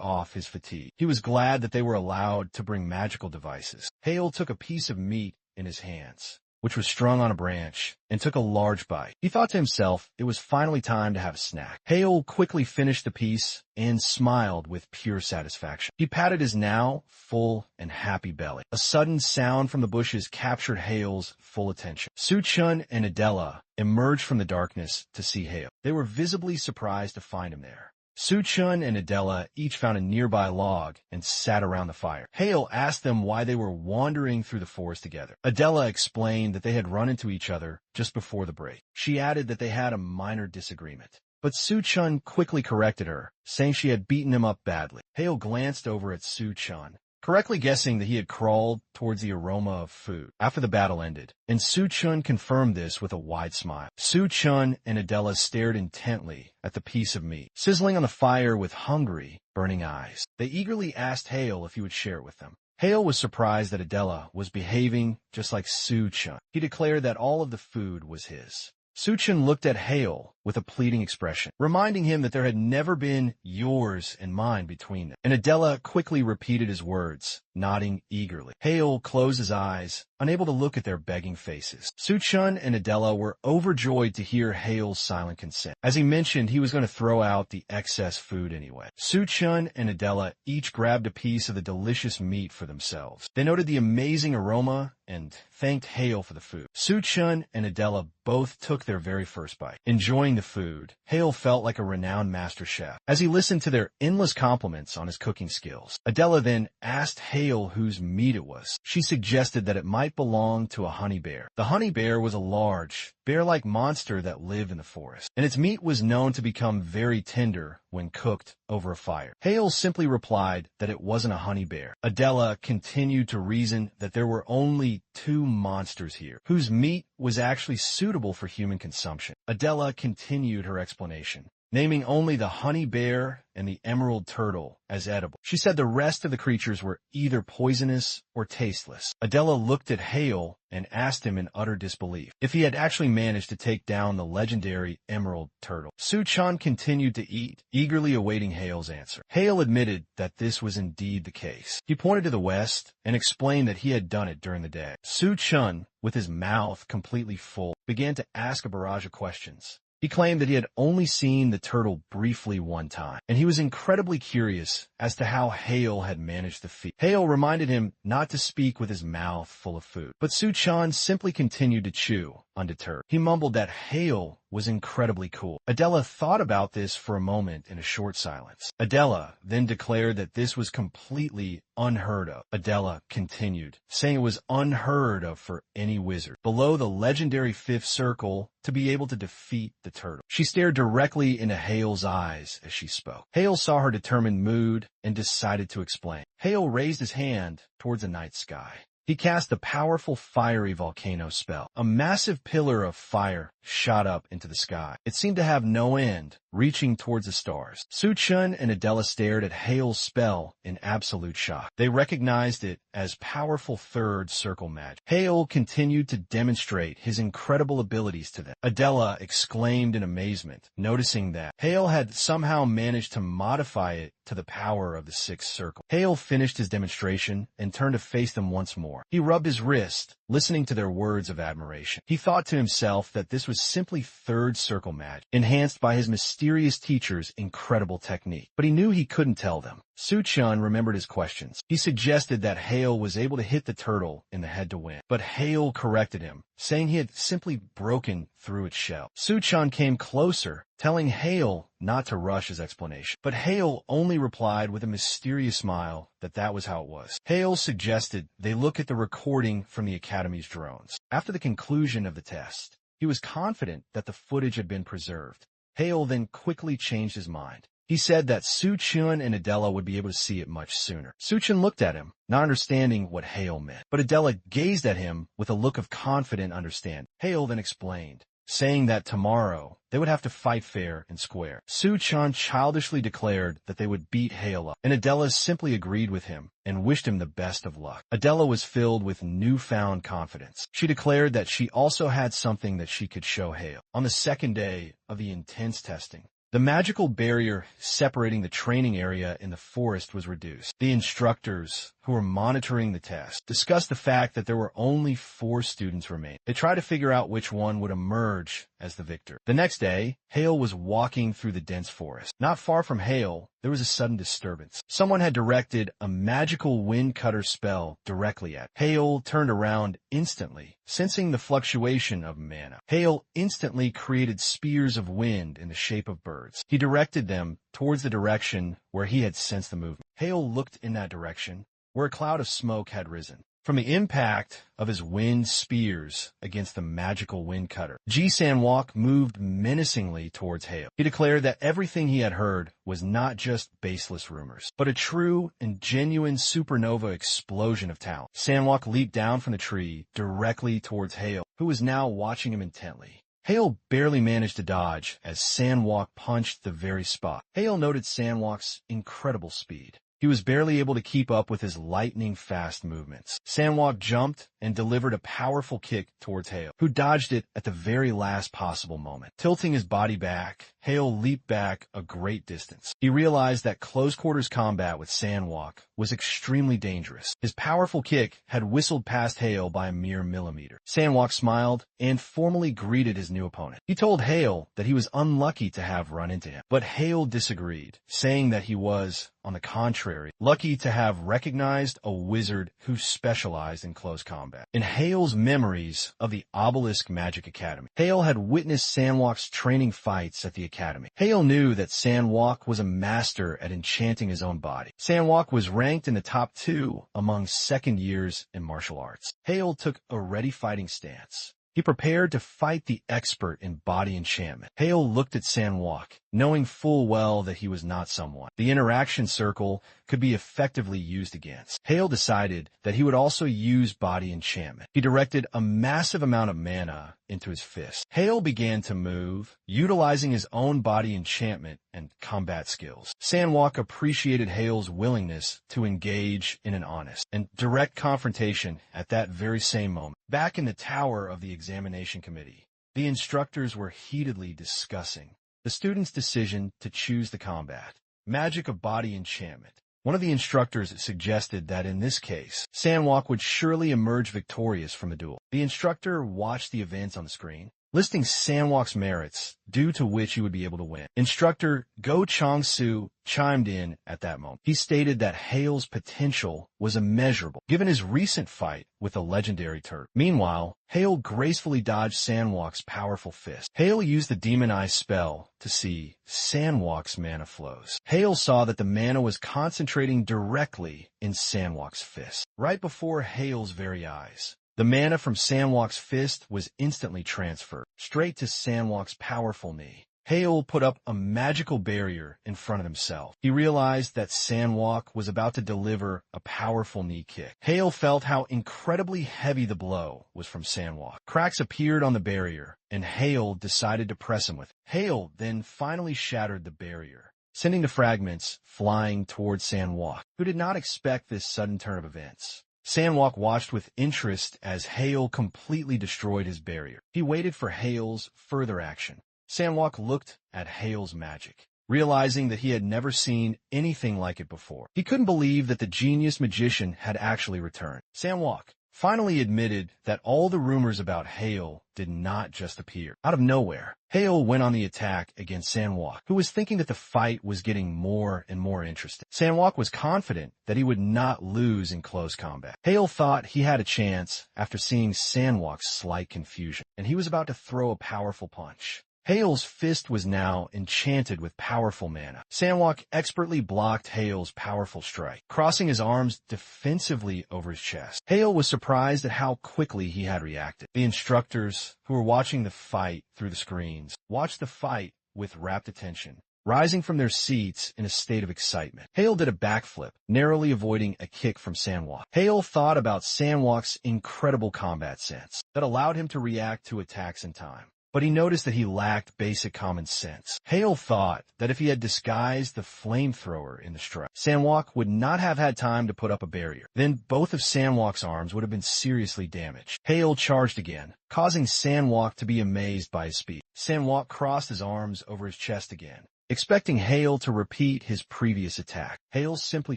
off his fatigue. He was glad that they were allowed to bring magical devices. Hale took a piece of meat in his hands, which was strung on a branch, and took a large bite. He thought to himself it was finally time to have a snack. Hale quickly finished the piece and smiled with pure satisfaction. He patted his now full and happy belly. A sudden sound from the bushes captured Hale's full attention. Su-chun and Adela emerged from the darkness to see Hale. They were visibly surprised to find him there. Su-chun and Adela each found a nearby log and sat around the fire. Hale asked them why they were wandering through the forest together. Adela explained that they had run into each other just before the break. She added that they had a minor disagreement, but Su-chun quickly corrected her, saying she had beaten him up badly. Hale glanced over at Su-chun, correctly guessing that he had crawled towards the aroma of food after the battle ended, and Su-chun confirmed this with a wide smile. Su-chun and Adela stared intently at the piece of meat, sizzling on the fire with hungry, burning eyes. They eagerly asked Hale if he would share it with them. Hale was surprised that Adela was behaving just like Su-chun. He declared that all of the food was his. Su-chun looked at Hale with a pleading expression, reminding him that there had never been yours and mine between them. And Adela quickly repeated his words, nodding eagerly. Hale closed his eyes, unable to look at their begging faces. Su-chun and Adela were overjoyed to hear Hale's silent consent. As he mentioned, he was going to throw out the excess food anyway. Su-chun and Adela each grabbed a piece of the delicious meat for themselves. They noted the amazing aroma and thanked Hale for the food. Su-chun and Adela both took their very first bite. Enjoying the food, Hale felt like a renowned master chef. As he listened to their endless compliments on his cooking skills, Adela then asked Hale whose meat it was. She suggested that it might belong to a honey bear. The honey bear was a large, bear-like monster that lived in the forest, and its meat was known to become very tender when cooked over a fire. Hale simply replied that it wasn't a honey bear. Adela continued to reason that there were only two monsters here, whose meat was actually suitable for human consumption. Adela continued her explanation, naming only the honey bear and the emerald turtle as edible. She said the rest of the creatures were either poisonous or tasteless. Adela looked at Hale and asked him in utter disbelief if he had actually managed to take down the legendary emerald turtle. Su-chun continued to eat, eagerly awaiting Hale's answer. Hale admitted that this was indeed the case. He pointed to the west and explained that he had done it during the day. Su-chun, with his mouth completely full, began to ask a barrage of questions. He claimed that he had only seen the turtle briefly one time, and he was incredibly curious as to how Hale had managed the feat. Hale reminded him not to speak with his mouth full of food, but Su-chun simply continued to chew, undeterred. He mumbled that Hale was incredibly cool. Adela thought about this for a moment in a short silence. Adela then declared that this was completely unheard of. Adela continued, saying it was unheard of for any wizard below the legendary fifth circle to be able to defeat the turtle. She stared directly into Hale's eyes as she spoke. Hale saw her determined mood and decided to explain. Hale raised his hand towards the night sky. He cast a powerful fiery volcano spell. A massive pillar of fire shot up into the sky. It seemed to have no end, reaching towards the stars. Su-chun and Adela stared at Hale's spell in absolute shock. They recognized it as powerful third circle magic. Hale continued to demonstrate his incredible abilities to them. Adela exclaimed in amazement, noticing that Hale had somehow managed to modify it to the power of the sixth circle. Hale finished his demonstration and turned to face them once more. He rubbed his wrist, listening to their words of admiration. He thought to himself that this was simply third circle magic, enhanced by his mysterious teacher's incredible technique. But he knew he couldn't tell them. Su-chun remembered his questions. He suggested that Hale was able to hit the turtle in the head to win, but Hale corrected him, saying he had simply broken through its shell. Su-chun came closer, telling Hale not to rush his explanation, but Hale only replied with a mysterious smile that that was how it was. Hale suggested they look at the recording from the Academy's drones. After the conclusion of the test, he was confident that the footage had been preserved. Hale then quickly changed his mind. He said that Su-chun and Adela would be able to see it much sooner. Su-chun looked at him, not understanding what Hale meant, but Adela gazed at him with a look of confident understanding. Hale then explained, saying that tomorrow they would have to fight fair and square. Su-chun childishly declared that they would beat Hale up, and Adela simply agreed with him and wished him the best of luck. Adela was filled with newfound confidence. She declared that she also had something that she could show Hale. On the second day of the intense testing, the magical barrier separating the training area in the forest was reduced. The instructors, who were monitoring the test, discussed the fact that there were only 4 students remaining. They tried to figure out which one would emerge as the victor. The next day, Hale was walking through the dense forest. Not far from Hale, there was a sudden disturbance. Someone had directed a magical wind cutter spell directly at him. Hale turned around instantly, sensing the fluctuation of mana. Hale instantly created spears of wind in the shape of birds. He directed them towards the direction where he had sensed the movement. Hale looked in that direction, where a cloud of smoke had risen. From the impact of his wind spears against the magical wind cutter, Ji Sanwok moved menacingly towards Hale. He declared that everything he had heard was not just baseless rumors, but a true and genuine supernova explosion of talent. Sanwok leaped down from the tree directly towards Hale, who was now watching him intently. Hale barely managed to dodge as Sanwok punched the very spot. Hale noted Sanwok's incredible speed. He was barely able to keep up with his lightning-fast movements. Sandwalk jumped and delivered a powerful kick towards Hale, who dodged it at the very last possible moment. Tilting his body back, Hale leaped back a great distance. He realized that close-quarters combat with Sandwalk was extremely dangerous. His powerful kick had whistled past Hale by a mere millimeter. Sandwalk smiled and formally greeted his new opponent. He told Hale that he was unlucky to have run into him, but Hale disagreed, saying that he was, on the contrary, lucky to have recognized a wizard who specialized in close combat. In Hale's memories of the Obelisk Magic Academy, Hale had witnessed Sandwalk's training fights at the academy. Hale knew that Sandwalk was a master at enchanting his own body. Sandwalk was ranked in the top 2 among second years in martial arts. Hale took a ready fighting stance. He prepared to fight the expert in body enchantment. Hale looked at Sandwalk, knowing full well that he was not someone the interaction circle could be effectively used against. Hale decided that he would also use body enchantment. He directed a massive amount of mana into his fist. Hale began to move, utilizing his own body enchantment and combat skills. Sandwalk appreciated Hale's willingness to engage in an honest and direct confrontation at that very same moment. Back in the tower of the examination committee, the instructors were heatedly discussing the students' decision to choose the combat magic of body enchantment. One of the instructors suggested that in this case, Sandwalk would surely emerge victorious from the duel. The instructor watched the events on the screen, listing Sandwalk's merits, due to which he would be able to win. Instructor Go Sang chimed in at that moment. He stated that Hale's potential was immeasurable, given his recent fight with a legendary Turk. Meanwhile, Hale gracefully dodged Sandwalk's powerful fist. Hale used the Demon Eye spell to see Sandwalk's mana flows. Hale saw that the mana was concentrating directly in Sandwalk's fist, right before Hale's very eyes. The mana from Sandwalk's fist was instantly transferred, straight to Sandwalk's powerful knee. Hale put up a magical barrier in front of himself. He realized that Sandwalk was about to deliver a powerful knee kick. Hale felt how incredibly heavy the blow was from Sandwalk. Cracks appeared on the barrier, and Hale decided to press him with it. Hale then finally shattered the barrier, sending the fragments flying towards Sandwalk, who did not expect this sudden turn of events. Sandwalk watched with interest as Hale completely destroyed his barrier. He waited for Hale's further action. Sandwalk looked at Hale's magic, realizing that he had never seen anything like it before. He couldn't believe that the genius magician had actually returned. Sandwalk finally admitted that all the rumors about Hale did not just appear out of nowhere. Hale went on the attack against Sandwalk, who was thinking that the fight was getting more and more interesting. Sandwalk was confident that he would not lose in close combat. Hale thought he had a chance after seeing Sandwalk's slight confusion, and he was about to throw a powerful punch. Hale's fist was now enchanted with powerful mana. Sandwalk expertly blocked Hale's powerful strike, crossing his arms defensively over his chest. Hale was surprised at how quickly he had reacted. The instructors, who were watching the fight through the screens, watched the fight with rapt attention, rising from their seats in a state of excitement. Hale did a backflip, narrowly avoiding a kick from Sandwalk. Hale thought about Sandwalk's incredible combat sense that allowed him to react to attacks in time. But he noticed that he lacked basic common sense. Hale thought that if he had disguised the flamethrower in the strike, Sandwalk would not have had time to put up a barrier. Then both of Sandwalk's arms would have been seriously damaged. Hale charged again, causing Sandwalk to be amazed by his speed. Sandwalk crossed his arms over his chest again, expecting Hale to repeat his previous attack. Hale simply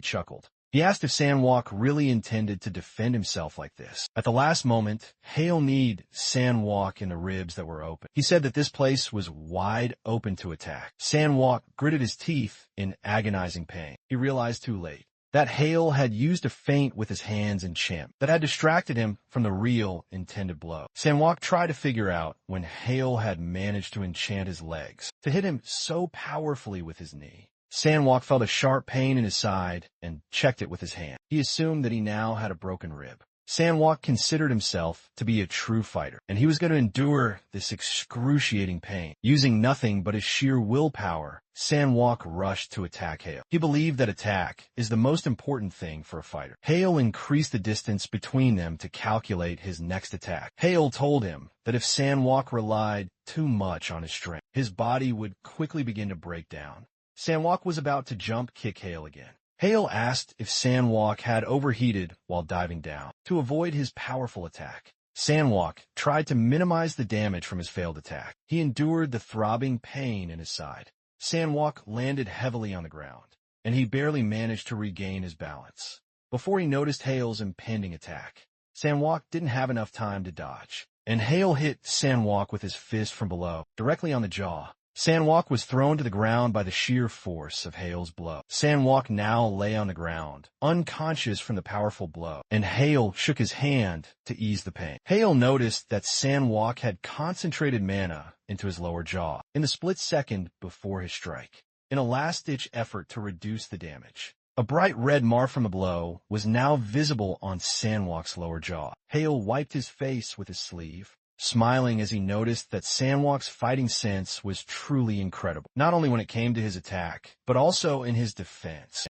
chuckled. He asked if Sandwalk really intended to defend himself like this. At the last moment, Hale kneed Sandwalk in the ribs that were open. He said that this place was wide open to attack. Sandwalk gritted his teeth in agonizing pain. He realized too late that Hale had used a feint with his hands enchantment that had distracted him from the real intended blow. Sandwalk tried to figure out when Hale had managed to enchant his legs, to hit him so powerfully with his knee. Sandwalk felt a sharp pain in his side and checked it with his hand. He assumed that he now had a broken rib. Sandwalk considered himself to be a true fighter, and he was going to endure this excruciating pain. Using nothing but his sheer willpower, Sandwalk rushed to attack Hale. He believed that attack is the most important thing for a fighter. Hale increased the distance between them to calculate his next attack. Hale told him that if Sandwalk relied too much on his strength, his body would quickly begin to break down. Sandwalk was about to jump kick Hale again, Hale asked if Sandwalk had overheated while diving down. To avoid his powerful attack, Sandwalk tried to minimize the damage from his failed attack. He endured the throbbing pain in his side. Sandwalk landed heavily on the ground, and he barely managed to regain his balance before he noticed Hale's impending attack. Sandwalk didn't have enough time to dodge, and Hale hit Sandwalk with his fist from below, directly on the jaw. Sandwalk was thrown to the ground by the sheer force of Hale's blow. Sandwalk now lay on the ground, unconscious from the powerful blow, and Hale shook his hand to ease the pain. Hale noticed that Sandwalk had concentrated mana into his lower jaw in the split second before his strike, in a last-ditch effort to reduce the damage. A bright red mark from the blow was now visible on Sandwalk's lower jaw. Hale wiped his face with his sleeve, smiling as he noticed that Sandwalk's fighting sense was truly incredible, not only when it came to his attack, but also in his defense.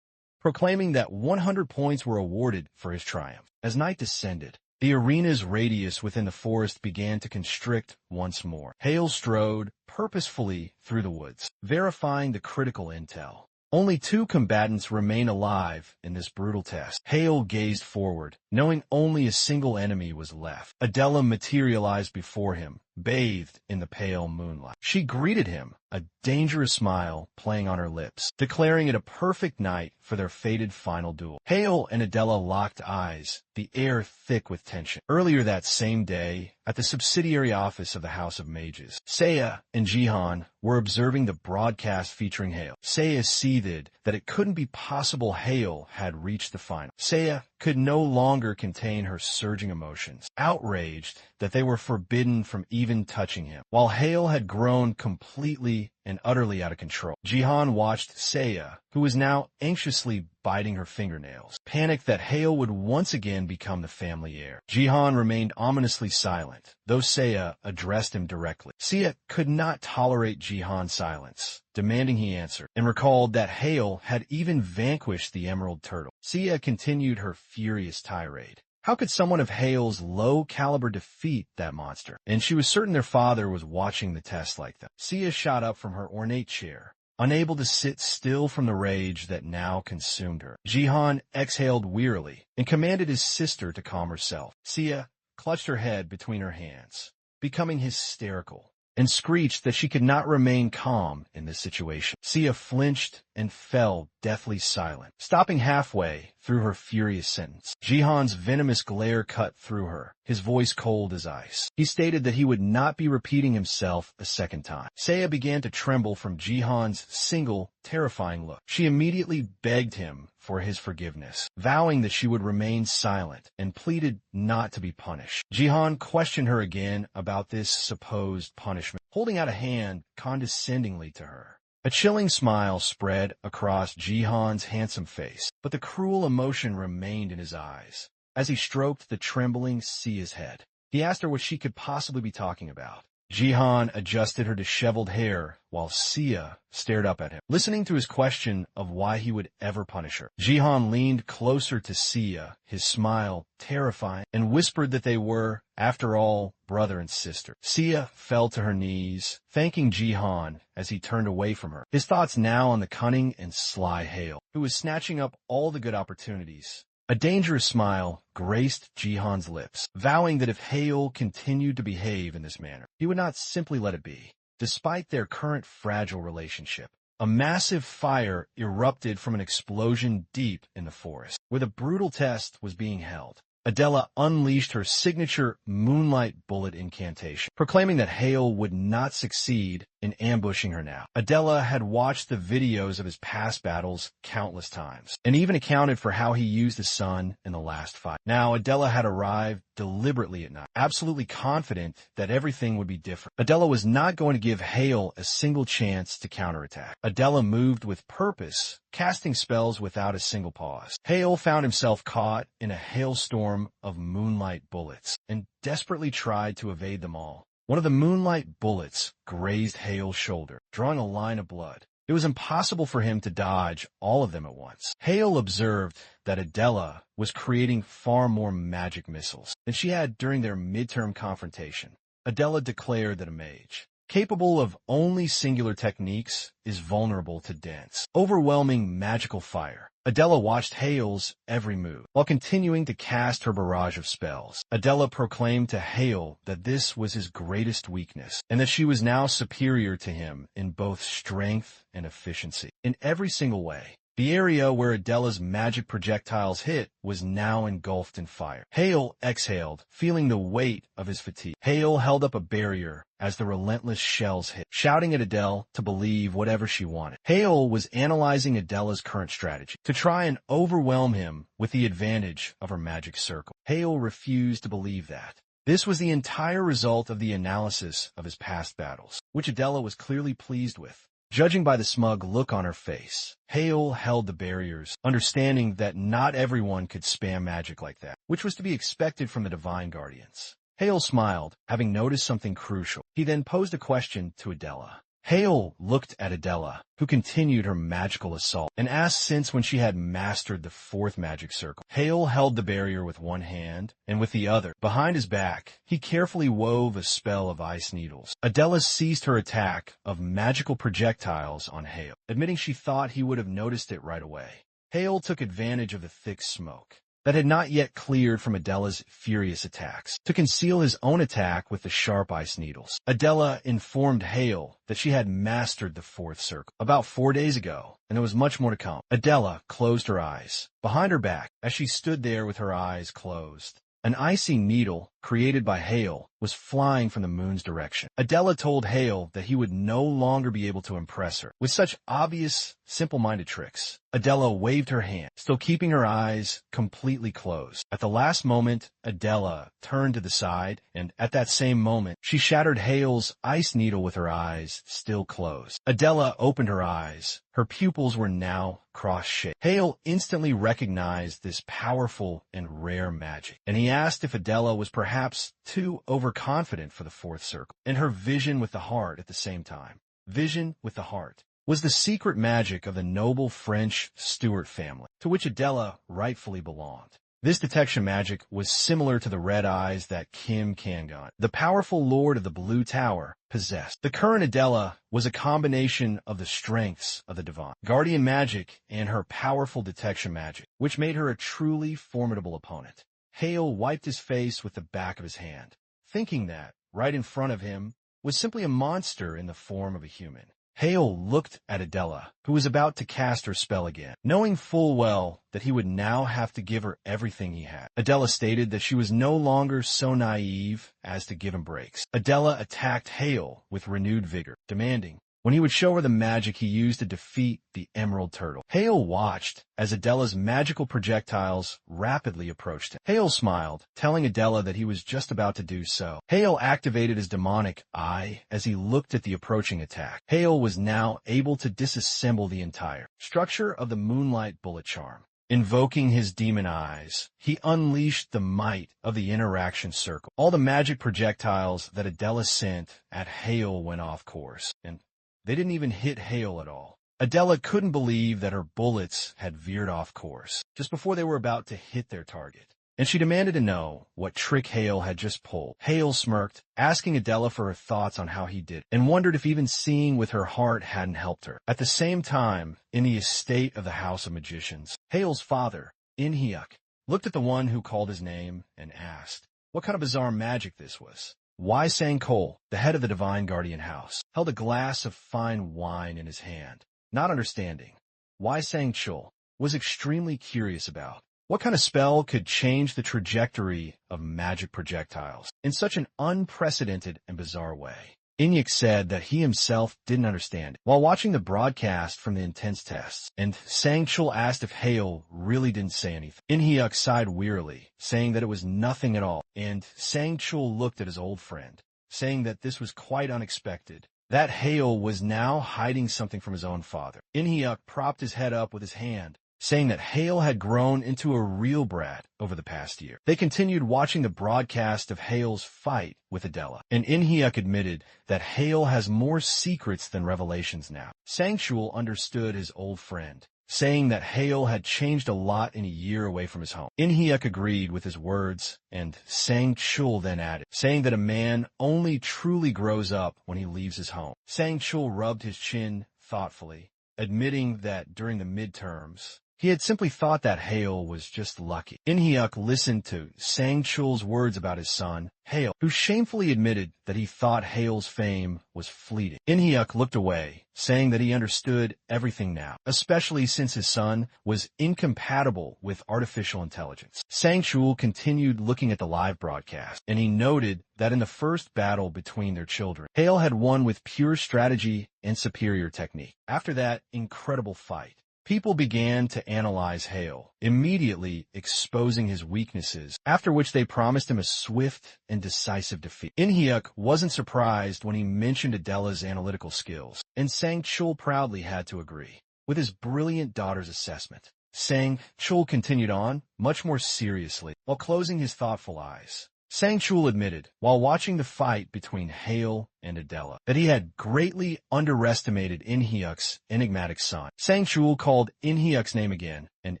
Proclaiming that 100 points were awarded for his triumph. As night descended, the arena's radius within the forest began to constrict once more. Hale strode purposefully through the woods, verifying the critical intel. Only 2 combatants remain alive in this brutal test. Hale gazed forward, knowing only a single enemy was left. Adela materialized before him, bathed in the pale moonlight. She greeted him, a dangerous smile playing on her lips, declaring it a perfect night for their fated final duel. Hale and Adela locked eyes, the air thick with tension. Earlier that same day, at the subsidiary office of the House of Mages, Seiya and Jihan were observing the broadcast featuring Hale. Seiya seethed that it couldn't be possible Hale had reached the final. Seiya could no longer contain her surging emotions, outraged that they were forbidden from even touching him, while Hale had grown completely and utterly out of control. Jihan watched Seiya, who was now anxiously biting her fingernails, panicked that Hale would once again become the family heir. Jihan remained ominously silent, though Seiya addressed him directly. Seiya could not tolerate Jihan's silence, demanding he answer, and recalled that Hale had even vanquished the Emerald Turtle. Seiya continued her furious tirade. How could someone of Hale's low caliber defeat that monster? And she was certain their father was watching the test like them. Seiya shot up from her ornate chair, unable to sit still from the rage that now consumed her. Jihan exhaled wearily and commanded his sister to calm herself. Seiya clutched her head between her hands, becoming hysterical, and screeched that she could not remain calm in this situation. Seiya flinched and fell deathly silent, stopping halfway through her furious sentence. Jihan's venomous glare cut through her, his voice cold as ice. He stated that he would not be repeating himself a second time. Seiya began to tremble from Jihan's single, terrifying look. She immediately begged him for his forgiveness, vowing that she would remain silent, and pleaded not to be punished. Jihan questioned her again about this supposed punishment, holding out a hand condescendingly to her. A chilling smile spread across Jihan's handsome face, but the cruel emotion remained in his eyes as he stroked the trembling Seiya's head. He asked her what she could possibly be talking about. Jihan adjusted her disheveled hair while Seiya stared up at him, listening to his question of why he would ever punish her. Jihan leaned closer to Seiya, his smile terrifying, and whispered that they were, after all, brother and sister. Seiya fell to her knees, thanking Jihan as he turned away from her, his thoughts now on the cunning and sly Hale, who was snatching up all the good opportunities. A dangerous smile graced Jihan's lips, vowing that if Hale continued to behave in this manner, he would not simply let it be. Despite their current fragile relationship, a massive fire erupted from an explosion deep in the forest, where the brutal test was being held. Adela unleashed her signature Moonlight Bullet incantation, proclaiming that Hale would not succeed in ambushing her now. Adela had watched the videos of his past battles countless times, and even accounted for how he used the sun in the last fight. Now Adela had arrived deliberately at night, absolutely confident that everything would be different. Adela was not going to give Hale a single chance to counterattack. Adela moved with purpose, casting spells without a single pause. Hale found himself caught in a hailstorm of moonlight bullets, and desperately tried to evade them all. One of the moonlight bullets grazed Hale's shoulder, drawing a line of blood. It was impossible for him to dodge all of them at once. Hale observed that Adela was creating far more magic missiles than she had during their midterm confrontation. Adela declared that a mage capable of only singular techniques, is vulnerable to dense, overwhelming magical fire. Adela watched Hale's every move, while continuing to cast her barrage of spells. Adela proclaimed to Hale that this was his greatest weakness, and that she was now superior to him in both strength and efficiency. In every single way. The area where Adela's magic projectiles hit was now engulfed in fire. Hale exhaled, feeling the weight of his fatigue. Hale held up a barrier as the relentless shells hit, shouting at Adele to believe whatever she wanted. Hale was analyzing Adela's current strategy to try and overwhelm him with the advantage of her magic circle. Hale refused to believe that. This was the entire result of the analysis of his past battles, which Adela was clearly pleased with. Judging by the smug look on her face, Hale held the barriers, understanding that not everyone could spam magic like that, which was to be expected from the Divine Guardians. Hale smiled, having noticed something crucial. He then posed a question to Adela. Hale looked at Adela, who continued her magical assault, and asked since when she had mastered the fourth magic circle. Hale held the barrier with one hand, and with the other, behind his back, he carefully wove a spell of ice needles. Adela ceased her attack of magical projectiles on Hale, admitting she thought he would have noticed it right away. Hale took advantage of the thick smoke that had not yet cleared from Adela's furious attacks, to conceal his own attack with the sharp ice needles. Adela informed Hale that she had mastered the fourth circle about 4 days ago, and there was much more to come. Adela closed her eyes. Behind her back, as she stood there with her eyes closed, an icy needle, created by Hale, was flying from the moon's direction. Adela told Hale that he would no longer be able to impress her with such obvious, simple-minded tricks. Adela waved her hand, still keeping her eyes completely closed. At the last moment, Adela turned to the side, and at that same moment, she shattered Hale's ice needle with her eyes still closed. Adela opened her eyes. Her pupils were now cross-shaped. Hale instantly recognized this powerful and rare magic, and he asked if Adela was perhaps too overconfident for the fourth circle, and her vision with the heart at the same time. Vision with the heart was the secret magic of the noble French Stuart family, to which Adela rightfully belonged. This detection magic was similar to the red eyes that Kim Kangon, the powerful lord of the Blue Tower, possessed. The current Adela was a combination of the strengths of the Divine Guardian magic and her powerful detection magic, which made her a truly formidable opponent. Hale wiped his face with the back of his hand, thinking that, right in front of him, was simply a monster in the form of a human. Hale looked at Adela, who was about to cast her spell again, knowing full well that he would now have to give her everything he had. Adela stated that she was no longer so naive as to give him breaks. Adela attacked Hale with renewed vigor, demanding when he would show her the magic he used to defeat the Emerald Turtle. Hale watched as Adela's magical projectiles rapidly approached him. Hale smiled, telling Adela that he was just about to do so. Hale activated his demonic eye as he looked at the approaching attack. Hale was now able to disassemble the entire structure of the Moonlight Bullet Charm. Invoking his demon eyes, he unleashed the might of the interaction circle. All the magic projectiles that Adela sent at Hale went off course, and they didn't even hit Hale at all. Adela couldn't believe that her bullets had veered off course just before they were about to hit their target, and she demanded to know what trick Hale had just pulled. Hale smirked, asking Adela for her thoughts on how he did, and wondered if even seeing with her heart hadn't helped her. At the same time, in the estate of the House of Magicians, Hale's father, Inhyuk, looked at the one who called his name and asked what kind of bizarre magic this was. Wai Sang Cole, the head of the Divine Guardian House, held a glass of fine wine in his hand. Not understanding, Wai Sang Chul was extremely curious about what kind of spell could change the trajectory of magic projectiles in such an unprecedented and bizarre way. Inhyuk said that he himself didn't understand it while watching the broadcast from the intense tests, and Sang-chul asked if Hale really didn't say anything. Inhyuk sighed wearily, saying that it was nothing at all, and Sang-chul looked at his old friend, saying that this was quite unexpected, that Hale was now hiding something from his own father. Inhyuk propped his head up with his hand, saying that Hale had grown into a real brat over the past year. They continued watching the broadcast of Hale's fight with Adela, and Inhyuk admitted that Hale has more secrets than revelations now. Sang-chul understood his old friend, saying that Hale had changed a lot in a year away from his home. In-hyuk agreed with his words, and Sang-chul then added, saying that a man only truly grows up when he leaves his home. Sang-chul rubbed his chin thoughtfully, admitting that during the midterms, he had simply thought that Hale was just lucky. In-hyuk listened to Sang-chul's words about his son, Hale, who shamefully admitted that he thought Hale's fame was fleeting. In-hyuk looked away, saying that he understood everything now, especially since his son was incompatible with artificial intelligence. Sang-chul continued looking at the live broadcast, and he noted that in the first battle between their children, Hale had won with pure strategy and superior technique. After that incredible fight, people began to analyze Hale, immediately exposing his weaknesses, after which they promised him a swift and decisive defeat. In-hyuk wasn't surprised when he mentioned Adela's analytical skills, and Sang-chul proudly had to agree with his brilliant daughter's assessment. Sang-chul continued on, much more seriously, while closing his thoughtful eyes. Sang-chul admitted, while watching the fight between Hale and Adela, that he had greatly underestimated In-hyuk's enigmatic son. Sang-chul called In-hyuk's name again, and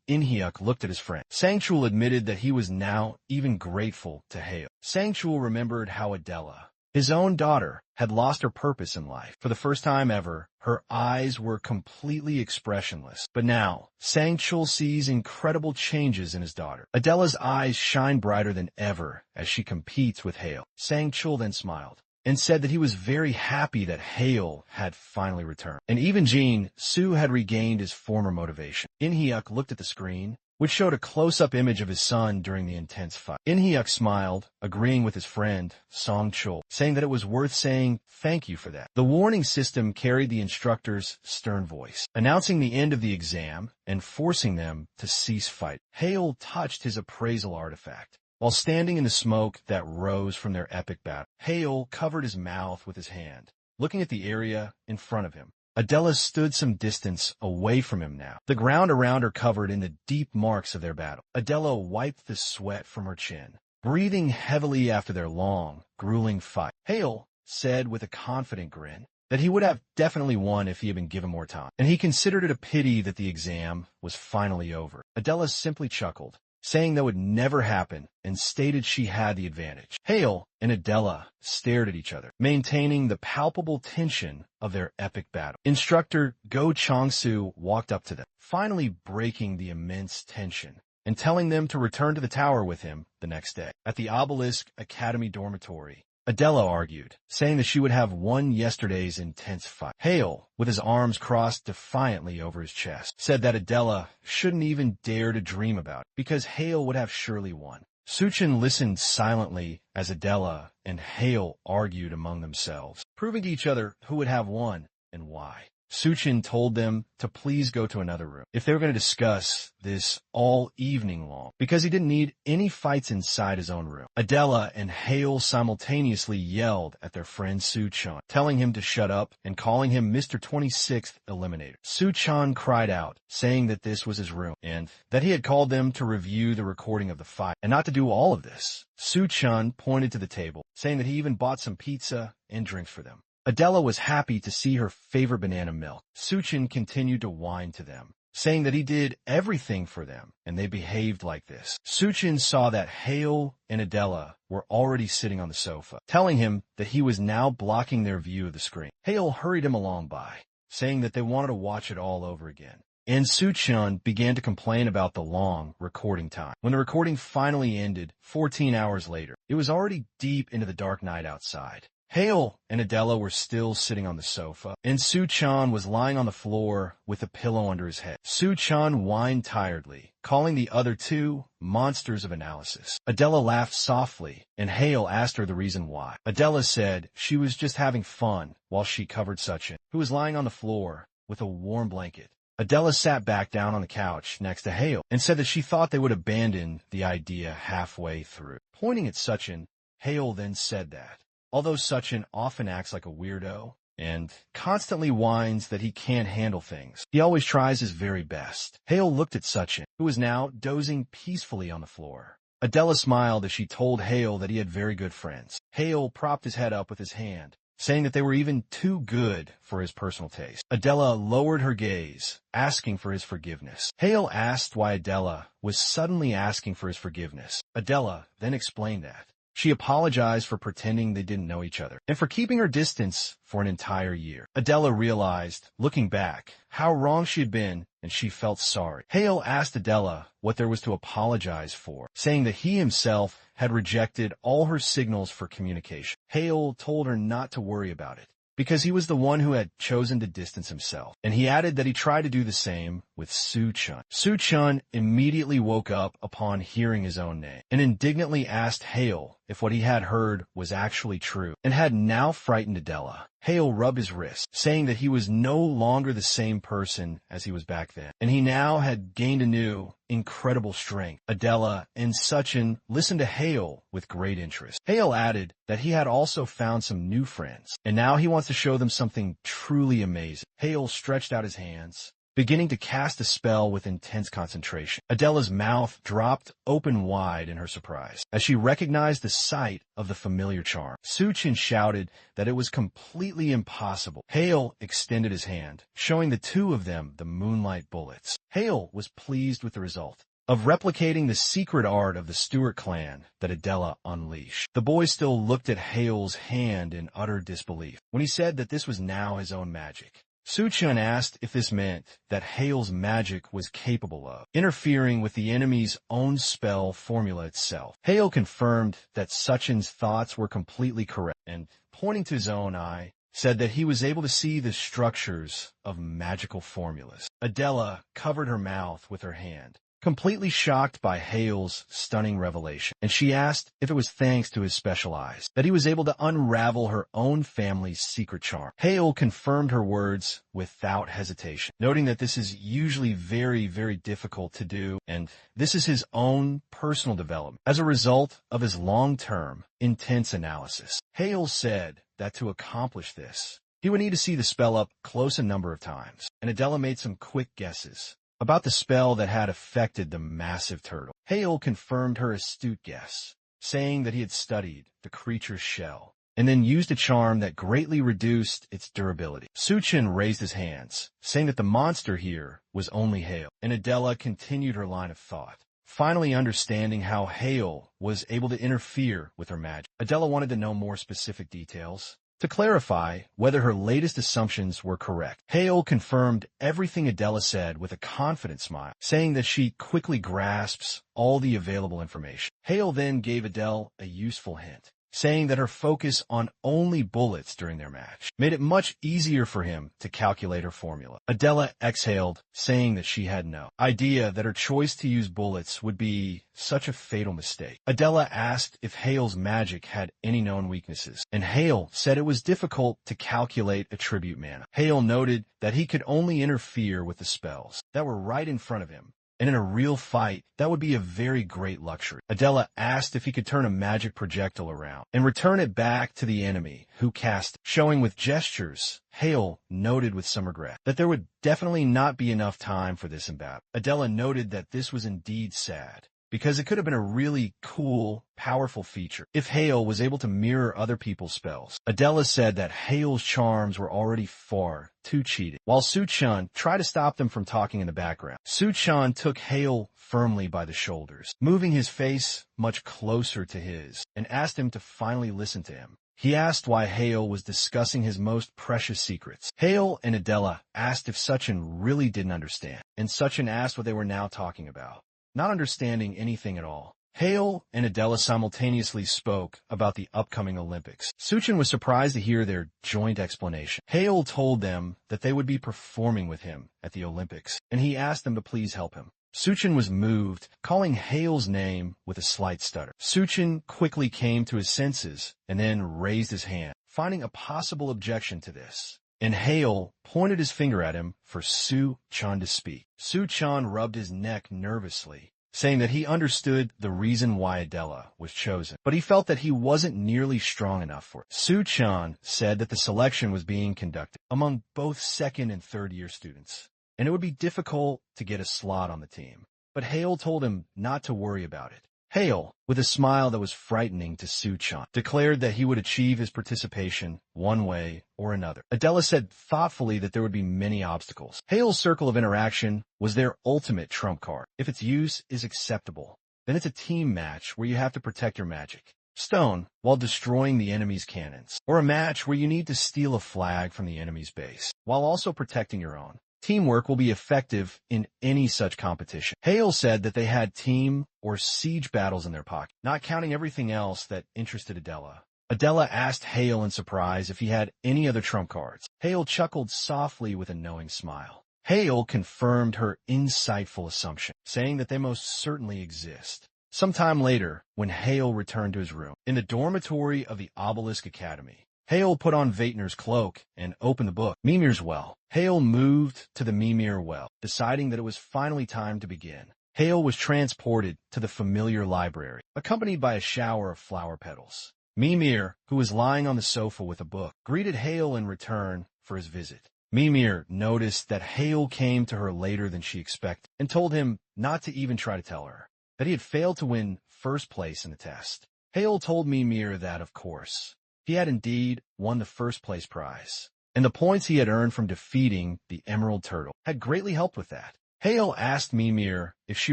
In-hyuk looked at his friend. Sang-chul admitted that he was now even grateful to Hale. Sang-chul remembered how Adela, his own daughter, had lost her purpose in life. For the first time ever, her eyes were completely expressionless. But now, Sang-chul sees incredible changes in his daughter. Adela's eyes shine brighter than ever as she competes with Hale. Sang-chul then smiled and said that he was very happy that Hale had finally returned. And even Jin-soo had regained his former motivation. In-hyuk looked at the screen, which showed a close-up image of his son during the intense fight. In-hyuk smiled, agreeing with his friend, Sang-chul, saying that it was worth saying thank you for that. The warning system carried the instructor's stern voice, announcing the end of the exam and forcing them to cease fight. Hale touched his appraisal artifact, while standing in the smoke that rose from their epic battle. Hale covered his mouth with his hand, looking at the area in front of him. Adela stood some distance away from him now, the ground around her covered in the deep marks of their battle. Adela wiped the sweat from her chin, breathing heavily after their long, grueling fight. Hale said with a confident grin that he would have definitely won if he had been given more time, and he considered it a pity that the exam was finally over. Adela simply chuckled, saying that would never happen, and stated she had the advantage. Hale and Adela stared at each other, maintaining the palpable tension of their epic battle. Instructor Go Sang-soo walked up to them, finally breaking the immense tension and telling them to return to the tower with him the next day. At the Obelisk Academy dormitory, Adela argued, saying that she would have won yesterday's intense fight. Hale, with his arms crossed defiantly over his chest, said that Adela shouldn't even dare to dream about it, because Hale would have surely won. Suchin listened silently as Adela and Hale argued among themselves, proving to each other who would have won and why. Suchin told them to please go to another room if they were going to discuss this all evening long, because he didn't need any fights inside his own room. Adela and Hale simultaneously yelled at their friend Suchan, telling him to shut up and calling him Mr. 26th Eliminator. Suchan cried out, saying that this was his room and that he had called them to review the recording of the fight and not to do all of this. Suchan pointed to the table, saying that he even bought some pizza and drinks for them. Adela was happy to see her favorite banana milk. Suchin continued to whine to them, saying that he did everything for them, and they behaved like this. Suchin saw that Hale and Adela were already sitting on the sofa, telling him that he was now blocking their view of the screen. Hale hurried him along by, saying that they wanted to watch it all over again. And Suchin began to complain about the long recording time. When the recording finally ended, 14 hours later, it was already deep into the dark night outside. Hale and Adela were still sitting on the sofa, and Suchan was lying on the floor with a pillow under his head. Suchan whined tiredly, calling the other two monsters of analysis. Adela laughed softly, and Hale asked her the reason why. Adela said she was just having fun while she covered Suchin, who was lying on the floor with a warm blanket. Adela sat back down on the couch next to Hale and said that she thought they would abandon the idea halfway through. Pointing at Suchin, Hale then said that although Suchin often acts like a weirdo and constantly whines that he can't handle things, he always tries his very best. Hale looked at Suchin, who was now dozing peacefully on the floor. Adela smiled as she told Hale that he had very good friends. Hale propped his head up with his hand, saying that they were even too good for his personal taste. Adela lowered her gaze, asking for his forgiveness. Hale asked why Adela was suddenly asking for his forgiveness. Adela then explained that she apologized for pretending they didn't know each other and for keeping her distance for an entire year. Adela realized, looking back, how wrong she had been, and she felt sorry. Hale asked Adela what there was to apologize for, saying that he himself had rejected all her signals for communication. Hale told her not to worry about it, because he was the one who had chosen to distance himself. And he added that he tried to do the same with Su-chun. Su-chun immediately woke up upon hearing his own name and indignantly asked Hale if what he had heard was actually true and had now frightened Adela. Hale rubbed his wrist, saying that he was no longer the same person as he was back then, and he now had gained a new, incredible strength. Adela and Suchin listened to Hale with great interest. Hale added that he had also found some new friends, and now he wants to show them something truly amazing. Hale stretched out his hands, beginning to cast a spell with intense concentration. Adela's mouth dropped open wide in her surprise as she recognized the sight of the familiar charm. Su-chin shouted that it was completely impossible. Hale extended his hand, showing the two of them the moonlight bullets. Hale was pleased with the result of replicating the secret art of the Stewart clan that Adela unleashed. The boy still looked at Hale's hand in utter disbelief when he said that this was now his own magic. Su-chun asked if this meant that Hale's magic was capable of interfering with the enemy's own spell formula itself. Hale confirmed that Suchin's thoughts were completely correct and, pointing to his own eye, said that he was able to see the structures of magical formulas. Adela covered her mouth with her hand, completely shocked by Hale's stunning revelation, and she asked if it was thanks to his special eyes that he was able to unravel her own family's secret charm. Hale confirmed her words without hesitation, noting that this is usually very, very difficult to do, and this is his own personal development as a result of his long-term, intense analysis. Hale said that to accomplish this, he would need to see the spell up close a number of times, and Adela made some quick guesses about the spell that had affected the massive turtle. Hale confirmed her astute guess, saying that he had studied the creature's shell and then used a charm that greatly reduced its durability. Su-chin raised his hands, saying that the monster here was only Hale, and Adela continued her line of thought, finally understanding how Hale was able to interfere with her magic. Adela wanted to know more specific details to clarify whether her latest assumptions were correct. Hale confirmed everything Adela said with a confident smile, saying that she quickly grasps all the available information. Hale then gave Adele a useful hint, saying that her focus on only bullets during their match made it much easier for him to calculate her formula. Adela exhaled, saying that she had no idea that her choice to use bullets would be such a fatal mistake. Adela asked if Hale's magic had any known weaknesses, and Hale said it was difficult to calculate attribute mana. Hale noted that he could only interfere with the spells that were right in front of him, and in a real fight, that would be a very great luxury. Adela asked if he could turn a magic projectile around and return it back to the enemy who cast it, showing with gestures. Hale noted with some regret that there would definitely not be enough time for this in battle. Adela noted that this was indeed sad, because it could have been a really cool, powerful feature if Hale was able to mirror other people's spells. Adela said that Hale's charms were already far too cheating, while Su-chun tried to stop them from talking in the background. Su-chun took Hale firmly by the shoulders, moving his face much closer to his, and asked him to finally listen to him. He asked why Hale was discussing his most precious secrets. Hale and Adela asked if Suchin really didn't understand, and Suchin asked what they were now talking about, not understanding anything at all. Hale and Adela simultaneously spoke about the upcoming Olympics. Su-chin was surprised to hear their joint explanation. Hale told them that they would be performing with him at the Olympics, and he asked them to please help him. Su-chin was moved, calling Hale's name with a slight stutter. Su-chin quickly came to his senses and then raised his hand, finding a possible objection to this, and Hale pointed his finger at him for Su-chan to speak. Su-chan rubbed his neck nervously, saying that he understood the reason why Adela was chosen, but he felt that he wasn't nearly strong enough for it. Su-chan said that the selection was being conducted among both second and third year students, and it would be difficult to get a slot on the team. But Hale told him not to worry about it, Hale, with a smile that was frightening to Suchan, declared that he would achieve his participation one way or another. Adela said thoughtfully that there would be many obstacles. Hale's circle of interaction was their ultimate trump card. If its use is acceptable, then it's a team match where you have to protect your magic stone while destroying the enemy's cannons, or a match where you need to steal a flag from the enemy's base while also protecting your own. Teamwork will be effective in any such competition. Hale said that they had team or siege battles in their pocket, not counting everything else that interested Adela. Adela asked Hale in surprise if he had any other trump cards. Hale chuckled softly with a knowing smile. Hale confirmed her insightful assumption, saying that they most certainly exist. Sometime later, when Hale returned to his room, in the dormitory of the Obelisk Academy, Hale put on Vaetner's cloak and opened the book, Mimir's Well. Hale moved to the Mimir Well, deciding that it was finally time to begin. Hale was transported to the familiar library, accompanied by a shower of flower petals. Mimir, who was lying on the sofa with a book, greeted Hale in return for his visit. Mimir noticed that Hale came to her later than she expected and told him not to even try to tell her that he had failed to win first place in the test. Hale told Mimir that, of course, he had indeed won the first-place prize, and the points he had earned from defeating the Emerald Turtle had greatly helped with that. Hale asked Mimir if she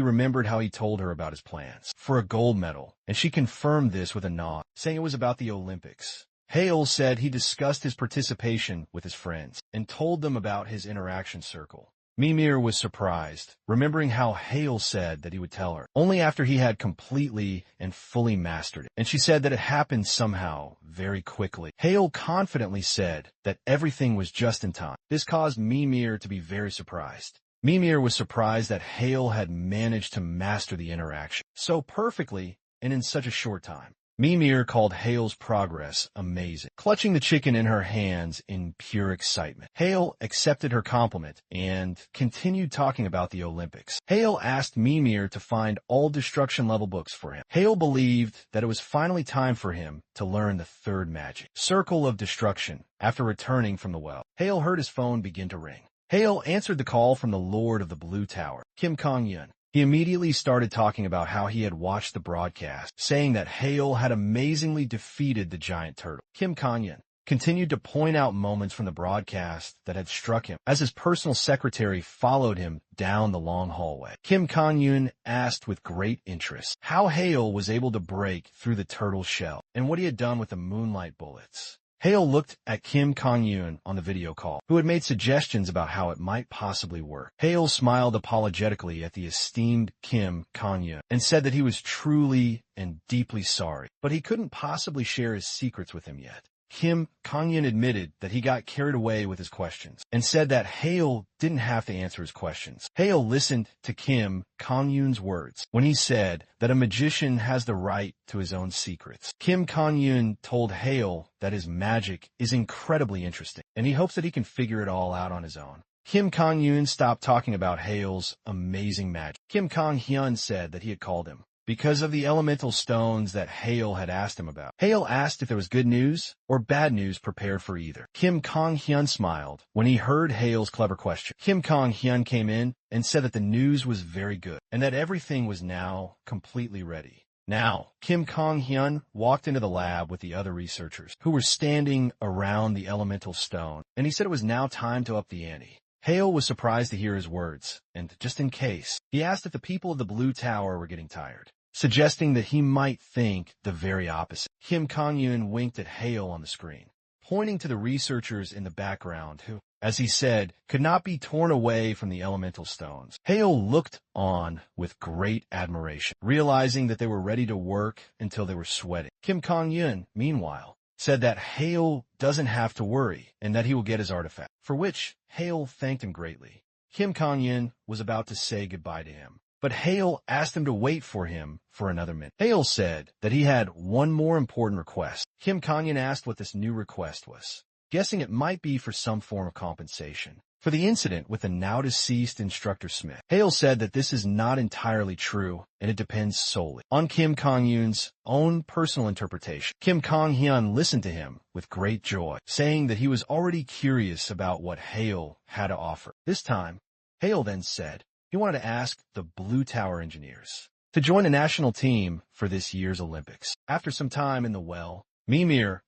remembered how he told her about his plans for a gold medal, and she confirmed this with a nod, saying it was about the Olympics. Hale said he discussed his participation with his friends and told them about his interaction circle. Mimir was surprised, remembering how Hale said that he would tell her, only after he had completely and fully mastered it, and she said that it happened somehow, very quickly. Hale confidently said that everything was just in time. This caused Mimir to be very surprised. Mimir was surprised that Hale had managed to master the interaction so perfectly and in such a short time. Mimir called Hale's progress amazing, clutching the chicken in her hands in pure excitement. Hale accepted her compliment and continued talking about the Olympics. Hale asked Mimir to find all destruction-level books for him. Hale believed that it was finally time for him to learn the third magic, Circle of Destruction, after returning from the well. Hale heard his phone begin to ring. Hale answered the call from the Lord of the Blue Tower, Kim Kong-yun. He immediately started talking about how he had watched the broadcast, saying that Hale had amazingly defeated the giant turtle. Kim Kong-yun continued to point out moments from the broadcast that had struck him as his personal secretary followed him down the long hallway. Kim Kong-yun asked with great interest how Hale was able to break through the turtle's shell and what he had done with the moonlight bullets. Hale looked at Kim Kong-yun on the video call, who had made suggestions about how it might possibly work. Hale smiled apologetically at the esteemed Kim Kong-yun and said that he was truly and deeply sorry, but he couldn't possibly share his secrets with him yet. Kim Kong-yun admitted that he got carried away with his questions and said that Hale didn't have to answer his questions. Hale listened to Kim Kong-yun's words when he said that a magician has the right to his own secrets. Kim Kong-yun told Hale that his magic is incredibly interesting and he hopes that he can figure it all out on his own. Kim Kong-yun stopped talking about Hale's amazing magic. Kim Kong-hyun said that he had called him because of the elemental stones that Hale had asked him about. Hale asked if there was good news or bad news prepared for either. Kim Kong-hyun smiled when he heard Hale's clever question. Kim Kong-hyun came in and said that the news was very good and that everything was now completely ready. Now, Kim Kong-hyun walked into the lab with the other researchers who were standing around the elemental stone, and he said it was now time to up the ante. Hale was surprised to hear his words, and just in case, he asked if the people of the Blue Tower were getting tired, suggesting that he might think the very opposite. Kim Kong-yun winked at Hale on the screen, pointing to the researchers in the background who, as he said, could not be torn away from the elemental stones. Hale looked on with great admiration, realizing that they were ready to work until they were sweating. Kim Kong-yun, meanwhile, said that Hale doesn't have to worry and that he will get his artifact, for which Hale thanked him greatly. Kim Kong-yun was about to say goodbye to him, but Hale asked him to wait for him for another minute. Hale said that he had one more important request. Kim Kong-yun asked what this new request was, guessing it might be for some form of compensation for the incident with the now-deceased instructor Smith. Hale said that this is not entirely true, and it depends solely on Kim Kong-yun's own personal interpretation. Kim Kong-hyun listened to him with great joy, saying that he was already curious about what Hale had to offer. This time, Hale then said he wanted to ask the Blue Tower engineers to join the national team for this year's Olympics. After some time in the well, Mimir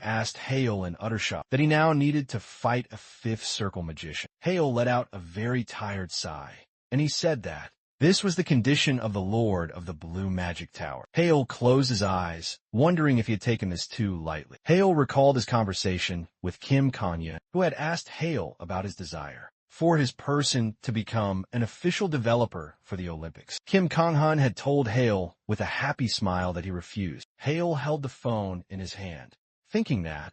asked Hale in utter shock that he now needed to fight a fifth circle magician. Hale let out a very tired sigh, and he said that this was the condition of the Lord of the Blue Magic Tower. Hale closed his eyes, wondering if he had taken this too lightly. Hale recalled his conversation with Kim Kang-yeon, who had asked Hale about his desire for his person to become an official developer for the Olympics. Kim Kang-han had told Hale with a happy smile that he refused. Hale held the phone in his hand, thinking that,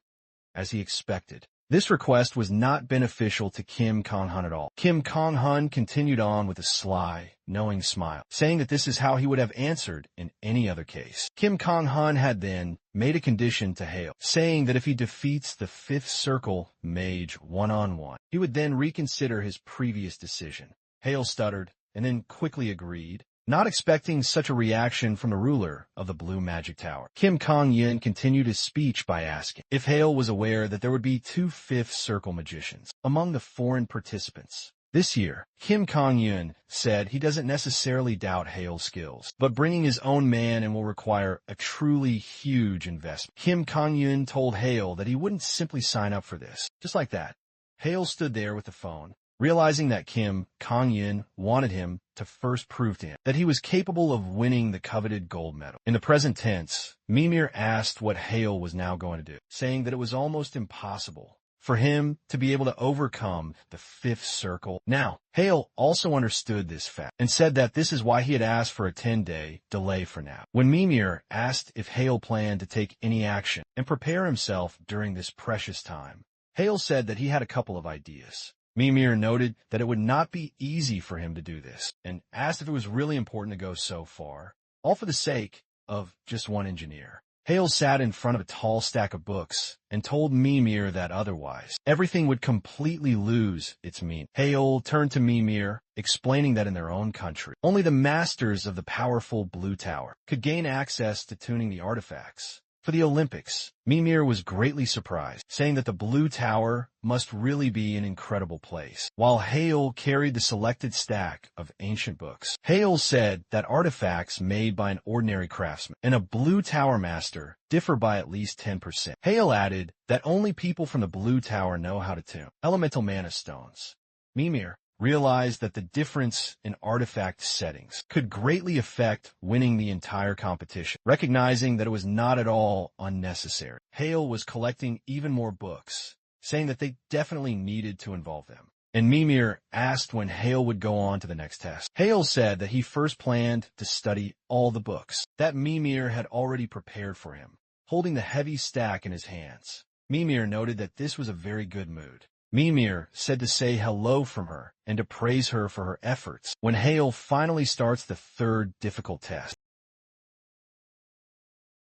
as he expected, this request was not beneficial to Kim Kang-han at all. Kim Kang-han continued on with a sly, knowing smile, saying that this is how he would have answered in any other case. Kim Kang-han had then made a condition to Hale, saying that if he defeats the fifth circle mage one-on-one, he would then reconsider his previous decision. Hale stuttered and then quickly agreed, not expecting such a reaction from the ruler of the Blue Magic Tower. Kim Kang-yeon continued his speech by asking if Hale was aware that there would be 2 fifth circle magicians among the foreign participants. This year, Kim Kang-yeon said he doesn't necessarily doubt Hale's skills, but bringing his own man and will require a truly huge investment. Kim Kang-yeon told Hale that he wouldn't simply sign up for this. Just like that, Hale stood there with the phone, realizing that Kim Kang-yeon wanted him to first prove to him that he was capable of winning the coveted gold medal. In the present tense, Mimir asked what Hale was now going to do, saying that it was almost impossible for him to be able to overcome the fifth circle. Now, Hale also understood this fact and said that this is why he had asked for a 10-day delay for now. When Mimir asked if Hale planned to take any action and prepare himself during this precious time, Hale said that he had a couple of ideas. Mimir noted that it would not be easy for him to do this, and asked if it was really important to go so far, all for the sake of just one engineer. Hale sat in front of a tall stack of books and told Mimir that otherwise, everything would completely lose its meaning. Hale turned to Mimir, explaining that in their own country, only the masters of the powerful Blue Tower could gain access to tuning the artifacts. For the Olympics, Mimir was greatly surprised, saying that the Blue Tower must really be an incredible place. While Hale carried the selected stack of ancient books, Hale said that artifacts made by an ordinary craftsman and a Blue Tower master differ by at least 10%. Hale added that only people from the Blue Tower know how to tune elemental mana stones. Mimir realized that the difference in artifact settings could greatly affect winning the entire competition. Recognizing that it was not at all unnecessary, Hale was collecting even more books, saying that they definitely needed to involve them. And Mimir asked when Hale would go on to the next test. Hale said that he first planned to study all the books that Mimir had already prepared for him, holding the heavy stack in his hands. Mimir noted that this was a very good mood. Mimir said to say hello from her and to praise her for her efforts when Hale finally starts the third difficult test.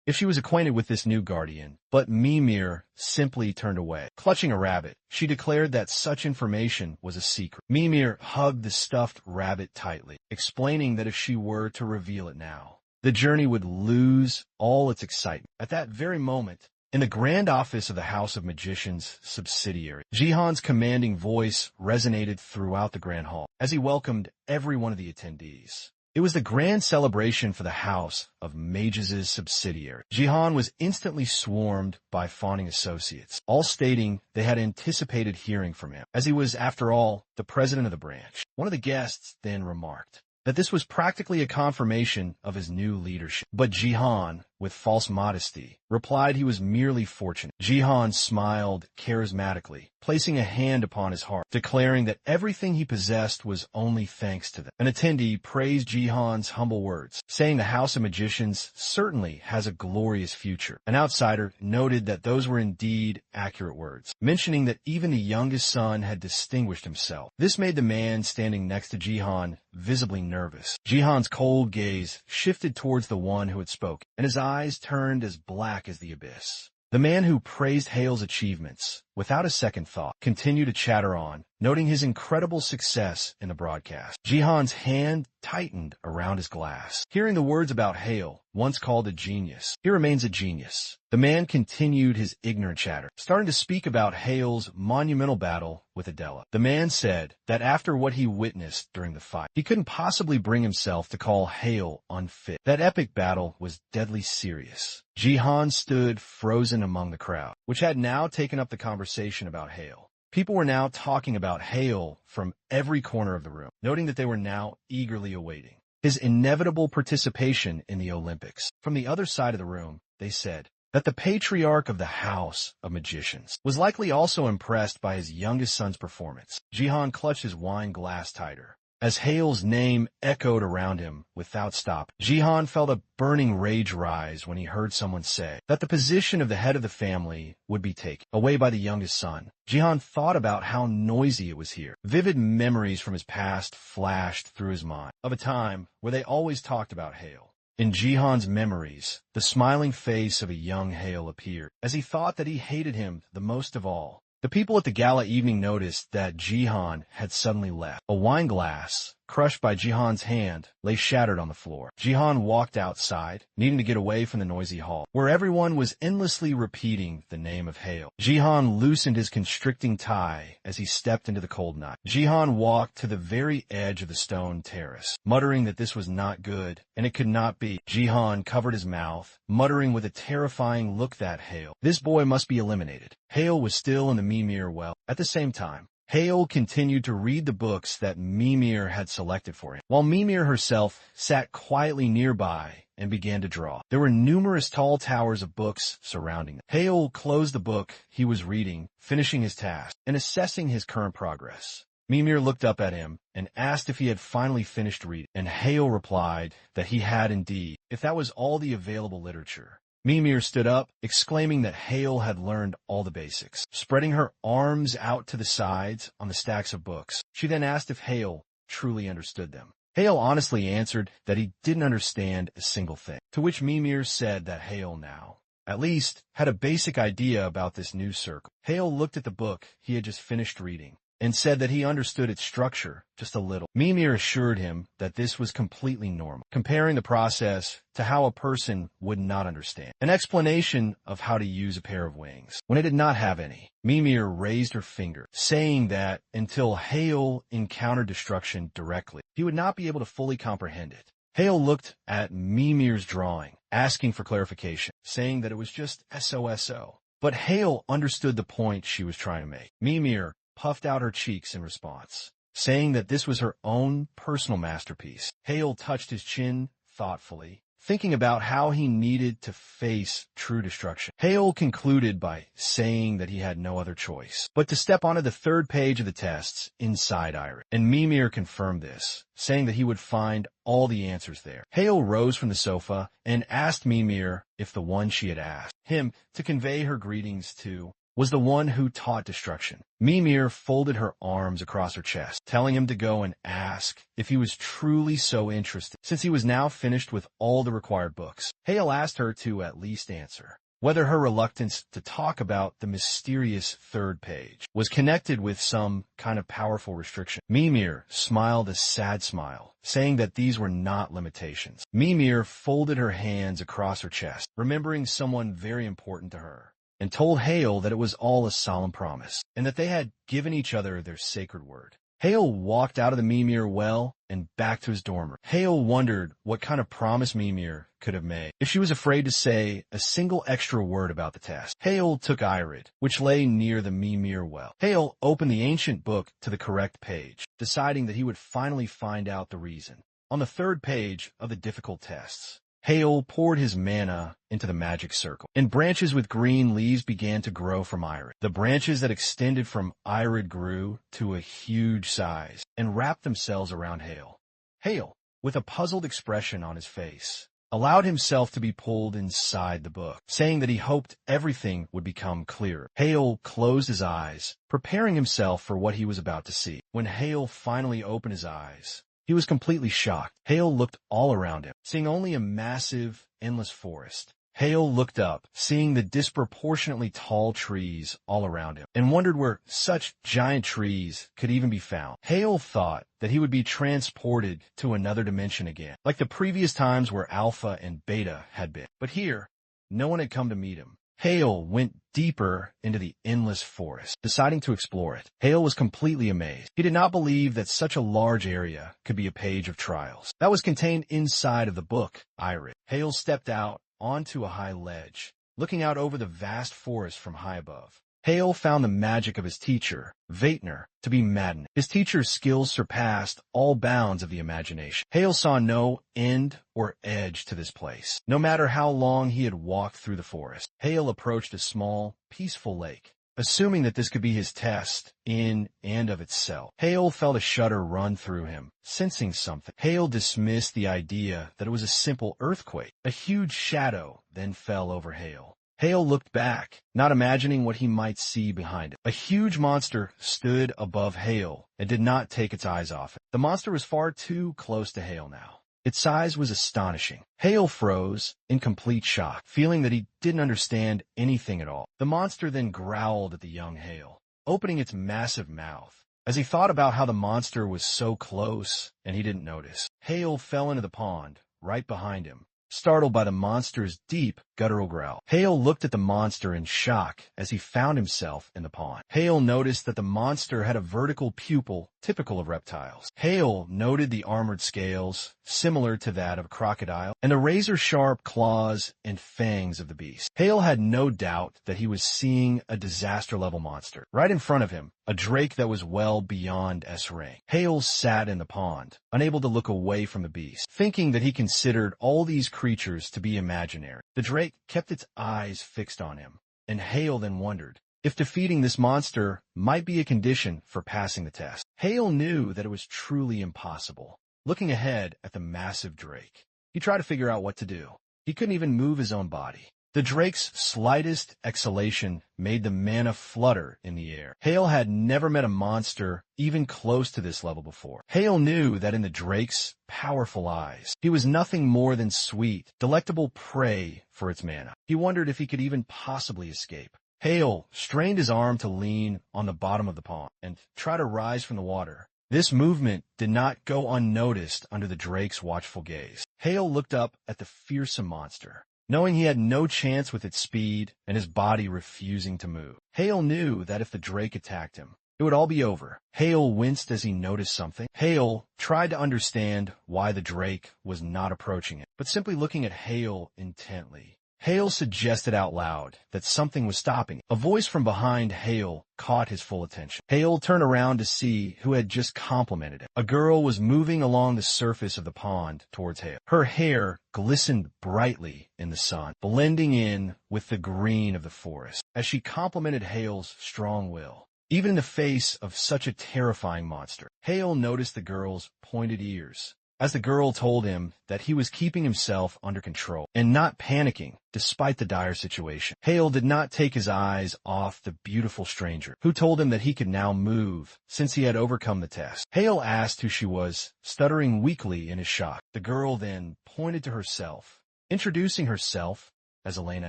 If she was acquainted with this new guardian, but Mimir simply turned away. Clutching a rabbit, she declared that such information was a secret. Mimir hugged the stuffed rabbit tightly, explaining that if she were to reveal it now, the journey would lose all its excitement. At that very moment, in the grand office of the House of Magicians subsidiary, Jihan's commanding voice resonated throughout the grand hall as he welcomed every one of the attendees. It was the grand celebration for the House of Mages' subsidiary. Jihan was instantly swarmed by fawning associates, all stating they had anticipated hearing from him, as he was, after all, the president of the branch. One of the guests then remarked that this was practically a confirmation of his new leadership. But Jihan, with false modesty, replied he was merely fortunate. Jihan smiled charismatically, placing a hand upon his heart, declaring that everything he possessed was only thanks to them. An attendee praised Jihan's humble words, saying the House of Magicians certainly has a glorious future. An outsider noted that those were indeed accurate words, mentioning that even the youngest son had distinguished himself. This made the man standing next to Jihan visibly nervous. Jihan's cold gaze shifted towards the one who had spoken, and his eyes turned as black as the abyss. The man who praised Hale's achievements, without a second thought, continued to chatter on, noting his incredible success in the broadcast. Jihan's hand tightened around his glass. Hearing the words about Hale, once called a genius, he remains a genius. The man continued his ignorant chatter, starting to speak about Hale's monumental battle with Adela. The man said that after what he witnessed during the fight, he couldn't possibly bring himself to call Hale unfit. That epic battle was deadly serious. Jihan stood frozen among the crowd, which had now taken up the conversation about Hale. People were now talking about Hale from every corner of the room, noting that they were now eagerly awaiting his inevitable participation in the Olympics. From the other side of the room, they said that the patriarch of the House of Magicians was likely also impressed by his youngest son's performance. Jihan clutched his wine glass tighter as Hale's name echoed around him without stop. Jihan felt a burning rage rise when he heard someone say that the position of the head of the family would be taken away by the youngest son. Jihan thought about how noisy it was here. Vivid memories from his past flashed through his mind of a time where they always talked about Hale. In Jihan's memories, the smiling face of a young Hale appeared as he thought that he hated him the most of all. The people at the gala evening noticed that Jihan had suddenly left. A wine glass, crushed by Jihan's hand, lay shattered on the floor. Jihan walked outside, needing to get away from the noisy hall, where everyone was endlessly repeating the name of Hale. Jihan loosened his constricting tie as he stepped into the cold night. Jihan walked to the very edge of the stone terrace, muttering that this was not good, and it could not be. Jihan covered his mouth, muttering with a terrifying look that Hale. This boy must be eliminated. Hale was still in the Mimir well. At the same time, Hale continued to read the books that Mimir had selected for him, while Mimir herself sat quietly nearby and began to draw. There were numerous tall towers of books surrounding them. Hale closed the book he was reading, finishing his task, and assessing his current progress. Mimir looked up at him and asked if he had finally finished reading, and Hale replied that he had indeed, if that was all the available literature. Mimir stood up, exclaiming that Hale had learned all the basics, spreading her arms out to the sides on the stacks of books. She then asked if Hale truly understood them. Hale honestly answered that he didn't understand a single thing, to which Mimir said that Hale now, at least, had a basic idea about this new circle. Hale looked at the book he had just finished reading and said that he understood its structure just a little. Mimir assured him that this was completely normal, comparing the process to how a person would not understand. An explanation of how to use a pair of wings when it did not have any. Mimir raised her finger, saying that until Hale encountered destruction directly, he would not be able to fully comprehend it. Hale looked at Mimir's drawing, asking for clarification, saying that it was just SOSO. But Hale understood the point she was trying to make. Mimir puffed out her cheeks in response, saying that this was her own personal masterpiece. Hale touched his chin thoughtfully, thinking about how he needed to face true destruction. Hale concluded by saying that he had no other choice but to step onto the third page of the tests inside Iris, and Mimir confirmed this, saying that he would find all the answers there. Hale rose from the sofa and asked Mimir if the one she had asked him to convey her greetings to was the one who taught destruction. Mimir folded her arms across her chest, telling him to go and ask if he was truly so interested, since he was now finished with all the required books. Hale asked her to at least answer whether her reluctance to talk about the mysterious third page was connected with some kind of powerful restriction. Mimir smiled a sad smile, saying that these were not limitations. Mimir folded her hands across her chest, remembering someone very important to her, and told Hale that it was all a solemn promise, and that they had given each other their sacred word. Hale walked out of the Mimir well and back to his dorm room. Hale wondered what kind of promise Mimir could have made if she was afraid to say a single extra word about the test. Hale took Irid, which lay near the Mimir well. Hale opened the ancient book to the correct page, deciding that he would finally find out the reason. On the third page of the difficult tests, Hale poured his mana into the magic circle, and branches with green leaves began to grow from Irid. The branches that extended from Irid grew to a huge size and wrapped themselves around Hale. Hale, with a puzzled expression on his face, allowed himself to be pulled inside the book, saying that he hoped everything would become clearer. Hale closed his eyes, preparing himself for what he was about to see. When Hale finally opened his eyes, he was completely shocked. Hale looked all around him, seeing only a massive, endless forest. Hale looked up, seeing the disproportionately tall trees all around him, and wondered where such giant trees could even be found. Hale thought that he would be transported to another dimension again, like the previous times where Alpha and Beta had been. But here, no one had come to meet him. Hale went deeper into the endless forest, deciding to explore it. Hale was completely amazed. He did not believe that such a large area could be a page of trials that was contained inside of the book I read. Hale stepped out onto a high ledge, looking out over the vast forest from high above. Hale found the magic of his teacher, Vaitner, to be maddening. His teacher's skills surpassed all bounds of the imagination. Hale saw no end or edge to this place. No matter how long he had walked through the forest, Hale approached a small, peaceful lake, assuming that this could be his test in and of itself. Hale felt a shudder run through him, sensing something. Hale dismissed the idea that it was a simple earthquake. A huge shadow then fell over Hale. Hale looked back, not imagining what he might see behind it. A huge monster stood above Hale and did not take its eyes off it. The monster was far too close to Hale now. Its size was astonishing. Hale froze in complete shock, feeling that he didn't understand anything at all. The monster then growled at the young Hale, opening its massive mouth. As he thought about how the monster was so close and he didn't notice, Hale fell into the pond right behind him, startled by the monster's deep, guttural growl. Hale looked at the monster in shock as he found himself in the pond. Hale noticed that the monster had a vertical pupil typical of reptiles. Hale noted the armored scales, similar to that of a crocodile, and the razor-sharp claws and fangs of the beast. Hale had no doubt that he was seeing a disaster-level monster. Right in front of him, a drake that was well beyond S rank. Hale sat in the pond, unable to look away from the beast, thinking that he considered all these creatures to be imaginary. The drake kept its eyes fixed on him, and Hale then wondered if defeating this monster might be a condition for passing the test. Hale knew that it was truly impossible. Looking ahead at the massive drake, he tried to figure out what to do. He couldn't even move his own body. The drake's slightest exhalation made the mana flutter in the air. Hale had never met a monster even close to this level before. Hale knew that in the drake's powerful eyes, he was nothing more than sweet, delectable prey for its mana. He wondered if he could even possibly escape. Hale strained his arm to lean on the bottom of the pond and try to rise from the water. This movement did not go unnoticed under the drake's watchful gaze. Hale looked up at the fearsome monster, knowing he had no chance with its speed and his body refusing to move. Hale knew that if the drake attacked him, it would all be over. Hale winced as he noticed something. Hale tried to understand why the drake was not approaching it, but simply looking at Hale intently. Hale suggested out loud that something was stopping it. A voice from behind Hale caught his full attention. Hale turned around to see who had just complimented him. A girl was moving along the surface of the pond towards Hale. Her hair glistened brightly in the sun, blending in with the green of the forest, as she complimented Hale's strong will. Even in the face of such a terrifying monster, Hale noticed the girl's pointed ears, as the girl told him that he was keeping himself under control and not panicking despite the dire situation. Hale did not take his eyes off the beautiful stranger, who told him that he could now move since he had overcome the test. Hale asked who she was, stuttering weakly in his shock. The girl then pointed to herself, introducing herself as Elena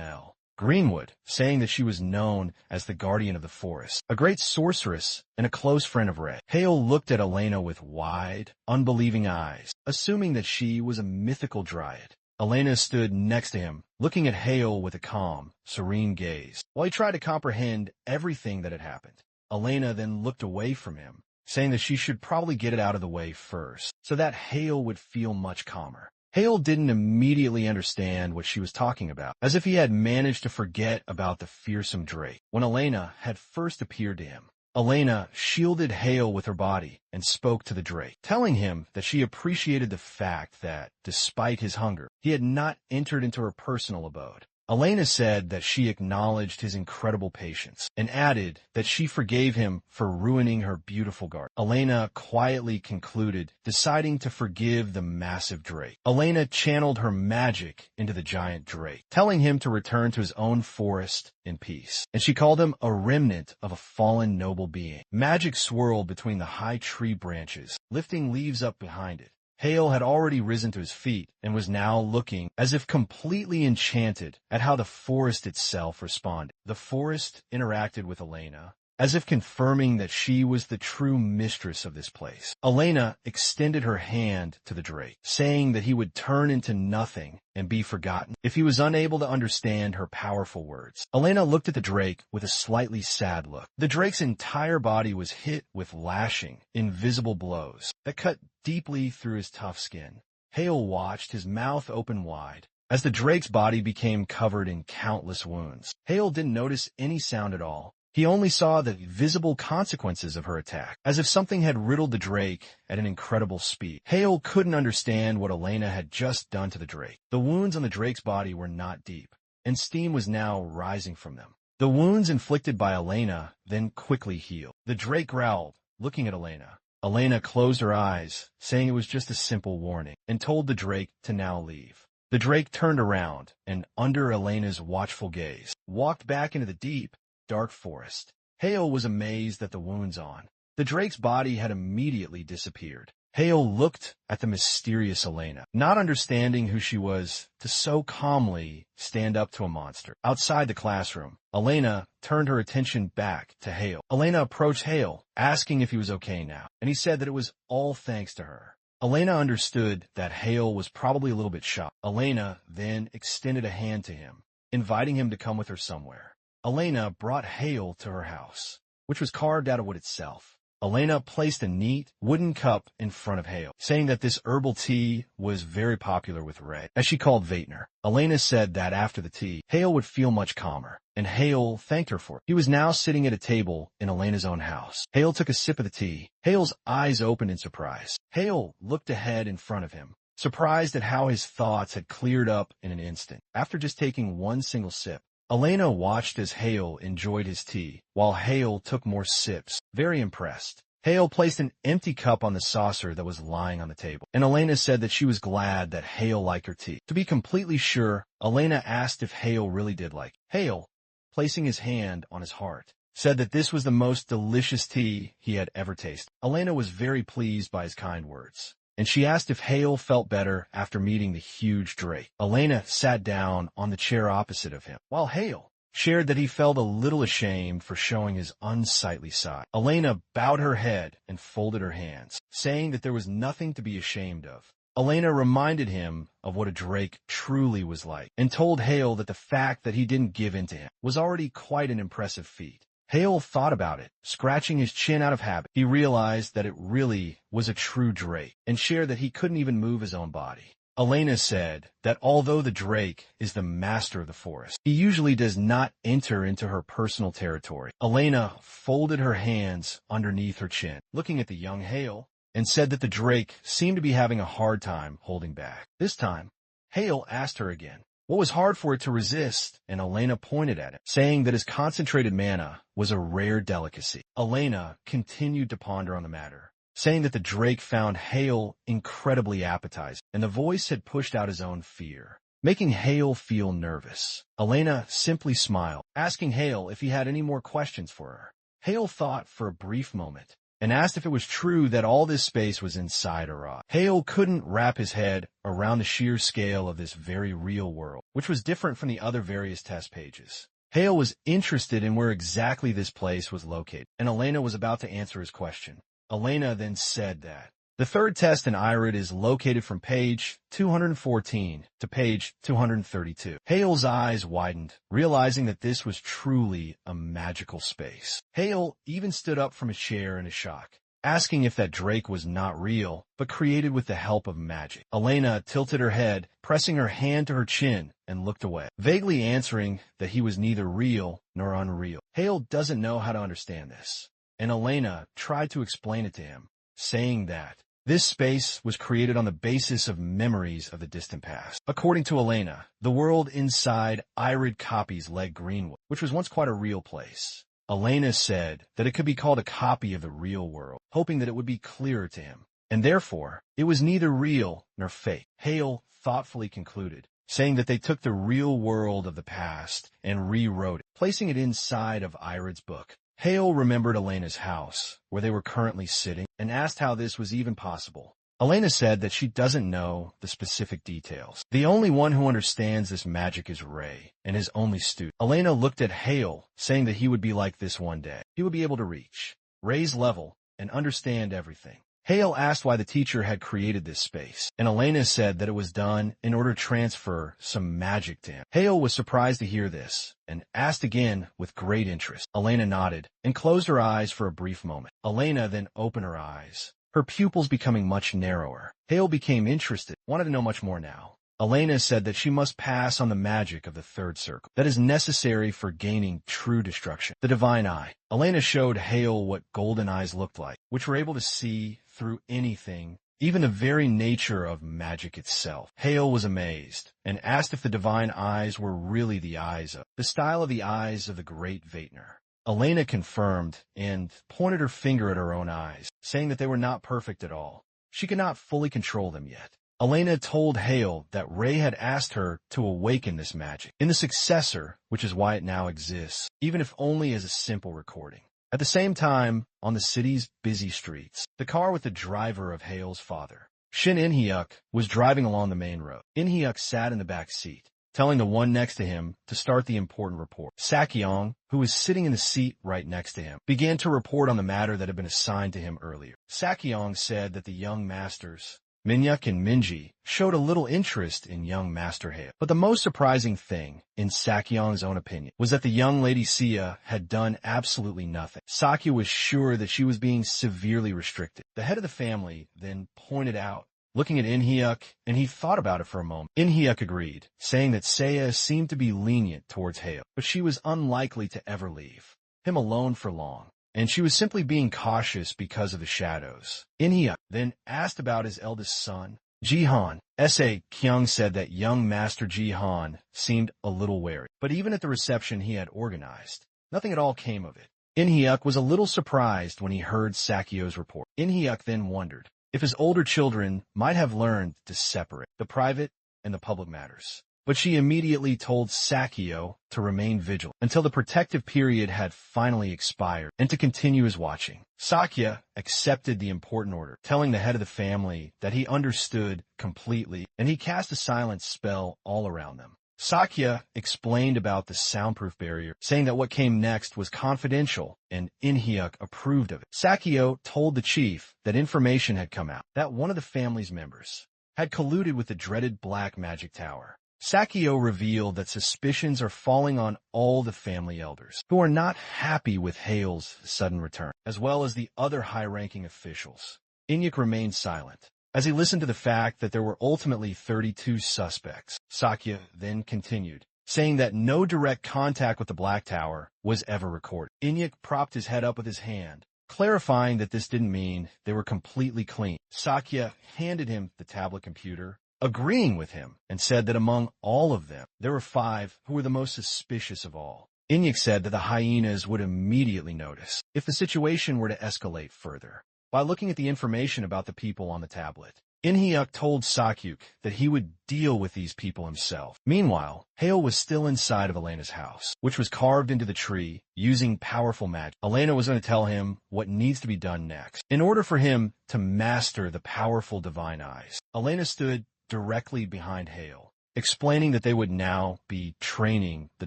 L. Greenwood, saying that she was known as the Guardian of the Forest, a great sorceress and a close friend of Red. Hale looked at Elena with wide, unbelieving eyes, assuming that she was a mythical dryad. Elena stood next to him, looking at Hale with a calm, serene gaze, while he tried to comprehend everything that had happened. Elena then looked away from him, saying that she should probably get it out of the way first, so that Hale would feel much calmer. Hale didn't immediately understand what she was talking about, as if he had managed to forget about the fearsome drake when Elena had first appeared to him. Elena shielded Hale with her body and spoke to the drake, telling him that she appreciated the fact that, despite his hunger, he had not entered into her personal abode. Elena said that she acknowledged his incredible patience and added that she forgave him for ruining her beautiful garden. Elena quietly concluded, deciding to forgive the massive drake. Elena channeled her magic into the giant drake, telling him to return to his own forest in peace. And she called him a remnant of a fallen noble being. Magic swirled between the high tree branches, lifting leaves up behind it, Hale had already risen to his feet and was now looking as if completely enchanted at how the forest itself responded. The forest interacted with Elena, as if confirming that she was the true mistress of this place. Elena extended her hand to the drake, saying that he would turn into nothing and be forgotten if he was unable to understand her powerful words. Elena looked at the drake with a slightly sad look. The drake's entire body was hit with lashing, invisible blows that cut deeply through his tough skin. Hale watched, his mouth open wide, as the drake's body became covered in countless wounds. Hale didn't notice any sound at all. He only saw the visible consequences of her attack, as if something had riddled the drake at an incredible speed. Hale couldn't understand what Elena had just done to the drake. The wounds on the drake's body were not deep, and steam was now rising from them. The wounds inflicted by Elena then quickly healed. The drake growled, looking at Elena. Elena closed her eyes, saying it was just a simple warning, and told the drake to now leave. The drake turned around, and under Elena's watchful gaze, walked back into the deep, dark forest. Hale was amazed at the wounds on the drake's body had immediately disappeared. Hale looked at the mysterious Elena, not understanding who she was to so calmly stand up to a monster. Outside the classroom, Elena turned her attention back to Hale. Elena approached Hale, asking if he was okay now, and he said that it was all thanks to her. Elena understood that Hale was probably a little bit shocked. Elena then extended a hand to him, inviting him to come with her somewhere. Elena brought Hale to her house, which was carved out of wood itself. Elena placed a neat wooden cup in front of Hale, saying that this herbal tea was very popular with Ray, as she called Vaitner. Elena said that after the tea, Hale would feel much calmer, and Hale thanked her for it. He was now sitting at a table in Elena's own house. Hale took a sip of the tea. Hale's eyes opened in surprise. Hale looked ahead in front of him, surprised at how his thoughts had cleared up in an instant. After just taking one single sip, Elena watched as Hale enjoyed his tea, while Hale took more sips, very impressed. Hale placed an empty cup on the saucer that was lying on the table, and Elena said that she was glad that Hale liked her tea. To be completely sure, Elena asked if Hale really did like it. Hale, placing his hand on his heart, said that this was the most delicious tea he had ever tasted. Elena was very pleased by his kind words, and she asked if Hale felt better after meeting the huge drake. Elena sat down on the chair opposite of him, while Hale shared that he felt a little ashamed for showing his unsightly side. Elena bowed her head and folded her hands, saying that there was nothing to be ashamed of. Elena reminded him of what a drake truly was like, and told Hale that the fact that he didn't give in to him was already quite an impressive feat. Hale thought about it, scratching his chin out of habit. He realized that it really was a true drake, and shared that he couldn't even move his own body. Elena said that although the drake is the master of the forest, he usually does not enter into her personal territory. Elena folded her hands underneath her chin, looking at the young Hale, and said that the drake seemed to be having a hard time holding back. This time, Hale asked her again what was hard for it to resist, and Elena pointed at him, saying that his concentrated mana was a rare delicacy. Elena continued to ponder on the matter, saying that the drake found Hale incredibly appetizing, and the voice had pushed out his own fear, making Hale feel nervous. Elena simply smiled, asking Hale if he had any more questions for her. Hale thought for a brief moment, and asked if it was true that all this space was inside a rock. Hale couldn't wrap his head around the sheer scale of this very real world, which was different from the other various test pages. Hale was interested in where exactly this place was located, and Elena was about to answer his question. Elena then said that the third test in Irid is located from page 214 to page 232. Hale's eyes widened, realizing that this was truly a magical space. Hale even stood up from his chair in a shock, asking if that drake was not real, but created with the help of magic. Elena tilted her head, pressing her hand to her chin, and looked away, vaguely answering that he was neither real nor unreal. Hale doesn't know how to understand this, and Elena tried to explain it to him, saying that this space was created on the basis of memories of the distant past. According to Elena, the world inside Irid copies Leg Greenwood, which was once quite a real place. Elena said that it could be called a copy of the real world, hoping that it would be clearer to him, and therefore it was neither real nor fake. Hale thoughtfully concluded, saying that they took the real world of the past and rewrote it, placing it inside of Irid's book. Hale remembered Elena's house, where they were currently sitting, and asked how this was even possible. Elena said that she doesn't know the specific details. The only one who understands this magic is Ray, and his only student. Elena looked at Hale, saying that he would be like this one day. He would be able to reach Ray's level and understand everything. Hale asked why the teacher had created this space, and Elena said that it was done in order to transfer some magic to him. Hale was surprised to hear this, and asked again with great interest. Elena nodded, and closed her eyes for a brief moment. Elena then opened her eyes, her pupils becoming much narrower. Hale became interested, wanted to know much more now. Elena said that she must pass on the magic of the third circle that is necessary for gaining true destruction, the divine eye. Elena showed Hale what golden eyes looked like, which were able to see through anything, even the very nature of magic itself. Hale was amazed, and asked if the divine eyes were really the eyes of the style of the eyes of the great Vaetner. Elena confirmed, and pointed her finger at her own eyes, saying that they were not perfect at all. She could not fully control them yet. Elena told Hale that Ray had asked her to awaken this magic in the successor, which is why it now exists, even if only as a simple recording. At the same time, on the city's busy streets, the car with the driver of Hale's father, Shin In-hyuk, was driving along the main road. In-hyuk sat in the back seat, telling the one next to him to start the important report. Sakyong, who was sitting in the seat right next to him, began to report on the matter that had been assigned to him earlier. Sakyong said that the young masters, Minhyuk and Minji, showed a little interest in young Master Hale. But the most surprising thing, in Sakyong's own opinion, was that the young lady Sia had done absolutely nothing. Sakya was sure that she was being severely restricted. The head of the family then pointed out, looking at In-hyuk, and he thought about it for a moment. In-hyuk agreed, saying that Saya seemed to be lenient towards Hale, but she was unlikely to ever leave him alone for long, and she was simply being cautious because of the shadows. In-hyuk then asked about his eldest son, Jihan. S.A. Kyung said that young Master Jihan seemed a little wary, but even at the reception he had organized, nothing at all came of it. In-hyuk was a little surprised when he heard Sakyo's report. In-hyuk then wondered if his older children might have learned to separate the private and the public matters. But she immediately told Sakyo to remain vigilant until the protective period had finally expired and to continue his watching. Sakya accepted the important order, telling the head of the family that he understood completely, and he cast a silent spell all around them. Sakya explained about the soundproof barrier, saying that what came next was confidential, and In-hyuk approved of it. Sakyo told the chief that information had come out, that one of the family's members had colluded with the dreaded Black Magic Tower. Sakyo revealed that suspicions are falling on all the family elders, who are not happy with Hale's sudden return, as well as the other high-ranking officials. In-hyuk remained silent, as he listened to the fact that there were ultimately 32 suspects. Sakya then continued, saying that no direct contact with the Black Tower was ever recorded. In-hyuk propped his head up with his hand, clarifying that this didn't mean they were completely clean. Sakya handed him the tablet computer, agreeing with him, and said that among all of them, there were 5 who were the most suspicious of all. In-hyuk said that the hyenas would immediately notice if the situation were to escalate further by looking at the information about the people on the tablet. In-hyuk told Sakyuk that he would deal with these people himself. Meanwhile, Hale was still inside of Elena's house, which was carved into the tree using powerful magic. Elena was going to tell him what needs to be done next in order for him to master the powerful divine eyes. Elena stood directly behind Hale, explaining that they would now be training the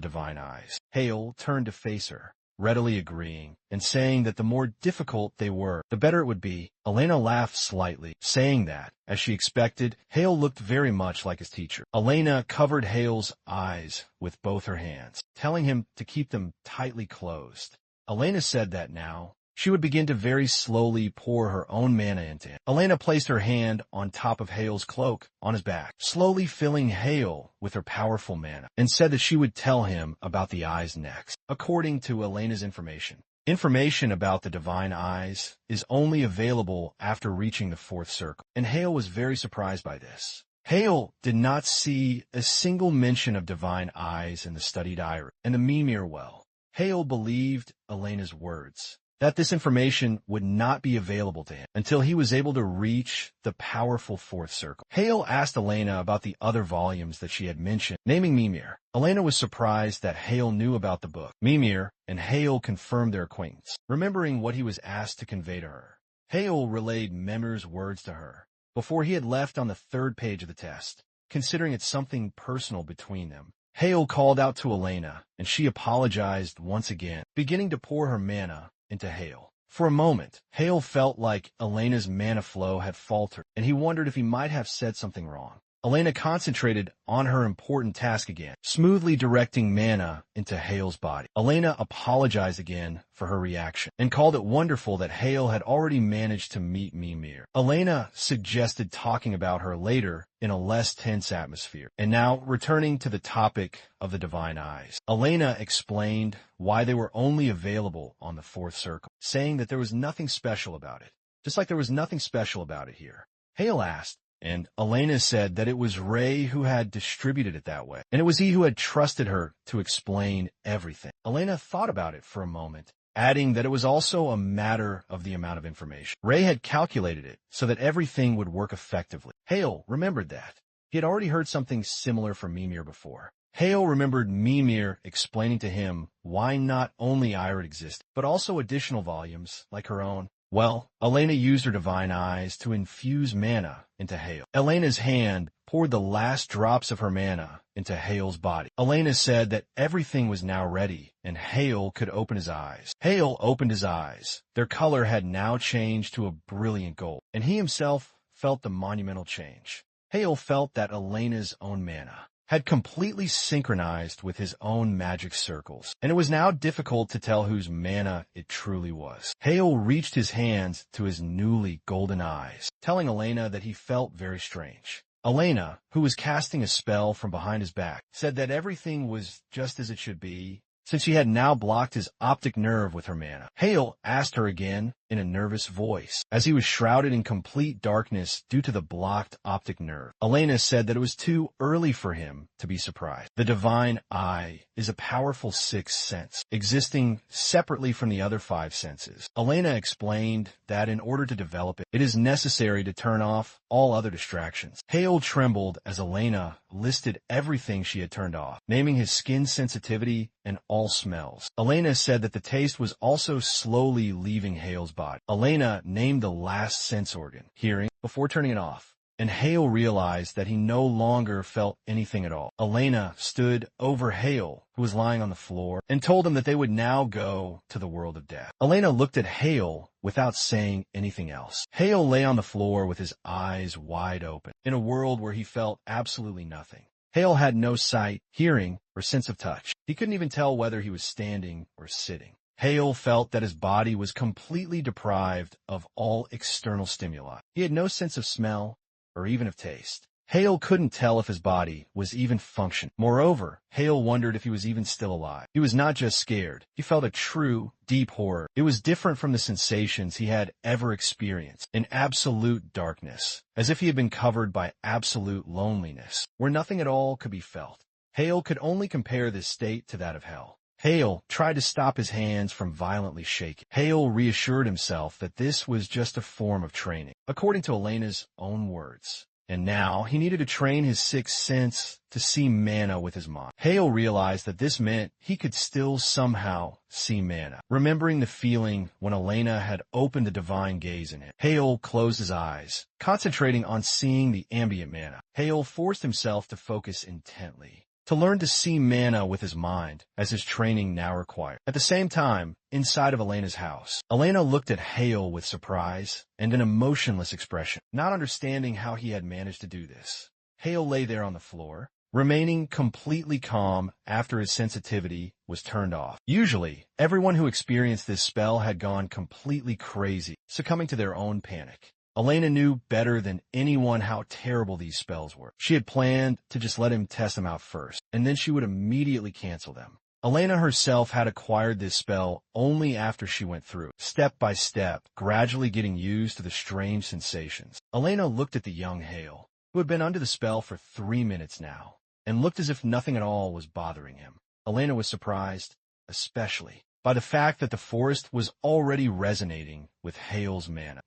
divine eyes. Hale turned to face her, readily agreeing, and saying that the more difficult they were, the better it would be. Elena laughed slightly, saying that, as she expected, Hale looked very much like his teacher. Elena covered Hale's eyes with both her hands, telling him to keep them tightly closed. Elena said that now she would begin to very slowly pour her own mana into him. Elena placed her hand on top of Hale's cloak on his back, slowly filling Hale with her powerful mana, and said that she would tell him about the eyes next. According to Elena's information about the divine eyes is only available after reaching the 4th circle, and Hale was very surprised by this. Hale did not see a single mention of divine eyes in the study diary and the Mimir well. Hale believed Elena's words, that this information would not be available to him until he was able to reach the powerful 4th circle. Hale asked Elena about the other volumes that she had mentioned, naming Mimir. Elena was surprised that Hale knew about the book. Mimir and Hale confirmed their acquaintance, remembering what he was asked to convey to her. Hale relayed Mimir's words to her, before he had left on the third page of the test, considering it something personal between them. Hale called out to Elena, and she apologized once again, beginning to pour her mana into Hale. For a moment, Hale felt like Elena's mana flow had faltered, and he wondered if he might have said something wrong. Elena concentrated on her important task again, smoothly directing mana into Hale's body. Elena apologized again for her reaction, and called it wonderful that Hale had already managed to meet Mimir. Elena suggested talking about her later in a less tense atmosphere. And now, returning to the topic of the Divine Eyes, Elena explained why they were only available on the fourth circle, saying that there was nothing special about it, just like there was nothing special about it here. Hale asked, and Elena said that it was Ray who had distributed it that way, and it was he who had trusted her to explain everything. Elena thought about it for a moment, adding that it was also a matter of the amount of information. Ray had calculated it so that everything would work effectively. Hale remembered that. He had already heard something similar from Mimir before. Hale remembered Mimir explaining to him why not only Irid existed, but also additional volumes like her own. Well, Elena used her divine eyes to infuse mana into Hale. Elena's hand poured the last drops of her mana into Hale's body. Elena said that everything was now ready, and Hale could open his eyes. Hale opened his eyes. Their color had now changed to a brilliant gold, and he himself felt the monumental change. Hale felt that Elena's own mana had completely synchronized with his own magic circles, and it was now difficult to tell whose mana it truly was. Hale reached his hands to his newly golden eyes, telling Elena that he felt very strange. Elena, who was casting a spell from behind his back, said that everything was just as it should be, since she had now blocked his optic nerve with her mana. Hale asked her again in a nervous voice, as he was shrouded in complete darkness due to the blocked optic nerve. Elena said that it was too early for him to be surprised. The divine eye is a powerful sixth sense, existing separately from the other five senses. Elena explained that in order to develop it, it is necessary to turn off all other distractions. Hale trembled as Elena listed everything she had turned off, naming his skin sensitivity and all smells. Elena said that the taste was also slowly leaving Hale's body. Elena named the last sense organ, hearing, before turning it off, and Hale realized that he no longer felt anything at all. Elena stood over Hale, who was lying on the floor, and told him that they would now go to the world of death. Elena looked at Hale without saying anything else. Hale lay on the floor with his eyes wide open, in a world where he felt absolutely nothing. Hale had no sight, hearing, or sense of touch. He couldn't even tell whether he was standing or sitting. Hale felt that his body was completely deprived of all external stimuli. He had no sense of smell or even of taste. Hale couldn't tell if his body was even functioning. Moreover, Hale wondered if he was even still alive. He was not just scared. He felt a true, deep horror. It was different from the sensations he had ever experienced, in absolute darkness, as if he had been covered by absolute loneliness, where nothing at all could be felt. Hale could only compare this state to that of hell. Hale tried to stop his hands from violently shaking. Hale reassured himself that this was just a form of training, according to Elena's own words. And now he needed to train his sixth sense to see mana with his mind. Hale realized that this meant he could still somehow see mana. Remembering the feeling when Elena had opened the divine gaze in him, Hale closed his eyes, concentrating on seeing the ambient mana. Hale forced himself to focus intently, to learn to see mana with his mind, as his training now required. At the same time, inside of Elena's house, Elena looked at Hale with surprise and an emotionless expression, not understanding how he had managed to do this. Hale lay there on the floor, remaining completely calm after his sensitivity was turned off. Usually, everyone who experienced this spell had gone completely crazy, succumbing to their own panic. Elena knew better than anyone how terrible these spells were. She had planned to just let him test them out first, and then she would immediately cancel them. Elena herself had acquired this spell only after she went through, step by step, gradually getting used to the strange sensations. Elena looked at the young Hale, who had been under the spell for 3 minutes now, and looked as if nothing at all was bothering him. Elena was surprised, especially by the fact that the forest was already resonating with Hale's mana.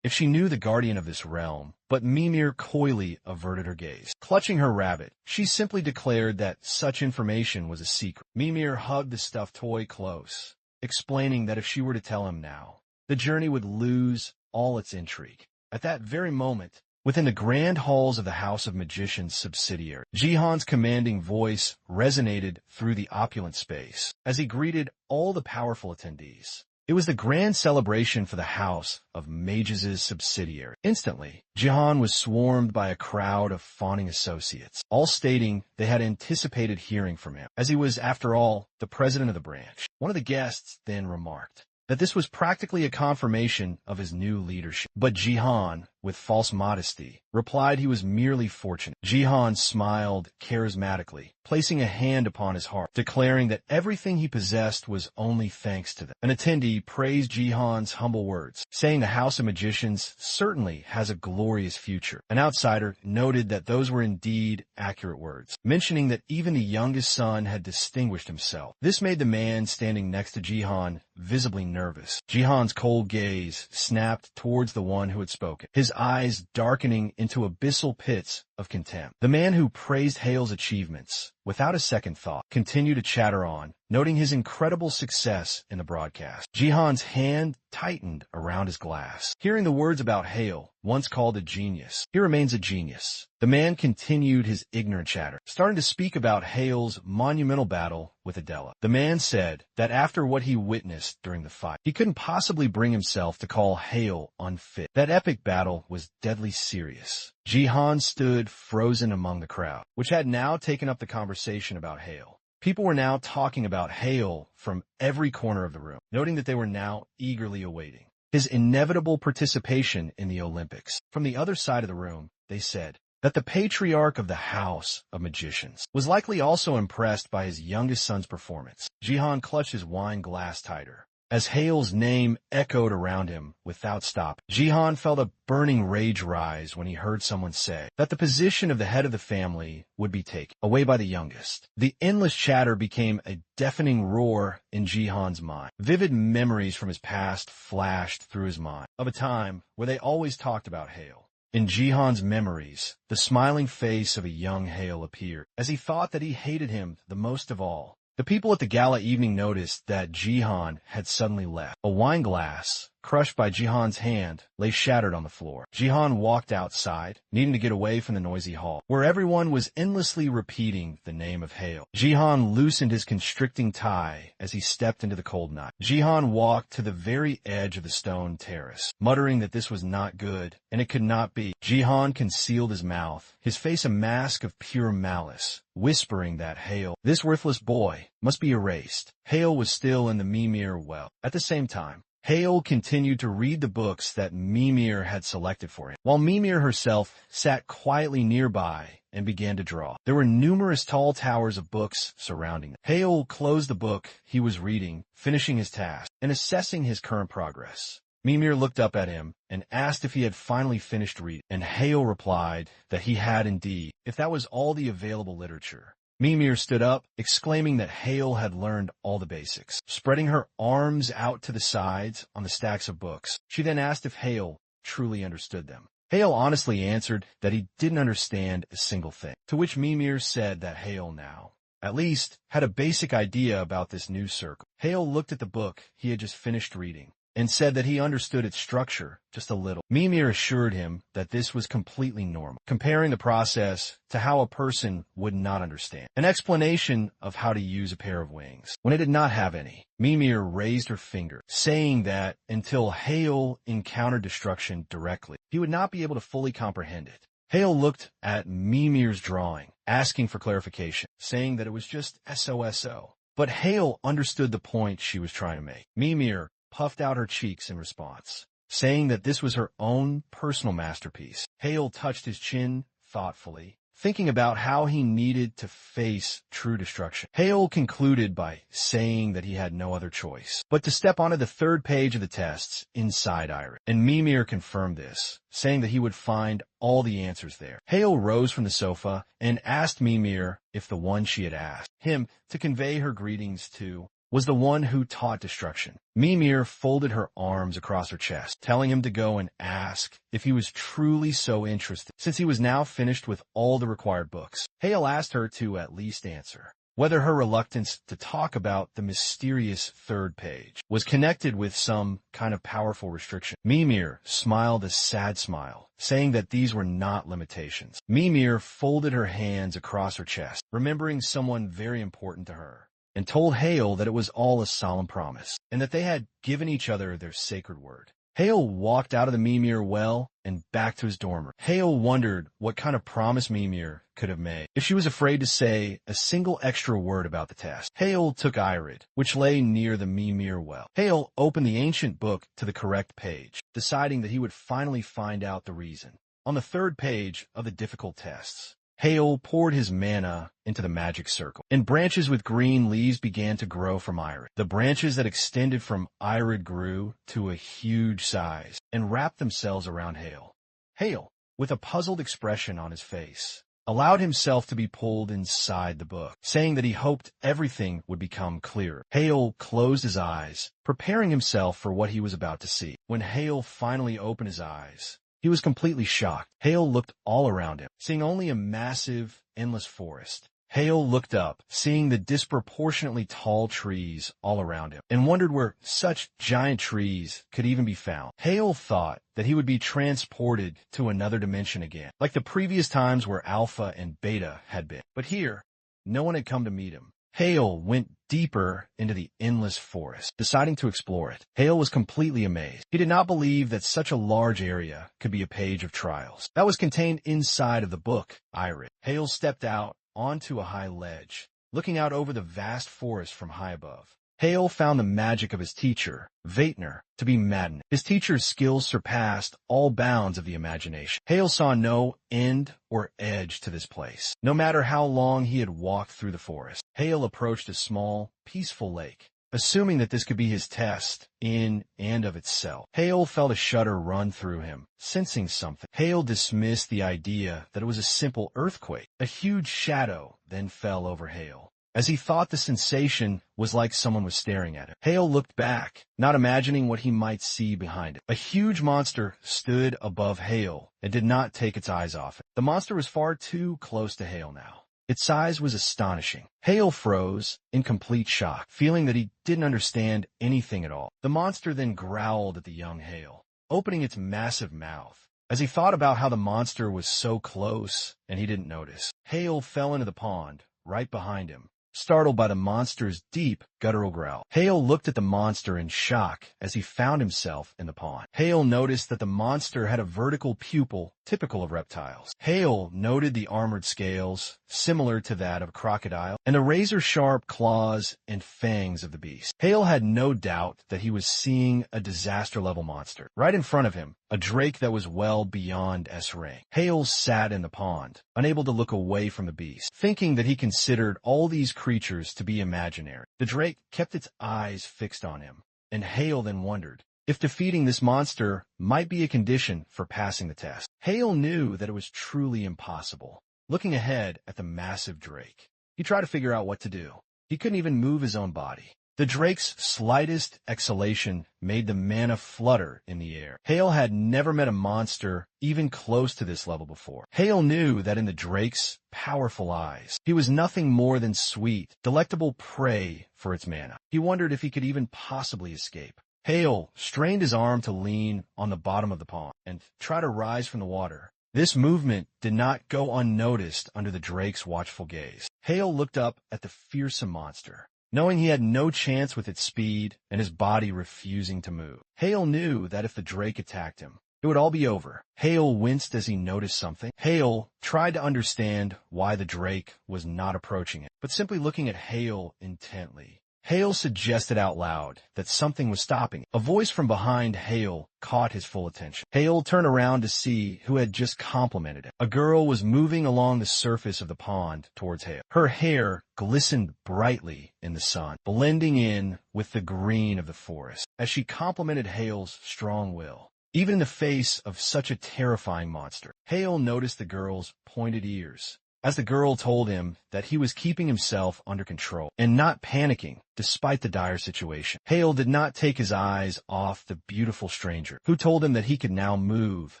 If she knew the guardian of this realm, but Mimir coyly averted her gaze. Clutching her rabbit, she simply declared that such information was a secret. Mimir hugged the stuffed toy close, explaining that if she were to tell him now, the journey would lose all its intrigue. At that very moment, within the grand halls of the House of Magicians subsidiary, Jihan's commanding voice resonated through the opulent space as he greeted all the powerful attendees. It was the grand celebration for the House of Mages' subsidiary. Instantly, Jihan was swarmed by a crowd of fawning associates, all stating they had anticipated hearing from him, as he was, after all, the president of the branch. One of the guests then remarked that this was practically a confirmation of his new leadership. But Jihan, with false modesty, replied he was merely fortunate. Jihan smiled charismatically, placing a hand upon his heart, declaring that everything he possessed was only thanks to them. An attendee praised Jihan's humble words, saying the House of Magicians certainly has a glorious future. An outsider noted that those were indeed accurate words, mentioning that even the youngest son had distinguished himself. This made the man standing next to Jihan visibly nervous. Jihan's cold gaze snapped towards the one who had spoken, his eyes darkening into abyssal pits of contempt. The man who praised Hale's achievements, without a second thought, continued to chatter on, noting his incredible success in the broadcast. Jihan's hand tightened around his glass. Hearing the words about Hale, once called a genius, he remains a genius. The man continued his ignorant chatter, starting to speak about Hale's monumental battle with Adela. The man said that after what he witnessed during the fight, he couldn't possibly bring himself to call Hale unfit. That epic battle was deadly serious. Jihan stood frozen among the crowd, which had now taken up the conversation about Hale. People were now talking about Hale from every corner of the room, noting that they were now eagerly awaiting his inevitable participation in the Olympics. From the other side of the room, they said that the patriarch of the House of Magicians was likely also impressed by his youngest son's performance. Jihan clutched his wine glass tighter as Hale's name echoed around him without stop. Jihan felt a burning rage rise when he heard someone say that the position of the head of the family would be taken away by the youngest. The endless chatter became a deafening roar in Jihan's mind. Vivid memories from his past flashed through his mind of a time where they always talked about Hale. In Jihan's memories, the smiling face of a young Hale appeared as he thought that he hated him the most of all. The people at the gala evening noticed that Jihan had suddenly left. A wine glass, crushed by Jihan's hand, lay shattered on the floor. Jihan walked outside, needing to get away from the noisy hall, where everyone was endlessly repeating the name of Hale. Jihan loosened his constricting tie as he stepped into the cold night. Jihan walked to the very edge of the stone terrace, muttering that this was not good, and it could not be. Jihan concealed his mouth, his face a mask of pure malice, whispering that Hale, this worthless boy, must be erased. Hale was still in the Mimir well. At the same time, Hale continued to read the books that Mimir had selected for him, while Mimir herself sat quietly nearby and began to draw. There were numerous tall towers of books surrounding them. Hale closed the book he was reading, finishing his task, and assessing his current progress. Mimir looked up at him and asked if he had finally finished reading, and Hale replied that he had indeed, if that was all the available literature. Mimir stood up, exclaiming that Hale had learned all the basics, spreading her arms out to the sides on the stacks of books. She then asked if Hale truly understood them. Hale honestly answered that he didn't understand a single thing, to which Mimir said that Hale now, at least, had a basic idea about this new circle. Hale looked at the book he had just finished reading and said that he understood its structure just a little. Mimir assured him that this was completely normal, comparing the process to how a person would not understand. An explanation of how to use a pair of wings when it did not have any. Mimir raised her finger, saying that until Hale encountered destruction directly, he would not be able to fully comprehend it. Hale looked at Mimir's drawing, asking for clarification, saying that it was just SOSO. But Hale understood the point she was trying to make. Mimir puffed out her cheeks in response, saying that this was her own personal masterpiece. Hale touched his chin thoughtfully, thinking about how he needed to face true destruction. Hale concluded by saying that he had no other choice but to step onto the third page of the tests inside Iris, and Mimir confirmed this, saying that he would find all the answers there. Hale rose from the sofa and asked Mimir if the one she had asked him to convey her greetings to was the one who taught destruction. Mimir folded her arms across her chest, telling him to go and ask if he was truly so interested, since he was now finished with all the required books. Hale asked her to at least answer whether her reluctance to talk about the mysterious third page was connected with some kind of powerful restriction. Mimir smiled a sad smile, saying that these were not limitations. Mimir folded her hands across her chest, remembering someone very important to her, and told Hale that it was all a solemn promise, and that they had given each other their sacred word. Hale walked out of the Mimir well and back to his dorm room. Hale wondered what kind of promise Mimir could have made if she was afraid to say a single extra word about the test. Hale took Irid, which lay near the Mimir well. Hale opened the ancient book to the correct page, deciding that he would finally find out the reason. On the third page of the difficult tests, Hale poured his mana into the magic circle, and branches with green leaves began to grow from Irid. The branches that extended from Irid grew to a huge size and wrapped themselves around Hale. Hale, with a puzzled expression on his face, allowed himself to be pulled inside the book, saying that he hoped everything would become clearer. Hale closed his eyes, preparing himself for what he was about to see. When Hale finally opened his eyes, he was completely shocked. Hale looked all around him, seeing only a massive, endless forest. Hale looked up, seeing the disproportionately tall trees all around him, and wondered where such giant trees could even be found. Hale thought that he would be transported to another dimension again, like the previous times where Alpha and Beta had been. But here, no one had come to meet him. Hale went deeper into the endless forest, deciding to explore it. Hale was completely amazed. He did not believe that such a large area could be a page of trials that was contained inside of the book, Irid. Hale stepped out onto a high ledge, looking out over the vast forest from high above. Hale found the magic of his teacher, Vaitner, to be maddening. His teacher's skills surpassed all bounds of the imagination. Hale saw no end or edge to this place. No matter how long he had walked through the forest, Hale approached a small, peaceful lake, assuming that this could be his test in and of itself. Hale felt a shudder run through him, sensing something. Hale dismissed the idea that it was a simple earthquake. A huge shadow then fell over Hale, as he thought the sensation was like someone was staring at him. Hale looked back, not imagining what he might see behind it. A huge monster stood above Hale and did not take its eyes off it. The monster was far too close to Hale now. Its size was astonishing. Hale froze in complete shock, feeling that he didn't understand anything at all. The monster then growled at the young Hale, opening its massive mouth. As he thought about how the monster was so close and he didn't notice, Hale fell into the pond right behind him, startled by the monster's deep, guttural growl. Hale looked at the monster in shock as he found himself in the pond. Hale noticed that the monster had a vertical pupil typical of reptiles. Hale noted the armored scales, similar to that of a crocodile, and the razor-sharp claws and fangs of the beast. Hale had no doubt that he was seeing a disaster-level monster. Right in front of him, a drake that was well beyond S-rank. Hale sat in the pond, unable to look away from the beast, thinking that he considered all these creatures to be imaginary. The drake kept its eyes fixed on him, and Hale then wondered if defeating this monster might be a condition for passing the test. Hale knew that it was truly impossible. Looking ahead at the massive drake, he tried to figure out what to do. He couldn't even move his own body. The drake's slightest exhalation made the mana flutter in the air. Hale had never met a monster even close to this level before. Hale knew that in the drake's powerful eyes, he was nothing more than sweet, delectable prey for its mana. He wondered if he could even possibly escape. Hale strained his arm to lean on the bottom of the pond and try to rise from the water. This movement did not go unnoticed under the drake's watchful gaze. Hale looked up at the fearsome monster, knowing he had no chance with its speed and his body refusing to move. Hale knew that if the drake attacked him, it would all be over. Hale winced as he noticed something. Hale tried to understand why the drake was not approaching it, but simply looking at Hale intently, Hale suggested out loud that something was stopping. A voice from behind Hale caught his full attention. Hale turned around to see who had just complimented him. A girl was moving along the surface of the pond towards Hale. Her hair glistened brightly in the sun, blending in with the green of the forest, as she complimented Hale's strong will, even in the face of such a terrifying monster. Hale noticed the girl's pointed ears, as the girl told him that he was keeping himself under control and not panicking despite the dire situation. Hale did not take his eyes off the beautiful stranger, who told him that he could now move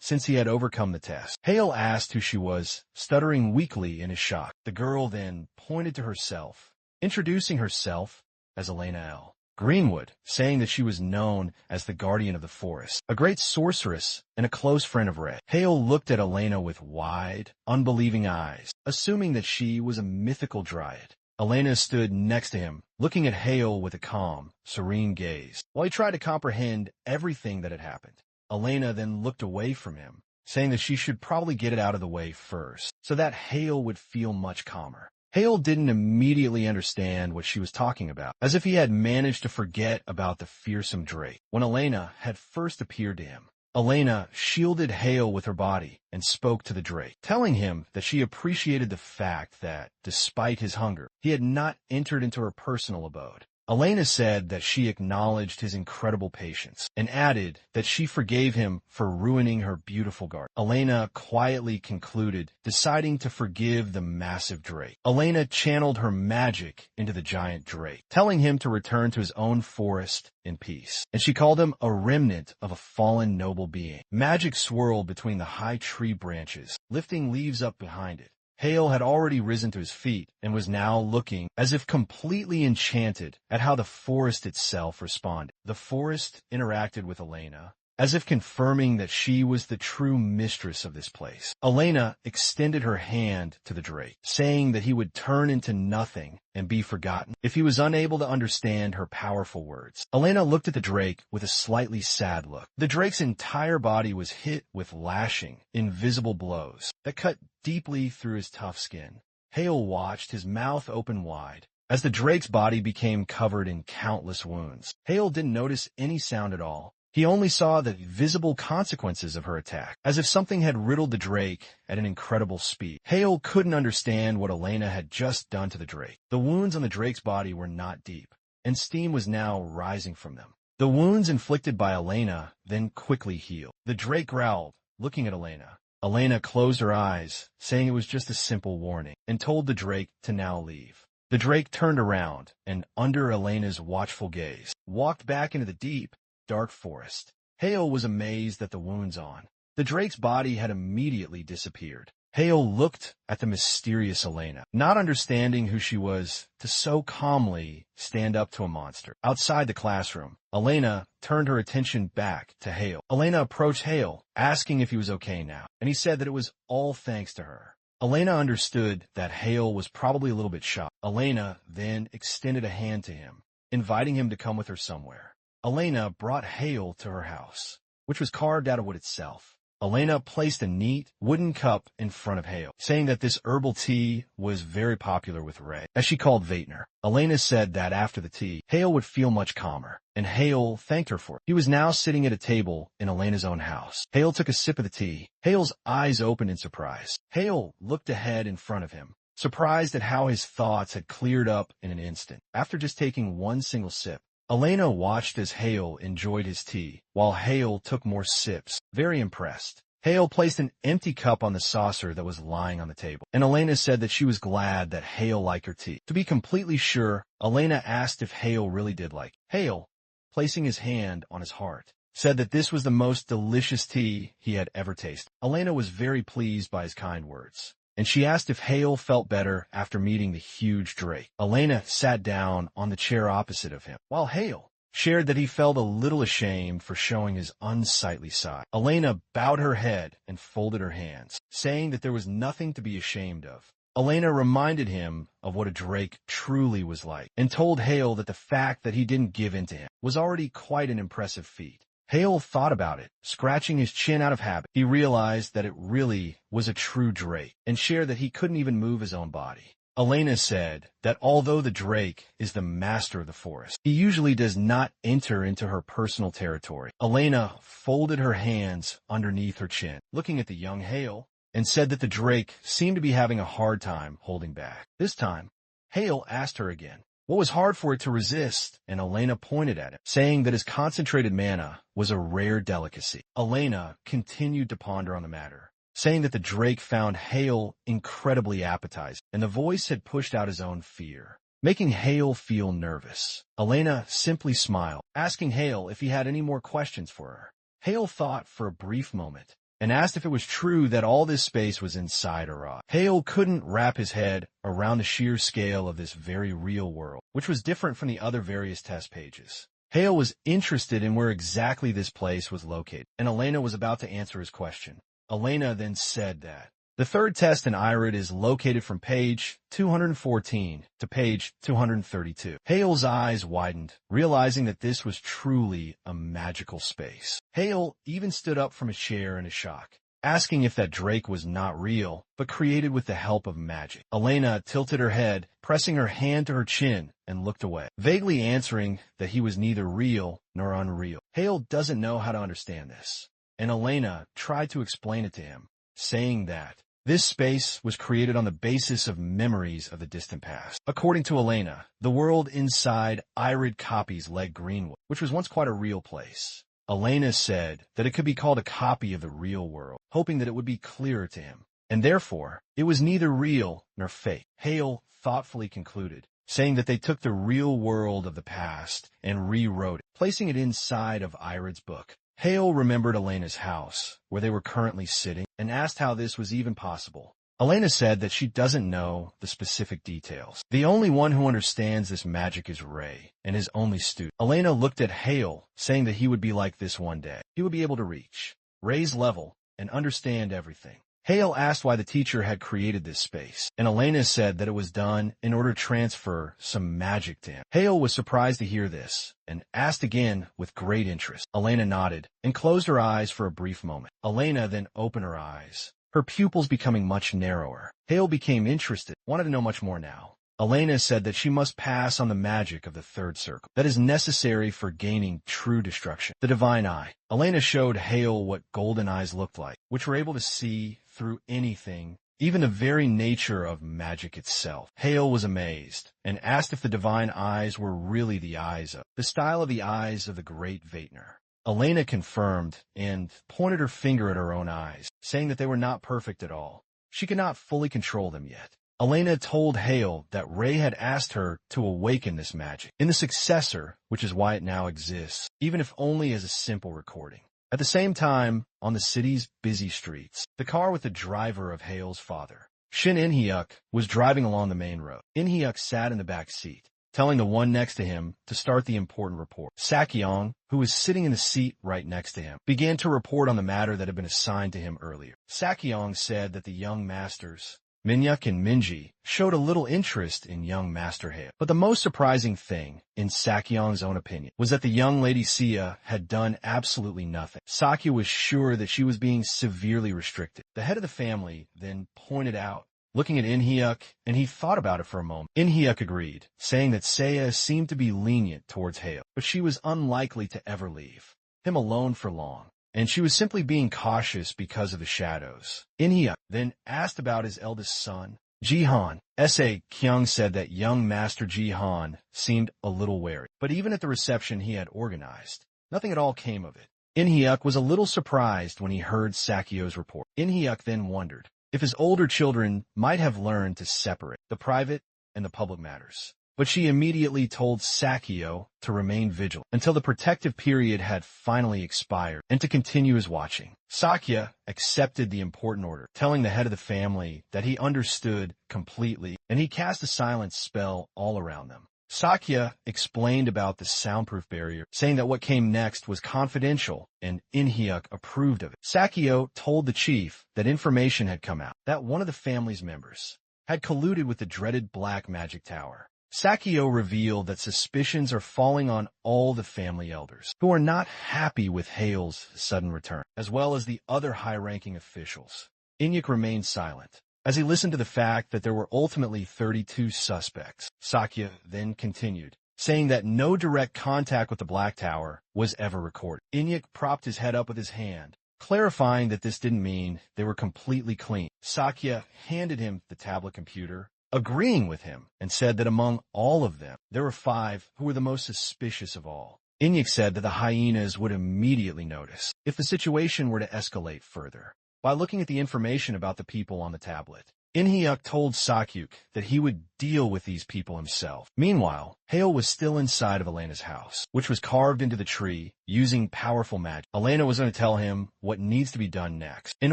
since he had overcome the test. Hale asked who she was, stuttering weakly in his shock. The girl then pointed to herself, introducing herself as Elena L. Greenwood, saying that she was known as the Guardian of the Forest, a great sorceress and a close friend of Ray. Hale looked at Elena with wide, unbelieving eyes, assuming that she was a mythical dryad. Elena stood next to him, looking at Hale with a calm, serene gaze, while he tried to comprehend everything that had happened. Elena then looked away from him, saying that she should probably get it out of the way first, so that Hale would feel much calmer. Hale didn't immediately understand what she was talking about, as if he had managed to forget about the fearsome Drake when Elena had first appeared to him. Elena shielded Hale with her body and spoke to the Drake, telling him that she appreciated the fact that, despite his hunger, he had not entered into her personal abode. Elena said that she acknowledged his incredible patience and added that she forgave him for ruining her beautiful garden. Elena quietly concluded, deciding to forgive the massive Drake. Elena channeled her magic into the giant Drake, telling him to return to his own forest in peace. And she called him a remnant of a fallen noble being. Magic swirled between the high tree branches, lifting leaves up behind it. Hale had already risen to his feet and was now looking as if completely enchanted at how the forest itself responded. The forest interacted with Elena, as if confirming that she was the true mistress of this place. Elena extended her hand to the Drake, saying that he would turn into nothing and be forgotten if he was unable to understand her powerful words. Elena looked at the Drake with a slightly sad look. The Drake's entire body was hit with lashing, invisible blows that cut deeply through his tough skin. Hale watched, his mouth open wide, as the Drake's body became covered in countless wounds. Hale didn't notice any sound at all. He only saw the visible consequences of her attack, as if something had riddled the Drake at an incredible speed. Hale couldn't understand what Elena had just done to the Drake. The wounds on the Drake's body were not deep, and steam was now rising from them. The wounds inflicted by Elena then quickly healed. The Drake growled, looking at Elena. Elena closed her eyes, saying it was just a simple warning, and told the Drake to now leave. The Drake turned around, and under Elena's watchful gaze, walked back into the deep, dark forest. Hale was amazed at the wounds on the Drake's body had immediately disappeared. Hale looked at the mysterious Elena, not understanding who she was to so calmly stand up to a monster. Outside the classroom, Elena turned her attention back to Hale. Elena approached Hale, asking if he was okay now, and he said that it was all thanks to her. Elena understood that Hale was probably a little bit shocked. Elena then extended a hand to him, inviting him to come with her somewhere. Elena brought Hale to her house, which was carved out of wood itself. Elena placed a neat wooden cup in front of Hale, saying that this herbal tea was very popular with Ray, as she called Vaitner. Elena said that after the tea, Hale would feel much calmer, and Hale thanked her for it. He was now sitting at a table in Elena's own house. Hale took a sip of the tea. Hale's eyes opened in surprise. Hale looked ahead in front of him, surprised at how his thoughts had cleared up in an instant. After just taking one single sip, Elena watched as Hale enjoyed his tea, while Hale took more sips, very impressed. Hale placed an empty cup on the saucer that was lying on the table, and Elena said that she was glad that Hale liked her tea. To be completely sure, Elena asked if Hale really did like it. Hale, placing his hand on his heart, said that this was the most delicious tea he had ever tasted. Elena was very pleased by his kind words, and she asked if Hale felt better after meeting the huge Drake. Elena sat down on the chair opposite of him, while Hale shared that he felt a little ashamed for showing his unsightly side. Elena bowed her head and folded her hands, saying that there was nothing to be ashamed of. Elena reminded him of what a Drake truly was like, and told Hale that the fact that he didn't give in to him was already quite an impressive feat. Hale thought about it, scratching his chin out of habit. He realized that it really was a true Drake, and shared that he couldn't even move his own body. Elena said that although the Drake is the master of the forest, he usually does not enter into her personal territory. Elena folded her hands underneath her chin, looking at the young Hale, and said that the Drake seemed to be having a hard time holding back. This time, Hale asked her again what was hard for it to resist, and Elena pointed at him, saying that his concentrated mana was a rare delicacy. Elena continued to ponder on the matter, saying that the Drake found Hale incredibly appetizing, and the voice had pushed out his own fear, making Hale feel nervous. Elena simply smiled, asking Hale if he had any more questions for her. Hale thought for a brief moment, and asked if it was true that all this space was inside her eye. Hale couldn't wrap his head around the sheer scale of this very real world, which was different from the other various test pages. Hale was interested in where exactly this place was located, and Elena was about to answer his question. Elena then said that the third test in Irid is located from page 214 to page 232. Hale's eyes widened, realizing that this was truly a magical space. Hale even stood up from his chair in a shock, asking if that Drake was not real, but created with the help of magic. Elena tilted her head, pressing her hand to her chin, and looked away, vaguely answering that he was neither real nor unreal. Hale doesn't know how to understand this, and Elena tried to explain it to him, saying that this space was created on the basis of memories of the distant past. According to Elena, the world inside Irid copies Leg Greenwood, which was once quite a real place. Elena said that it could be called a copy of the real world, hoping that it would be clearer to him, and therefore it was neither real nor fake. Hale thoughtfully concluded, saying that they took the real world of the past and rewrote it, placing it inside of Irid's book. Hale remembered Elena's house, where they were currently sitting, and asked how this was even possible. Elena said that she doesn't know the specific details. The only one who understands this magic is Ray, and his only student. Elena looked at Hale, saying that he would be like this one day. He would be able to reach Ray's level and understand everything. Hale asked why the teacher had created this space, and Elena said that it was done in order to transfer some magic to him. Hale was surprised to hear this, and asked again with great interest. Elena nodded, and closed her eyes for a brief moment. Elena then opened her eyes, her pupils becoming much narrower. Hale became interested, wanted to know much more now. Elena said that she must pass on the magic of the third circle that is necessary for gaining true destruction, the divine eye. Elena showed Hale what golden eyes looked like, which were able to see through anything, even the very nature of magic itself. Hale was amazed, and asked if the divine eyes were really the eyes of the style of the eyes of the great Vaetner. Elena confirmed, and pointed her finger at her own eyes, saying that they were not perfect at all. She could not fully control them yet. Elena told Hale that Ray had asked her to awaken this magic in the successor, which is why it now exists, even if only as a simple recording. At the same time, on the city's busy streets, the car with the driver of Hale's father, Shin In-hyuk, was driving along the main road. In-hyuk sat in the back seat, telling the one next to him to start the important report. Sakyong, who was sitting in the seat right next to him, began to report on the matter that had been assigned to him earlier. Sakyong said that the young masters, Minhyuk and Minji, showed a little interest in young Master Hale. But the most surprising thing, in Sakyong's own opinion, was that the young lady Sia had done absolutely nothing. Sakya was sure that she was being severely restricted. The head of the family then pointed out, looking at In-hyuk, and he thought about it for a moment. In-hyuk agreed, saying that Saya seemed to be lenient towards Hale, but she was unlikely to ever leave him alone for long, and she was simply being cautious because of the shadows. In-hyuk then asked about his eldest son, Jihan. S.A. Kyung said that young Master Jihan seemed a little wary, but even at the reception he had organized, nothing at all came of it. In-hyuk was a little surprised when he heard Sakyo's report. In-hyuk then wondered if his older children might have learned to separate the private and the public matters. But she immediately told Sakyo to remain vigilant until the protective period had finally expired and to continue his watching. Sakya accepted the important order, telling the head of the family that he understood completely, and he cast a silence spell all around them. Sakya explained about the soundproof barrier, saying that what came next was confidential, and In-hyuk approved of it. Sakyo told the chief that information had come out, that one of the family's members had colluded with the dreaded Black Magic Tower. Sakyo revealed that suspicions are falling on all the family elders, who are not happy with Hale's sudden return, as well as the other high-ranking officials. In-hyuk remained silent, as he listened to the fact that there were ultimately 32 suspects. Sakya then continued, saying that no direct contact with the Black Tower was ever recorded. In-hyuk propped his head up with his hand, clarifying that this didn't mean they were completely clean. Sakya handed him the tablet computer, agreeing with him, and said that among all of them, there were 5 who were the most suspicious of all. In-hyuk said that the hyenas would immediately notice if the situation were to escalate further. by looking at the information about the people on the tablet. In-hyuk told Sakyuk that he would deal with these people himself. Meanwhile, Hale was still inside of Elena's house, which was carved into the tree using powerful magic. Elena was going to tell him what needs to be done next. In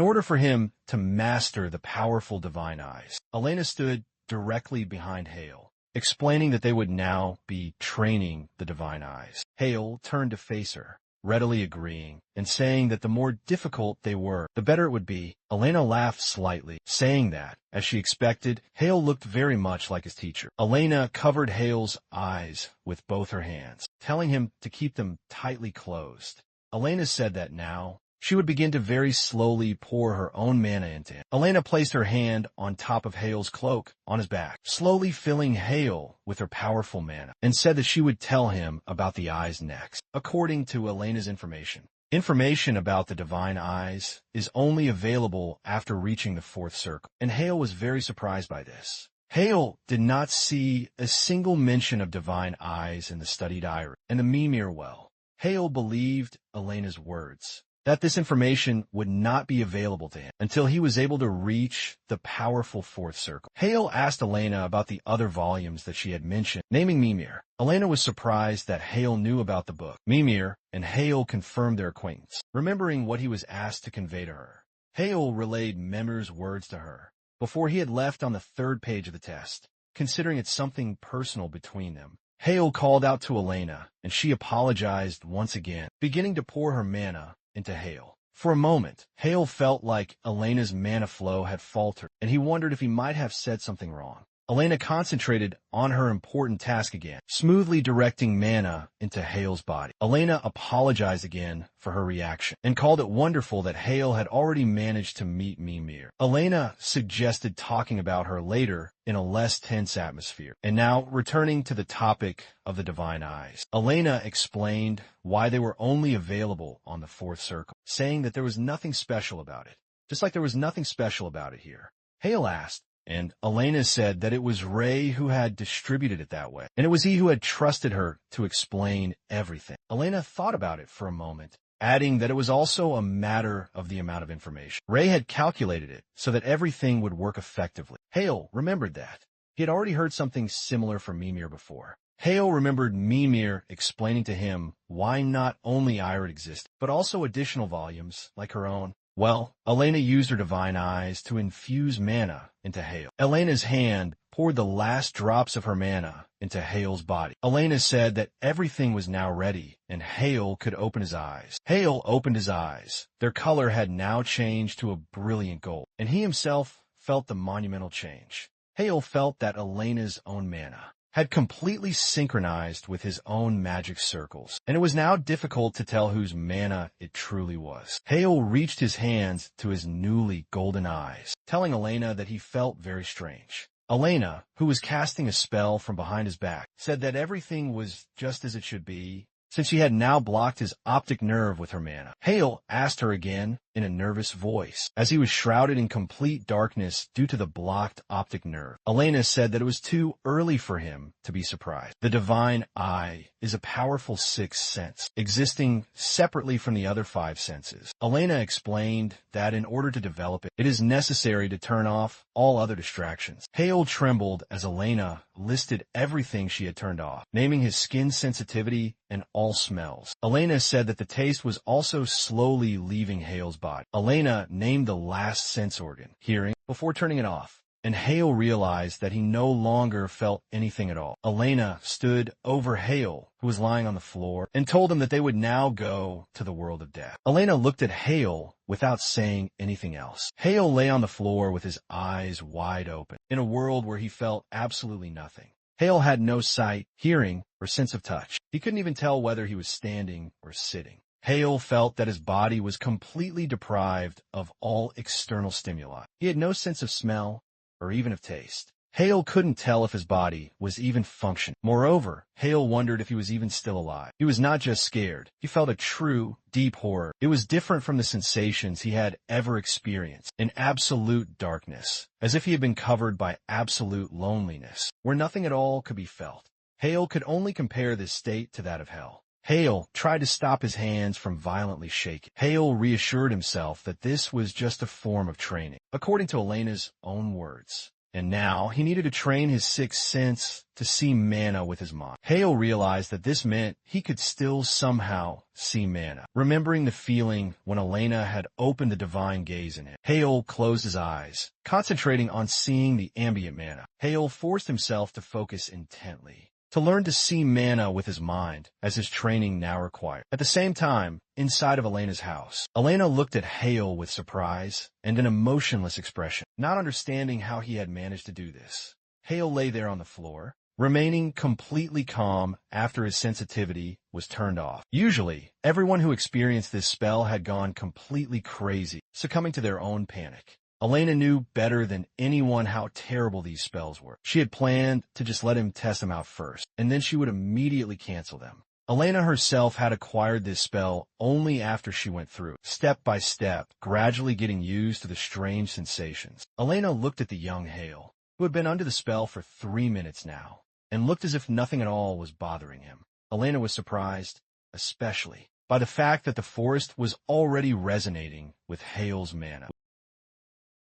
order for him to master the powerful divine eyes, Elena stood directly behind Hale, explaining that they would now be training the divine eyes. Hale turned to face her, readily agreeing, and saying that the more difficult they were, the better it would be. Elena laughed slightly, saying that, as she expected, Hale looked very much like his teacher. Elena covered Hale's eyes with both her hands, telling him to keep them tightly closed. Elena said that now, she would begin to very slowly pour her own mana into him. Elena placed her hand on top of Hale's cloak on his back, slowly filling Hale with her powerful mana, and said that she would tell him about the eyes next. According to Elena's information about the divine eyes is only available after reaching the fourth circle, and Hale was very surprised by this. Hale did not see a single mention of divine eyes in the study diary and the Mimir well. Hale believed Elena's words, that this information would not be available to him until he was able to reach the powerful fourth circle. Hale asked Elena about the other volumes that she had mentioned, naming Mimir. Elena was surprised that Hale knew about the book. Mimir and Hale confirmed their acquaintance, remembering what he was asked to convey to her. Hale relayed Mimir's words to her before he had left on the third page of the test, considering it something personal between them. Hale called out to Elena, and she apologized once again, beginning to pour her mana into Hale. For a moment, Hale felt like Elena's mana flow had faltered, and he wondered if he might have said something wrong. Elena concentrated on her important task again, smoothly directing mana into Hale's body. Elena apologized again for her reaction, and called it wonderful that Hale had already managed to meet Mimir. Elena suggested talking about her later in a less tense atmosphere. And now, returning to the topic of the divine eyes, Elena explained why they were only available on the fourth circle, saying that there was nothing special about it, just like there was nothing special about it here. Hale asked, and Elena said that it was Ray who had distributed it that way, and it was he who had trusted her to explain everything. Elena thought about it for a moment, adding that it was also a matter of the amount of information. Ray had calculated it so that everything would work effectively. Hale remembered that. He had already heard something similar from Mimir before. Hale remembered Mimir explaining to him why not only Irid existed, but also additional volumes like her own. Well, Elena used her divine eyes to infuse mana into Hale. Elena's hand poured the last drops of her mana into Hale's body. Elena said that everything was now ready, and Hale could open his eyes. Hale opened his eyes. Their color had now changed to a brilliant gold, and he himself felt the monumental change. Hale felt that Elena's own mana had completely synchronized with his own magic circles, and it was now difficult to tell whose mana it truly was. Hale reached his hands to his newly golden eyes, telling Elena that he felt very strange. Elena, who was casting a spell from behind his back, said that everything was just as it should be, since she had now blocked his optic nerve with her mana. Hale asked her again in a nervous voice, as he was shrouded in complete darkness due to the blocked optic nerve. Elena said that it was too early for him to be surprised. The divine eye is a powerful sixth sense, existing separately from the other five senses. Elena explained that in order to develop it, it is necessary to turn off all other distractions. Hale trembled as Elena listed everything she had turned off, naming his skin sensitivity and all smells. Elena said that the taste was also slowly leaving Hale's body. Elena named the last sense organ, hearing, before turning it off, and Hale realized that he no longer felt anything at all. Elena stood over Hale, who was lying on the floor, and told him that they would now go to the world of death. Elena looked at Hale without saying anything else. Hale lay on the floor with his eyes wide open, in a world where he felt absolutely nothing. Hale had no sight, hearing, or sense of touch. He couldn't even tell whether he was standing or sitting. Hale felt that his body was completely deprived of all external stimuli. He had no sense of smell or even of taste. Hale couldn't tell if his body was even functioning. Moreover, Hale wondered if he was even still alive. He was not just scared. He felt a true, deep horror. It was different from the sensations he had ever experienced, in absolute darkness, as if he had been covered by absolute loneliness, where nothing at all could be felt. Hale could only compare this state to that of hell. Hale tried to stop his hands from violently shaking. Hale reassured himself that this was just a form of training, according to Elena's own words. And now he needed to train his sixth sense to see mana with his mind. Hale realized that this meant he could still somehow see mana. Remembering the feeling when Elena had opened the divine gaze in him, Hale closed his eyes, concentrating on seeing the ambient mana. Hale forced himself to focus intently, to learn to see mana with his mind, as his training now required. At the same time, inside of Elena's house, Elena looked at Hale with surprise and an emotionless expression, not understanding how he had managed to do this. Hale lay there on the floor, remaining completely calm after his sensitivity was turned off. Usually, everyone who experienced this spell had gone completely crazy, succumbing to their own panic. Elena knew better than anyone how terrible these spells were. She had planned to just let him test them out first, and then she would immediately cancel them. Elena herself had acquired this spell only after she went through, step by step, gradually getting used to the strange sensations. Elena looked at the young Hale, who had been under the spell for 3 minutes now, and looked as if nothing at all was bothering him. Elena was surprised, especially by the fact that the forest was already resonating with Hale's mana.